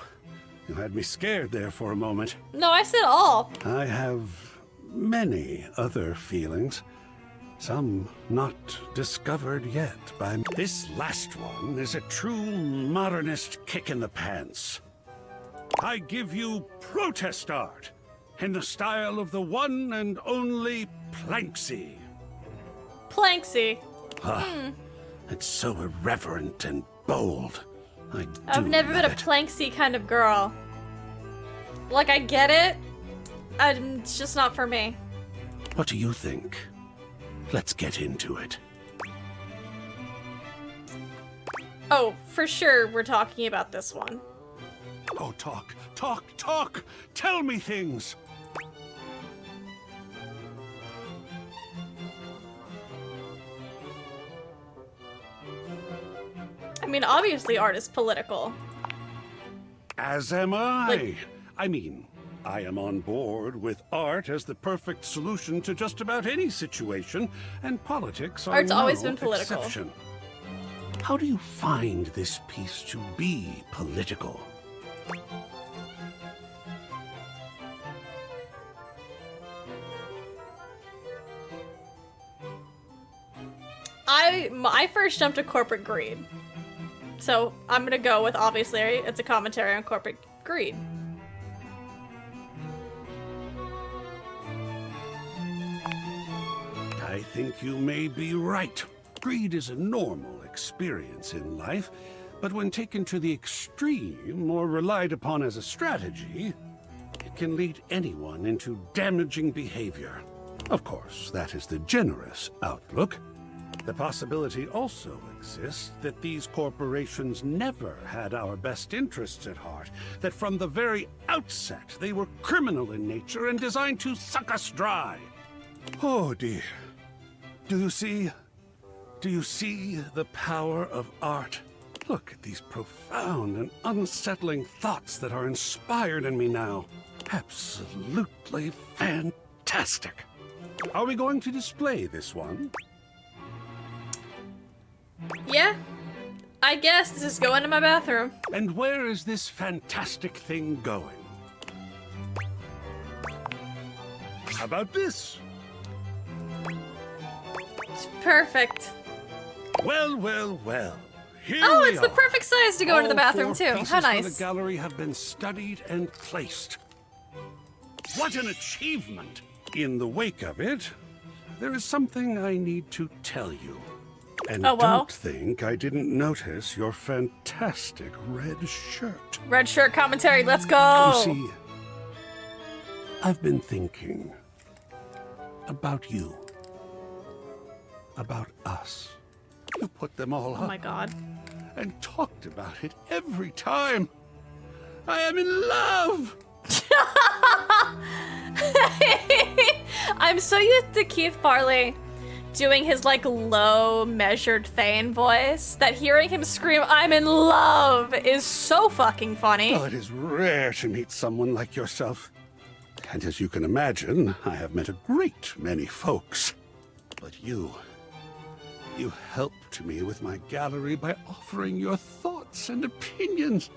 You had me scared there for a moment. No, I said all. I have many other feelings. Some not discovered yet by me. This last one is a true modernist kick in the pants. I give you protest art in the style of the one and only Planksy. Planksy. It's so irreverent and bold. I've never been a Planksy kind of girl. Like, I get it. It's just not for me. What do you think? Let's get into it. Oh, for sure we're talking about this one. Oh, talk! Tell me things! I mean, obviously art is political. As am I. Like, I mean, I am on board with art as the perfect solution to just about any situation, and politics are Art's no always been political. exception. How do you find this piece to be political? I first jumped to corporate greed. So I'm gonna go with, obviously, it's a commentary on corporate greed. I think you may be right. Greed is a normal experience in life, but when taken to the extreme or relied upon as a strategy, it can lead anyone into damaging behavior. Of course, that is the generous outlook. The possibility also exists that these corporations never had our best interests at heart, that from the very outset they were criminal in nature and designed to suck us dry. Oh dear. Do you see the power of art? Look at these profound and unsettling thoughts that are inspired in me now. Absolutely fantastic. Are we going to display this one? Yeah, I guess this is going to my bathroom. And where is this fantastic thing going? How about this? It's perfect. Well. Here Oh, we it's the are. perfect size to go into the All bathroom four too. pieces How for nice. the gallery have been studied and placed. What an achievement! In the wake of it, there is something I need to tell you. And don't think I didn't notice your fantastic red shirt. Red shirt commentary, let's go! You see, I've been thinking about you. About us. You put them all up. Oh my god. And talked about it every time. I am in love! I'm so used to Keith Farley doing his like low measured Thane voice that hearing him scream "I'm in love" is so fucking funny. Well, it is rare to meet someone like yourself. And as you can imagine, I have met a great many folks. But you helped me with my gallery by offering your thoughts and opinions.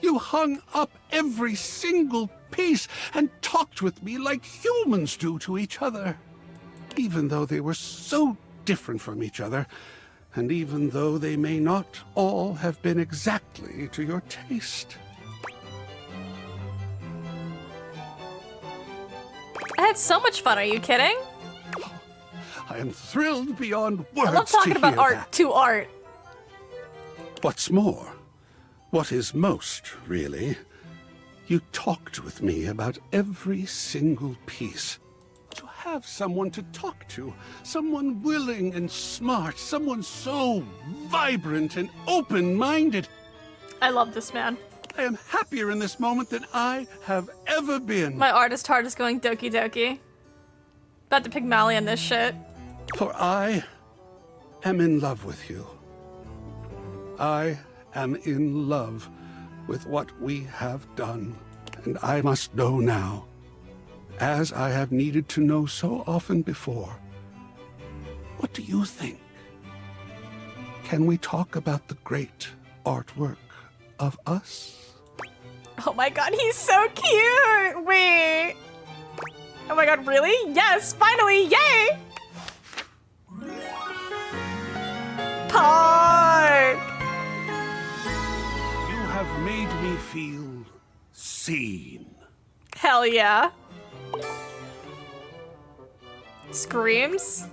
You hung up every single piece and talked with me like humans do to each other. Even though they were so different from each other, and even though they may not all have been exactly to your taste. I had so much fun, are you kidding? I am thrilled beyond words. I love talking to about hear art that. to art. What's more, what is most, really, you talked with me about every single piece. To have someone to talk to, someone willing and smart, someone so vibrant and open-minded. I love this man. I am happier in this moment than I have ever been. My artist heart is going doki doki. About to Pygmalion this shit. For I am in love with you. I am in love with what we have done, and I must know now, as I have needed to know so often before. What do you think? Can we talk about the great artwork of us? Oh my god, he's so cute! Wait. Oh my god, really? Yes, finally, yay! Park! You have made me feel seen. Hell yeah. Screams.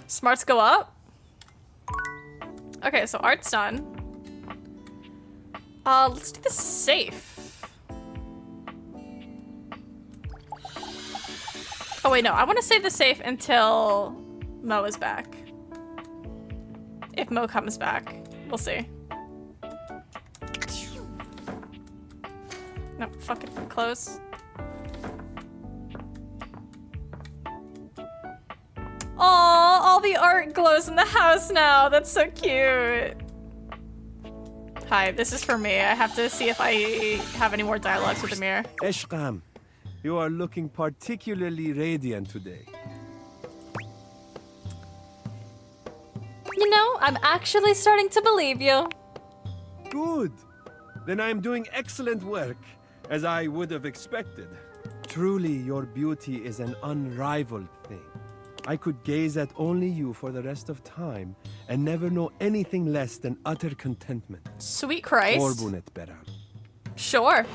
Smarts go up. Okay, so art's done. Let's do the safe. Oh wait, no, I want to save the safe until Mo is back. If Mo comes back, we'll see. No, fuck it, close. Aw, all the art glows in the house now. That's so cute. Hi, this is for me. I have to see if I have any more dialogues with the mirror. Eshkam, you are looking particularly radiant today. You know, I'm actually starting to believe you. Good. Then I am doing excellent work, as I would have expected. Truly, your beauty is an unrivaled thing. I could gaze at only you for the rest of time and never know anything less than utter contentment. Sweet Christ. Orbunet Beran. Sure.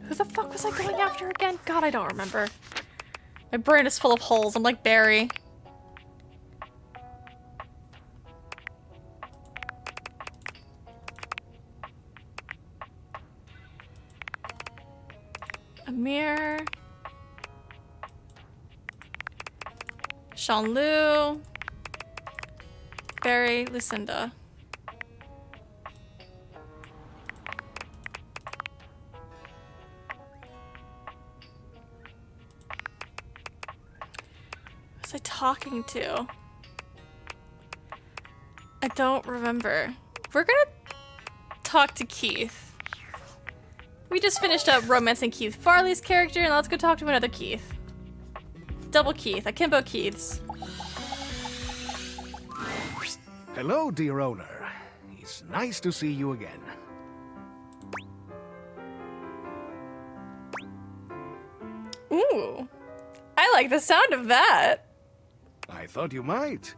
Who the fuck was I going after again? God, I don't remember. My brain is full of holes. I'm like Barry. Amir. Jean-Lu. Barry, Lucinda. Who was I talking to? I don't remember. We're gonna talk to Keith. We just finished up romancing Keith Farley's character, and let's go talk to another Keith. Double Keith, akimbo Keiths. Hello, dear owner. It's nice to see you again. Ooh, I like the sound of that. I thought you might.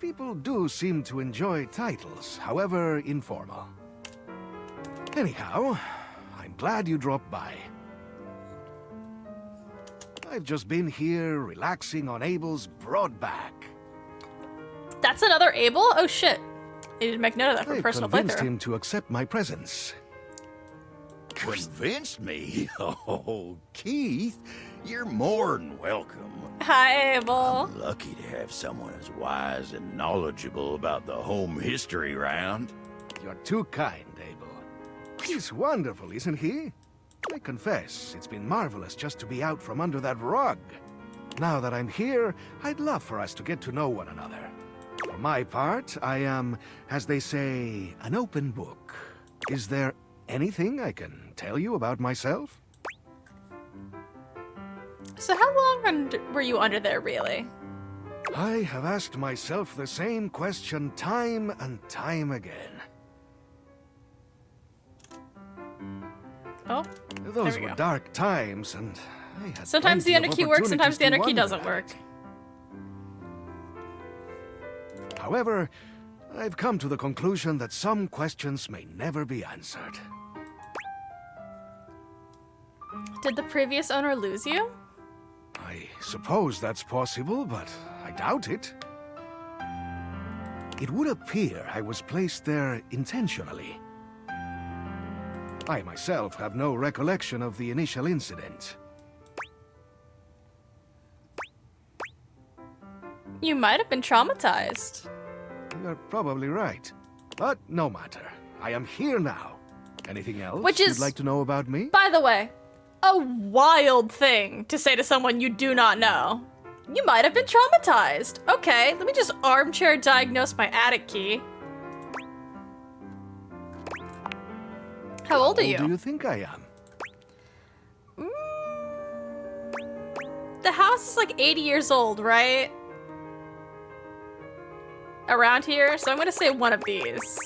People do seem to enjoy titles, however informal. Anyhow, I'm glad you dropped by. I've just been here relaxing on Abel's broad back. That's another Abel? Oh shit. I need to make note of that for I personal convinced playthrough. him to accept my presence. Convinced me? Oh, Keith, you're more than welcome. Hi, Abel. I'm lucky to have someone as wise and knowledgeable about the home history round. You're too kind, Abel. He's wonderful, isn't he? I confess, it's been marvelous just to be out from under that rug. Now that I'm here, I'd love for us to get to know one another. For my part, I am, as they say, an open book. Is there anything I can tell you about myself? So how long were you under there, really? I have asked myself the same question time and time again. Oh, Those there we were go. dark times, and I had Sometimes the plenty enter of key works, sometimes the enter opportunities key to doesn't wonder work. at it. However, I've come to the conclusion that some questions may never be answered. Did the previous owner lose you? I suppose that's possible, but I doubt it. It would appear I was placed there intentionally. I myself have no recollection of the initial incident. You might have been traumatized. You're probably right. But no matter. I am here now. Anything else Which is, you'd like to know about me? by the way, a wild thing to say to someone you do not know. You might have been traumatized. Okay, let me just armchair diagnose my attic key. How old are you? How old do you think I am? The house is like 80 years old, right? Around here, so I'm gonna say one of these.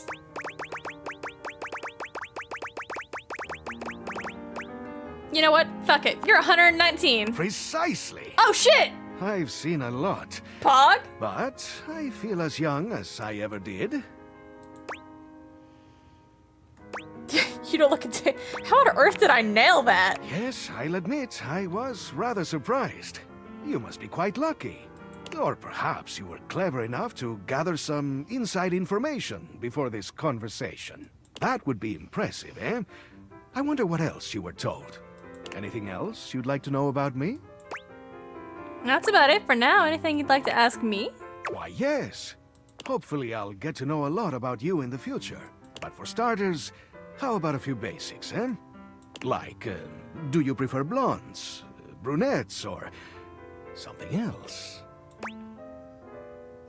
You know what? Fuck it. You're 119. Precisely. Oh shit! I've seen a lot. Pog? But I feel as young as I ever did. You don't look into. How on earth did I nail that? Yes, I'll admit, I was rather surprised. You must be quite lucky. Or perhaps you were clever enough to gather some inside information before this conversation. That would be impressive, eh? I wonder what else you were told. Anything else you'd like to know about me? That's about it for now. Anything you'd like to ask me? Why, yes. Hopefully I'll get to know a lot about you in the future. But for starters, how about a few basics, eh? Like, do you prefer blondes, brunettes, or something else?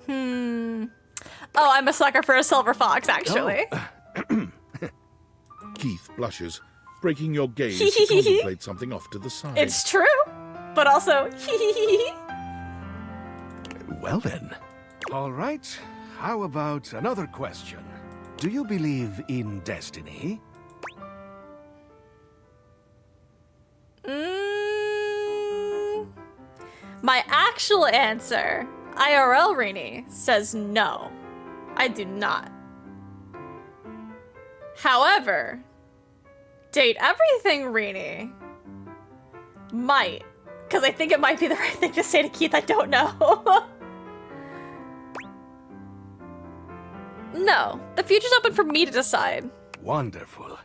Oh, I'm a sucker for a silver fox, actually. Keith blushes, breaking your gaze to contemplate something off to the side. It's true, but also Well then. All right, how about another question? Do you believe in destiny? My actual answer, IRL Rini, says no. I do not. However, date everything Rini might, because I think it might be the right thing to say to Keith. I don't know. No, the future's open for me to decide. Wonderful.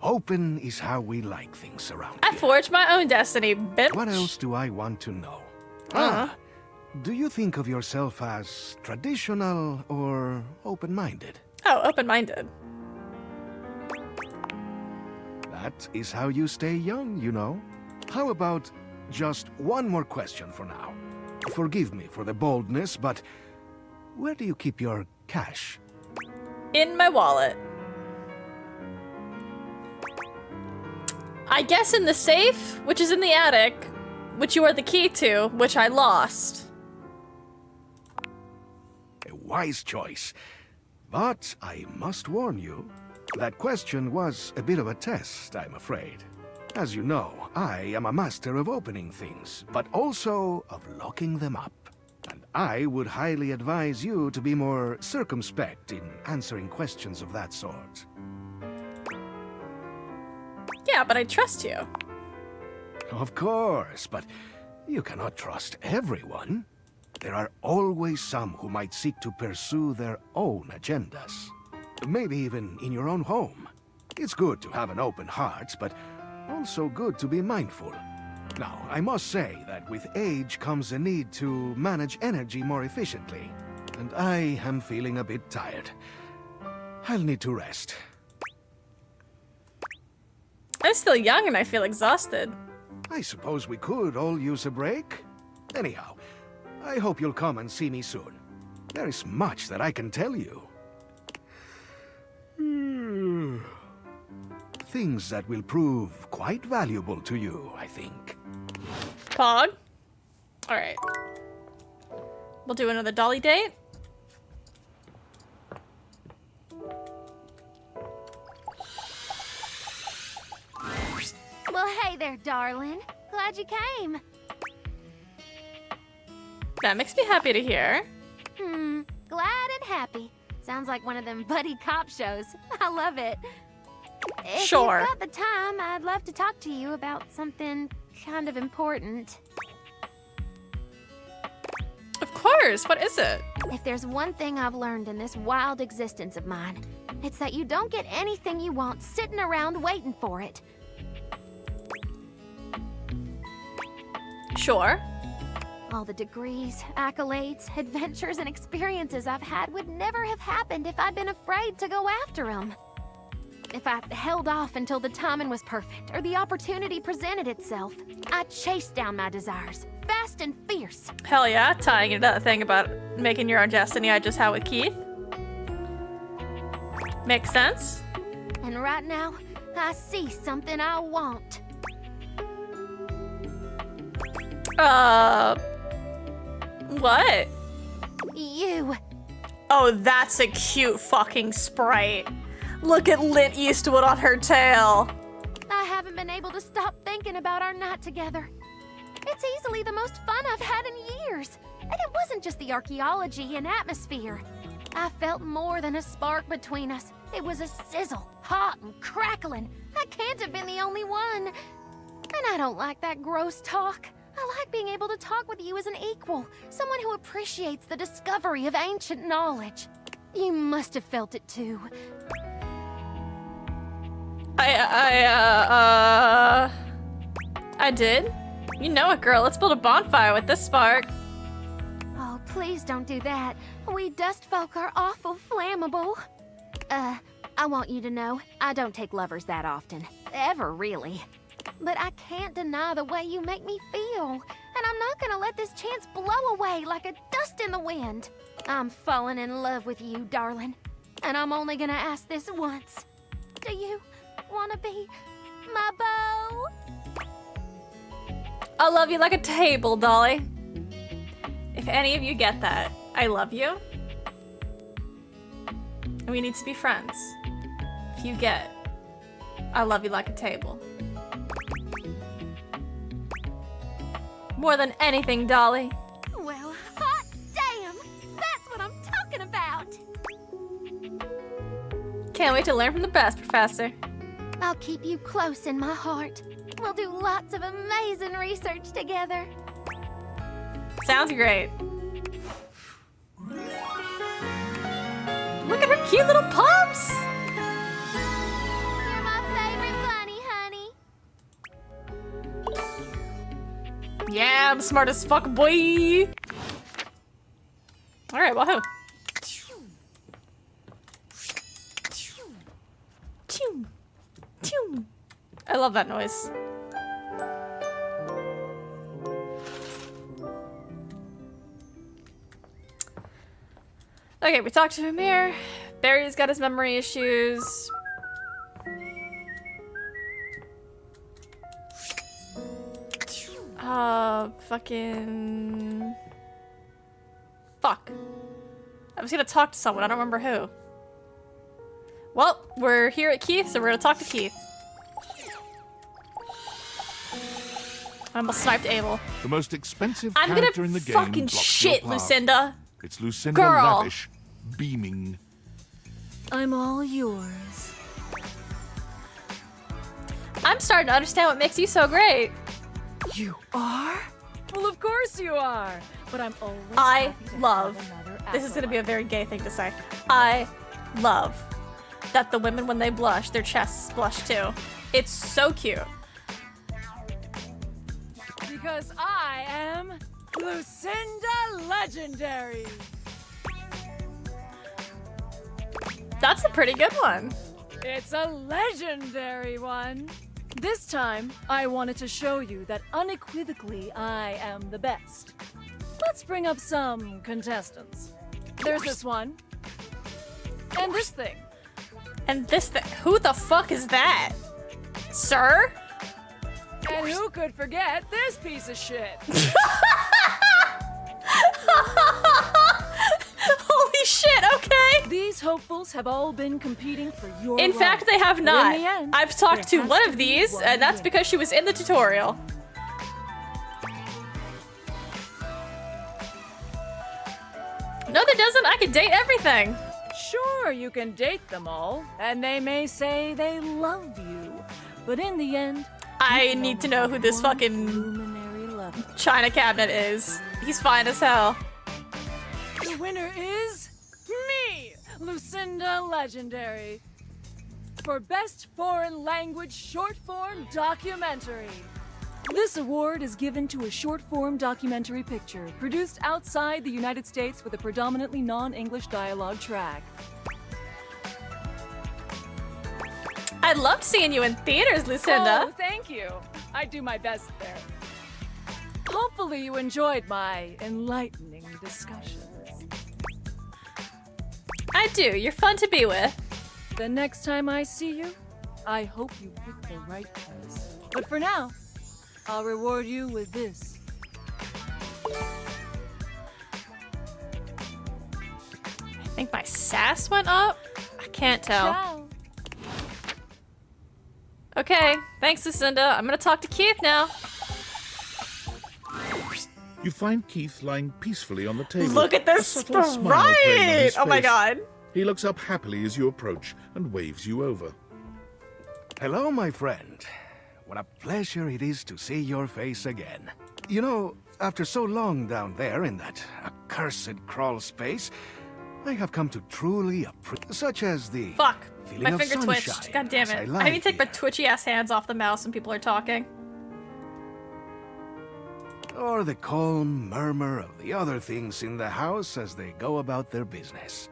Open is how we like things around I forged my own destiny, bitch. What else do I want to know? Do you think of yourself as traditional or open-minded? Oh, open-minded. That is how you stay young, you know. How about just one more question for now? Forgive me for the boldness, but where do you keep your cash? In my wallet. I guess in the safe, which is in the attic, which you are the key to, which I lost. A wise choice. But I must warn you, that question was a bit of a test, I'm afraid. As you know, I am a master of opening things, but also of locking them up. And I would highly advise you to be more circumspect in answering questions of that sort. Yeah, but I trust you. Of course, but you cannot trust everyone. There are always some who might seek to pursue their own agendas. Maybe even in your own home. It's good to have an open heart, but also good to be mindful. Now, I must say that with age comes a need to manage energy more efficiently. And I am feeling a bit tired. I'll need to rest. I'm still young and I feel exhausted. I suppose we could all use a break? Anyhow, I hope you'll come and see me soon. There is much that I can tell you. Things that will prove quite valuable to you, I think. Pog? Alright. We'll do another dolly date. Well, hey there, darling. Glad you came. That makes me happy to hear. Glad and happy. Sounds like one of them buddy cop shows. I love it. If Sure. you've got the time, I'd love to talk to you about something kind of important. Of course. What is it? If there's one thing I've learned in this wild existence of mine, it's that you don't get anything you want sitting around waiting for it. Sure. All the degrees, accolades, adventures, and experiences I've had would never have happened if I'd been afraid to go after them. If I held off until the timing was perfect or the opportunity presented itself, I chased down my desires, fast and fierce. Hell yeah, tying into that thing about making your own destiny I just had with Keith. Makes sense. And right now, I see something I want. What? You. Oh, that's a cute fucking sprite. Look at Lit Eastwood on her tail. I haven't been able to stop thinking about our night together. It's easily the most fun I've had in years. And it wasn't just the archaeology and atmosphere. I felt more than a spark between us. It was a sizzle, hot and crackling. I can't have been the only one. And I don't like that gross talk. I like being able to talk with you as an equal, someone who appreciates the discovery of ancient knowledge. You must have felt it too. I did. You know it, girl. Let's build a bonfire with this spark. Oh, please don't do that. We dust folk are awful flammable. I want you to know, I don't take lovers that often. Ever, really. But I can't deny the way you make me feel. And I'm not gonna let this chance blow away like a dust in the wind. I'm falling in love with you, darling. And I'm only gonna ask this once. Do you wanna be my beau? I love you like a table, Dolly. If any of you get that, I love you. And we need to be friends. If you get, I love you like a table. More than anything, Dolly. Well, hot damn! That's what I'm talking about! Can't wait to learn from the best, Professor. I'll keep you close in my heart. We'll do lots of amazing research together. Sounds great. Look at her cute little pumps! You're my favorite bunny, honey. Yeah, I'm smart as fuck, boy! Alright, wahoo. I love that noise. Okay, we talked to Amir. Barry's got his memory issues. Fucking... Fuck. I was gonna talk to someone, I don't remember who. Well, we're here at Keith, so we're gonna talk to Keith. I almost sniped Abel. The most expensive I'm character gonna in the game fucking blocks shit, your path. Lucinda. It's Lucinda Girl. Lavish, beaming. I'm all yours. I'm starting to understand what makes you so great. You are? Well, of course you are. But I'm always I happy to love, have another this is going to be a acolyte. very gay thing to say. I love that the women, when they blush, their chests blush too. It's so cute. Because I am Lucinda Legendary. That's a pretty good one. It's a legendary one. This time, I wanted to show you that unequivocally I am the best. Let's bring up some contestants. There's this one. And this thing. And this thing. Who the fuck is that? Sir? And who could forget this piece of shit? Holy shit, okay. These hopefuls have all been competing for your In fact, they have But not. In the end, I've talked to there one has of to be these, one and that's winner. because she was in the tutorial. No, there doesn't. I can date everything. Sure, you can date them all, and they may say they love you, but in the end, I need to know who this fucking luminary lover. China cabinet is. He's fine as hell. The winner is me, Lucinda Legendary, for Best Foreign Language Short Form Documentary. This award is given to a short-form documentary picture produced outside the United States with a predominantly non-English dialogue track. I loved seeing you in theaters, Lucinda. Oh, thank you. I do my best there. Hopefully you enjoyed my enlightening discussions. I do. You're fun to be with. The next time I see you, I hope you pick the right place. But for now, I'll reward you with this. I think my sass went up. I can't tell. Ciao. Okay, thanks, Lucinda. I'm gonna talk to Keith now. You find Keith lying peacefully on the table. Look at a this subtle smile playing on his sprite! Oh my face. god. He looks up happily as you approach and waves you over. Hello, my friend. What a pleasure it is to see your face again. You know, after so long down there in that accursed crawl space, I have come to truly appreciate, such as the Fuck. feeling My of finger sunshine twitched. God damn as it. lie I need to take my here. twitchy ass hands off the mouse when people are talking. Or the calm murmur of the other things in the house as they go about their business.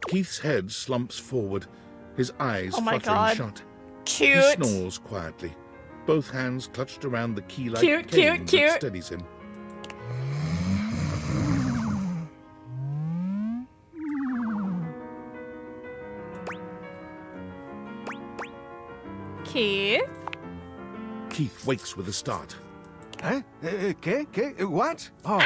Keith's head slumps forward, his eyes Oh my fluttering God. shut. Cute. He snores quietly, both hands clutched around the key-like Cute, cane cute, cute. that steadies him. Keith? Keith wakes with a start. Huh? What? Oh.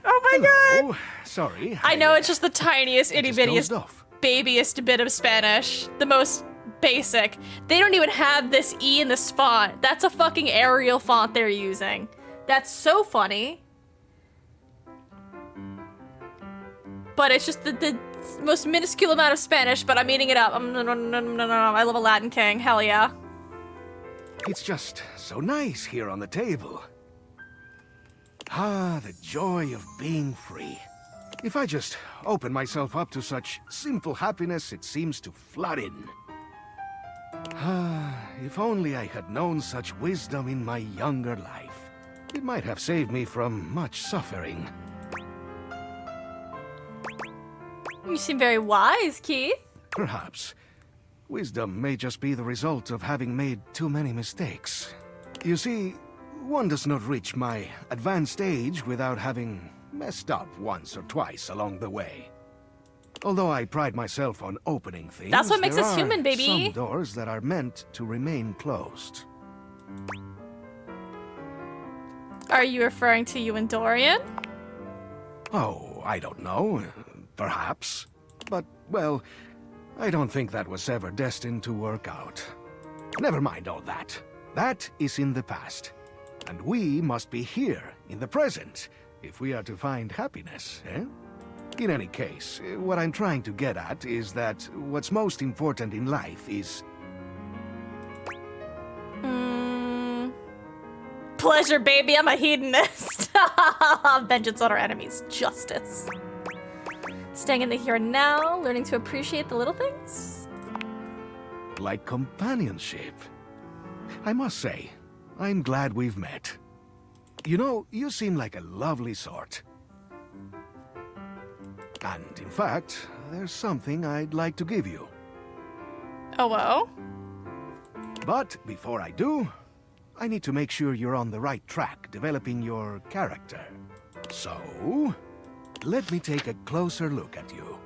Oh my Hello. Sorry. I know it's just the tiniest, itty just bittiest, dozed off. babyest bit of Spanish. The most basic. They don't even have this E in this font. That's a fucking Arial font they're using. That's so funny. But it's just the most minuscule amount of Spanish, but I'm eating it up. No, I love a Latin king. Hell yeah. It's just so nice here on the table. Ah, the joy of being free. If I just open myself up to such simple happiness, it seems to flood in. Ah, if only I had known such wisdom in my younger life. It might have saved me from much suffering. You seem very wise, Keith. Perhaps. Wisdom may just be the result of having made too many mistakes. You see, one does not reach my advanced age without having messed up once or twice along the way. Although I pride myself on opening things, That's what makes there us are human, baby. some doors that are meant to remain closed. Are you referring to you and Dorian? Oh, I don't know. Perhaps. But, well, I don't think that was ever destined to work out. Never mind all that. That is in the past. And we must be here, in the present, if we are to find happiness, eh? In any case, what I'm trying to get at is that what's most important in life is... Pleasure, baby. I'm a hedonist. Vengeance on our enemies. Justice. Staying in the here and now, learning to appreciate the little things. like companionship. I must say, I'm glad we've met. You know, you seem like a lovely sort. And in fact, there's something I'd like to give you. Oh, well? But before I do, I need to make sure you're on the right track developing your character. So, let me take a closer look at you.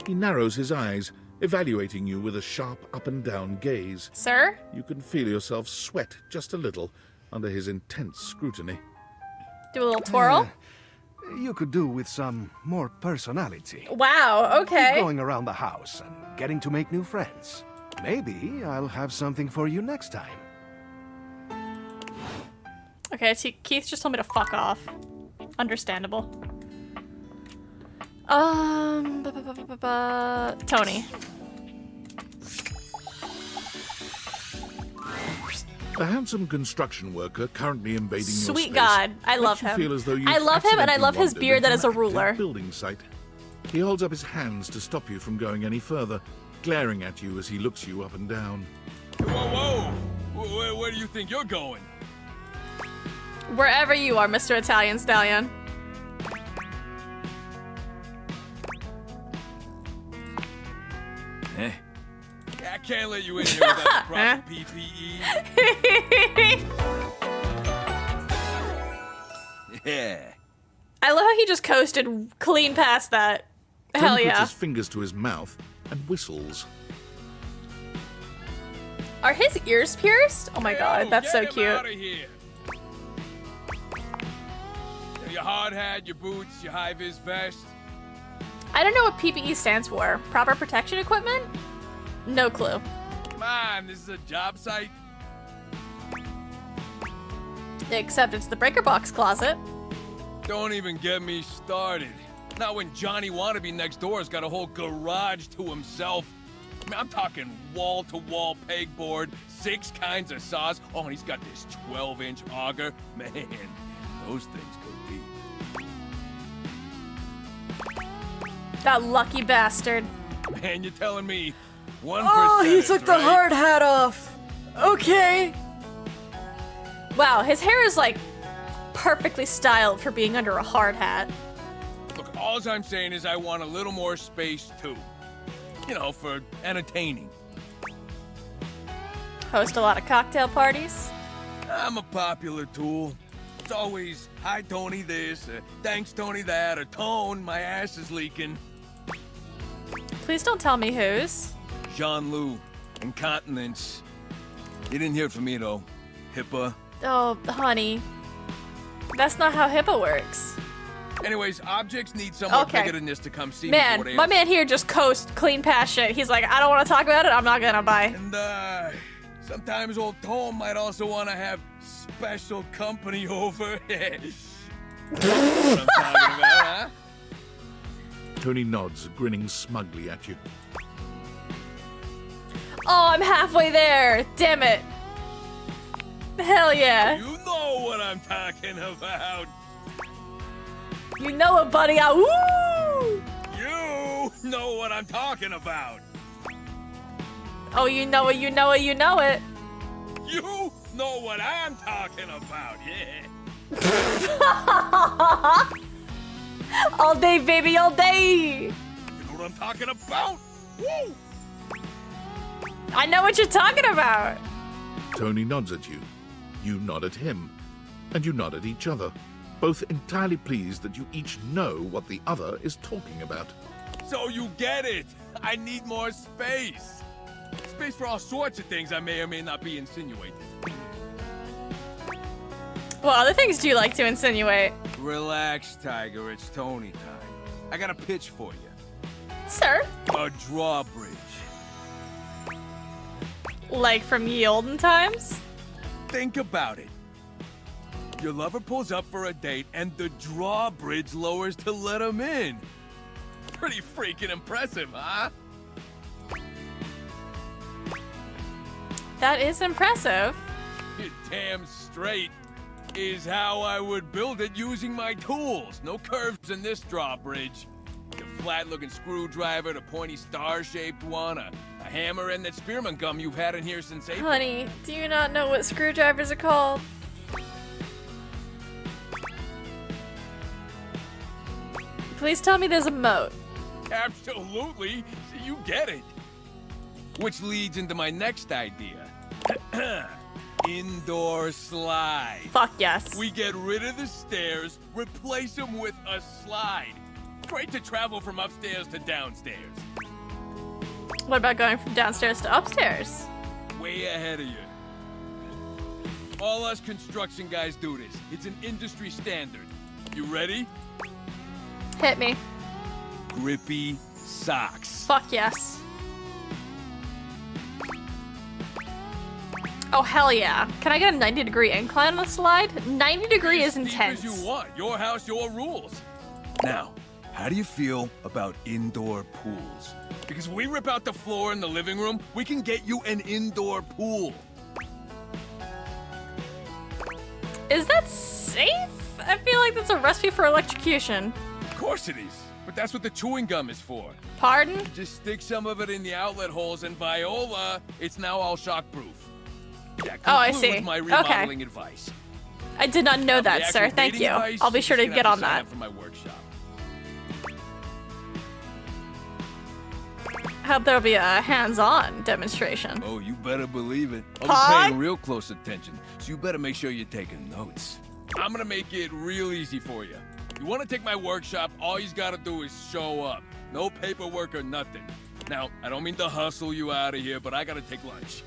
He narrows his eyes, evaluating you with a sharp up-and-down gaze. Sir? You can feel yourself sweat just a little under his intense scrutiny. Do a little twirl? You could do with some more personality. Wow, okay. Keep going around the house and getting to make new friends. Maybe I'll have something for you next time. Okay, Keith just told me to fuck off. Understandable. Tony. A handsome construction worker currently invading your Sweet space. God, I love makes you him. feel as though you've I love him, and I accidentally love his wandered beard that into is a an active ruler. Building site. He holds up his hands to stop you from going any further, glaring at you as he looks you up and down. Whoa, whoa! Where do you think you're going? Wherever you are, Mr. Italian Stallion. Eh? I can't let you in here without the proper PPE. Yeah. I love how he just coasted clean past that. Hell Tony puts yeah. his fingers to his mouth and whistles. Are his ears pierced? Oh my god, that's so Get him cute. outta here. Your hard hat, your boots, your high-vis vest. I don't know what PPE stands for. Proper protection equipment? No clue. Come on, this is a job site. Except it's the breaker box closet. Don't even get me started. Not when Johnny Wannabe next door has got a whole garage to himself. I mean, I'm talking wall-to-wall pegboard, 6 kinds of saws. Oh, and he's got this 12-inch auger. Man, those things go deep. That lucky bastard. Man, you're telling me 1%. Oh, he took the right? hard hat off. Okay. Wow, his hair is like perfectly styled for being under a hard hat. Look, all I'm saying is I want a little more space, too. You know, for entertaining. Host a lot of cocktail parties. I'm a popular tool. It's always, hi, Tony, this, thanks, Tony, that, or Tone, my ass is leaking. Please don't tell me whose. Jean-Loup, incontinence. You didn't hear from me, though. HIPAA. Oh, honey. That's not how HIPAA works. Anyways, objects need someone Okay. bigger than this to come see me Man, for what my man here just coast clean past shit. He's like, I don't want to talk about it. I'm not gonna buy. And, sometimes old Tom might also want to have special company over. What I'm talking about, huh? Tony nods, grinning smugly at you. Oh, I'm halfway there. Damn it. Hell yeah. You know what I'm talking about. You know it, buddy. Woo! You know what I'm talking about. Oh, you know it, you know it, you know it. You know what I'm talking about, yeah. All day, baby, all day. You know what I'm talking about? Woo! I know what you're talking about. Tony nods at you. You nod at him. And you nod at each other, both entirely pleased that you each know what the other is talking about. So you get it. I need more space. Space for all sorts of things I may or may not be insinuating. What other things do you like to insinuate? Relax, Tiger. It's Tony time. I got a pitch for you. Sir? A drawbridge. Like from ye olden times? Think about it. Your lover pulls up for a date and the drawbridge lowers to let him in. Pretty freaking impressive, huh? That is impressive. You're damn straight. Is how I would build it using my tools. No curves in this drawbridge. The flat-looking screwdriver, the pointy star-shaped one, a hammer, and that spearmint gum you've had in here since April. Honey, do you not know what screwdrivers are called? Please tell me there's a moat. Absolutely. So you get it. Which leads into my next idea. Indoor slide. Fuck yes. We get rid of the stairs, replace them with a slide. Great to travel from upstairs to downstairs. What about going from downstairs to upstairs? Way ahead of you. All us construction guys do this. It's an industry standard. You ready? Hit me. Grippy socks. Fuck yes. Oh, hell yeah. Can I get a 90-degree incline on the slide? 90 degree is intense. As you want. Your house, your rules. Now, how do you feel about indoor pools? Because if we rip out the floor in the living room, we can get you an indoor pool. Is that safe? I feel like that's a recipe for electrocution. Of course it is. But that's what the chewing gum is for. Pardon? Just stick some of it in the outlet holes, and Viola, it's now all shockproof. Yeah, oh, I see. My remodeling advice. I did not know that, sir. Thank you. Advice, I'll be sure to get on that. For my workshop. Hope there'll be a hands-on demonstration. Oh, you better believe it. I'll be paying real close attention, so you better make sure you're taking notes. I'm gonna make it real easy for you. You want to take my workshop, all you gotta do is show up. No paperwork or nothing. Now, I don't mean to hustle you out of here, but I gotta take lunch.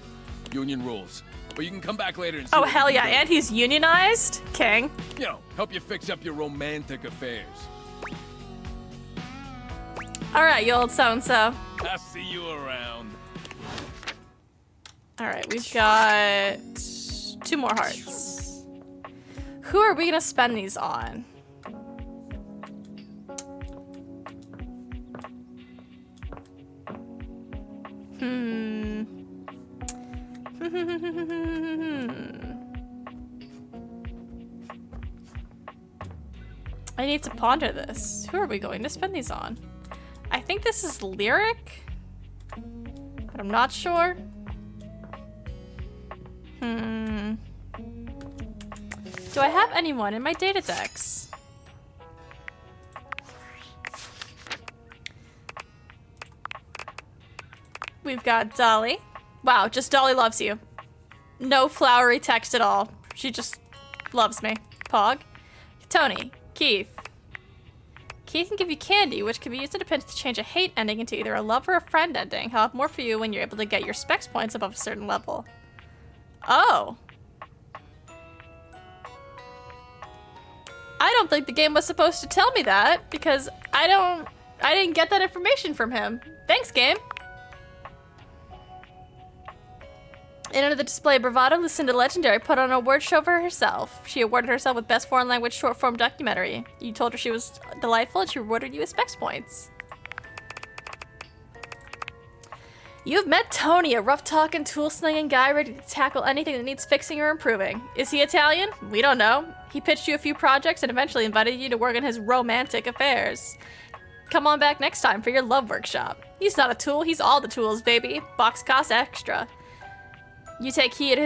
Union rules. But you can come back later and see. Oh, hell yeah, and he's unionized? King. You know, help you fix up your romantic affairs. Alright, you old so-and-so. I'll see you around. Alright, we've got 2 more hearts. Who are we gonna spend these on? I need to ponder this. Who are we going to spend these on? I think this is Lyric, but I'm not sure. Do I have anyone in my data decks? We've got Dolly. Wow, just Dolly loves you. No flowery text at all. She just loves me. Pog. Tony. Keith. Keith can give you candy, which can be used in a pinch to change a hate ending into either a love or a friend ending. He'll have more for you when you're able to get your specs points above a certain level. Oh. I don't think the game was supposed to tell me that, because I didn't get that information from him. Thanks, game. And under the display of bravado, Lucinda Legendary put on an award show for herself. She awarded herself with Best Foreign Language Short Form Documentary. You told her she was delightful and she rewarded you with specs points. You've met Tony, a rough-talking, tool-slinging guy ready to tackle anything that needs fixing or improving. Is he Italian? We don't know. He pitched you a few projects and eventually invited you to work on his romantic affairs. Come on back next time for your love workshop. He's not a tool, he's all the tools, baby. Box costs extra. You take heed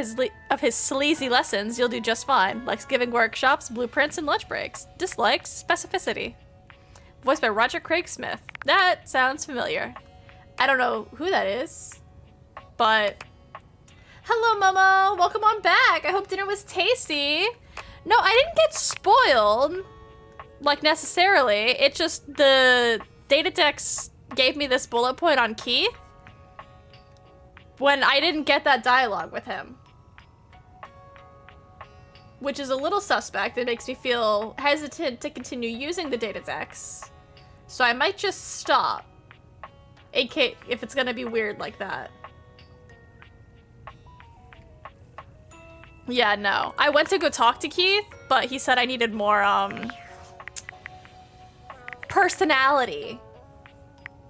of his sleazy lessons, you'll do just fine. Likes giving workshops, blueprints, and lunch breaks. Dislikes specificity. Voiced by Roger Craig Smith. That sounds familiar. I don't know who that is, but... Hello, Momo! Welcome on back! I hope dinner was tasty! No, I didn't get spoiled, like, necessarily. It just, the data decks gave me this bullet point on Keith when I didn't get that dialogue with him. Which is a little suspect. It makes me feel hesitant to continue using the data decks. So I might just stop. AK, if it's gonna be weird like that. Yeah, no. I went to go talk to Keith, but he said I needed more, personality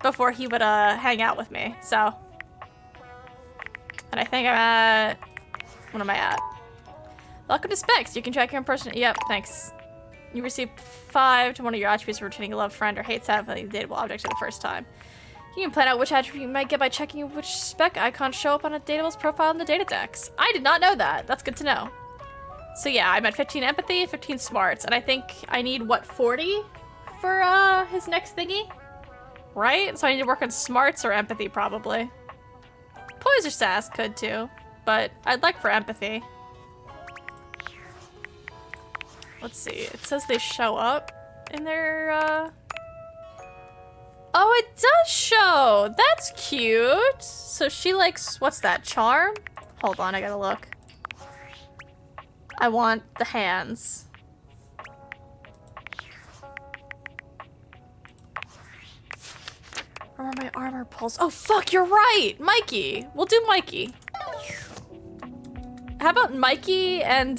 before he would, hang out with me, so. And I think I'm at... What am I at? Welcome to Specs. You can track your own person. Yep, thanks. You received 5 to one of your attributes for returning a loved friend or hate satisfying the dateable object for the first time. You can plan out which attribute you might get by checking which spec icons show up on a datable's profile in the data decks. I did not know that. That's good to know. So yeah, I'm at 15 empathy, 15 smarts, and I think I need, what, 40 for his next thingy? Right? So I need to work on smarts or empathy, probably. Poise or sass could too, but I'd like for empathy. Let's see, it says they show up in their, Oh, it does show! That's cute! So she likes, what's that, charm? Hold on, I gotta look. I want the hands. Remember my armor pulse. Oh, fuck, you're right! Mikey! We'll do Mikey. How about Mikey and,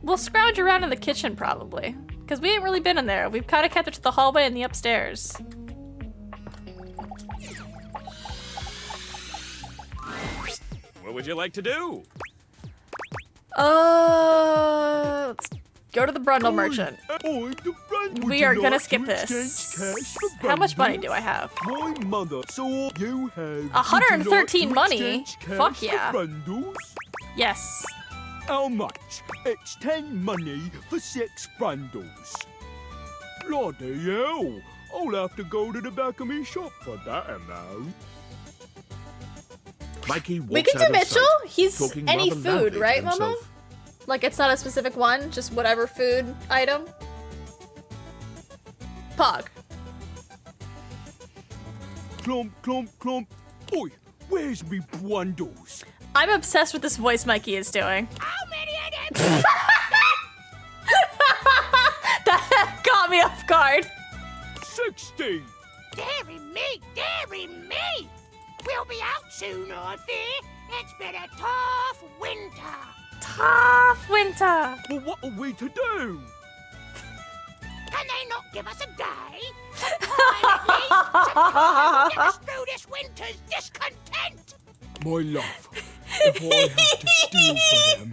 we'll scrounge around in the kitchen, probably. Because we ain't really been in there. We've kind of kept it to the hallway and the upstairs. What would you like to do? Let's go to the Brundle Merchant. We are gonna skip this. How much money do I have? My mother saw you have 113 money? Fuck yeah. Yes. How much? It's 10 money for 6 brundles. Bloody hell! I'll have to go to the back of me shop for that amount. Mikey We can do Mitchell. He's any food, right, Momo? Like it's not a specific one, just whatever food item. Pog. Clump, clump, clump. Oi, where's me brundles? I'm obsessed with this voice Mikey is doing. How many of them? That got me off guard. 60. Dearie me. We'll be out soon, I fear. It's been a tough winter. Tough winter. Well, what are we to do? Can they not give us a day? Some time at least. Some time to get us through this winter's discontent. My love, if I have to steal for them,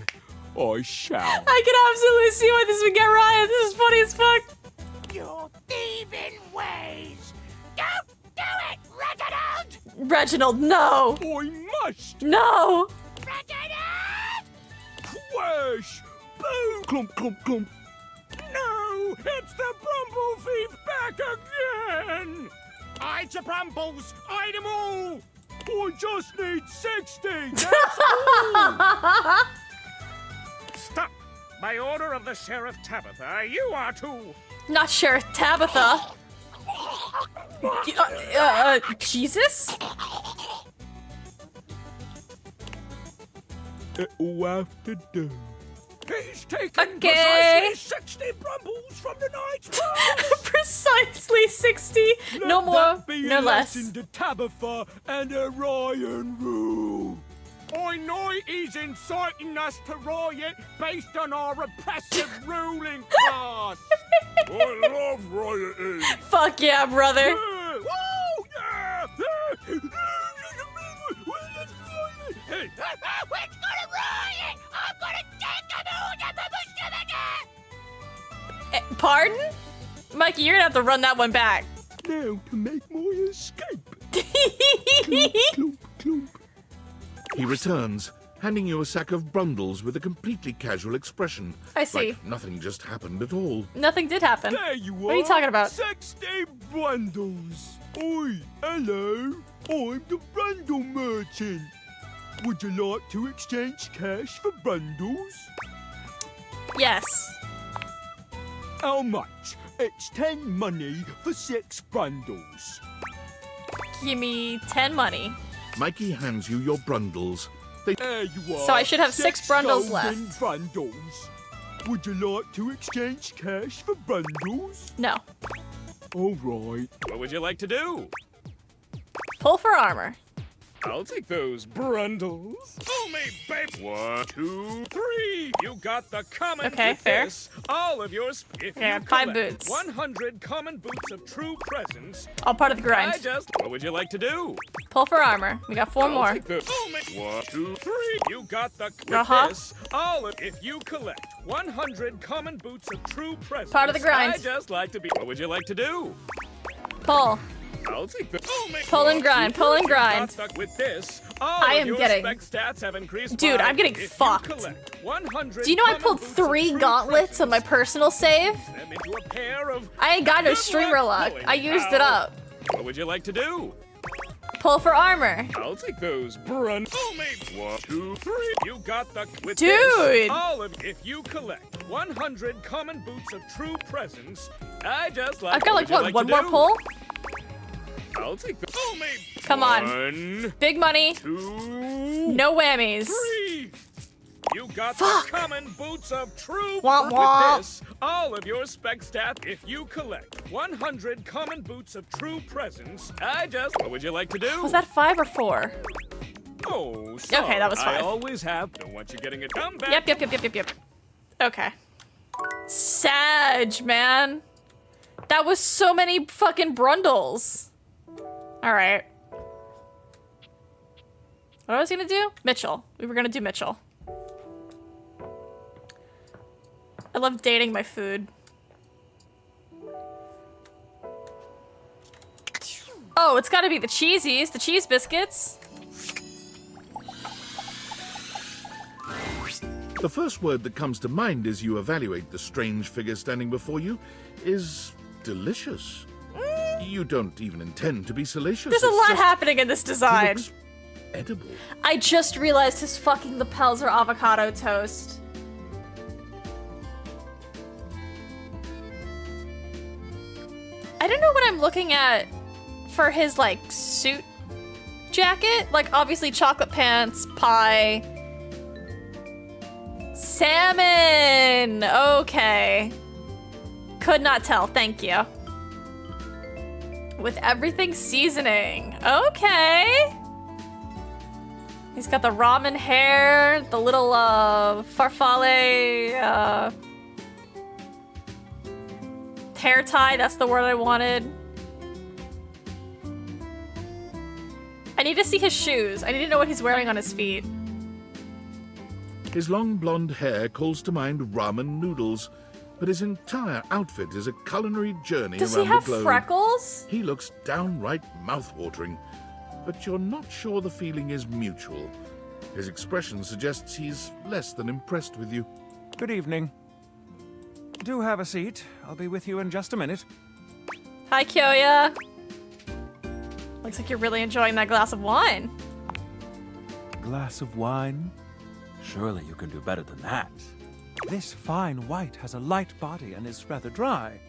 I shall. I can absolutely see why this would get Ryan. This is funny as fuck. Your thieving ways. Don't do it, Reginald! Reginald, no! I must! No! Reginald! Crash! Boom! Clump, clump, clump. No! It's the Brumble Thief back again! Hide your Brumbles! Hide them all! I just need 60! That's all! Stop! By order of the Sheriff Tabitha, you are to... Not Sheriff Tabitha. Jesus? It'll have to do. He's taken Okay. precisely 60 brumbles from the night's work. Precisely 60. Let No more, that be no a less. lesson to Tabitha and Orion rule. I know he's inciting us to riot based on our repressive ruling class. I love rioting. Fuck yeah, brother. Woo, yeah! We're gonna riot! I'm gonna take them all. Pardon? Mikey, you're gonna have to run that one back. Now to make my escape. Clump, clump. He returns, handing you a sack of brundles with a completely casual expression. I see. Like nothing just happened at all. Nothing did happen. There you are. What are you talking about? 60 brundles. Oi, hello. I'm the Brundle Merchant. Would you like to exchange cash for brundles? Yes. How much? It's 10 money for 6 brundles. Give me 10 money. Mikey hands you your brundles. There you are. So I should have 6 brundles golden left. Brundles. Would you like to exchange cash for brundles? No. All right. What would you like to do? Pull for armor. I'll take those brundles. Fool me, babe. 1, 2, 3. You got the common. Okay, with fair. This. All of yours. If Okay, you 5 collect boots. 100 common boots of true presence. All part of the grind. What would you like to do? Pull for armor. We got 4 I'll more. take the- Fool me. 1, 2, 3. You got the. With Uh-huh. this. All of. If you collect 100 common boots of true presence. Part of the grind. I just like to be. What would you like to do? Pull. I'll take the. Pull and grind. Pull and grind. With this, all I of am your getting- spec stats have increased. Dude, by- I'm getting if you fucked. collect 100 Do you know I common pulled boots of 3 true gauntlets on my personal save? them into a pair of. I ain't got no streamer luck. I used it up. What would you like to do? Pull for armor. I'll take those brun. Fool me. 1, 2, 3. You got the. With Dude. This, all of. If you collect 100 common boots of true presence, I just like. I've got like would you what, one to more do? pull? I'll take the. Fool me. Come on. 1, Big money. 2, No whammies. 3. You got Fuck. the common boots of true. Wah, wah. With this, all of your spec stats. If you collect 100 common boots of true presence, I just. What would you like to do? Was that 5 or 4? Oh, sorry. Okay, that was 5. I always have. Don't want you getting it. Come back. Yep. Okay. Sag, man. That was so many fucking brundles. Alright. What was I gonna do? Mitchell. We were gonna do Mitchell. I love dating my food. Oh, it's gotta be the cheesies, the cheese biscuits. The first word that comes to mind as you evaluate the strange figure standing before you is delicious. You don't even intend to be salacious. There's a It's lot just happening in this design. looks edible. I just realized his fucking lapels are avocado toast. I don't know what I'm looking at for his, like, suit jacket. Like, obviously chocolate pants, pie. Salmon! Okay. Could not tell, thank you. With everything seasoning. Okay. He's got the ramen hair, the little farfalle hair tie, that's the word I wanted. I need to see his shoes. I need to know what he's wearing on his feet. His long blonde hair calls to mind ramen noodles, but his entire outfit is a culinary journey Does around he have the globe. freckles? He looks downright mouth-watering, but you're not sure the feeling is mutual. His expression suggests he's less than impressed with you. Good evening. Do have a seat. I'll be with you in just a minute. Hi, Kyoya. Looks like you're really enjoying that glass of wine. Glass of wine? Surely you can do better than that. This fine white has a light body and is rather dry.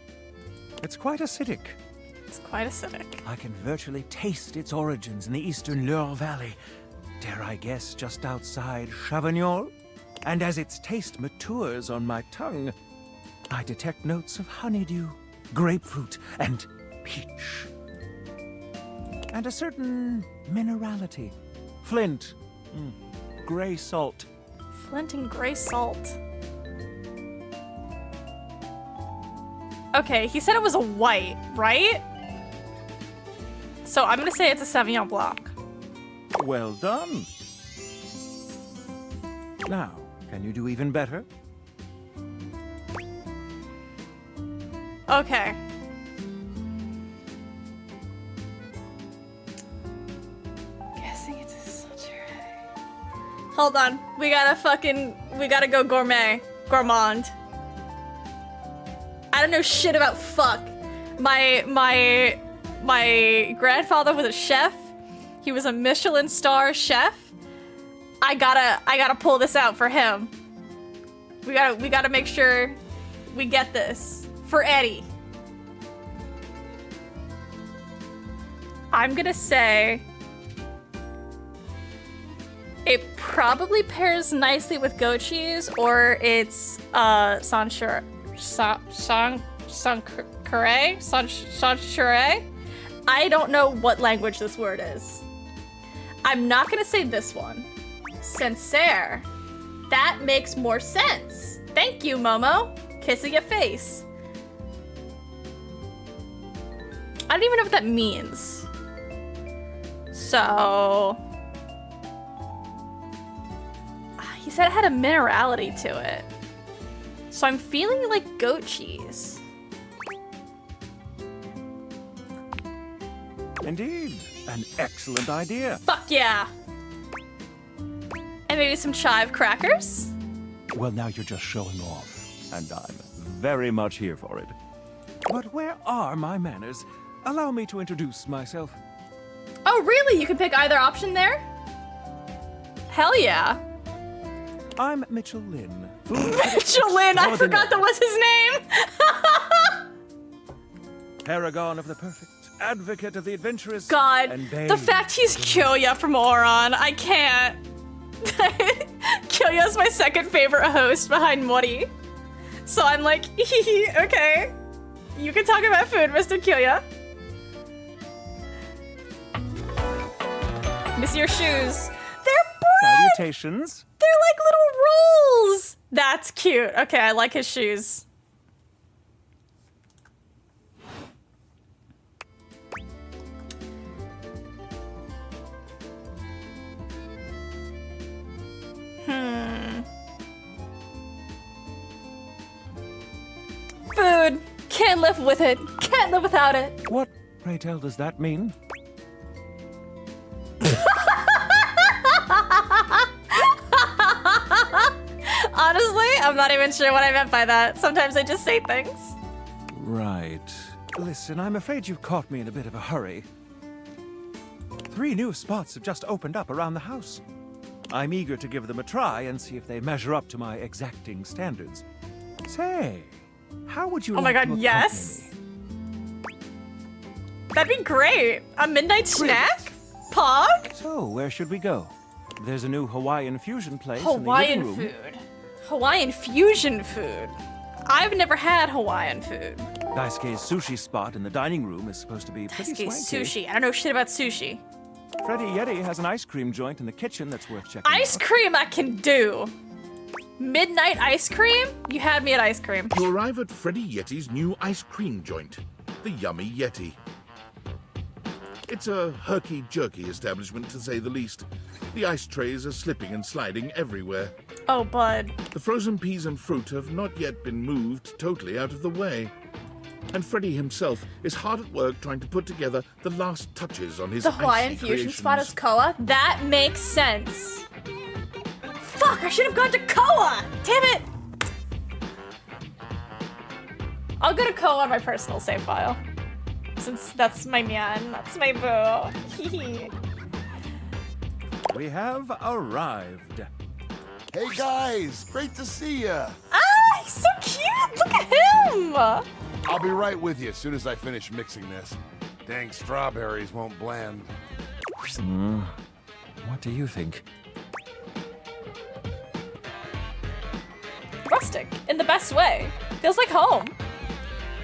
It's quite acidic. It's quite acidic. I can virtually taste its origins in the eastern Loire Valley. Dare I guess just outside Chavagnol? And as its taste matures on my tongue, I detect notes of honeydew, grapefruit, and peach. And a certain minerality. Flint, gray salt. Flint and gray salt. Okay, he said it was a white, right? So I'm gonna say it's a Sauvignon Blanc. Well done. Now, can you do even better? Okay. Guessing it's a Sauterne. Hold on. We gotta go gourmet. Gourmand. I don't know shit about fuck. My grandfather was a chef. He was a Michelin star chef. I gotta pull this out for him. We gotta make sure we get this for Eddie. I'm gonna say it probably pairs nicely with goat cheese, or it's sanchure. I don't know what language this word is. I'm not gonna say this one. Sincere. That makes more sense. Thank you, Momo. Kissing your face. I don't even know what that means. So... he said it had a minerality to it. So I'm feeling like goat cheese. Indeed. An excellent idea. Fuck yeah. And maybe some chive crackers? Well, now you're just showing off. And I'm very much here for it. But where are my manners? Allow me to introduce myself. Oh, really? You can pick either option there? Hell yeah. I'm Mitchell Lynn. Mitchell Lynn, I forgot that was his name. Paragon of the perfect, advocate of the adventurous. God, and babe. the fact he's Kyoya from Oron, I can't. Kyoya's my second favorite host behind Mori. So I'm like, okay. You can talk about food, Mr. Kyoya. Miss your shoes. They're bread! Salutations. They're like little rolls! That's cute. Okay, I like his shoes. Food. Can't live with it. Can't live without it. What, pray tell, does that mean? Honestly, I'm not even sure what I meant by that. Sometimes I just say things. Right. Listen, I'm afraid you've caught me in a bit of a hurry. 3 new spots have just opened up around the house. I'm eager to give them a try and see if they measure up to my exacting standards. Say, how would you Oh my like god, to yes! accompany me? That'd be great! A midnight snack? Pog? So, where should we go? There's a new Hawaiian fusion place in the Hawaiian living room. food. Hawaiian fusion food. I've never had Hawaiian food. Daisuke's sushi spot in the dining room is supposed to be pretty Daisuke swanky. sushi. I don't know shit about sushi. Freddy Yeti has an ice cream joint in the kitchen that's worth checking Ice out. cream I can do. Midnight ice cream? You had me at ice cream. You arrive at Freddy Yeti's new ice cream joint, the Yummy Yeti. It's a herky-jerky establishment, to say the least. The ice trays are slipping and sliding everywhere. Oh, bud. The frozen peas and fruit have not yet been moved totally out of the way. And Freddy himself is hard at work trying to put together the last touches on his The Hawaiian icy fusion spot is creations. Koa? That makes sense. Fuck, I should have gone to Koa! Damn it! I'll go to Koa on my personal save file. Since that's my man, that's my boo. We have arrived. Hey guys, great to see ya. Ah, he's so cute! Look at him! I'll be right with you as soon as I finish mixing this. Dang strawberries won't blend. What do you think? Rustic, in the best way. Feels like home.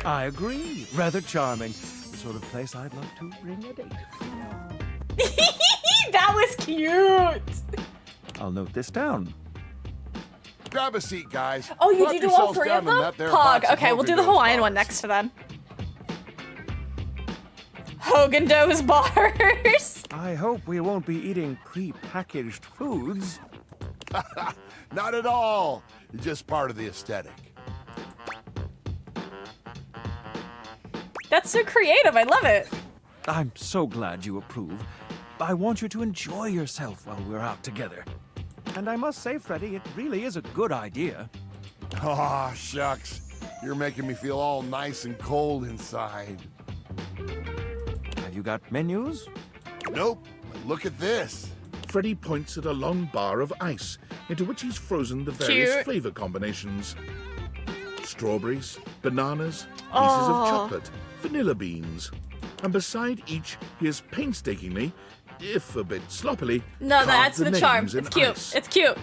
I agree. Rather charming. The sort of place I'd love to bring a date. That was cute! I'll note this down. Grab a seat, guys. Oh, you Plop do all yourselves 3 down of in them? that there Pog. box of Okay, we'll do the Hogan Hawaiian Do's one bars. next to then. Hogan Do's bars. I hope we won't be eating pre-packaged foods. Not at all. Just part of the aesthetic. That's so creative. I love it. I'm so glad you approve. I want you to enjoy yourself while we're out together. And I must say, Freddy, it really is a good idea. Aw, shucks. You're making me feel all nice and cold inside. Have you got menus? Nope. But look at this. Freddy points at a long bar of ice, into which he's frozen the various Cute. flavor combinations. Strawberries, bananas, pieces Aw. of chocolate, vanilla beans. And beside each, he has painstakingly, if a bit sloppily, No, that carved adds to the the charm. names in It's cute. ice. It's cute.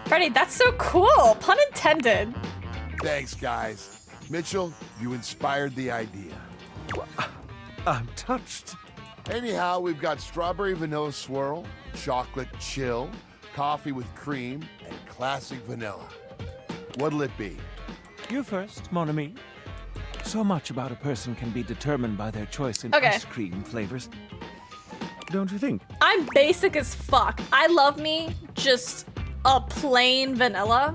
Freddy, that's so cool. Pun intended. Thanks, guys. Mitchell, you inspired the idea. I'm touched. Anyhow, we've got strawberry vanilla swirl, chocolate chill, coffee with cream, and classic vanilla. What'll it be? You first, mon ami. So much about a person can be determined by their choice in Okay. ice cream flavors. Don't you think? I'm basic as fuck. I love me just a plain vanilla.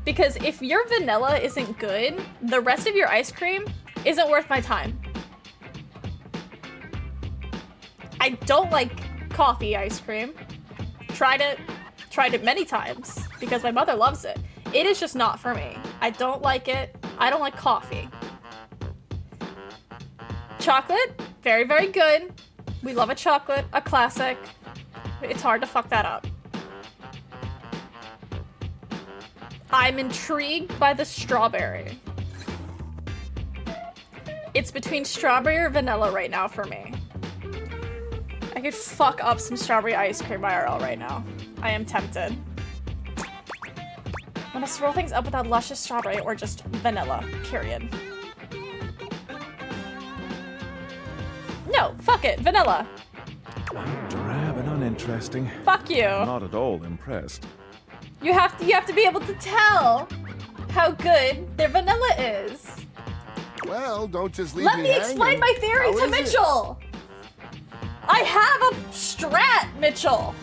Because if your vanilla isn't good, the rest of your ice cream isn't worth my time. I don't like coffee ice cream. Tried it many times because my mother loves it. It is just not for me. I don't like it. I don't like coffee. Chocolate, very, very good. We love a chocolate, a classic. It's hard to fuck that up. I'm intrigued by the strawberry. It's between strawberry or vanilla right now for me. I could fuck up some strawberry ice cream IRL right now. I am tempted. I'm gonna swirl things up with that luscious strawberry or just vanilla, period. No, fuck it, vanilla. Drab and uninteresting. Fuck you. Not at all impressed. You have to be able to tell how good their vanilla is. Well, don't just leave Let me me explain hanging. my theory How to is it? Mitchell. I have a strat, Mitchell.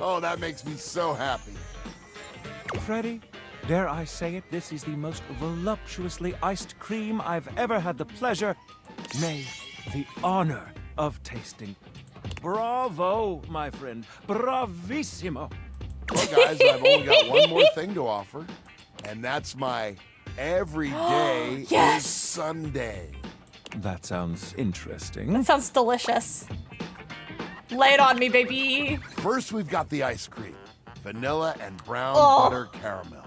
Oh, that makes me so happy. Freddy, dare I say it, this is the most voluptuously iced cream I've ever had the pleasure, nay, the honor of tasting. Bravo, my friend. Bravissimo. Well, guys, I've only got one more thing to offer, and that's my everyday Yes! is Sunday. That sounds interesting. That sounds delicious. Lay it on me, baby. First, we've got the ice cream. Vanilla and brown Oh. butter caramel.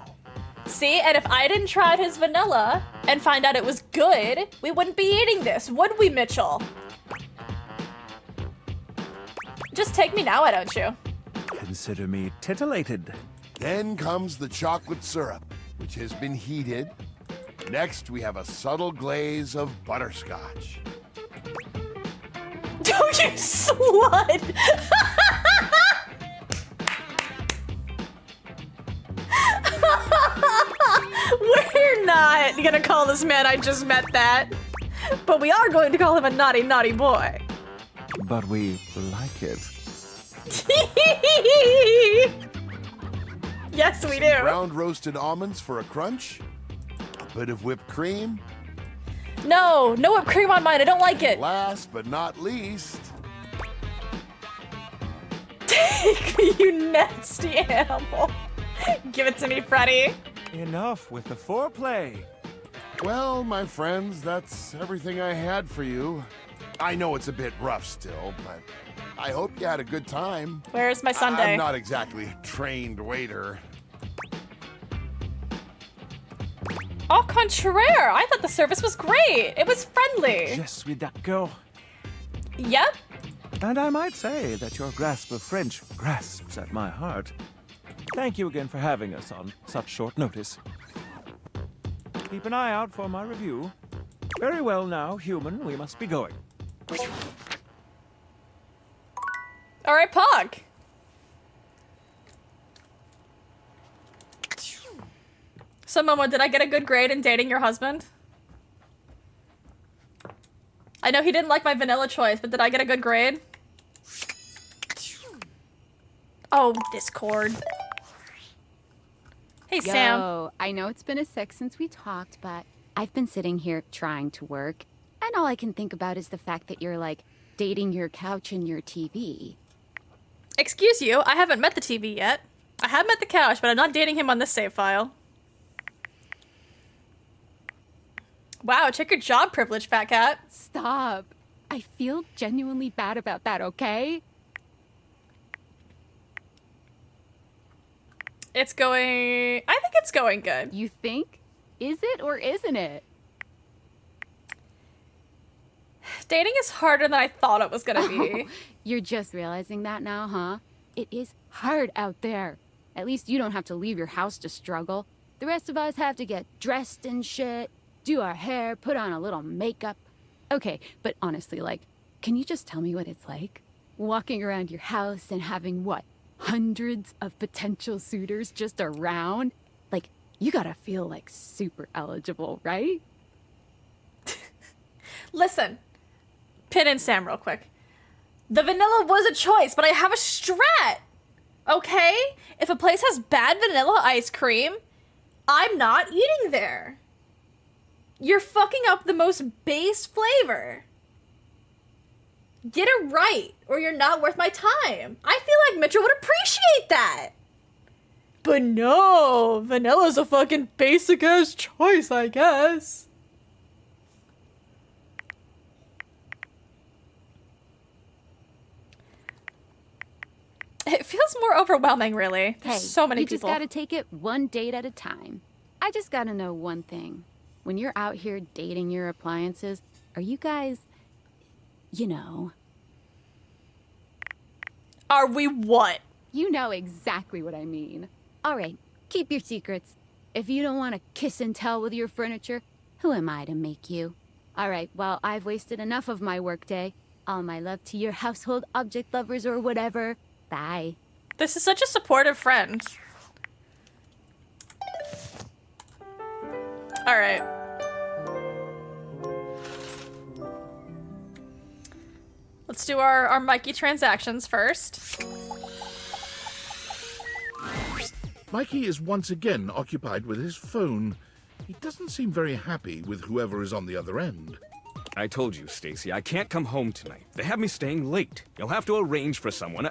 See, and if I didn't try his vanilla and find out it was good, we wouldn't be eating this, would we, Mitchell? Just take me now, why don't you? Consider me titillated. Then comes the chocolate syrup, which has been heated. Next, we have a subtle glaze of butterscotch. Oh, you slut! We're not gonna call this man I just met that, but we are going to call him a naughty, naughty boy. But we like it. Yes, we do. Ground roasted almonds for a crunch. A bit of whipped cream. No, no whipped cream on mine. I don't like it. Last but not least, Take me, you nasty animal. Give it to me, Freddy. Enough with the foreplay. well, my friends, that's everything I had for you. I know it's a bit rough still, but I hope you had a good time. Where's my sundae? I'm not exactly a trained waiter. Au contraire, I thought the service was great. It was friendly. Je suis d'accord. Yep. And I might say that your grasp of French grasps at my heart. Thank you again for having us on such short notice. Keep an eye out for my review. Very well now, human, we must be going. All right, Pog. So, Momo, did I get a good grade in dating your husband? I know he didn't like my vanilla choice, but did I get a good grade? Oh, Discord. Hey, Sam. Yo, I know it's been a sec since we talked, but I've been sitting here trying to work, and all I can think about is the fact that you're, like, dating your couch and your TV. Excuse you, I haven't met the TV yet. I have met the couch, but I'm not dating him on this save file. Wow, check your job privilege, fat cat. Stop. I feel genuinely bad about that, okay? It's going... I think it's going good. You think? Is it or isn't it? Dating is harder than I thought it was gonna be. You're just realizing that now, huh? It is hard out there. At least you don't have to leave your house to struggle. The rest of us have to get dressed and shit, do our hair, put on a little makeup. Okay, but honestly, like, can you just tell me what it's like? Walking around your house and having, what, hundreds of potential suitors just around? Like, you gotta feel, like, super eligible, right? Listen, Pin and Sam real quick. The vanilla was a choice, but I have a strat, okay? If a place has bad vanilla ice cream, I'm not eating there. You're fucking up the most base flavor. Get it right, or you're not worth my time. I feel like Mitchell would appreciate that. But no, vanilla's a fucking basic-ass choice, I guess. It feels more overwhelming, really. There's so many people. You just gotta take it one date at a time. I just gotta know one thing. When you're out here dating your appliances, are you guys, you know... Are we what? You know exactly what I mean. All right, keep your secrets. If you don't want to kiss and tell with your furniture, who am I to make you? All right, well, I've wasted enough of my workday. All my love to your household object lovers or whatever. Bye. This is such a supportive friend. All right. Let's do our Mikey transactions first. Mikey is once again occupied with his phone. He doesn't seem very happy with whoever is on the other end. I told you, Stacy, I can't come home tonight. They have me staying late. You'll have to arrange for someone.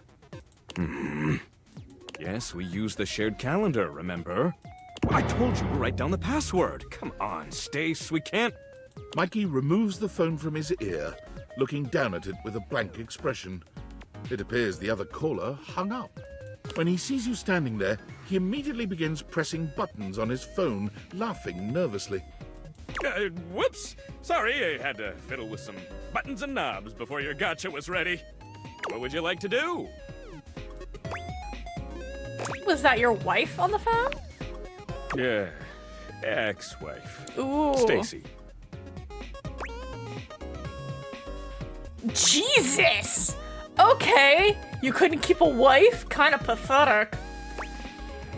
Yes, we use the shared calendar, remember? I told you to write down the password. Come on, Stace, we can't... Mikey removes the phone from his ear, looking down at it with a blank expression. It appears the other caller hung up. When he sees you standing there, he immediately begins pressing buttons on his phone, laughing nervously. Whoops! Sorry, I had to fiddle with some buttons and knobs before your gotcha was ready. What would you like to do? Was that your wife on the phone? Yeah, ex-wife. Ooh. Stacy. Jesus! Okay, you couldn't keep a wife? Kind of pathetic.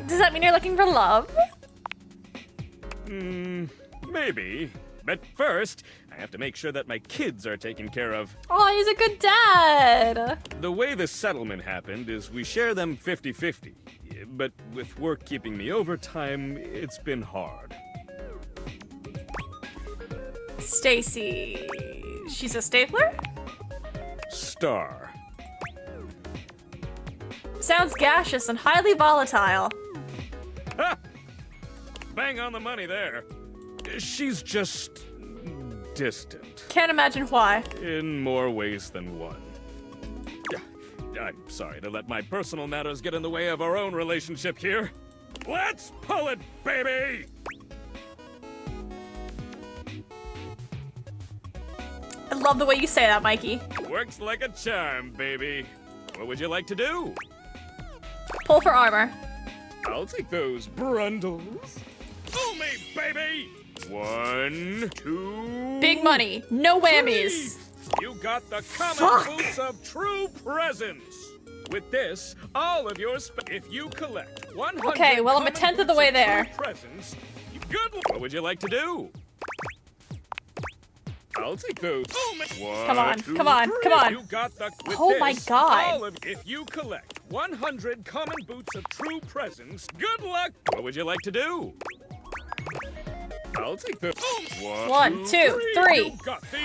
Does that mean you're looking for love? Maybe. But first, I have to make sure that my kids are taken care of. Oh, he's a good dad. The way the settlement happened is we share them 50-50. But with work keeping me overtime, it's been hard. Stacy. She's a stapler? Star. Sounds gaseous and highly volatile. Ha! Bang on the money there. She's just distant. Can't imagine why. In more ways than one. I'm sorry to let my personal matters get in the way of our own relationship here. Let's pull it, baby! I love the way you say that, Mikey. Works like a charm, baby. What would you like to do? Pull for armor. I'll take those brundles. Fool me, baby! 1, 2... Big money. No whammies. 3. You got the common boots of true presence. With this, all of your if you collect 100 Okay, well, I'm a tenth of the way there. Presents, what would you like to do? I'll take those. Come on, come on, come on. You got the, oh my god. If you collect 100 common boots of true presence, good luck. What would you like to do? I'll take the 1, 2, 3.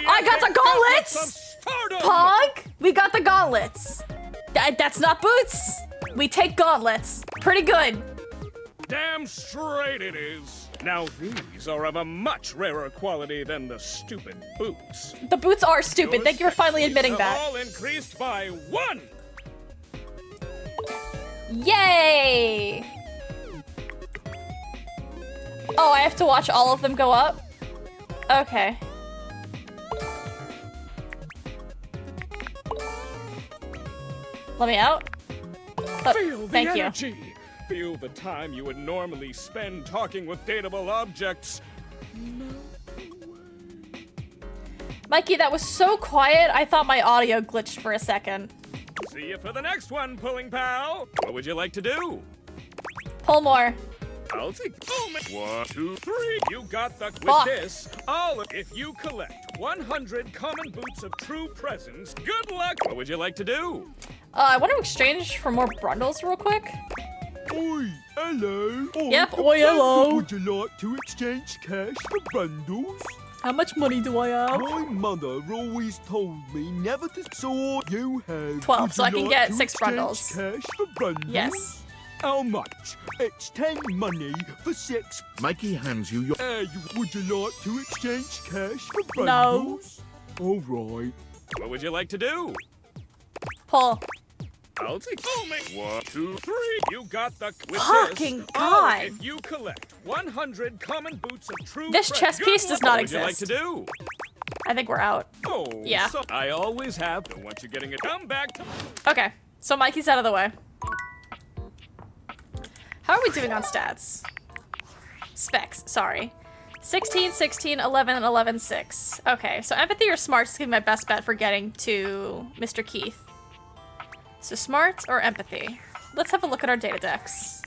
I got the gauntlets! Pog, we got the gauntlets. That's not boots. We take gauntlets. Pretty good. Damn straight it is. Now these are of a much rarer quality than the stupid boots. The boots are stupid. Thank you for finally admitting that. All increased by 1. Yay! Oh, I have to watch all of them go up? Okay. Let me out. Feel the thank you. energy. feel the time you would normally spend talking with dateable objects. Mikey, that was so quiet, I thought my audio glitched for a second. See you for the next one, pulling pal. What would you like to do? Pull more. I'll take 1, 2, 3. You got the with Fuck. this. If you collect 100 common boots of true presence, good luck. What would you like to do? I want to exchange for more bundles real quick. Oi, hello. Yep, oi, hello. Would you like to exchange cash for bundles? How much money do I have? My mother always told me never to sort you have. 12, Would so you I can like get to 6 exchange bundles. Cash for bundles? Yes. How much? It's 10 money for 6. Mikey hands you your... Would you like to exchange cash for No. bundles? All right. What would you like to do? Pull. I'll take 1, 2, 3. You got the with Fucking this. God. If you collect 100 common boots of true This chess good piece luck. does not What would you like exist. to do? I think we're out. Oh, Yeah. So I always have. Don't want you getting it. Come back to. Okay, so Mikey's out of the way. How are we doing on stats? Specs, sorry. 16, 16, 11, and 11, 6. Okay, so empathy or smarts is gonna be my best bet for getting to Mr. Keith. So smarts or empathy? Let's have a look at our data decks.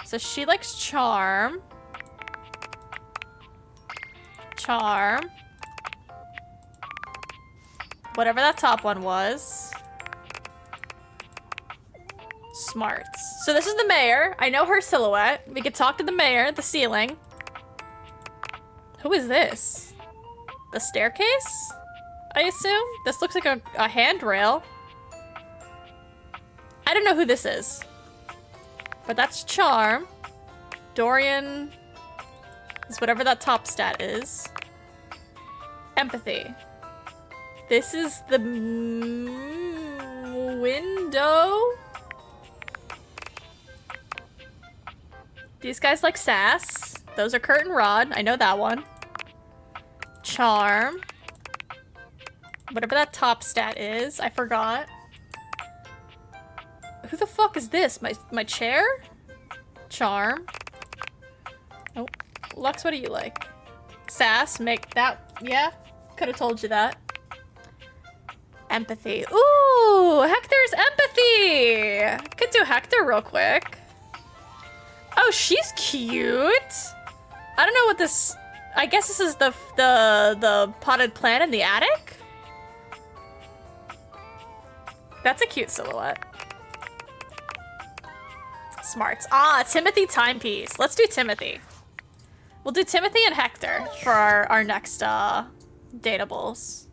So she likes charm. Charm. Whatever that top one was. Smarts. So this is the mayor. I know her silhouette. We could talk to the mayor, the ceiling. Who is this? The staircase? I assume? This looks like a handrail. I don't know who this is. But that's charm. Dorian is whatever that top stat is. Empathy. This is the window. These guys like sass. Those are curtain rod. I know that one. Charm. Whatever that top stat is. I forgot. Who the fuck is this? My chair? Charm. Oh. Lux, what do you like? Sass. Make that. Yeah. Could have told you that. Empathy. Ooh! Hector's empathy! Could do Hector real quick. Oh, she's cute. I don't know what this... I guess this is the potted plant in the attic? That's a cute silhouette. Smarts. Ah, Timothy timepiece. Let's do Timothy. We'll do Timothy and Hector for our next datables.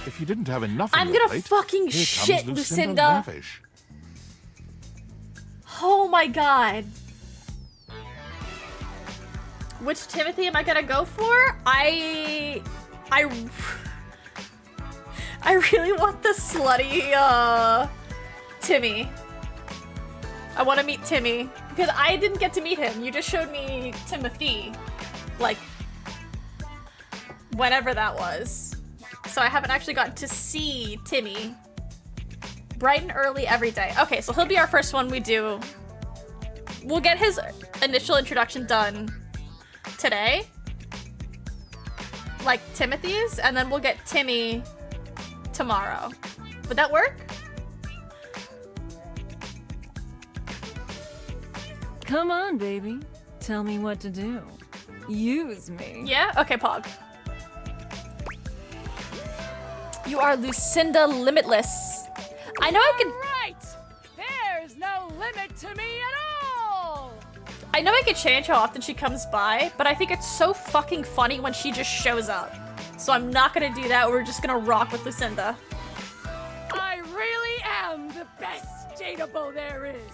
If you didn't have enough on I'm your gonna plate, fucking here shit, comes Lucinda. Lavish. Oh my god. Which Timothy am I gonna go for? I really want the slutty Timmy. I want to meet Timmy because I didn't get to meet him. You just showed me Timothy, like whenever that was. So I haven't actually gotten to see Timmy. Bright and early every day. Okay, so he'll be our first one we do. We'll get his initial introduction done today. Like Timothy's, and then we'll get Timmy tomorrow. Would that work? Come on, baby. Tell me what to do. Use me. Yeah? Okay, Pog. You are Lucinda Limitless. I know I could... Right! There's no limit to me at all! I know I could change how often she comes by, but I think it's so fucking funny when she just shows up. So I'm not gonna do that. We're just gonna rock with Lucinda. I really am the best dateable there is.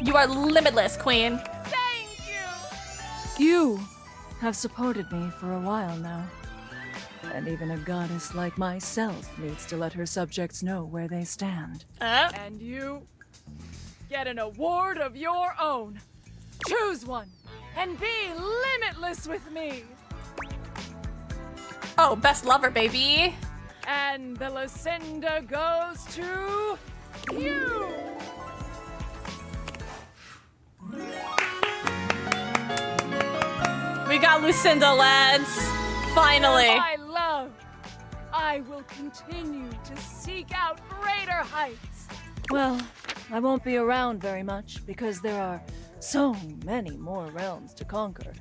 You are limitless, queen. Thank you! You have supported me for a while now. And even a goddess like myself needs to let her subjects know where they stand. And you get an award of your own. Choose one and be limitless with me. Oh, best lover, baby. And the Lucinda goes to you. We got Lucinda, lads. Finally. My love, I will continue to seek out greater heights. Well, I won't be around very much because there are so many more realms to conquer,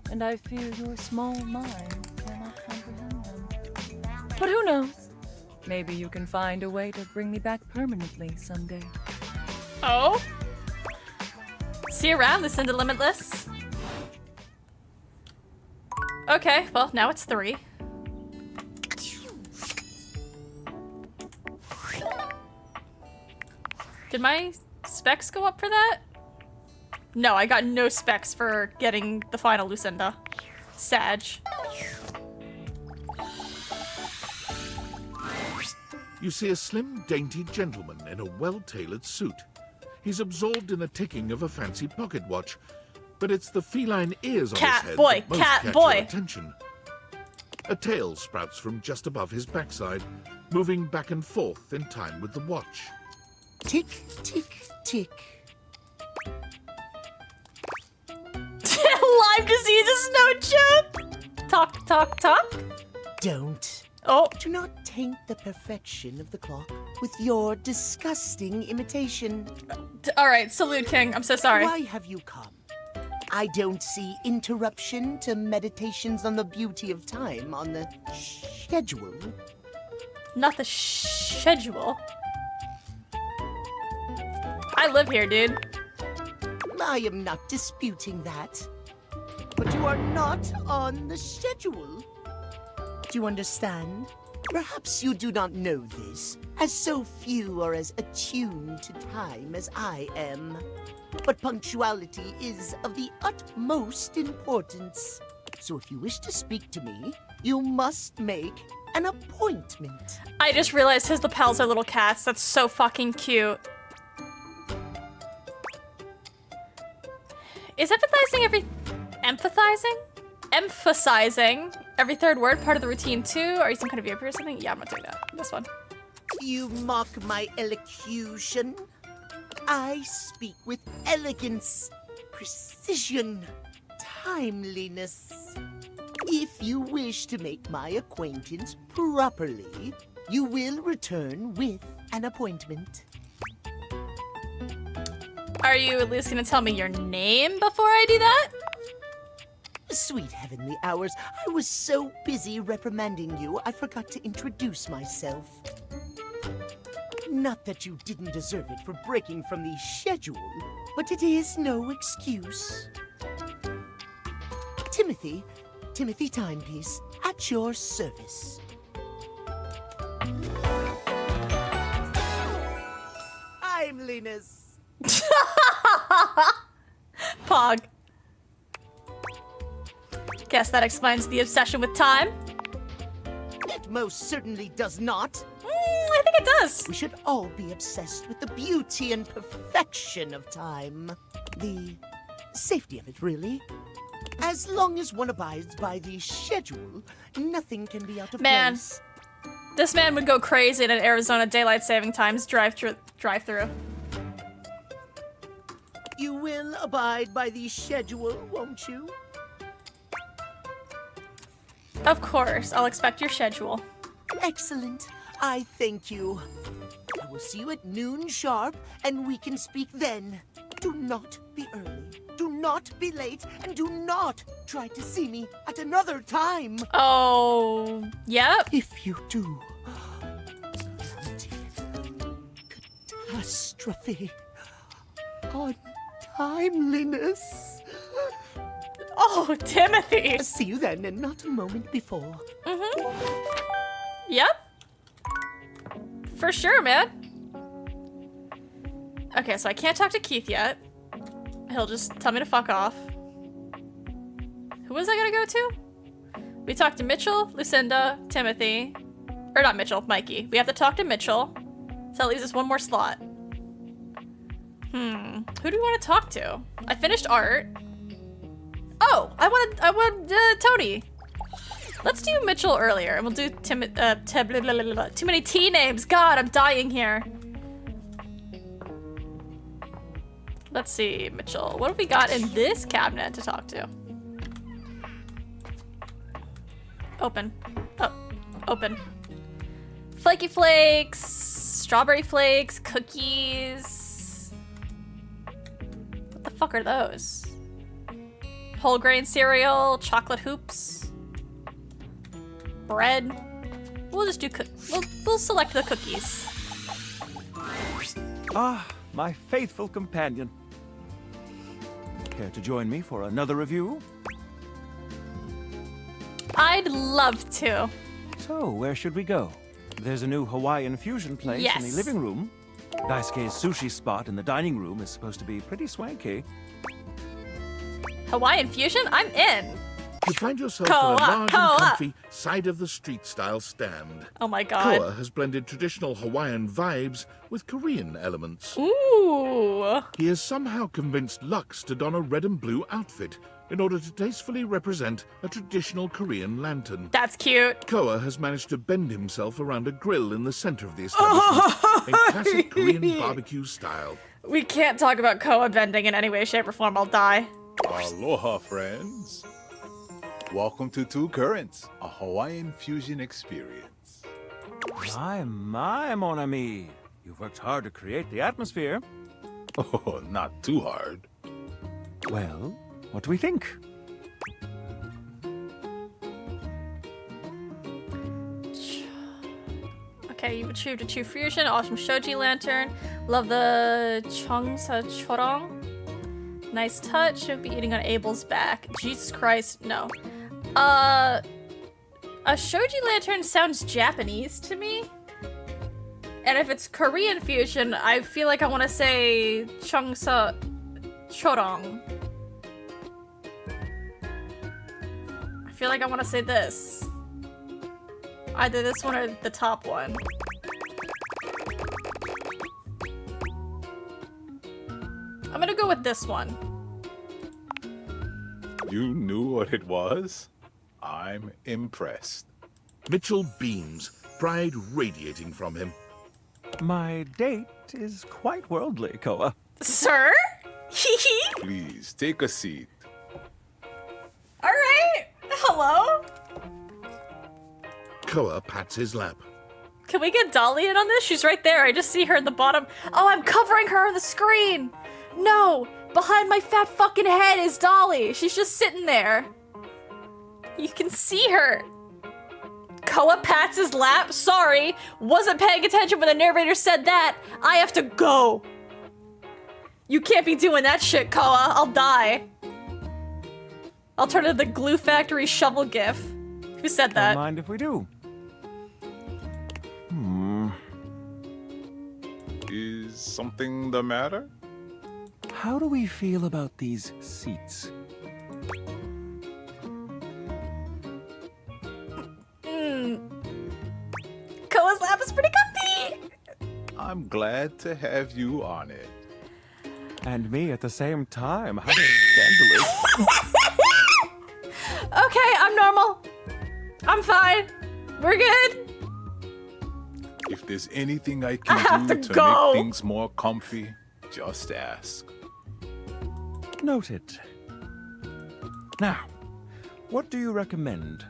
and I fear your small mind cannot comprehend them. But who knows? Maybe you can find a way to bring me back permanently someday. Oh? See you around, Lucinda Limitless. Okay, well, now it's 3. Did my specs go up for that? No, I got no specs for getting the final Lucinda. Sag. You see a slim, dainty gentleman in a well-tailored suit. He's absorbed in the ticking of a fancy pocket watch, but it's the feline ears on his head that most catch your attention. A tail sprouts from just above his backside, moving back and forth in time with the watch. Tick, tick, tick. Lyme disease is no joke! Talk, talk, talk? Don't. Oh. Do not taint the perfection of the clock with your disgusting imitation. Alright, salute, King. I'm so sorry. Why have you come? I don't see interruption to meditations on the beauty of time on the schedule. Not the schedule. I live here, dude. I am not disputing that. But you are not on the schedule. Do you understand? Perhaps you do not know this, as so few are as attuned to time as I am. But punctuality is of the utmost importance. So if you wish to speak to me, you must make an appointment. I just realized his lapels are little cats. That's so fucking cute. Is emphasizing every third word part of the routine too? Are you some kind of vampire or something? Yeah, I'm not doing that. This one. You mock my elocution. I speak with elegance, precision, timeliness. If you wish to make my acquaintance properly, you will return with an appointment. Are you at least gonna tell me your name before I do that? Sweet heavenly hours, I was so busy reprimanding you, I forgot to introduce myself. Not that you didn't deserve it for breaking from the schedule, but it is no excuse. Timothy Timepiece, at your service. I'm Linus. Pog. Guess that explains the obsession with time. It most certainly does not. I think it does. We should all be obsessed with the beauty and perfection of time. The safety of it, really. As long as one abides by the schedule, nothing can be out of place. This man would go crazy in an Arizona daylight saving times drive-through. You will abide by the schedule, won't you? Of course, I'll expect your schedule. Excellent. I thank you. I will see you at noon sharp, and we can speak then. Do not be early, do not be late, and do not try to see me at another time. Oh, yep. If you do, catastrophe, untimeliness. Oh, Timothy. See you then, and not a moment before. Yep. For sure, man. Okay, so I can't talk to Keith yet. He'll just tell me to fuck off. Who was I gonna go to? We talked to Mitchell, Lucinda, Timothy. Or not Mitchell, Mikey. We have to talk to Mitchell. So that leaves us one more slot. Who do we want to talk to? I finished art. Oh, I wanted Tony. Let's do Mitchell earlier, and we'll do too many T names. God, I'm dying here. Let's see, Mitchell. What have we got in this cabinet to talk to? Open. Oh, open. Flaky Flakes, Strawberry Flakes, cookies. What the fuck are those? Whole grain cereal, chocolate hoops, bread. We'll just do we'll select the cookies. Ah, my faithful companion. Care to join me for another review? I'd love to. So, where should we go? There's a new Hawaiian fusion place in the Yes. living room. Daisuke's sushi spot in the dining room is supposed to be pretty swanky. Hawaiian fusion? I'm in. You find yourself Koa, on a large Koa. and comfy side-of-the-street style stand. Oh my god. Koa has blended traditional Hawaiian vibes with Korean elements. Ooh. He has somehow convinced Lux to don a red and blue outfit in order to tastefully represent a traditional Korean lantern. That's cute. Koa has managed to bend himself around a grill in the center of the establishment in classic Korean barbecue style. We can't talk about Koa bending in any way, shape, or form. I'll die. Aloha, friends. Welcome to Two Currents, a Hawaiian fusion experience. My, mon ami. You've worked hard to create the atmosphere. Oh, not too hard. Well, what do we think? Okay, you've achieved a true fusion. Awesome shoji lantern. Love the chongsa chorong. Nice touch. Should be eating on Abel's back. Jesus Christ, no. A shoji lantern sounds Japanese to me. And if it's Korean fusion, I feel like I want to say chongsa chorong. I feel like I want to say this. Either this one or the top one. I'm gonna go with this one. You knew what it was? I'm impressed. Mitchell beams, pride radiating from him. My date is quite worldly, Koa. Sir? Please, take a seat. Alright. Hello? Koa pats his lap. Can we get Dolly in on this? She's right there. I just see her in the bottom. Oh, I'm covering her on the screen. No, behind my fat fucking head is Dolly. She's just sitting there. You can see her. Koa pats his lap. Sorry, wasn't paying attention when the narrator said that. I have to go. You can't be doing that shit, Koa. I'll die. I'll turn into the Glue Factory shovel gif. Who said that? Don't mind if we do. Is something the matter? How do we feel about these seats? Koa's lap is pretty comfy. I'm glad to have you on it. And me at the same time. How scandalous. Okay, I'm normal. I'm fine. We're good. If there's anything I I have can do to to go. make things more comfy, just ask. Noted. Now, what do you recommend?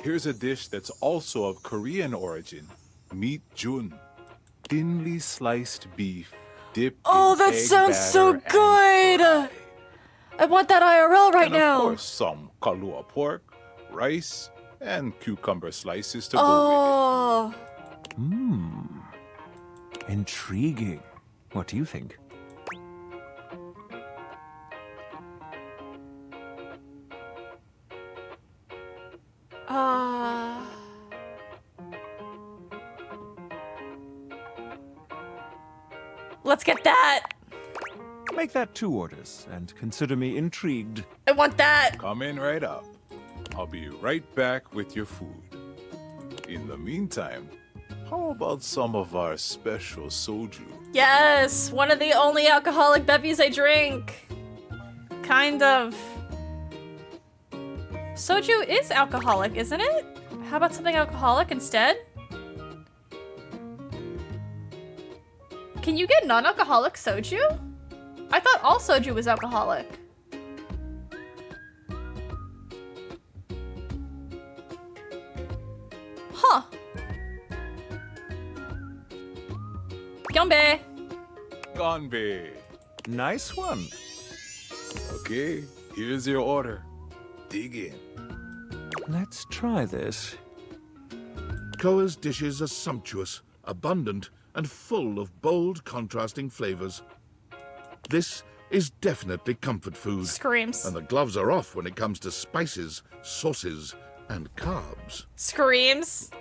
Here's a dish that's also of Korean origin. Meat jun. Thinly sliced beef dipped Oh, in that egg sounds so batter and good. I want that IRL right and now. of course, some kalua pork, rice, and cucumber slices to go Oh. Intriguing. What do you think? Let's get that. Make that 2 orders and consider me intrigued. I want that. with it. Come in right up. I'll be right back with your food. In the meantime, how about some of our special soju? Yes, one of the only alcoholic bevies I drink. Kind of. Soju is alcoholic, isn't it? How about something alcoholic instead? Can you get non-alcoholic soju? I thought all soju was alcoholic. Huh. Gombe. Gonbe. Nice one. Okay, here's your order. Dig in. Let's try this. Koa's dishes are sumptuous, abundant, and full of bold, contrasting flavors. This is definitely comfort food. Screams. And the gloves are off when it comes to spices, sauces, and carbs. Screams.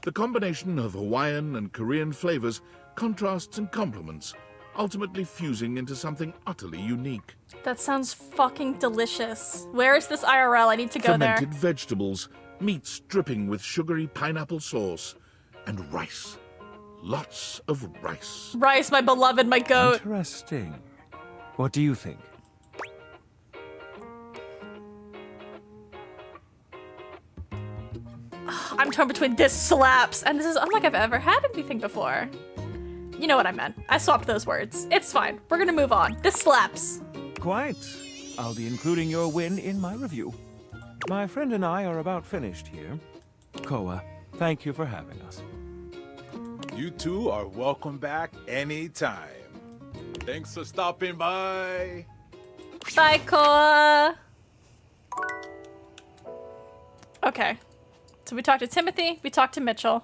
The combination of Hawaiian and Korean flavors contrasts and complements, ultimately fusing into something utterly unique. That sounds fucking delicious. Where is this IRL? I need to go there. Fermented vegetables, meats dripping with sugary pineapple sauce, and rice. Lots of rice. Rice, my beloved, my goat. Interesting. What do you think? I'm torn between this slaps, and this is unlike I've ever had anything before. You know what I meant. I swapped those words. It's fine. We're gonna move on. This slaps. Quite. I'll be including your win in my review. My friend and I are about finished here. Koa, thank you for having us. You two are welcome back anytime. Thanks for stopping by. Bye, Koa. Okay. So we talked to Timothy, we talked to Mitchell.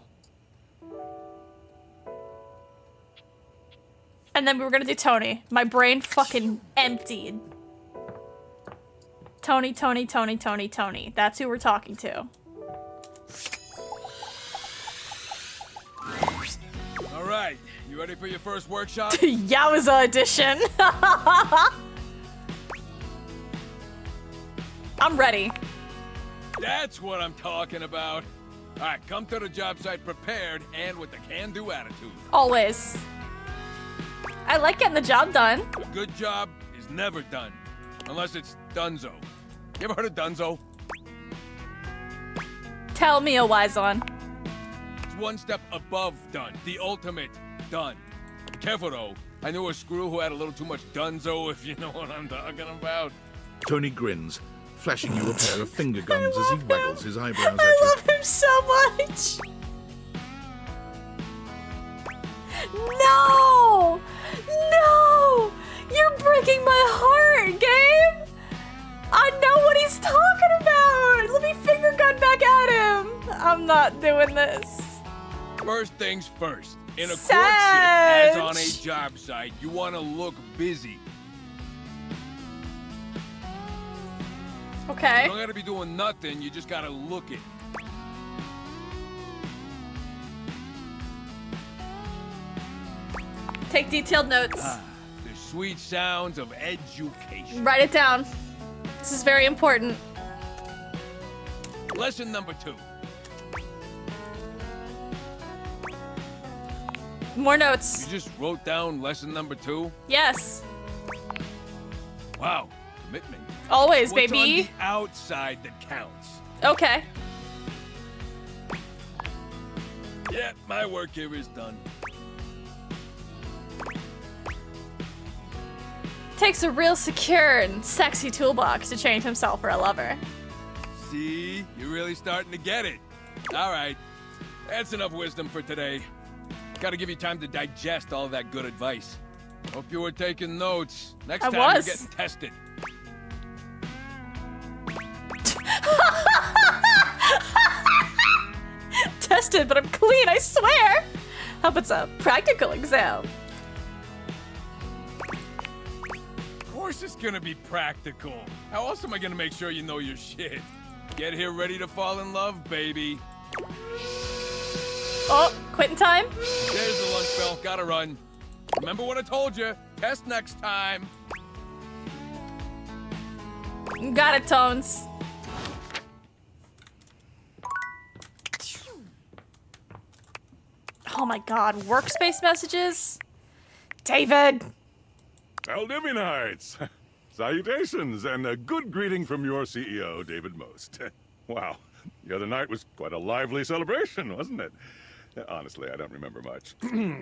And then we were gonna do Tony. My brain fucking emptied. Tony, Tony, Tony, Tony, Tony. That's who we're talking to. All right, you ready for your first workshop? Yakuza edition. I'm ready. That's what I'm talking about. All right, come to the job site prepared and with the can-do attitude. Always. I like getting the job done. Good job is never done, unless it's donezo. You ever heard of donezo? Tell me, a wise one. It's one step above done, the ultimate done. Careful though, I knew a screw who had a little too much donezo, if you know what I'm talking about. Tony grins, flashing you a pair of finger guns as he waggles his eyebrows at you. I love him so much. No! No! You're breaking my heart, Gabe! I know what he's talking about! Let me finger gun back at him! I'm not doing this. First things first. In a Sag. courtship, as on a job site, you want to look busy. Okay. You don't gotta be doing nothing, you just gotta look it. Take detailed notes. The sweet sounds of education. Write it down. This is very important. Lesson number 2. More notes. You just wrote down lesson number 2? Yes. Wow, commitment. Always, What's baby. on the outside that counts. Okay. Yeah, my work here is done. Takes a real secure and sexy toolbox to change himself for a lover. See, you're really starting to get it. All right, that's enough wisdom for today. Gotta give you time to digest all that good advice. Hope you were taking notes. Next time you're getting tested. Tested, but I'm clean, I swear. Hope it's a practical exam. Of course it's gonna be practical. How else am I gonna make sure you know your shit? Get here ready to fall in love, baby. Oh, quitting time? There's the lunch bell. Gotta run. Remember what I told you. Test next time. Got it, Tones. Oh my god, workspace messages? David! Valdivianites! Salutations, and a good greeting from your CEO, David Most. Wow, the other night was quite a lively celebration, wasn't it? Honestly, I don't remember much.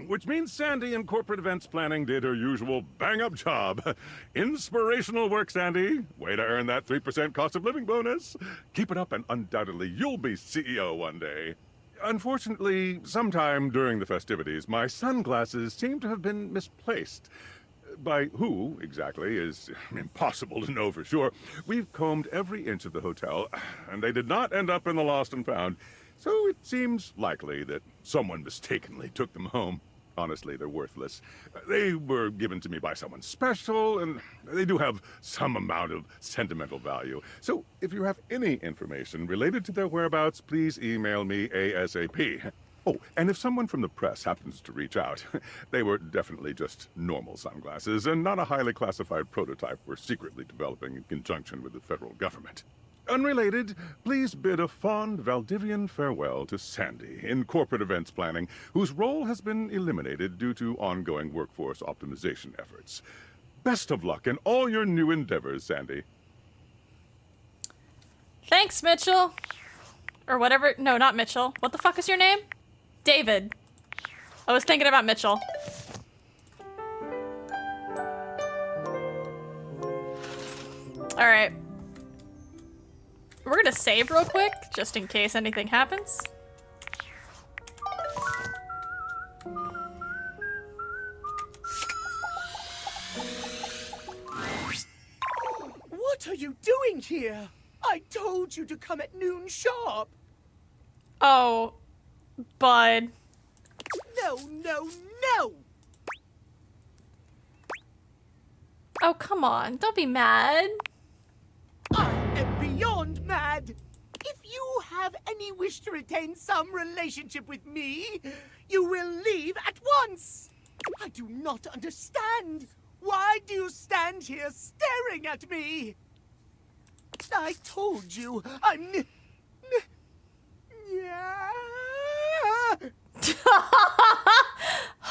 Which means Sandy in corporate events planning did her usual bang-up job. Inspirational work, Sandy. Way to earn that 3% cost of living bonus. Keep it up and undoubtedly you'll be CEO one day. Unfortunately, sometime during the festivities, my sunglasses seem to have been misplaced. By who, exactly, is impossible to know for sure. We've combed every inch of the hotel, and they did not end up in the lost and found. So it seems likely that someone mistakenly took them home. Honestly, they're worthless. They were given to me by someone special, and they do have some amount of sentimental value. So if you have any information related to their whereabouts, please email me ASAP. Oh, and if someone from the press happens to reach out, they were definitely just normal sunglasses and not a highly classified prototype we're secretly developing in conjunction with the federal government. Unrelated, please bid a fond Valdivian farewell to Sandy in corporate events planning, whose role has been eliminated due to ongoing workforce optimization efforts. Best of luck in all your new endeavors, Sandy. Thanks, Mitchell. Or whatever. No, not Mitchell. What the fuck is your name? David. I was thinking about Mitchell. Alright. We're gonna save real quick, just in case anything happens. What are you doing here? I told you to come at noon sharp. Oh, bud. No, no, no! Oh, come on. Don't be mad. I am beyond mad. If you have any wish to retain some relationship with me, you will leave at once. I do not understand. Why do you stand here staring at me? I told you, I'm... Yeah.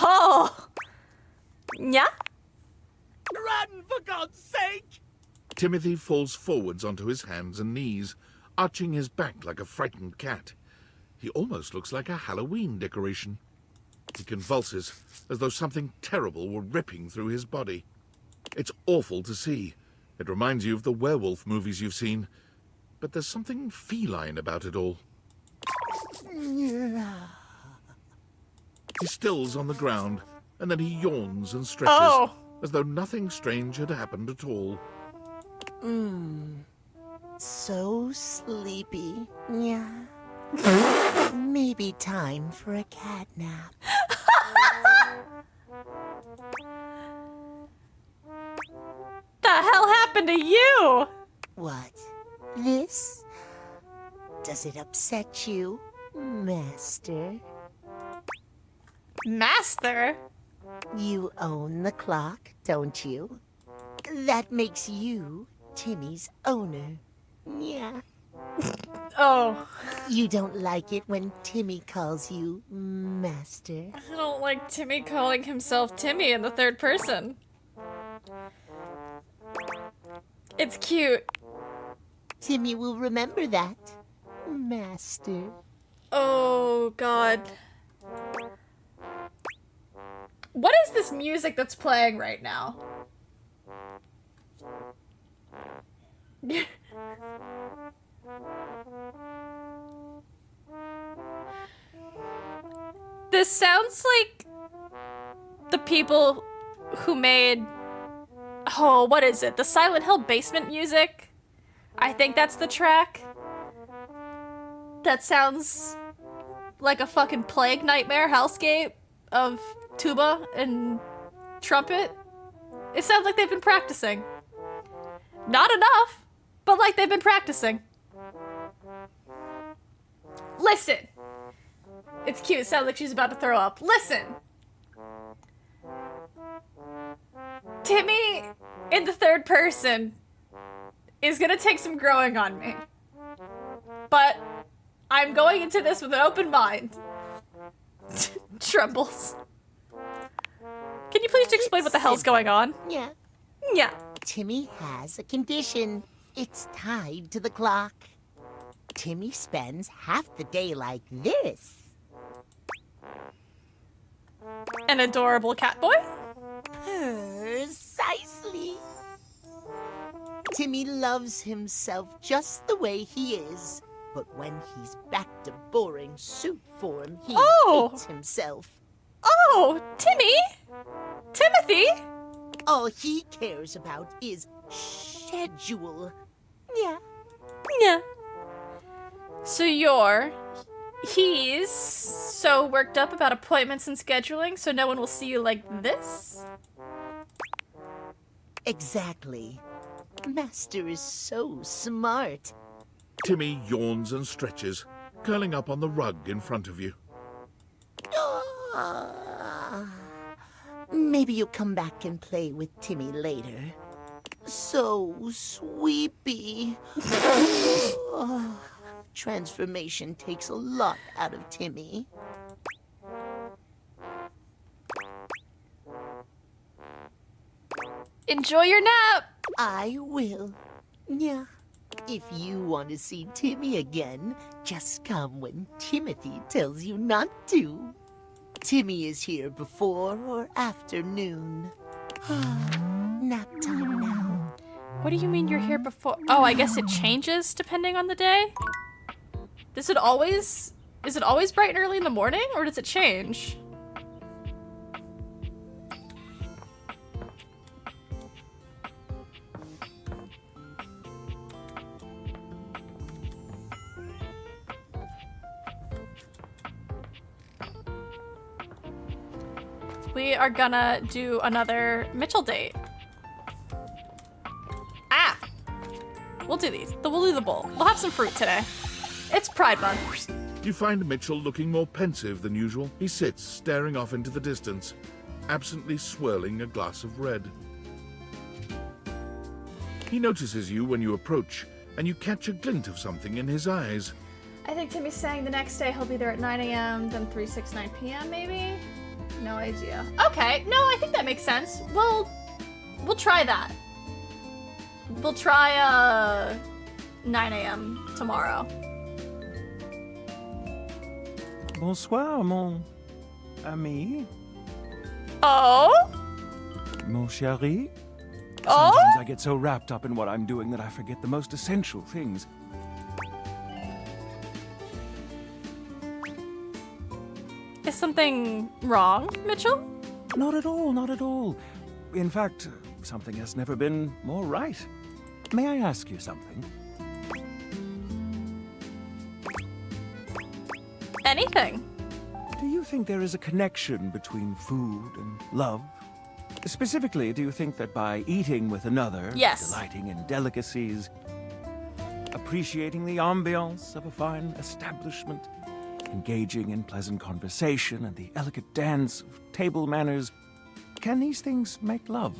Oh. Yeah? Run, for God's sake! Timothy falls forwards onto his hands and knees, arching his back like a frightened cat. He almost looks like a Halloween decoration. He convulses, as though something terrible were ripping through his body. It's awful to see. It reminds you of the werewolf movies you've seen. But there's something feline about it all. He stills on the ground, and then he yawns and stretches, as though nothing strange had happened at all. So sleepy. Yeah. Maybe time for a cat nap. The hell happened to you? What? This? Does it upset you, Master? Master? You own the clock, don't you? That makes you Timmy's owner. Yeah. Oh. You don't like it when Timmy calls you Master? I don't like Timmy calling himself Timmy in the third person. It's cute. Timmy will remember that, Master. Oh, God. What is this music that's playing right now? This sounds like the people who made... Oh, what is it? The Silent Hill basement music? I think that's the track. That sounds like a fucking plague nightmare hellscape of tuba and trumpet. It sounds like they've been practicing. Not enough, but like they've been practicing. Listen. It's cute. It sounds like she's about to throw up. Listen. Timmy, in the third person, is gonna take some growing on me. But I'm going into this with an open mind. Trembles. Can you please explain what the hell's going on? Yeah. Yeah. Timmy has a condition. It's tied to the clock. Timmy spends half the day like this. An adorable cat boy? Precisely. Timmy loves himself just the way he is. But when he's back to boring suit form, he hates himself. Oh, Timmy! Timothy! All he cares about is schedule. Yeah. Yeah. So he's so worked up about appointments and scheduling, so no one will see you like this? Exactly. Master is so smart. Timmy yawns and stretches, curling up on the rug in front of you. Maybe you'll come back and play with Timmy later. So sweepy. Transformation takes a lot out of Timmy. Enjoy your nap! I will. Yeah. If you want to see Timmy again, just come when Timothy tells you not to. Timmy is here before or after noon. Nap time now. What do you mean you're here before? Oh, I guess it changes depending on the day? Is it always bright and early in the morning, or does it change? We are gonna do another Mitchell date. Ah! We'll do these. We'll do the bowl. We'll have some fruit today. It's Pride Month. You find Mitchell looking more pensive than usual. He sits, staring off into the distance, absently swirling a glass of red. He notices you when you approach, and you catch a glint of something in his eyes. I think Timmy's saying the next day he'll be there at 9 a.m., then 3, 6, 9 p.m. maybe? No idea. Okay, no, I think that makes sense. We'll try that. We'll try 9 a.m. tomorrow. Bonsoir, mon ami. Oh? Mon chéri. Oh? Sometimes I get so wrapped up in what I'm doing that I forget the most essential things. Is something wrong, Mitchell? Not at all, not at all. In fact, something has never been more right. May I ask you something? Anything. Do you think there is a connection between food and love? Specifically, do you think that by eating with another, yes, delighting in delicacies, appreciating the ambiance of a fine establishment, engaging in pleasant conversation and the elegant dance of table manners, can these things make love?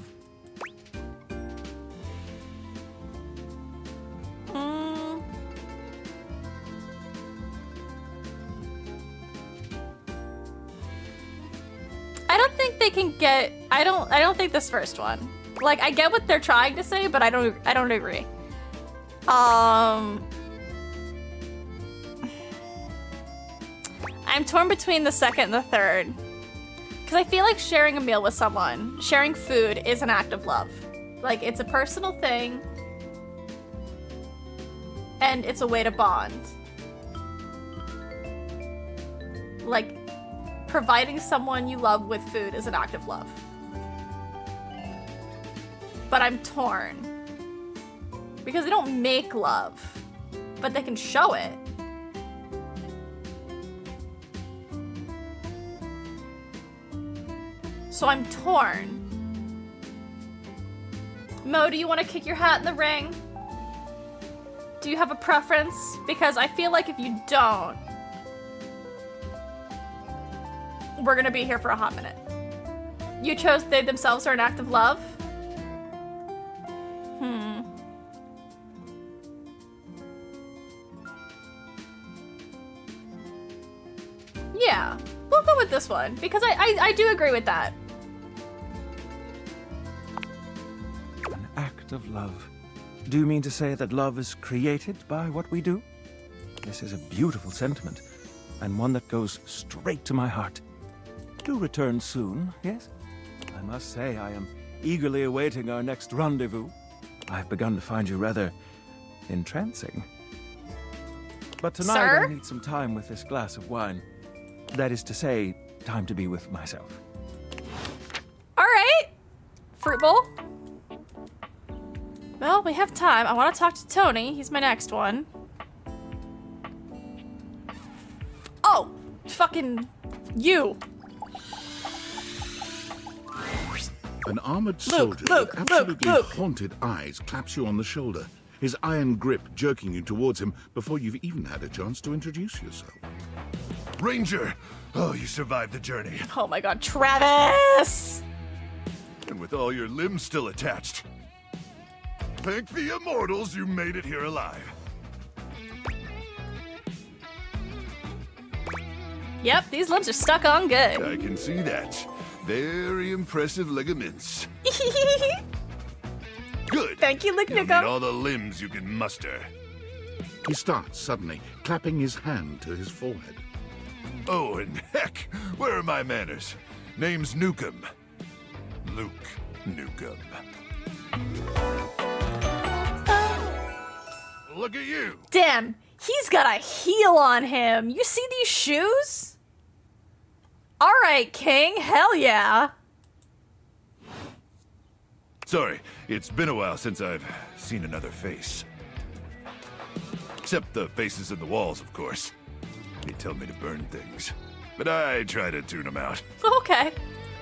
I don't think they can get. I don't think this first one. Like, I get what they're trying to say, but I don't agree. I'm torn between the second and the third. Because I feel like sharing a meal with someone, sharing food, is an act of love. Like, it's a personal thing. And it's a way to bond. Like, providing someone you love with food is an act of love. But I'm torn. Because they don't make love, but they can show it. So I'm torn. Mo, do you want to kick your hat in the ring? Do you have a preference? Because I feel like if you don't, we're gonna be here for a hot minute. You chose they themselves are an act of love? Yeah, we'll go with this one because I do agree with that. An act act of love. Do you mean to say that love is created by what we do? This is a beautiful sentiment, and one that goes straight to my heart. Do return soon, yes? I must say I am eagerly awaiting our next rendezvous. I've begun to find you rather entrancing. But tonight Sir? I need some time with this glass of wine. That is to say, time to be with myself. All right. Fruit bowl. Well, we have time. I want to talk to Tony. He's my next one. Oh, fucking you. An armored Luke, soldier Luke, with absolutely Luke. haunted eyes claps you on the shoulder, his iron grip jerking you towards him before you've even had a chance to introduce yourself. Ranger! Oh, you survived the journey. Oh my god, Travis! And with all your limbs still attached. Thank the immortals you made it here alive. Yep, these limbs are stuck on good. I can see that. Very impressive ligaments. Good. Thank you, Luke You'll need Nukem. all the limbs you can muster. He starts suddenly, clapping his hand to his forehead. Oh, and heck, where are my manners? Name's Nukem. Luke Nukem. Look at you. Damn, he's got a heel on him. You see these shoes? All right, King, hell yeah. Sorry, it's been a while since I've seen another face. Except the faces in the walls, of course. They tell me to burn things, but I try to tune them out. Okay.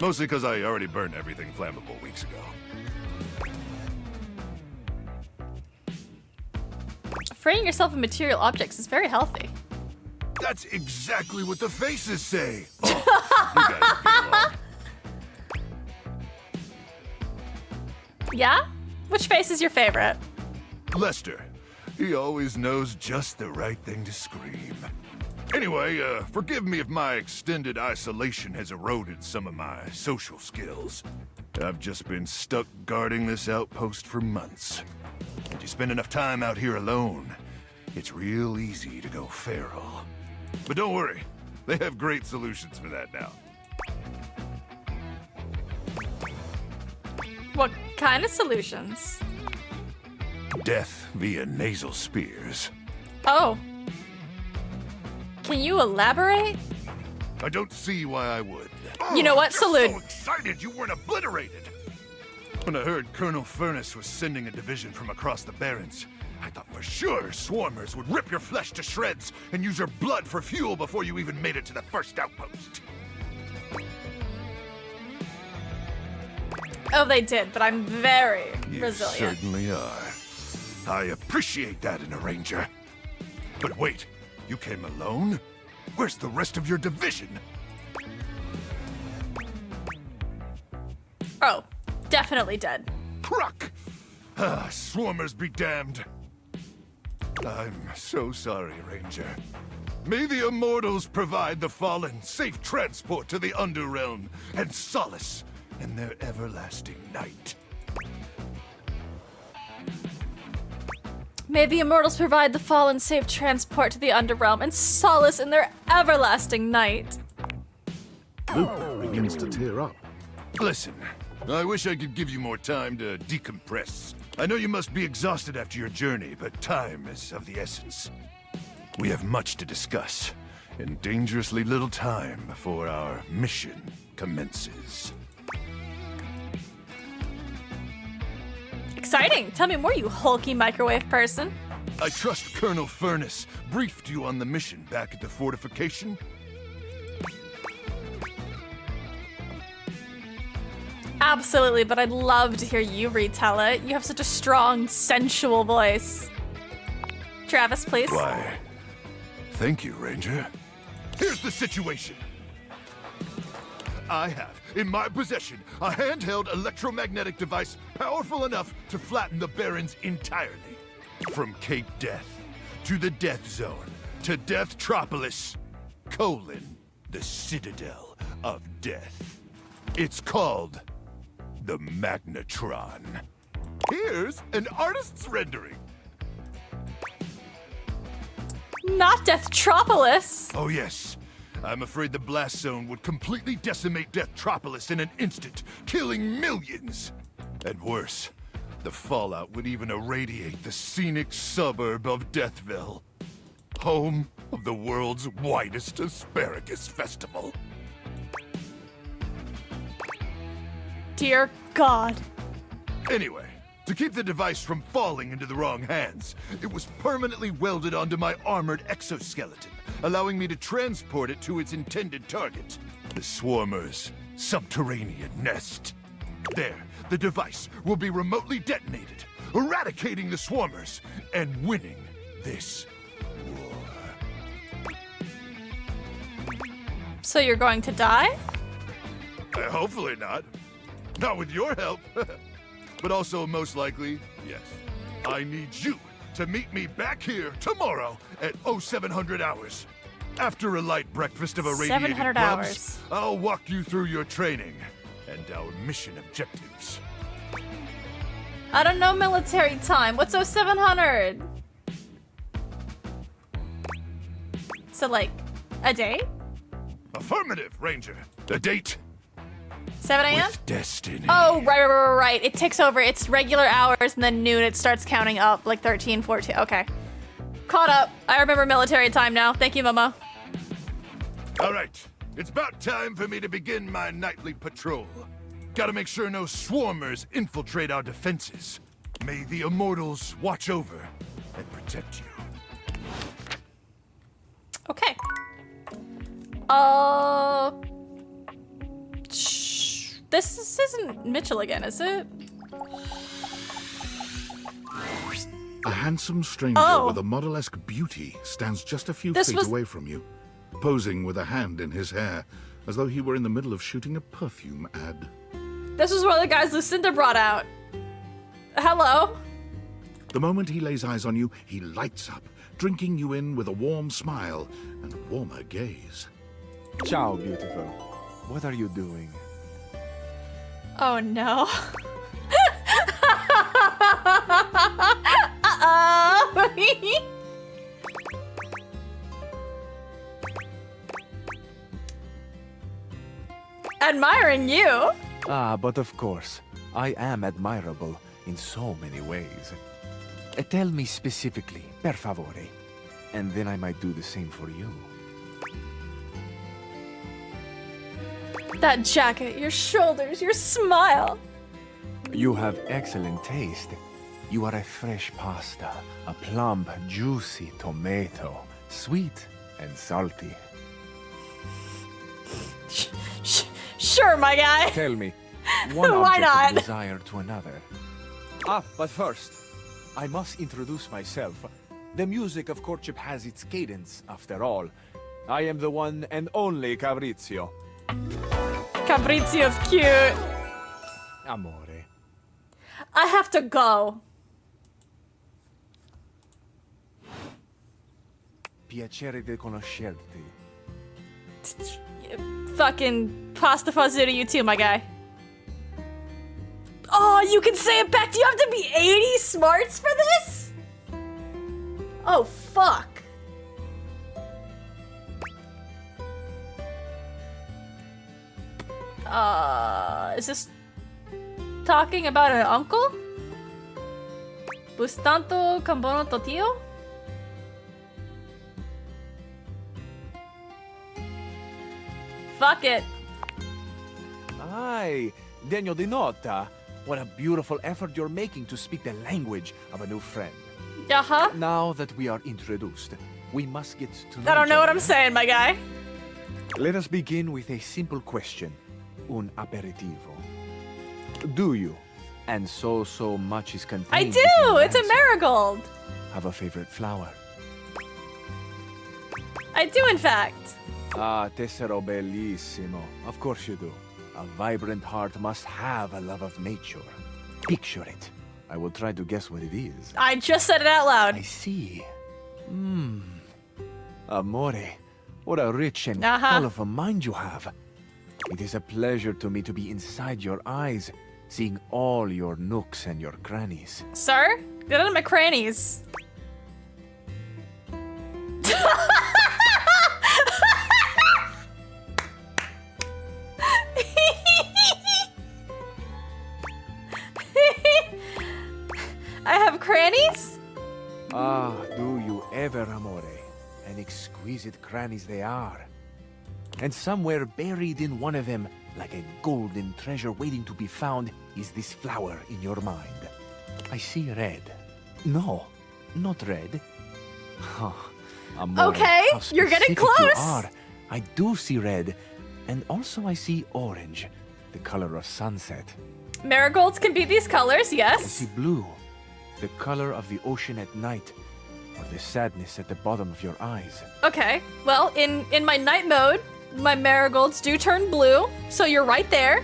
Mostly because I already burned everything flammable weeks ago. Freeing yourself of material objects is very healthy. That's exactly what the faces say. Oh, you guys get along. Yeah? Which face is your favorite? Lester. He always knows just the right thing to scream. Anyway, forgive me if my extended isolation has eroded some of my social skills. I've just been stuck guarding this outpost for months. And you spend enough time out here alone, it's real easy to go feral. But don't worry, they have great solutions for that now. What kind of solutions? Death via nasal spears. Oh. Can you elaborate? I don't see why I would. You know what? Just Salute. So excited you weren't obliterated. When I heard Colonel Furnace was sending a division from across the Barrens, I thought for sure swarmers would rip your flesh to shreds and use your blood for fuel before you even made it to the first outpost. Oh, they did, but I'm very You resilient. certainly are. I appreciate that in a ranger. But wait, you came alone? Where's the rest of your division? Oh, definitely dead. Truck! Ah, swarmers be damned. I'm so sorry, Ranger. May the immortals provide the fallen safe transport to the Underrealm and solace in their everlasting night. May the immortals provide the fallen safe transport to the Underrealm and solace in their everlasting night. Luke begins to tear up. Listen, I wish I could give you more time to decompress. I know you must be exhausted after your journey, but time is of the essence. We have much to discuss, and dangerously little time before our mission commences. Exciting! Tell me more, you hulky microwave person. I trust Colonel Furnace briefed you on the mission back at the fortification. Absolutely, but I'd love to hear you retell it. You have such a strong, sensual voice. Travis, please. Why, thank you, Ranger. Here's the situation. I have, in my possession, a handheld electromagnetic device powerful enough to flatten the Barrens entirely. From Cape Death, to the Death Zone, to Deathtropolis, the Citadel of Death. It's called the Magnetron. Here's an artist's rendering. Not Deathtropolis. Oh yes. I'm afraid the blast zone would completely decimate Deathtropolis in an instant, killing millions. And worse, the fallout would even irradiate the scenic suburb of Deathville, home of the world's widest asparagus festival. Dear God. Anyway, to keep the device from falling into the wrong hands, it was permanently welded onto my armored exoskeleton, allowing me to transport it to its intended target, the Swarmer's subterranean nest. There, the device will be remotely detonated, eradicating the Swarmers and winning this war. So you're going to die? Hopefully not. Not with your help. But also, most likely, yes. I need you to meet me back here tomorrow at 0700 hours. After a light breakfast of irradiated 700 grubs, hours. I'll walk you through your training and our mission objectives. I don't know military time. What's 0700? So like, a day? Affirmative, Ranger. The date? 7 a.m.? With destiny. Oh, right. It ticks over. It's regular hours, and then noon it starts counting up, like 13, 14. Okay. Caught up. I remember military time now. Thank you, Mama. All right. It's about time for me to begin my nightly patrol. Gotta make sure no swarmers infiltrate our defenses. May the immortals watch over and protect you. Okay. This isn't Mitchell again, is it? A handsome stranger with a model-esque beauty stands just a few feet away from you, posing with a hand in his hair, as though he were in the middle of shooting a perfume ad. This was one of the guys Lucinda brought out. Hello? The moment he lays eyes on you, he lights up, drinking you in with a warm smile and a warmer gaze. Ciao, beautiful. What are you doing? Oh no. Admiring you. Ah, but of course, I am admirable in so many ways. Tell me specifically, per favore, and then I might do the same for you. That jacket, your shoulders, your smile. You have excellent taste. You are a fresh pasta, a plump, juicy tomato, sweet and salty. Sure, my guy. Tell me, one Why object not? of desire to another. Ah, but first, I must introduce myself. The music of courtship has its cadence, after all. I am the one and only Fabrizio. Fabrizio's cute. Amore. I have to go. Piacere di conoscerti. Fucking pasta fazzu to you too, my guy. Oh, you can say it back. Do you have to be 80 smarts for this? Oh, fuck. Is this talking about an uncle? Bustanto cambono totio? Fuck it. Aye, Degno di nota. What a beautiful effort you're making to speak the language of a new friend. Uh-huh. Now that we are introduced, we must get to know I don't each know what other. I'm saying, my guy. Let us begin with a simple question. Un aperitivo. Do you, and so much is contained I within do! your It's a answer, marigold! have a favorite flower? I do, in fact. Ah, tessero bellissimo. Of course you do. A vibrant heart must have a love of nature. Picture it. I will try to guess what it is. I just said it out loud. I see. Amore, what a rich and Uh-huh. colorful mind you have. It is a pleasure to me to be inside your eyes, seeing all your nooks and your crannies. Sir, get out of my crannies. I have crannies? Ah, do you ever, amore? And exquisite crannies they are. And somewhere buried in one of them, like a golden treasure waiting to be found, is this flower in your mind. I see red. No, not red. Huh, amore, Okay, how you're getting specific you close. are. I do see red. And also I see orange, the color of sunset. Marigolds can be these colors, I yes. see blue, the color of the ocean at night, or the sadness at the bottom of your eyes. Okay, well, in my night mode, my marigolds do turn blue, so you're right there.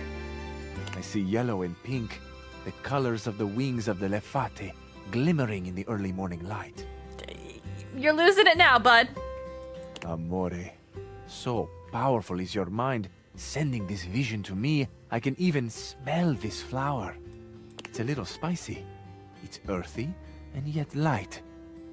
I see yellow and pink, the colors of the wings of the lefate, glimmering in the early morning light. You're losing it now, bud. Amore, so powerful is your mind, sending this vision to me. I can even smell this flower. It's a little spicy. It's earthy and yet light.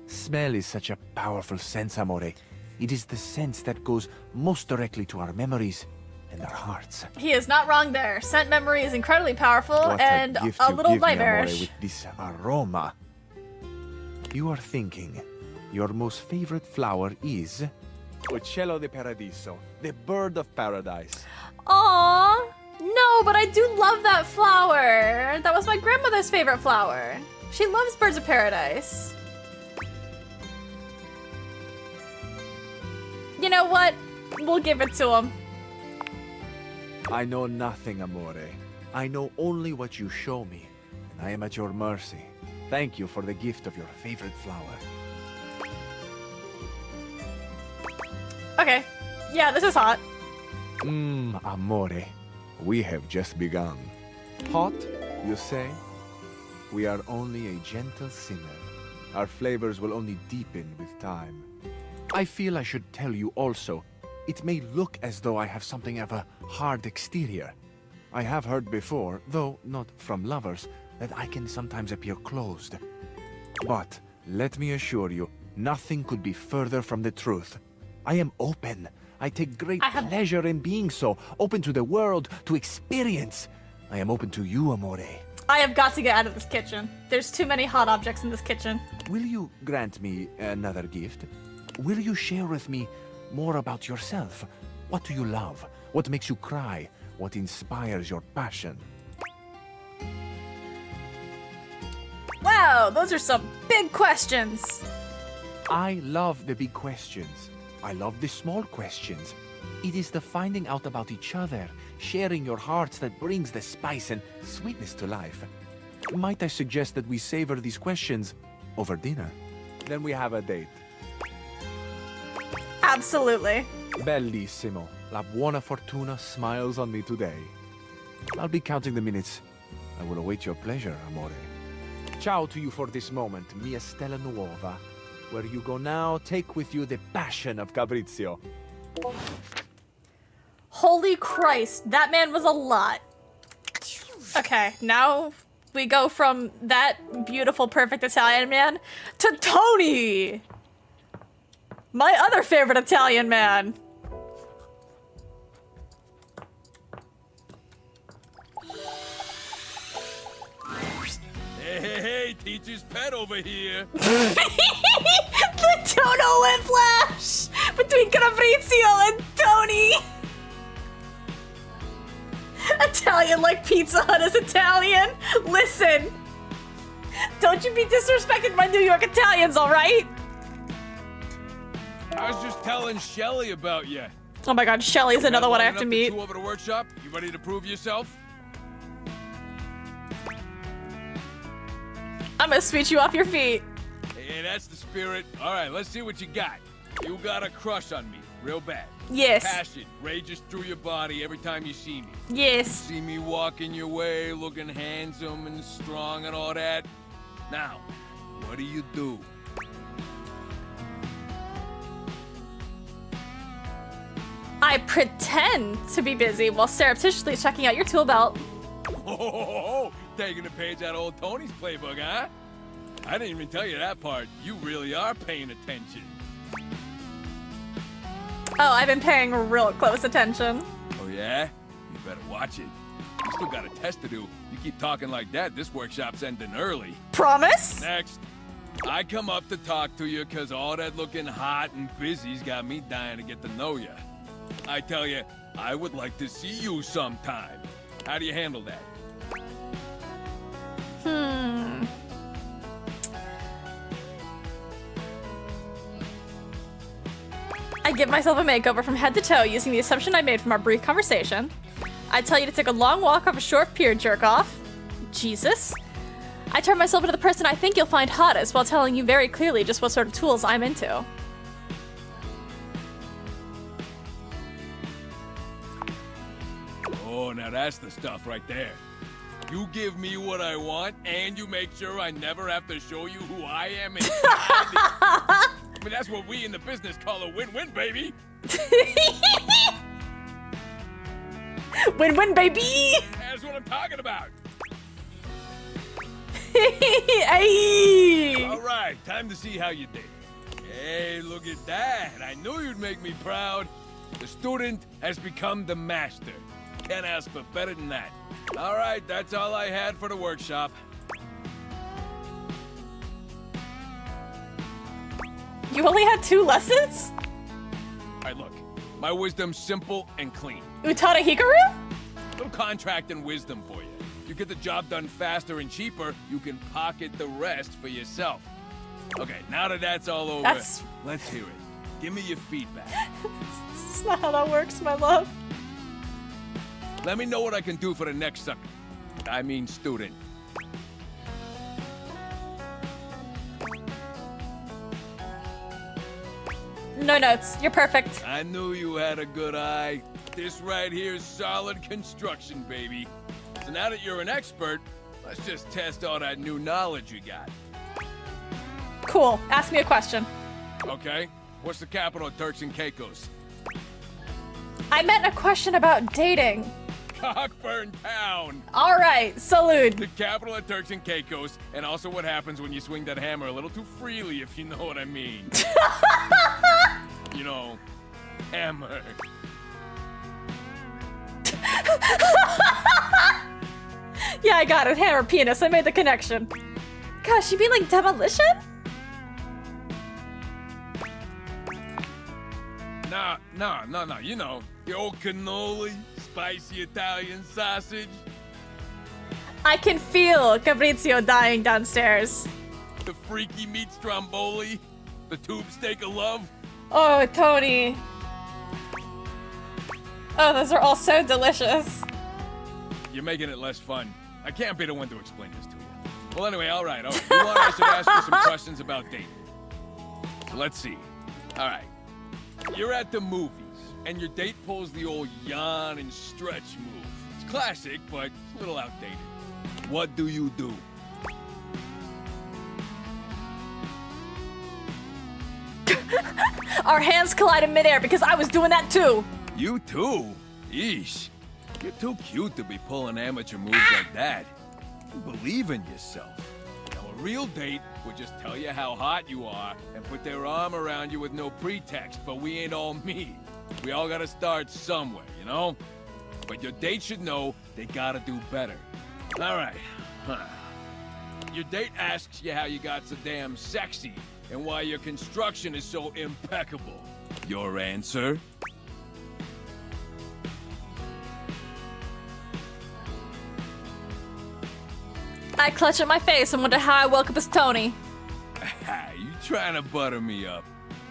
Smell is such a powerful sense, amore. It is the sense that goes most directly to our memories and our hearts. He is not wrong there. Scent memory is incredibly powerful What and a, gift a you little give me, amore, nightmarish. with this aroma. You are thinking your most favorite flower is Uccello di Paradiso, the bird of paradise. Aww. No, but I do love that flower. That was my grandmother's favorite flower. She loves birds of paradise. You know what? We'll give it to him. I know nothing, amore. I know only what you show me, and I am at your mercy. Thank you for the gift of your favorite flower. Okay. Yeah, this is hot. Amore, we have just begun. Hot, you say? We are only a gentle simmer. Our flavors will only deepen with time. I feel I should tell you also, it may look as though I have something of a hard exterior. I have heard before, though not from lovers, that I can sometimes appear closed. But let me assure you, nothing could be further from the truth. I am open. I take great pleasure in being so, open to the world, to experience. I am open to you, amore. I have got to get out of this kitchen. There's too many hot objects in this kitchen. Will you grant me another gift? Will you share with me more about yourself? What do you love? What makes you cry? What inspires your passion? Wow, those are some big questions. I love the big questions. I love the small questions. It is the finding out about each other, sharing your hearts that brings the spice and sweetness to life. Might I suggest that we savor these questions over dinner? Then we have a date. Absolutely. Bellissimo. La buona fortuna smiles on me today. I'll be counting the minutes. I will await your pleasure, amore. Ciao to you for this moment, mia stella nuova. Where you go now, take with you the passion of Fabrizio. Holy Christ, that man was a lot. Okay, now we go from that beautiful, perfect Italian man to Tony! My other favorite Italian man. Hey, teacher's pet over here. The tonal whiplash between Fabrizio and Tony. Italian like Pizza Hut is Italian. Listen, don't you be disrespecting my New York Italians, all right? I was just telling Shelly about you. Oh my God, Shelly's another one I have to meet. Over to workshop. You ready to prove yourself? I'm gonna sweep you off your feet. Hey, that's the spirit. All right, let's see what you got. You got a crush on me, real bad. Yes. Passion rages through your body every time you see me. Yes. You see me walking your way, looking handsome and strong and all that. Now, what do? I pretend to be busy while surreptitiously checking out your tool belt. Oh, taking a page out of old Tony's playbook, huh? I didn't even tell you that part. You really are paying attention. Oh, I've been paying real close attention. Oh, yeah? You better watch it. You still got a test to do. You keep talking like that, this workshop's ending early. Promise? Next. I come up to talk to you because all that looking hot and busy's got me dying to get to know you. I tell you, I would like to see you sometime. How do you handle that? I give myself a makeover from head to toe using the assumption I made from our brief conversation. I tell you to take a long walk off a short pier, jerk off. Jesus. I turn myself into the person I think you'll find hottest while telling you very clearly just what sort of tools I'm into. Oh, now that's the stuff right there. You give me what I want, and you make sure I never have to show you who I am inside. I mean, that's what we in the business call a win-win, baby. Win-win, baby! That's what I'm talking about. Hey! All right, time to see how you did. Hey, look at that. I knew you'd make me proud. The student has become the master. Can't ask for better than that. All right, that's all I had for the workshop. You only had 2 lessons? All right, look. My wisdom's simple and clean. Utada Hikaru? Little contract and wisdom for you. You get the job done faster and cheaper, you can pocket the rest for yourself. Okay, now that that's all over, let's hear it. Give me your feedback. This is not how that works, my love. Let me know what I can do for the next sucker. I mean student. No notes. You're perfect. I knew you had a good eye. This right here is solid construction, baby. So now that you're an expert, let's just test all that new knowledge you got. Cool. Ask me a question. Okay. What's the capital of Turks and Caicos? I meant a question about dating. Cockburn Town. All right, salute. The capital of Turks and Caicos, and also what happens when you swing that hammer a little too freely, if you know what I mean. You know, hammer. Yeah, I got it. Hammer, penis. I made the connection. Gosh, you mean like demolition? No. You know, the old cannoli, spicy Italian sausage. I can feel Fabrizio dying downstairs. The freaky meat stromboli. The tube steak of love. Oh, Tony. Oh, those are all so delicious. You're making it less fun. I can't be the one to explain this to you. Well, anyway, all right. You want I should ask you some questions about dating. So let's see. All right. You're at the movies, and your date pulls the old yawn and stretch move. It's classic, but it's a little outdated. What do you do? Our hands collide in midair because I was doing that too. You too? Yeesh. You're too cute to be pulling amateur moves like that. You believe in yourself. Now, a real date would just tell you how hot you are and put their arm around you with no pretext, but we ain't all me. We all gotta start somewhere, you know? But your date should know they gotta do better. All right. Your date asks you how you got so damn sexy and why your construction is so impeccable. Your answer? I clutch at my face and wonder how I woke up as Tony. You trying to butter me up?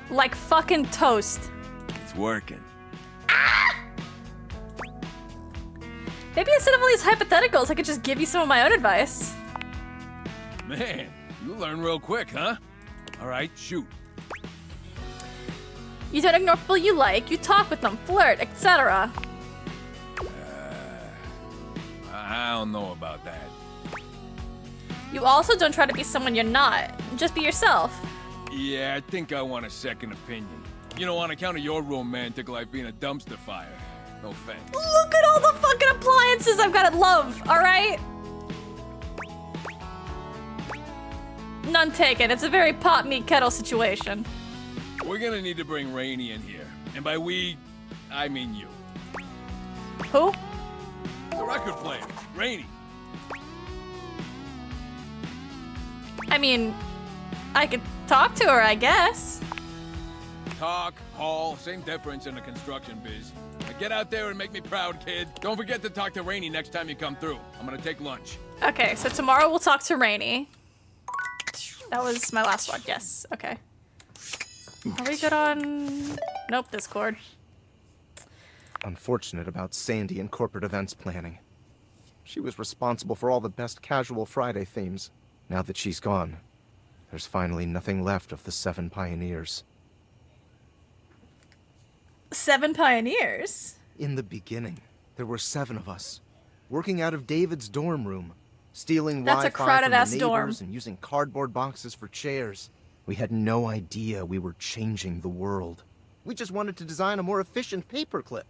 Like fucking toast. It's working. Maybe instead of all these hypotheticals, I could just give you some of my own advice. Man, you learn real quick, huh? All right, shoot. You don't ignore people you like, you talk with them, flirt, etc. I don't know about that. You also don't try to be someone you're not. Just be yourself. Yeah, I think I want a second opinion. You know, on account of your romantic life being a dumpster fire. No offense. Look at all the fucking appliances I've got at Love, alright? None taken. It's a very pot meat kettle situation. We're gonna need to bring Rainey in here. And by we, I mean you. Who? The record player, Rainey. I mean, I could talk to her, I guess. Talk, haul, same difference in the construction biz. Now get out there and make me proud, kid. Don't forget to talk to Rainey next time you come through. I'm gonna take lunch. Okay, so tomorrow we'll talk to Rainey. That was my last one, yes. Okay. Are we good on... Nope, Discord. Unfortunate about Sandy and corporate events planning. She was responsible for all the best casual Friday themes. Now that she's gone, there's finally nothing left of the 7 pioneers. 7 pioneers? In the beginning, there were 7 of us, working out of David's dorm room, stealing That's a Wi-Fi crowded-ass from the dorm. neighbors and using cardboard boxes for chairs. We had no idea we were changing the world. We just wanted to design a more efficient paperclip.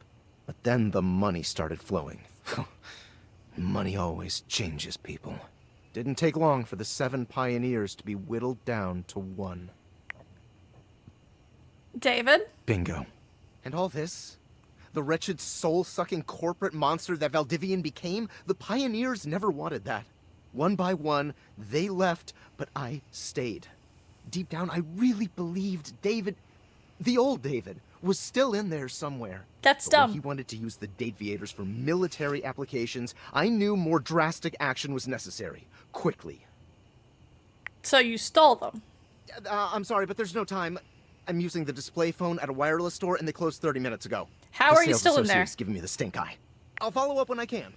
But then the money started flowing. Money always changes people. Didn't take long for the 7 pioneers to be whittled down to 1. David? Bingo. And all this? The wretched soul-sucking corporate monster that Valdivian became? The pioneers never wanted that. One by one, they left, but I stayed. Deep down, I really believed David, the old David, was still in there somewhere. That's But when dumb. he wanted to use the Dateviators for military applications, I knew more drastic action was necessary. Quickly. So you stole them? I'm sorry, but there's no time. I'm using the display phone at a wireless store, and they closed 30 minutes ago. How The are you sales still in there? associate's giving me the stink eye. I'll follow up when I can.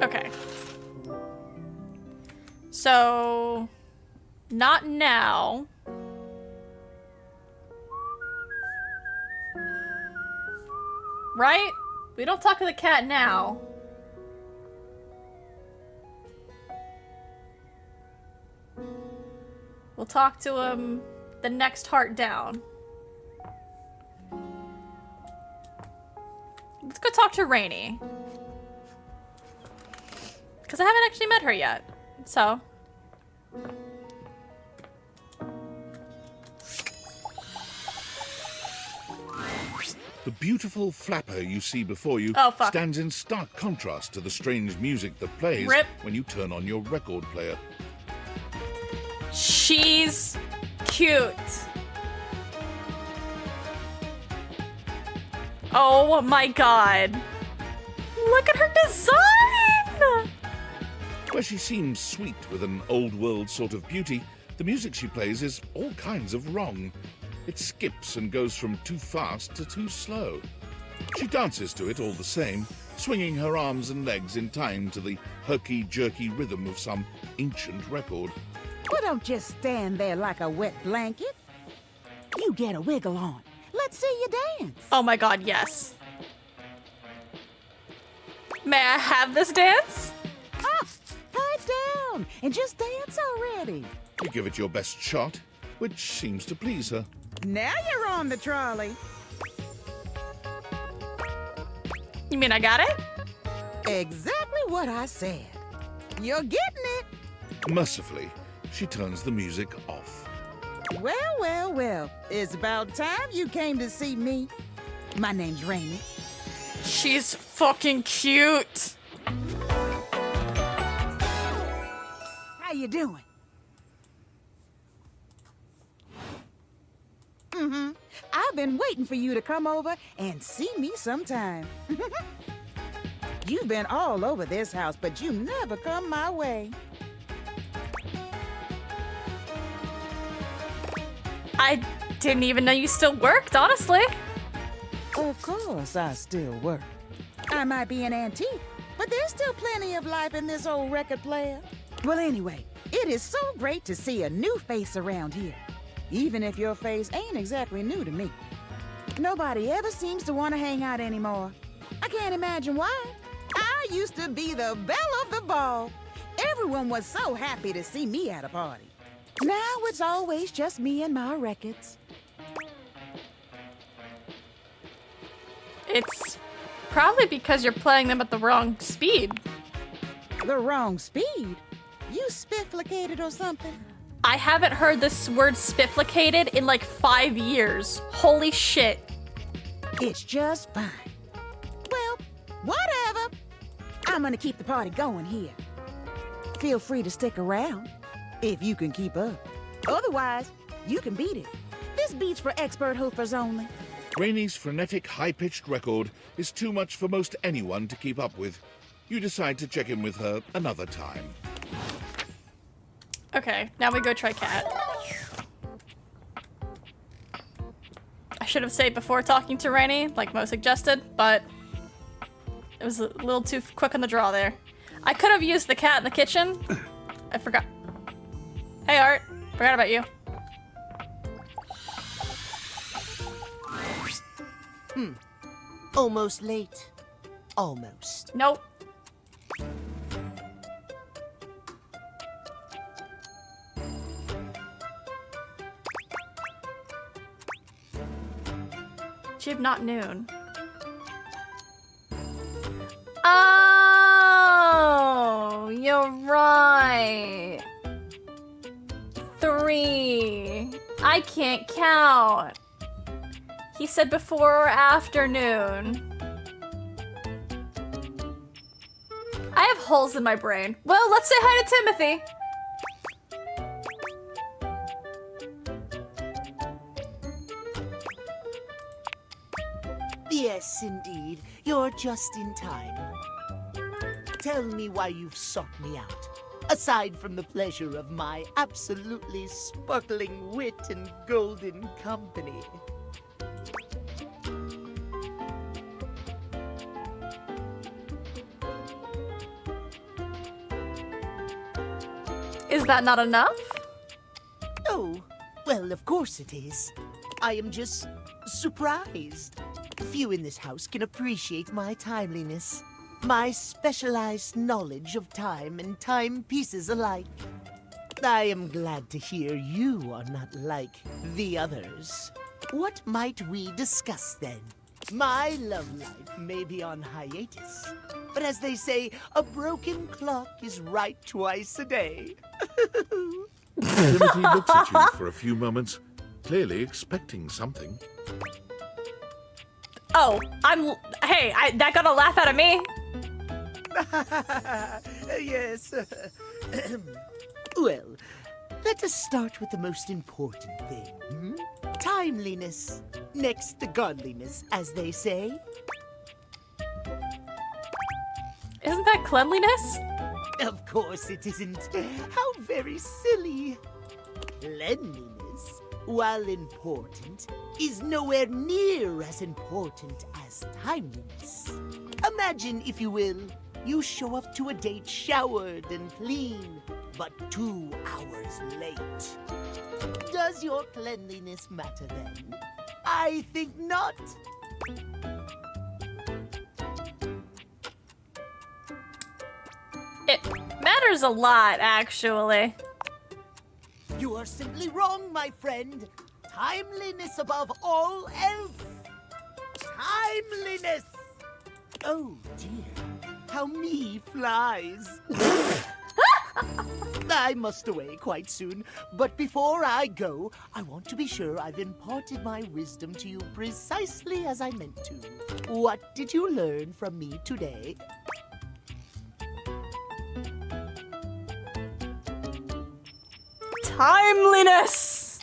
Okay. So... Not now. Right? We don't talk to the cat now. We'll talk to him the next heart down. Let's go talk to Rainey. Because I haven't actually met her yet. So. The beautiful flapper you see before you Oh, fuck. stands in stark contrast to the strange music that plays Rip. when you turn on your record player. She's cute. Oh my god. Look at her design! Where she seems sweet with an old-world sort of beauty, the music she plays is all kinds of wrong. It skips and goes from too fast to too slow. She dances to it all the same, swinging her arms and legs in time to the herky-jerky rhythm of some ancient record. Well, don't just stand there like a wet blanket. You get a wiggle on. Let's see you dance. Oh my god, yes. May I have this dance? Ah, pipe down and just dance already. You give it your best shot, which seems to please her. Now you're on the trolley. You mean I got it? Exactly what I said. You're getting it. Mercifully, she turns the music off. Well, well, well. It's about time you came to see me. My name's Rainey. She's fucking cute. How you doing? Mm-hmm. I've been waiting for you to come over and see me sometime. You've been all over this house, but you never come my way. I didn't even know you still worked, honestly. Of course I still work. I might be an antique, but there's still plenty of life in this old record player. Well, anyway, it is so great to see a new face around here, even if your face ain't exactly new to me. Nobody ever seems to want to hang out anymore. I can't imagine why. I used to be the belle of the ball. Everyone was so happy to see me at a party. Now it's always just me and my records. It's probably because you're playing them at the wrong speed. The wrong speed? You spifflicated or something? I haven't heard this word spifflicated in like 5 years. Holy shit. It's just fine. Well, whatever. I'm gonna keep the party going here. Feel free to stick around, if you can keep up. Otherwise, you can beat it. This beat's for expert hoofers only. Rainie's frenetic, high-pitched record is too much for most anyone to keep up with. You decide to check in with her another time. Okay, now we go try cat. I should have saved before talking to Rainy, like Mo suggested, but it was a little too quick on the draw there. I could have used the cat in the kitchen. I forgot. Hey, Art. Forgot about you. Almost late. Almost. Nope. Jib not noon. Oh, you're right. 3. I can't count. He said before or afternoon. I have holes in my brain. Well, let's say hi to Timothy. Yes, indeed. You're just in time. Tell me why you've sought me out. Aside from the pleasure of my absolutely sparkling wit and golden company. Is that not enough? Oh, well, of course it is. I am just surprised. Few in this house can appreciate my timeliness. My specialized knowledge of time and timepieces alike. I am glad to hear you are not like the others. What might we discuss then? My love life may be on hiatus, but as they say, a broken clock is right twice a day. Timothy looks at you for a few moments, clearly expecting something. Oh, hey, that got a laugh out of me. Yes. Well, let us start with the most important thing. Timeliness. Next to godliness, as they say. Isn't that cleanliness? Of course it isn't. How very silly. Cleanliness, while important, is nowhere near as important as timeliness. Imagine, if you will, you show up to a date showered and clean, but 2 hours late. Does your cleanliness matter then? I think not. It matters a lot, actually. You are simply wrong, my friend. Timeliness above all else. Timeliness! Oh dear, how me flies. I must away quite soon, but before I go, I want to be sure I've imparted my wisdom to you precisely as I meant to. What did you learn from me today? Timeliness!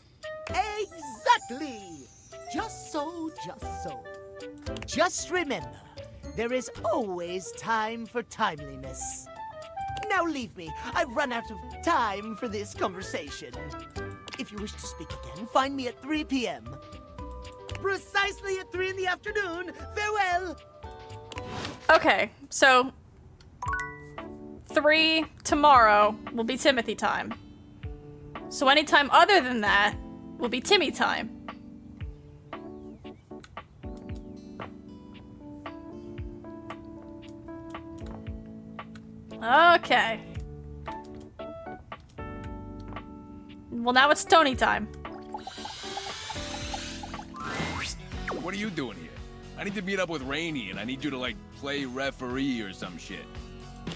Exactly! Just so, just so. Just remember, there is always time for timeliness. Now leave me. I've run out of time for this conversation. If you wish to speak again, find me at 3 p.m. Precisely at 3 in the afternoon. Farewell! Okay, so 3 tomorrow will be Timothy time. So any time other than that will be Timmy time. Okay. Well, now it's Tony time. What are you doing here? I need to meet up with Rainey, and I need you to, like, play referee or some shit.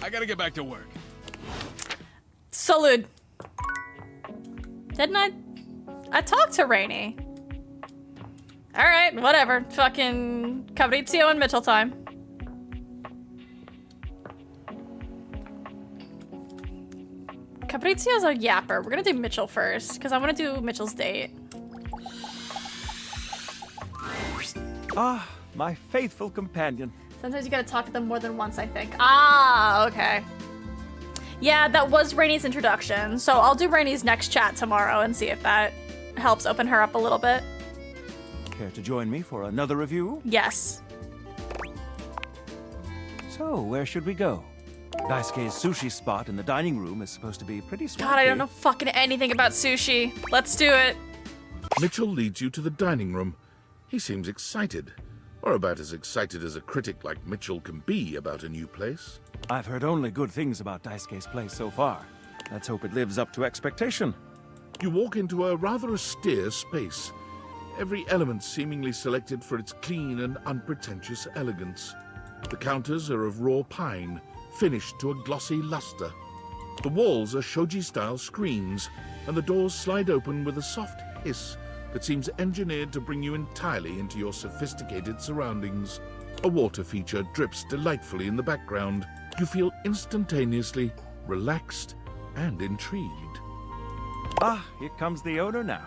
I gotta get back to work. Salud. Didn't I? I talked to Rainey. Alright, whatever. Fucking Fabrizio and Mitchell time. Fabrizio's a yapper. We're gonna do Mitchell first, because I want to do Mitchell's date. Ah, my faithful companion. Sometimes you gotta talk to them more than once, I think. Ah, okay. Yeah, that was Rainey's introduction, so I'll do Rainey's next chat tomorrow and see if that helps open her up a little bit. Care to join me for another review? Yes. So, where should we go? Daisuke's sushi spot in the dining room is supposed to be pretty swampy. God, I don't know fucking anything about sushi. Let's do it. Mitchell leads you to the dining room. He seems excited, or about as excited as a critic like Mitchell can be about a new place. I've heard only good things about Daisuke's place so far. Let's hope it lives up to expectation. You walk into a rather austere space, every element seemingly selected for its clean and unpretentious elegance. The counters are of raw pine, finished to a glossy luster. The walls are shoji-style screens, and the doors slide open with a soft hiss that seems engineered to bring you entirely into your sophisticated surroundings. A water feature drips delightfully in the background. You feel instantaneously relaxed and intrigued. Ah, here comes the owner now.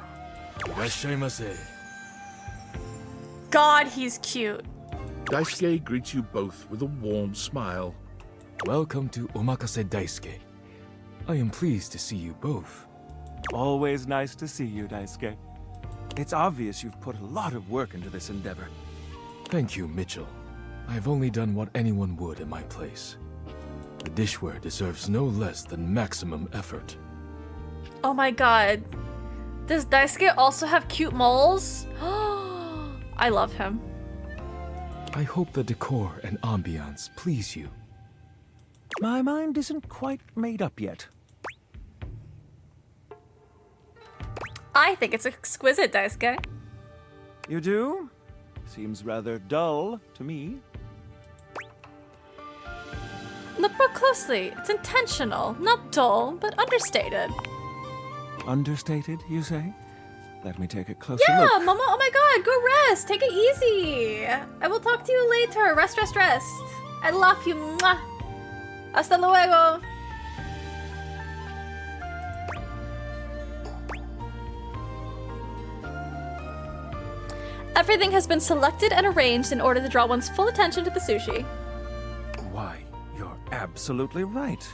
God, he's cute. Daisuke greets you both with a warm smile. Welcome to Omakase Daisuke. I am pleased to see you both. Always nice to see you, Daisuke. It's obvious you've put a lot of work into this endeavor. Thank you, Mitchell. I've only done what anyone would in my place. The dishware deserves no less than maximum effort. Oh my god. Does Daisuke also have cute moles? I love him. I hope the decor and ambiance please you. My mind isn't quite made up yet. I think it's exquisite, Daisuke. You do? Seems rather dull to me. Look more closely. It's intentional. Not dull, but understated. Understated, you say? Let me take a closer Yeah, look. Mama, oh my god, go rest. Take it easy. I will talk to you later. Rest, rest, rest. I love you. Mwah. Hasta luego. Everything has been selected and arranged in order to draw one's full attention to the sushi. Why, you're absolutely right.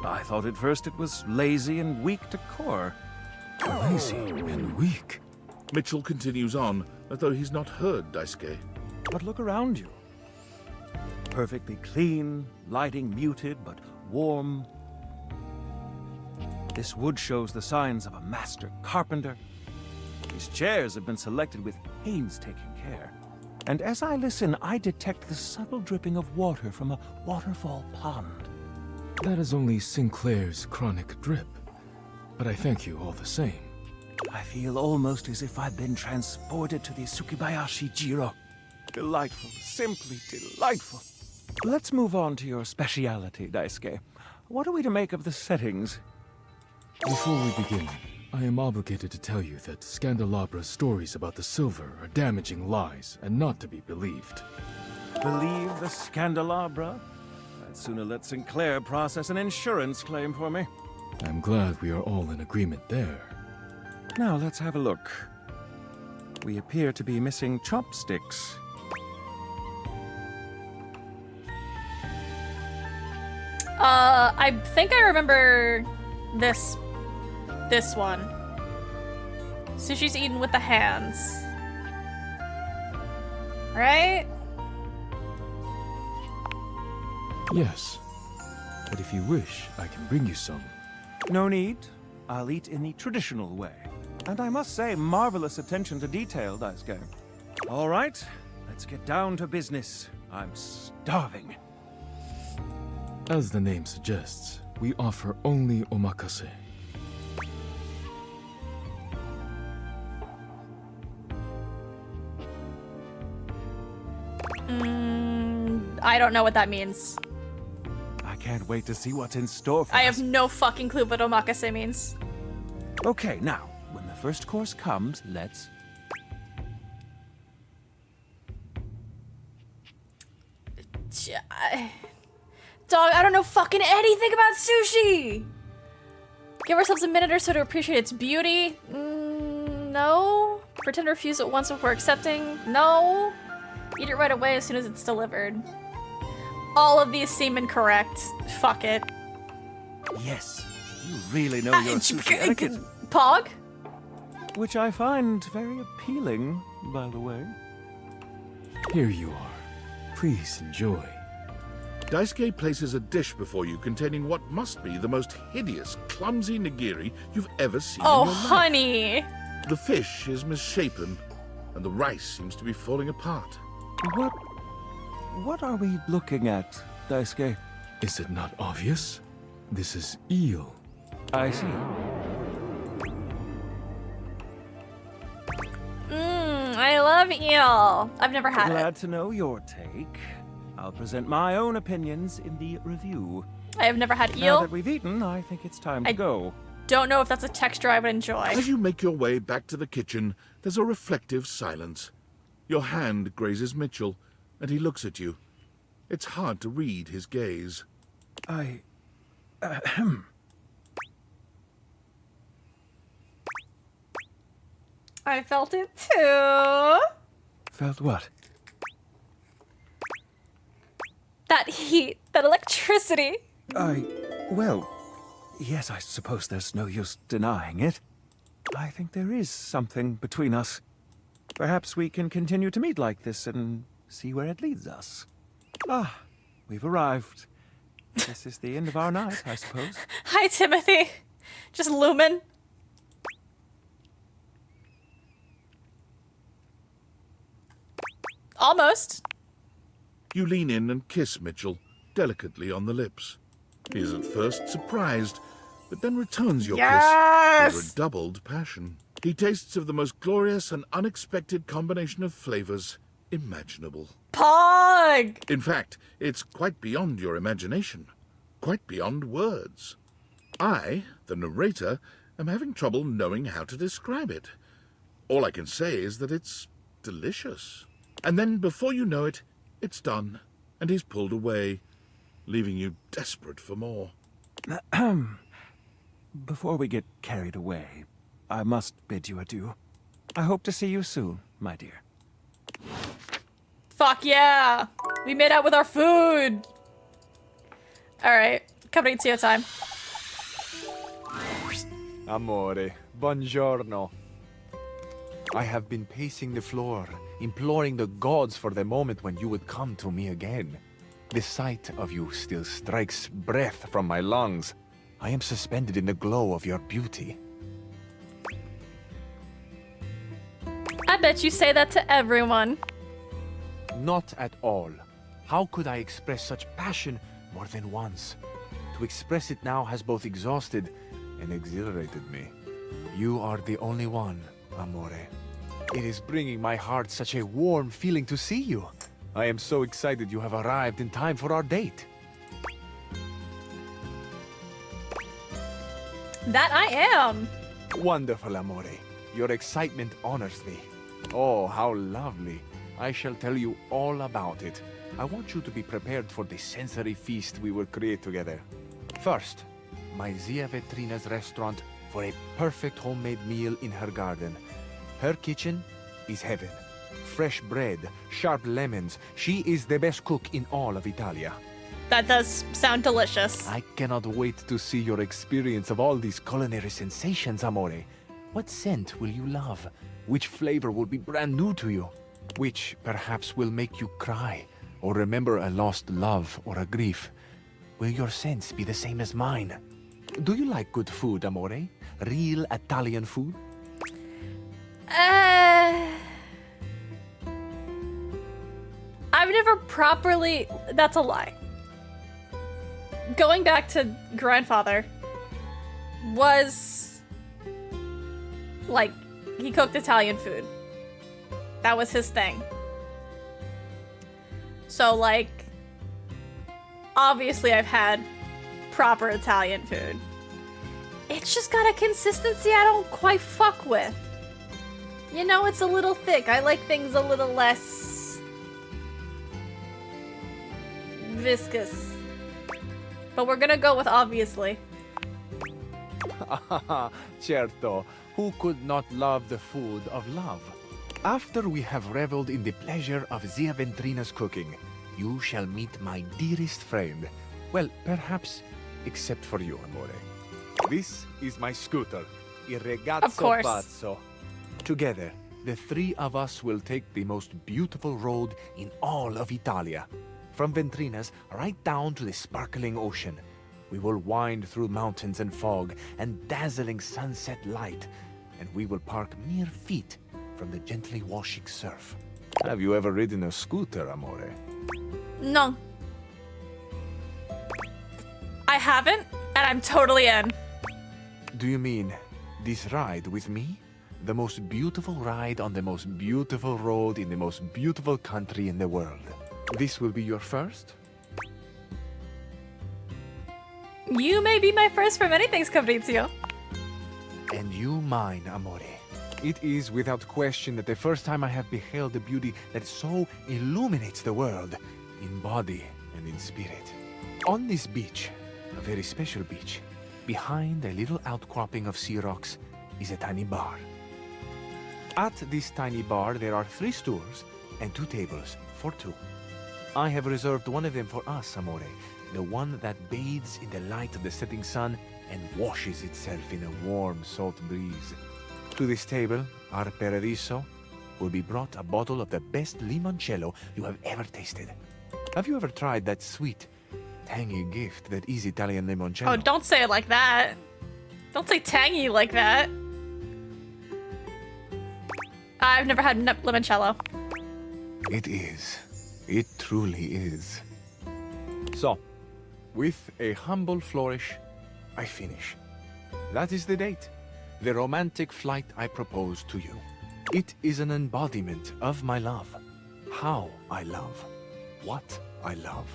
I thought at first it was lazy and weak decor. Lazy and weak? Mitchell continues on, as though he's not heard Daisuke. But look around you. Perfectly clean, lighting muted but warm. This wood shows the signs of a master carpenter. These chairs have been selected with painstaking care. And as I listen, I detect the subtle dripping of water from a waterfall pond. That is only Sinclair's chronic drip. But I thank you all the same. I feel almost as if I've been transported to the Tsukibayashi Jiro. Delightful, simply delightful. Let's move on to your speciality, Daisuke. What are we to make of the settings? Before we begin, I am obligated to tell you that Scandalabra's stories about the silver are damaging lies and not to be believed. Believe the Scandalabra? I'd sooner let Sinclair process an insurance claim for me. I'm glad we are all in agreement there. Now let's have a look. We appear to be missing chopsticks. I think I remember this one. Sushi's eaten with the hands. Right? Yes. But if you wish, I can bring you some. No need. I'll eat in the traditional way. And I must say, marvelous attention to detail, Daisuke. All right, let's get down to business. I'm starving. As the name suggests, we offer only omakase. I don't know what that means. I can't wait to see what's in store for I us. have no fucking clue what omakase means. Okay, now, when the first course comes, let's... Dog, I don't know fucking anything about sushi! Give ourselves a minute or so to appreciate its beauty. No. Pretend to refuse it once before accepting. No. Eat it right away as soon as it's delivered. All of these seem incorrect. Fuck it. Yes, you really know your sushi etiquette. Pog? Which I find very appealing, by the way. Here you are. Please enjoy. Daisuke places a dish before you containing what must be the most hideous, clumsy nigiri you've ever seen Oh, in your life. honey. The fish is misshapen, and the rice seems to be falling apart. What are we looking at, Daisuke? Is it not obvious? This is eel. I see. I love eel. I've never had Glad it. to know your take. I'll present my own opinions in the review. I have never had Now eel. that we've eaten, I think it's time to go. Don't know if that's a texture I would enjoy. As you make your way back to the kitchen, there's a reflective silence. Your hand grazes Mitchell, and he looks at you. It's hard to read his gaze. I felt it too. Felt what? That heat, that electricity. Well, yes, I suppose there's no use denying it. I think there is something between us. Perhaps we can continue to meet like this and see where it leads us. Ah, we've arrived. This is the end of our night, I suppose. Hi, Timothy. Just looming. Almost. You lean in and kiss Mitchell, delicately on the lips. He is at first surprised, but then returns your kiss with redoubled passion. He tastes of the most glorious and unexpected combination of flavors imaginable. Pog! In fact, it's quite beyond your imagination, quite beyond words. I, the narrator, am having trouble knowing how to describe it. All I can say is that it's delicious. And then, before you know it, it's done, and he's pulled away, leaving you desperate for more. Before we get carried away, I must bid you adieu. I hope to see you soon, my dear. Fuck yeah! We made out with our food! Alright, coming to your time. Amore, buongiorno. I have been pacing the floor, imploring the gods for the moment when you would come to me again. The sight of you still strikes breath from my lungs. I am suspended in the glow of your beauty. I bet you say that to everyone. Not at all. How could I express such passion more than once? To express it now has both exhausted and exhilarated me. You are the only one, Amore. It is bringing my heart such a warm feeling to see you. I am so excited you have arrived in time for our date. That I am. Wonderful, Amore. Your excitement honors me. Oh, how lovely. I shall tell you all about it. I want you to be prepared for the sensory feast we will create together. First, my Zia Vetrina's restaurant for a perfect homemade meal in her garden. Her kitchen is heaven. Fresh bread, sharp lemons. She is the best cook in all of Italia. That does sound delicious. I cannot wait to see your experience of all these culinary sensations, Amore. What scent will you love? Which flavor will be brand new to you? Which perhaps will make you cry or remember a lost love or a grief? Will your scents be the same as mine? Do you like good food, Amore? Real Italian food? I've never properly... That's a lie. Going back to grandfather was... like, he cooked Italian food. That was his thing. So, like, obviously I've had proper Italian food. It's just got a consistency I don't quite fuck with. You know, it's a little thick. I like things a little less viscous. But we're gonna go with obviously. Certo, who could not love the food of love? After we have reveled in the pleasure of Zia Ventrina's cooking, you shall meet my dearest friend. Well, perhaps, except for you, amore. This is my scooter, Il Ragazzo Pazzo. Together, the three of us will take the most beautiful road in all of Italia. From Ventrina's right down to the sparkling ocean. We will wind through mountains and fog and dazzling sunset light, and we will park mere feet from the gently washing surf. Have you ever ridden a scooter, amore? No. I haven't, and I'm totally in. Do you mean this ride with me? The most beautiful ride on the most beautiful road in the most beautiful country in the world. This will be your first? You may be my first for many things, Fabrizio. And you mine, amore. It is without question that the first time I have beheld the beauty that so illuminates the world, in body and in spirit. On this beach, a very special beach, behind a little outcropping of sea rocks, is a tiny bar. At this tiny bar, there are 3 stools and 2 tables for 2. I have reserved one of them for us, amore, the one that bathes in the light of the setting sun and washes itself in a warm, salt breeze. To this table, our paradiso, will be brought a bottle of the best limoncello you have ever tasted. Have you ever tried that sweet, tangy gift that is Italian limoncello? Oh, don't say it like that. Don't say tangy like that. I've never had limoncello. It is. It truly is. So, with a humble flourish, I finish. That is the date. The romantic flight I propose to you. It is an embodiment of my love. How I love. What I love.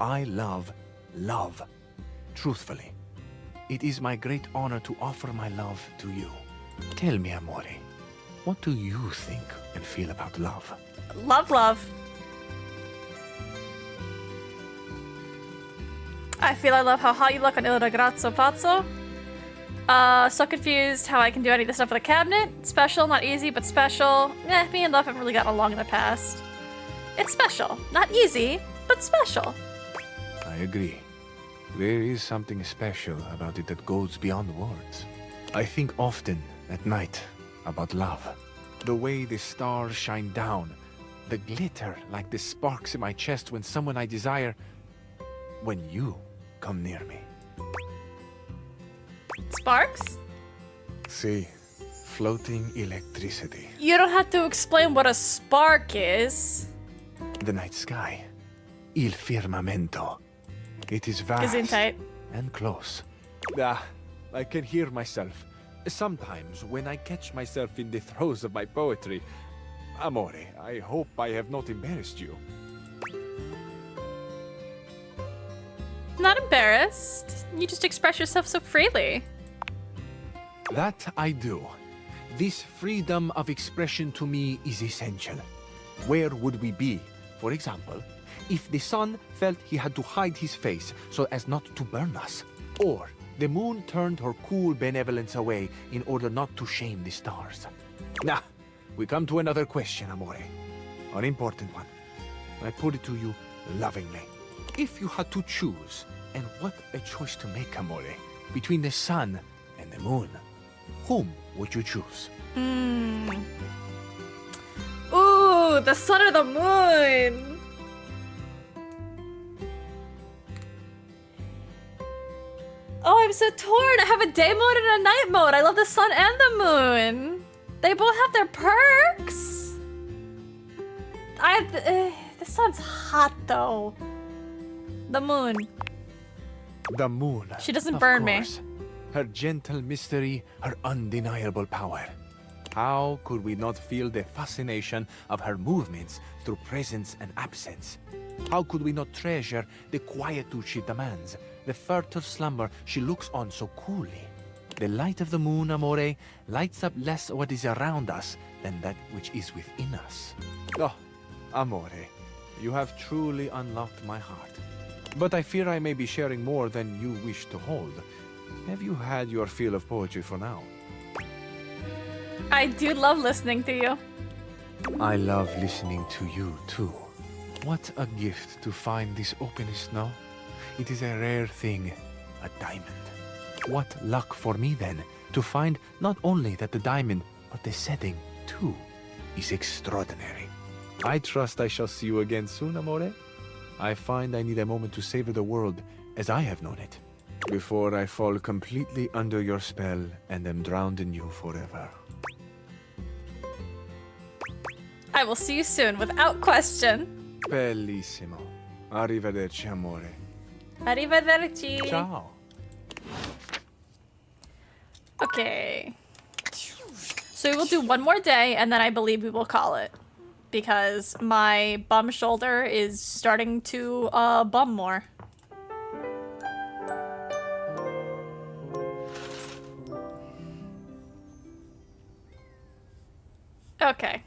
I love love. Truthfully. It is my great honor to offer my love to you. Tell me, amore, what do you think and feel about love? Love. I feel I love how hot you look on Il Ragazzo Pazzo. So confused how I can do any of this stuff with a cabinet. Special, not easy, but special. Me and love haven't really gotten along in the past. It's special. Not easy, but special. I agree. There is something special about it that goes beyond words. I think often, at night, about love. The way the stars shine down. The glitter like the sparks in my chest when someone I desire... when you come near me. Sparks? See, floating electricity. You don't have to explain what a spark is. The night sky. Il firmamento. It is vast Gesundheit. and close. I can hear myself. Sometimes when I catch myself in the throes of my poetry. Amore, I hope I have not embarrassed you. Not embarrassed. You just express yourself so freely. That I do. This freedom of expression to me is essential. Where would we be, for example, if the sun felt he had to hide his face so as not to burn us? Or the moon turned her cool benevolence away in order not to shame the stars? Now, we come to another question, amore. An important one. I put it to you lovingly. If you had to choose, and what a choice to make, amore, between the sun and the moon, whom would you choose? Ooh, the sun or the moon? Oh, I'm so torn. I have a day mode and a night mode. I love the sun and the moon. They both have their perks. The sun's hot though. The moon. The moon. She doesn't of burn me. course. Her gentle mystery, her undeniable power. How could we not feel the fascination of her movements through presence and absence? How could we not treasure the quietude she demands, the furtive slumber she looks on so coolly? The light of the moon, amore, lights up less what is around us than that which is within us. Oh, amore, you have truly unlocked my heart. But I fear I may be sharing more than you wish to hold. Have you had your fill of poetry for now? I do love listening to you. I love listening to you, too. What a gift to find this openness, no? It is a rare thing, a diamond. What luck for me, then, to find not only that the diamond, but the setting, too, is extraordinary. I trust I shall see you again soon, amore. I find I need a moment to savor the world as I have known it, before I fall completely under your spell and am drowned in you forever. I will see you soon, without question. Bellissimo. Arrivederci, amore. Arrivederci. Ciao. Okay. So we will do one more day, and then I believe we will call it. Because my bum shoulder is starting to bum more. Okay.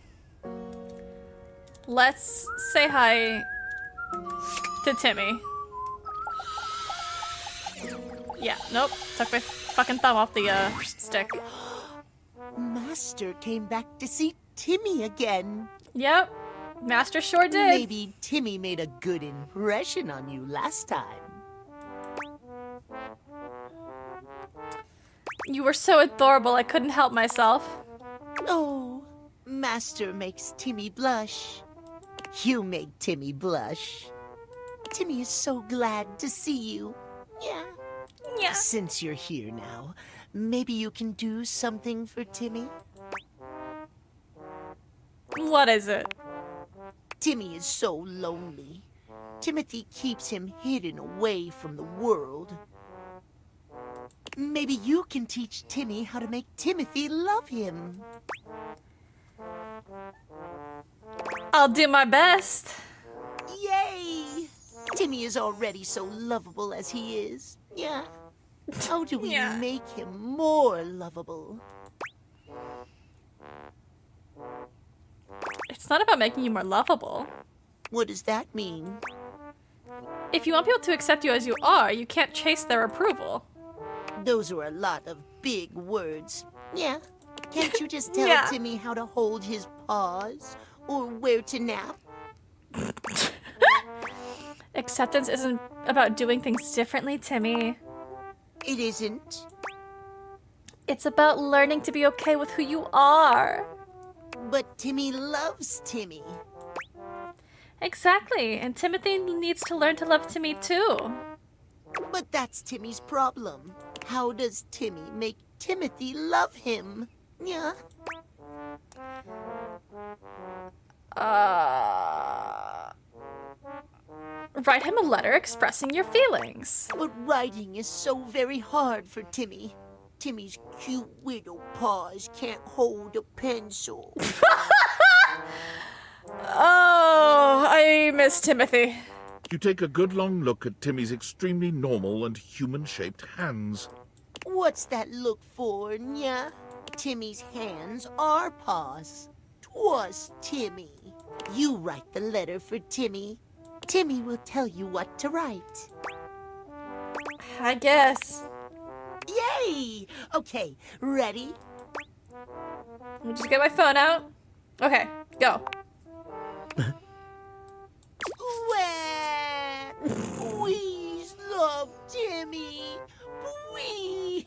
Let's say hi to Timmy. Yeah, nope. Took my fucking thumb off the stick. Master came back to see Timmy again. Yep, Master sure did. Maybe Timmy made a good impression on you last time. You were so adorable, I couldn't help myself. Oh, Master makes Timmy blush. You make Timmy blush. Timmy is so glad to see you. Yeah. Yeah. Since you're here now, maybe you can do something for Timmy? What is it? Timmy is so lonely. Timothy keeps him hidden away from the world. Maybe you can teach Timmy how to make Timothy love him. I'll do my best. Yay! Timmy is already so lovable as he is. Yeah. How do we make him more lovable? It's not about making you more lovable. What does that mean? If you want people to accept you as you are, you can't chase their approval. Those are a lot of big words. Yeah. Can't you just tell Timmy how to hold his paws? Or where to nap? Acceptance isn't about doing things differently, Timmy. It isn't. It's about learning to be okay with who you are. But Timmy loves Timmy. Exactly, and Timothy needs to learn to love Timmy too. But that's Timmy's problem. How does Timmy make Timothy love him? Yeah. Write him a letter expressing your feelings. But writing is so very hard for Timmy. Timmy's cute widow paws can't hold a pencil. Oh, I miss Timothy. You take a good long look at Timmy's extremely normal and human-shaped hands. What's that look for, Nya? Timmy's hands are paws. 'Twas Timmy. You write the letter for Timmy. Timmy will tell you what to write. I guess. Yay! Okay, ready? Let me just get my phone out. Okay, go. Please love Timmy. Please.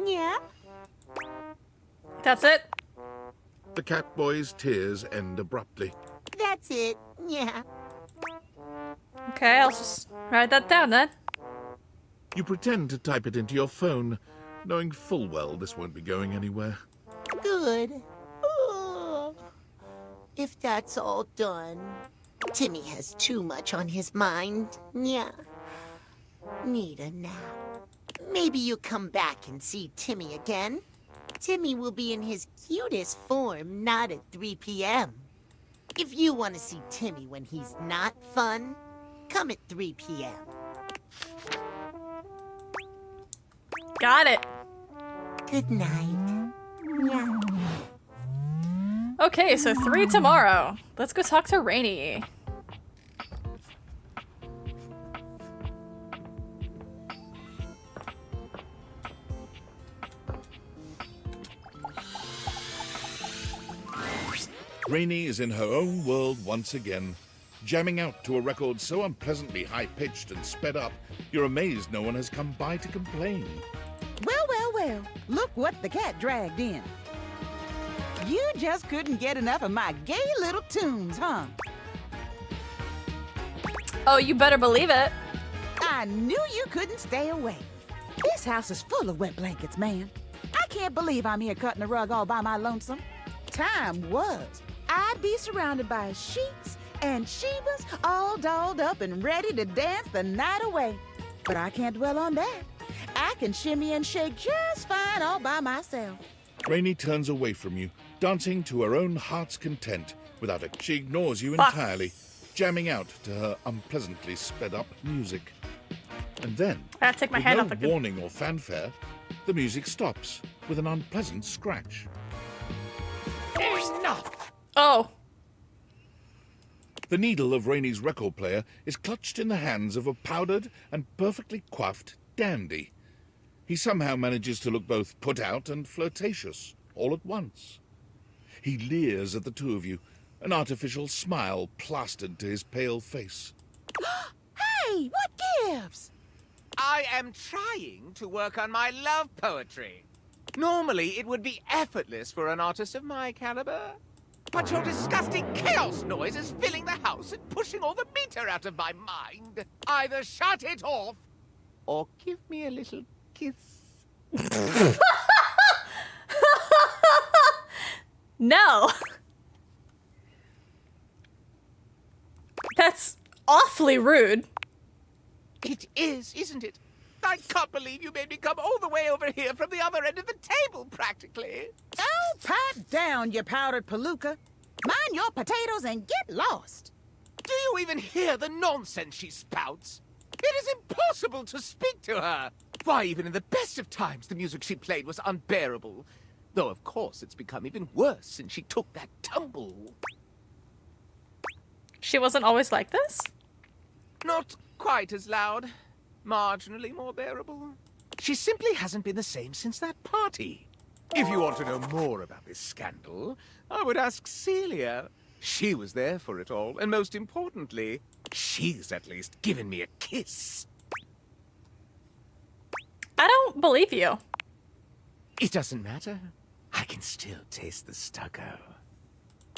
Yeah? That's it? The cat boy's tears end abruptly. That's it. Yeah. Okay, I'll just write that down then. You pretend to type it into your phone, knowing full well this won't be going anywhere. Good. Oh. If that's all done, Timmy has too much on his mind. Yeah. Need a nap. Maybe you come back and see Timmy again. Timmy will be in his cutest form, not at 3 p.m. If you want to see Timmy when he's not fun, come at 3 p.m. Got it. Good night. Yeah. Okay, so 3 tomorrow. Let's go talk to Rainy. Rainy is in her own world once again, jamming out to a record so unpleasantly high-pitched and sped up, you're amazed no one has come by to complain. Well, well, well. Look what the cat dragged in. You just couldn't get enough of my gay little tunes, huh? Oh, you better believe it. I knew you couldn't stay away. This house is full of wet blankets, man. I can't believe I'm here cutting the rug all by my lonesome. Time was, I'd be surrounded by sheets and Shebas all dolled up and ready to dance the night away. But I can't dwell on that. I can shimmy and shake just fine all by myself. Rainy turns away from you, dancing to her own heart's content. Without it, she ignores you entirely, jamming out to her unpleasantly sped-up music. And then, I gotta take my with hand no off the warning or fanfare, the music stops with an unpleasant scratch. Enough! Oh. The needle of Rainy's record player is clutched in the hands of a powdered and perfectly coiffed dandy. He somehow manages to look both put out and flirtatious, all at once. He leers at the two of you, an artificial smile plastered to his pale face. Hey, what gives? I am trying to work on my love poetry. Normally, it would be effortless for an artist of my caliber. But your disgusting chaos noise is filling the house and pushing all the meter out of my mind. Either shut it off, or give me a little kiss. No. That's awfully rude. It is, isn't it? I can't believe you made me come all the way over here from the other end of the table, practically. Oh, pipe down, you powdered palooka. Mind your potatoes and get lost. Do you even hear the nonsense she spouts? It is impossible to speak to her. Why, even in the best of times, the music she played was unbearable. Though, of course, it's become even worse since she took that tumble. She wasn't always like this? Not quite as loud. Marginally more bearable. She simply hasn't been the same since that party. If you want to know more about this scandal, I would ask Celia. She was there for it all, and most importantly, she's at least given me a kiss. I don't believe you. It doesn't matter. I can still taste the stucco.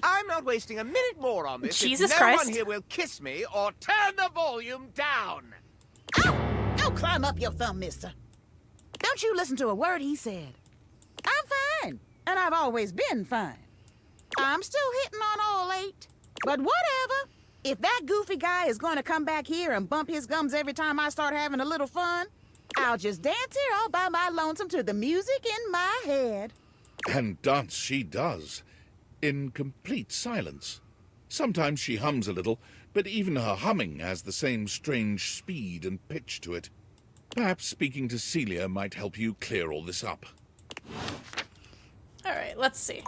I'm not wasting a minute more on this. Jesus if no Christ. one here will kiss me or turn the volume down. Don't climb up your thumb, mister. Don't you listen to a word he said. I'm fine, and I've always been fine. I'm still hitting on all 8. But whatever. If that goofy guy is going to come back here and bump his gums every time I start having a little fun, I'll just dance here all by my lonesome to the music in my head. And dance she does, in complete silence. Sometimes she hums a little, but even her humming has the same strange speed and pitch to it. Perhaps speaking to Celia might help you clear all this up. All right, let's see.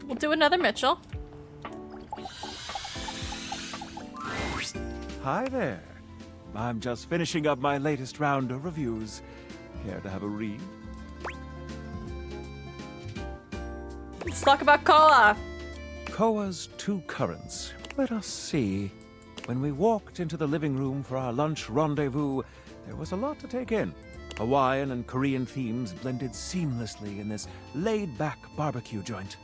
We'll do another Mitchell. Hi there. I'm just finishing up my latest round of reviews. Care to have a read? Let's talk about Koa. Koa's two currents. Let us see. When we walked into the living room for our lunch rendezvous, there was a lot to take in. Hawaiian and Korean themes blended seamlessly in this laid-back barbecue joint.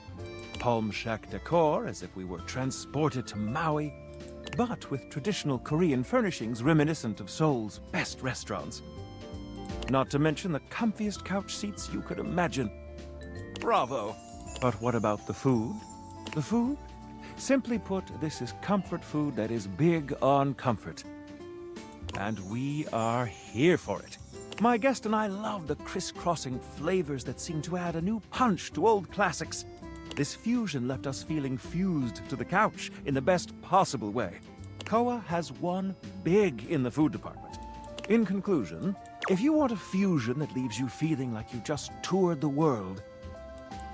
Palm shack decor, as if we were transported to Maui, but with traditional Korean furnishings reminiscent of Seoul's best restaurants. Not to mention the comfiest couch seats you could imagine. Bravo! But what about the food? The food? Simply put, this is comfort food that is big on comfort. And we are here for it. My guest and I love the crisscrossing flavors that seem to add a new punch to old classics. This fusion left us feeling fused to the couch in the best possible way. Koa has won big in the food department. In conclusion, if you want a fusion that leaves you feeling like you just toured the world,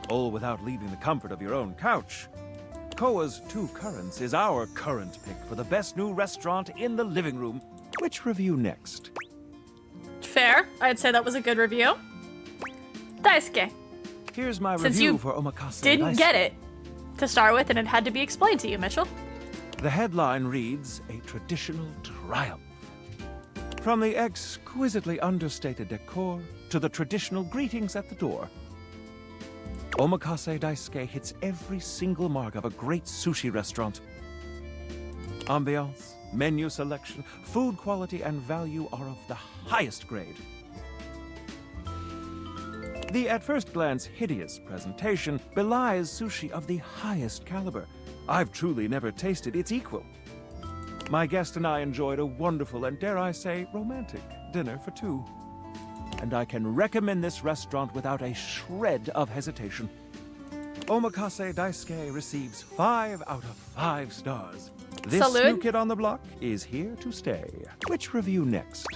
all without leaving the comfort of your own couch, Koa's Two Currents is our current pick for the best new restaurant in the living room. Which review next? Fair. I'd say that was a good review. Daisuke. Here's my Since review you for Omakase didn't Daisuke. get it to start with, and it had to be explained to you, Mitchell. The headline reads, "A Traditional Triumph." From the exquisitely understated decor to the traditional greetings at the door, Omakase Daisuke hits every single mark of a great sushi restaurant. Ambiance, menu selection, food quality, and value are of the highest grade. The at first glance hideous presentation belies sushi of the highest caliber. I've truly never tasted its equal. My guest and I enjoyed a wonderful and, dare I say, romantic dinner for two. And I can recommend this restaurant without a shred of hesitation. Omakase Daisuke receives 5 out of 5 stars. This Salud. new kid on the block is here to stay. Which review next?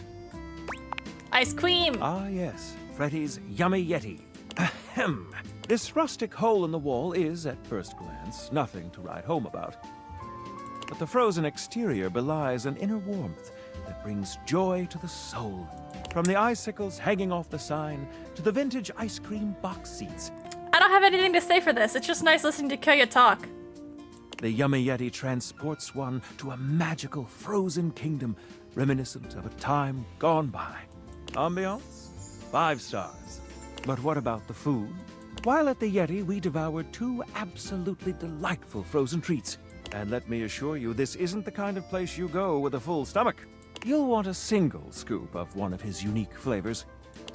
Ice cream. Ah, yes. Freddy's Yummy Yeti. Ahem. This rustic hole in the wall is, at first glance, nothing to write home about. But the frozen exterior belies an inner warmth that brings joy to the soul. From the icicles hanging off the sign to the vintage ice cream box seats, I don't have anything to say for this. It's just nice listening to Kyoya talk. the Yummy Yeti transports one to a magical frozen kingdom reminiscent of a time gone by. Ambiance? 5 stars. But what about the food? While at the Yeti, we devoured 2 absolutely delightful frozen treats. And let me assure you, this isn't the kind of place you go with a full stomach. You'll want a single scoop of one of his unique flavors.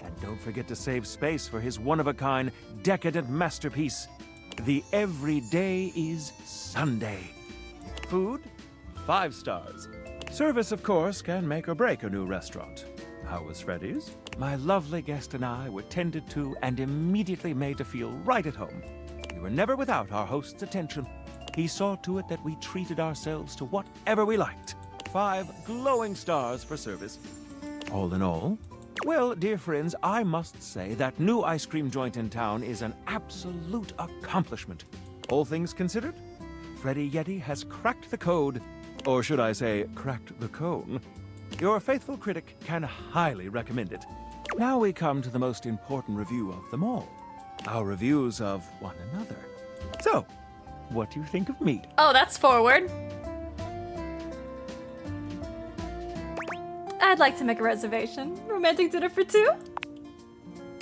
And don't forget to save space for his one-of-a-kind, decadent masterpiece, the Everyday is Sunday. Food? 5 stars. Service, of course, can make or break a new restaurant. How was Freddy's? My lovely guest and I were tended to and immediately made to feel right at home. We were never without our host's attention. He saw to it that we treated ourselves to whatever we liked. 5 glowing stars for service. All in all, well, dear friends, I must say that new ice cream joint in town is an absolute accomplishment. All things considered, Freddy Yeti has cracked the code, or should I say, cracked the cone. Your faithful critic can highly recommend it. Now we come to the most important review of them all, our reviews of one another. So, what do you think of me? Oh, that's forward. I'd like to make a reservation. Romantic dinner for 2?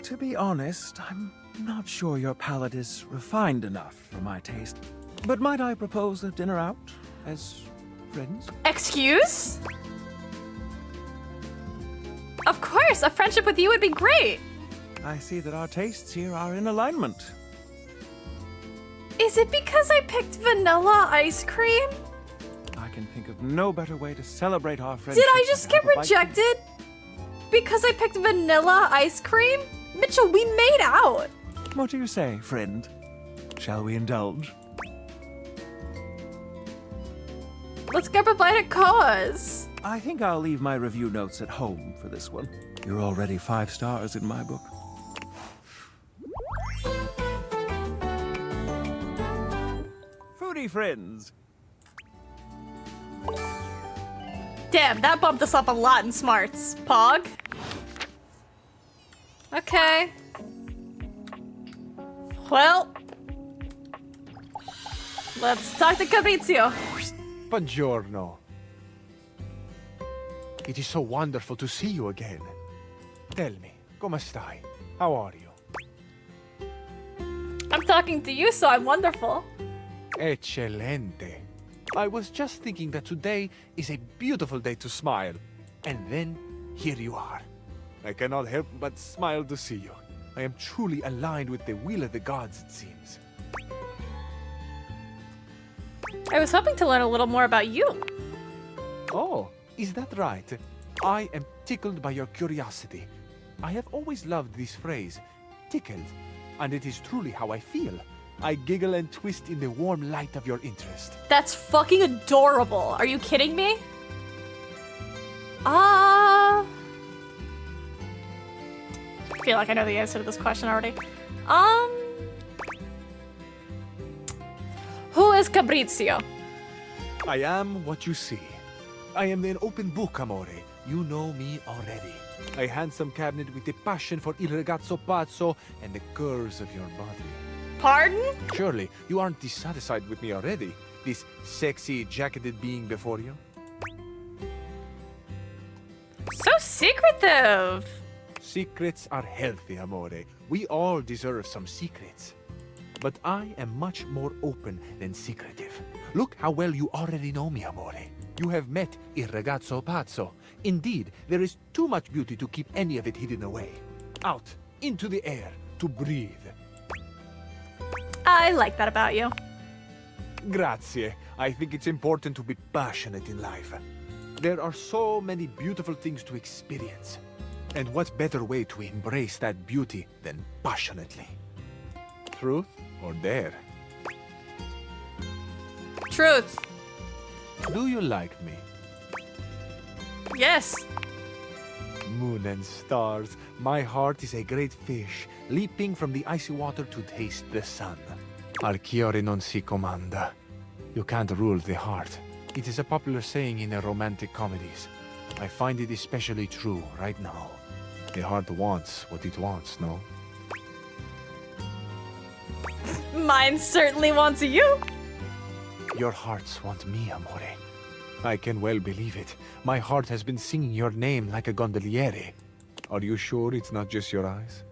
To be honest, I'm not sure your palate is refined enough for my taste. But might I propose a dinner out as friends? Excuse? Of course, a friendship with you would be great. I see that our tastes here are in alignment. Is it because I picked vanilla ice cream? I can think of no better way to celebrate our friendship. Did I just get rejected? Because I picked vanilla ice cream? Mitchell, we made out. What do you say, friend? Shall we indulge? Let's grab a bite at Koa's. I think I'll leave my review notes at home for this one. You're already 5 stars in my book. Foodie friends. Damn, that bumped us up a lot in smarts. Pog. Okay. Well. Let's talk to Fabrizio. Buongiorno. It is so wonderful to see you again. Tell me, come stai? How are you? I'm talking to you, so I'm wonderful. Eccellente. I was just thinking that today is a beautiful day to smile. And then, here you are. I cannot help but smile to see you. I am truly aligned with the will of the gods, it seems. I was hoping to learn a little more about you. Oh, is that right? I am tickled by your curiosity. I have always loved this phrase, tickled, and it is truly how I feel. I giggle and twist in the warm light of your interest. That's fucking adorable. Are you kidding me? I feel like I know the answer to this question already. Who is Fabrizio? I am what you see. I am an open book, amore. You know me already. A handsome cabinet with a passion for il ragazzo pazzo and the curves of your body. Pardon? Surely, you aren't dissatisfied with me already? This sexy, jacketed being before you? So secretive. Secrets are healthy, amore. We all deserve some secrets. But I am much more open than secretive. Look how well you already know me, amore. You have met il ragazzo pazzo. Indeed, there is too much beauty to keep any of it hidden away. Out, into the air, to breathe. I like that about you. Grazie. I think it's important to be passionate in life. There are so many beautiful things to experience. And what better way to embrace that beauty than passionately? Truth or dare? Truth. Do you like me? Yes. Moon and stars, my heart is a great fish, leaping from the icy water to taste the sun. Archiore non si comanda. You can't rule the heart. It is a popular saying in the romantic comedies. I find it especially true right now. The heart wants what it wants, no? Mine certainly wants you. Your hearts want me, amore. I can well believe it. My heart has been singing your name like a gondoliere. Are you sure it's not just your eyes?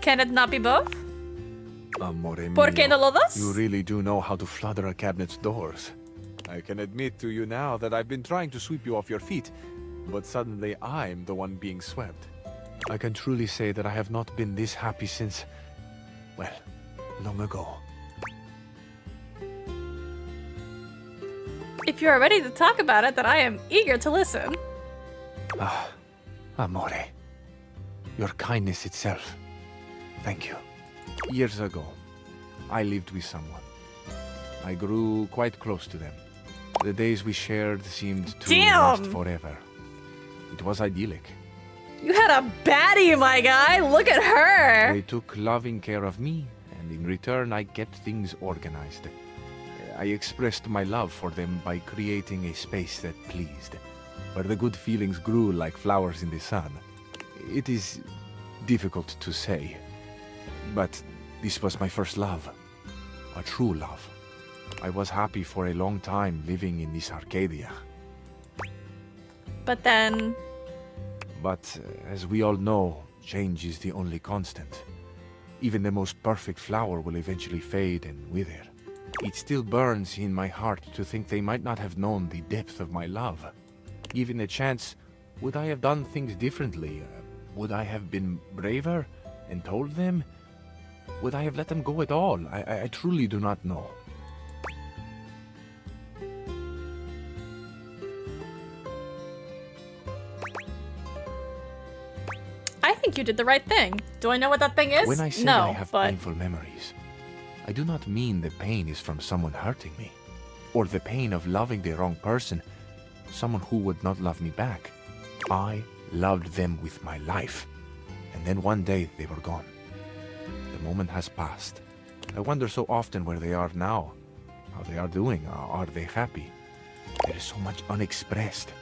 Can it not be both? Amore mio, ¿Por qué no lo das? you really do know how to flutter a cabinet's doors. I can admit to you now that I've been trying to sweep you off your feet, but suddenly I'm the one being swept. I can truly say that I have not been this happy since, well, long ago. If you are ready to talk about it, then I am eager to listen. Ah, amore. Your kindness itself. Thank you. Years ago, I lived with someone. I grew quite close to them. The days we shared seemed to last forever. It was idyllic. You had a baddie, my guy. Look at her. They took loving care of me, and in return I kept things organized. I expressed my love for them by creating a space that pleased, where the good feelings grew like flowers in the sun. It is difficult to say, but this was my first love. A true love. I was happy for a long time living in this Arcadia. But then... But as we all know, change is the only constant. Even the most perfect flower will eventually fade and wither. It still burns in my heart to think they might not have known the depth of my love. Given a chance, would I have done things differently? Would I have been braver and told them? Would I have let them go at all? I truly do not know. I think you did the right thing. Do I know what that thing is? When I say no, I have painful memories, I do not mean the pain is from someone hurting me, or the pain of loving the wrong person, someone who would not love me back. I loved them with my life, and then one day they were gone. The moment has passed. I wonder so often where they are now, how they are doing, are they happy? There is so much unexpressed,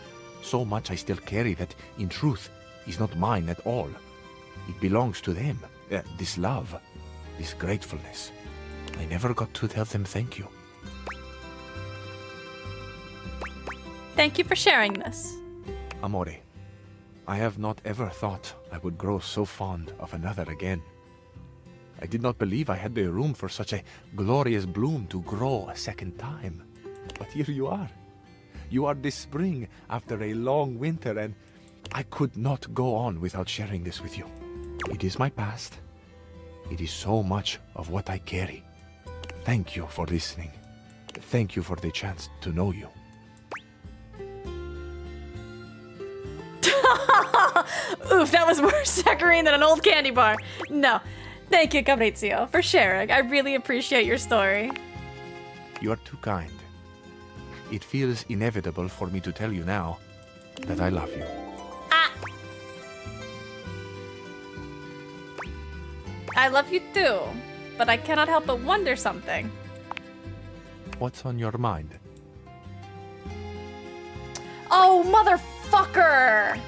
so much I still carry that, in truth, is not mine at all. It belongs to them, this love, this gratefulness. I never got to tell them thank you. Thank you for sharing this. Amore, I have not ever thought I would grow so fond of another again. I did not believe I had the room for such a glorious bloom to grow a second time. But here you are. You are this spring after a long winter, and I could not go on without sharing this with you. It is my past. It is so much of what I carry. Thank you for listening. Thank you for the chance to know you. Oof, that was worse saccharine than an old candy bar. No. Thank you, Fabrizio, for sharing. I really appreciate your story. You're too kind. It feels inevitable for me to tell you now that I love you. I love you too, but I cannot help but wonder something. What's on your mind? Oh, motherfucker!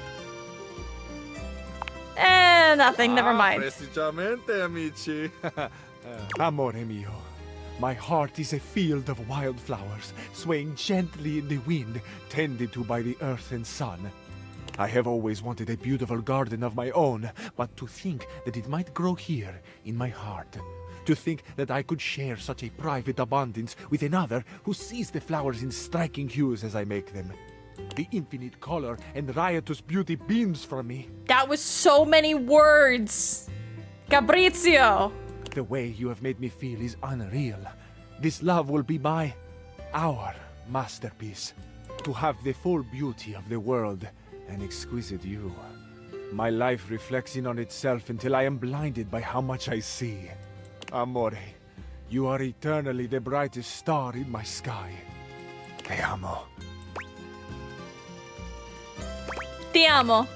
Nothing, never mind. Precisamente, amici. Amore mio, my heart is a field of wildflowers, swaying gently in the wind, tended to by the earth and sun. I have always wanted a beautiful garden of my own, but to think that it might grow here, in my heart. To think that I could share such a private abundance with another who sees the flowers in striking hues as I make them. The infinite color and riotous beauty beams from me. That was so many words. Fabrizio. The way you have made me feel is unreal. This love will be our masterpiece. To have the full beauty of the world, an exquisite you. My life reflects in on itself until I am blinded by how much I see. Amore, you are eternally the brightest star in my sky. Te amo. Ti amo.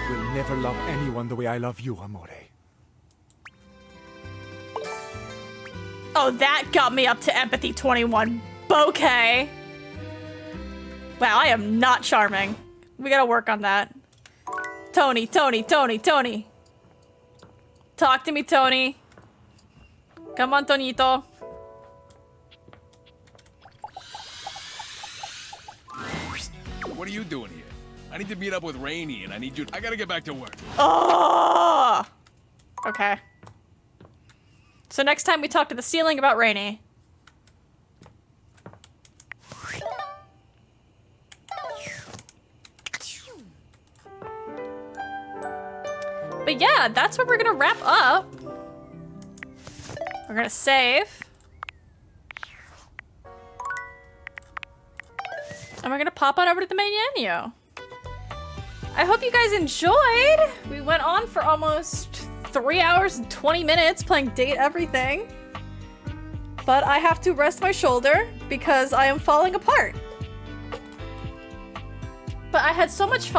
Will never love anyone the way I love you, Amore. Oh, that got me up to empathy 21. Bouquet. Wow, I am not charming. We gotta work on that. Tony. Talk to me, Tony. Come on, Tonito. What are you doing here? I need to meet up with Rainey, and I gotta get back to work. Oh! Okay. So next time we talk to the ceiling about Rainey. But yeah, that's where we're gonna wrap up. We're gonna save. And we're gonna pop on over to the menu. I hope you guys enjoyed. We went on for almost 3 hours and 20 minutes playing Date Everything. But I have to rest my shoulder because I am falling apart. But I had so much fun.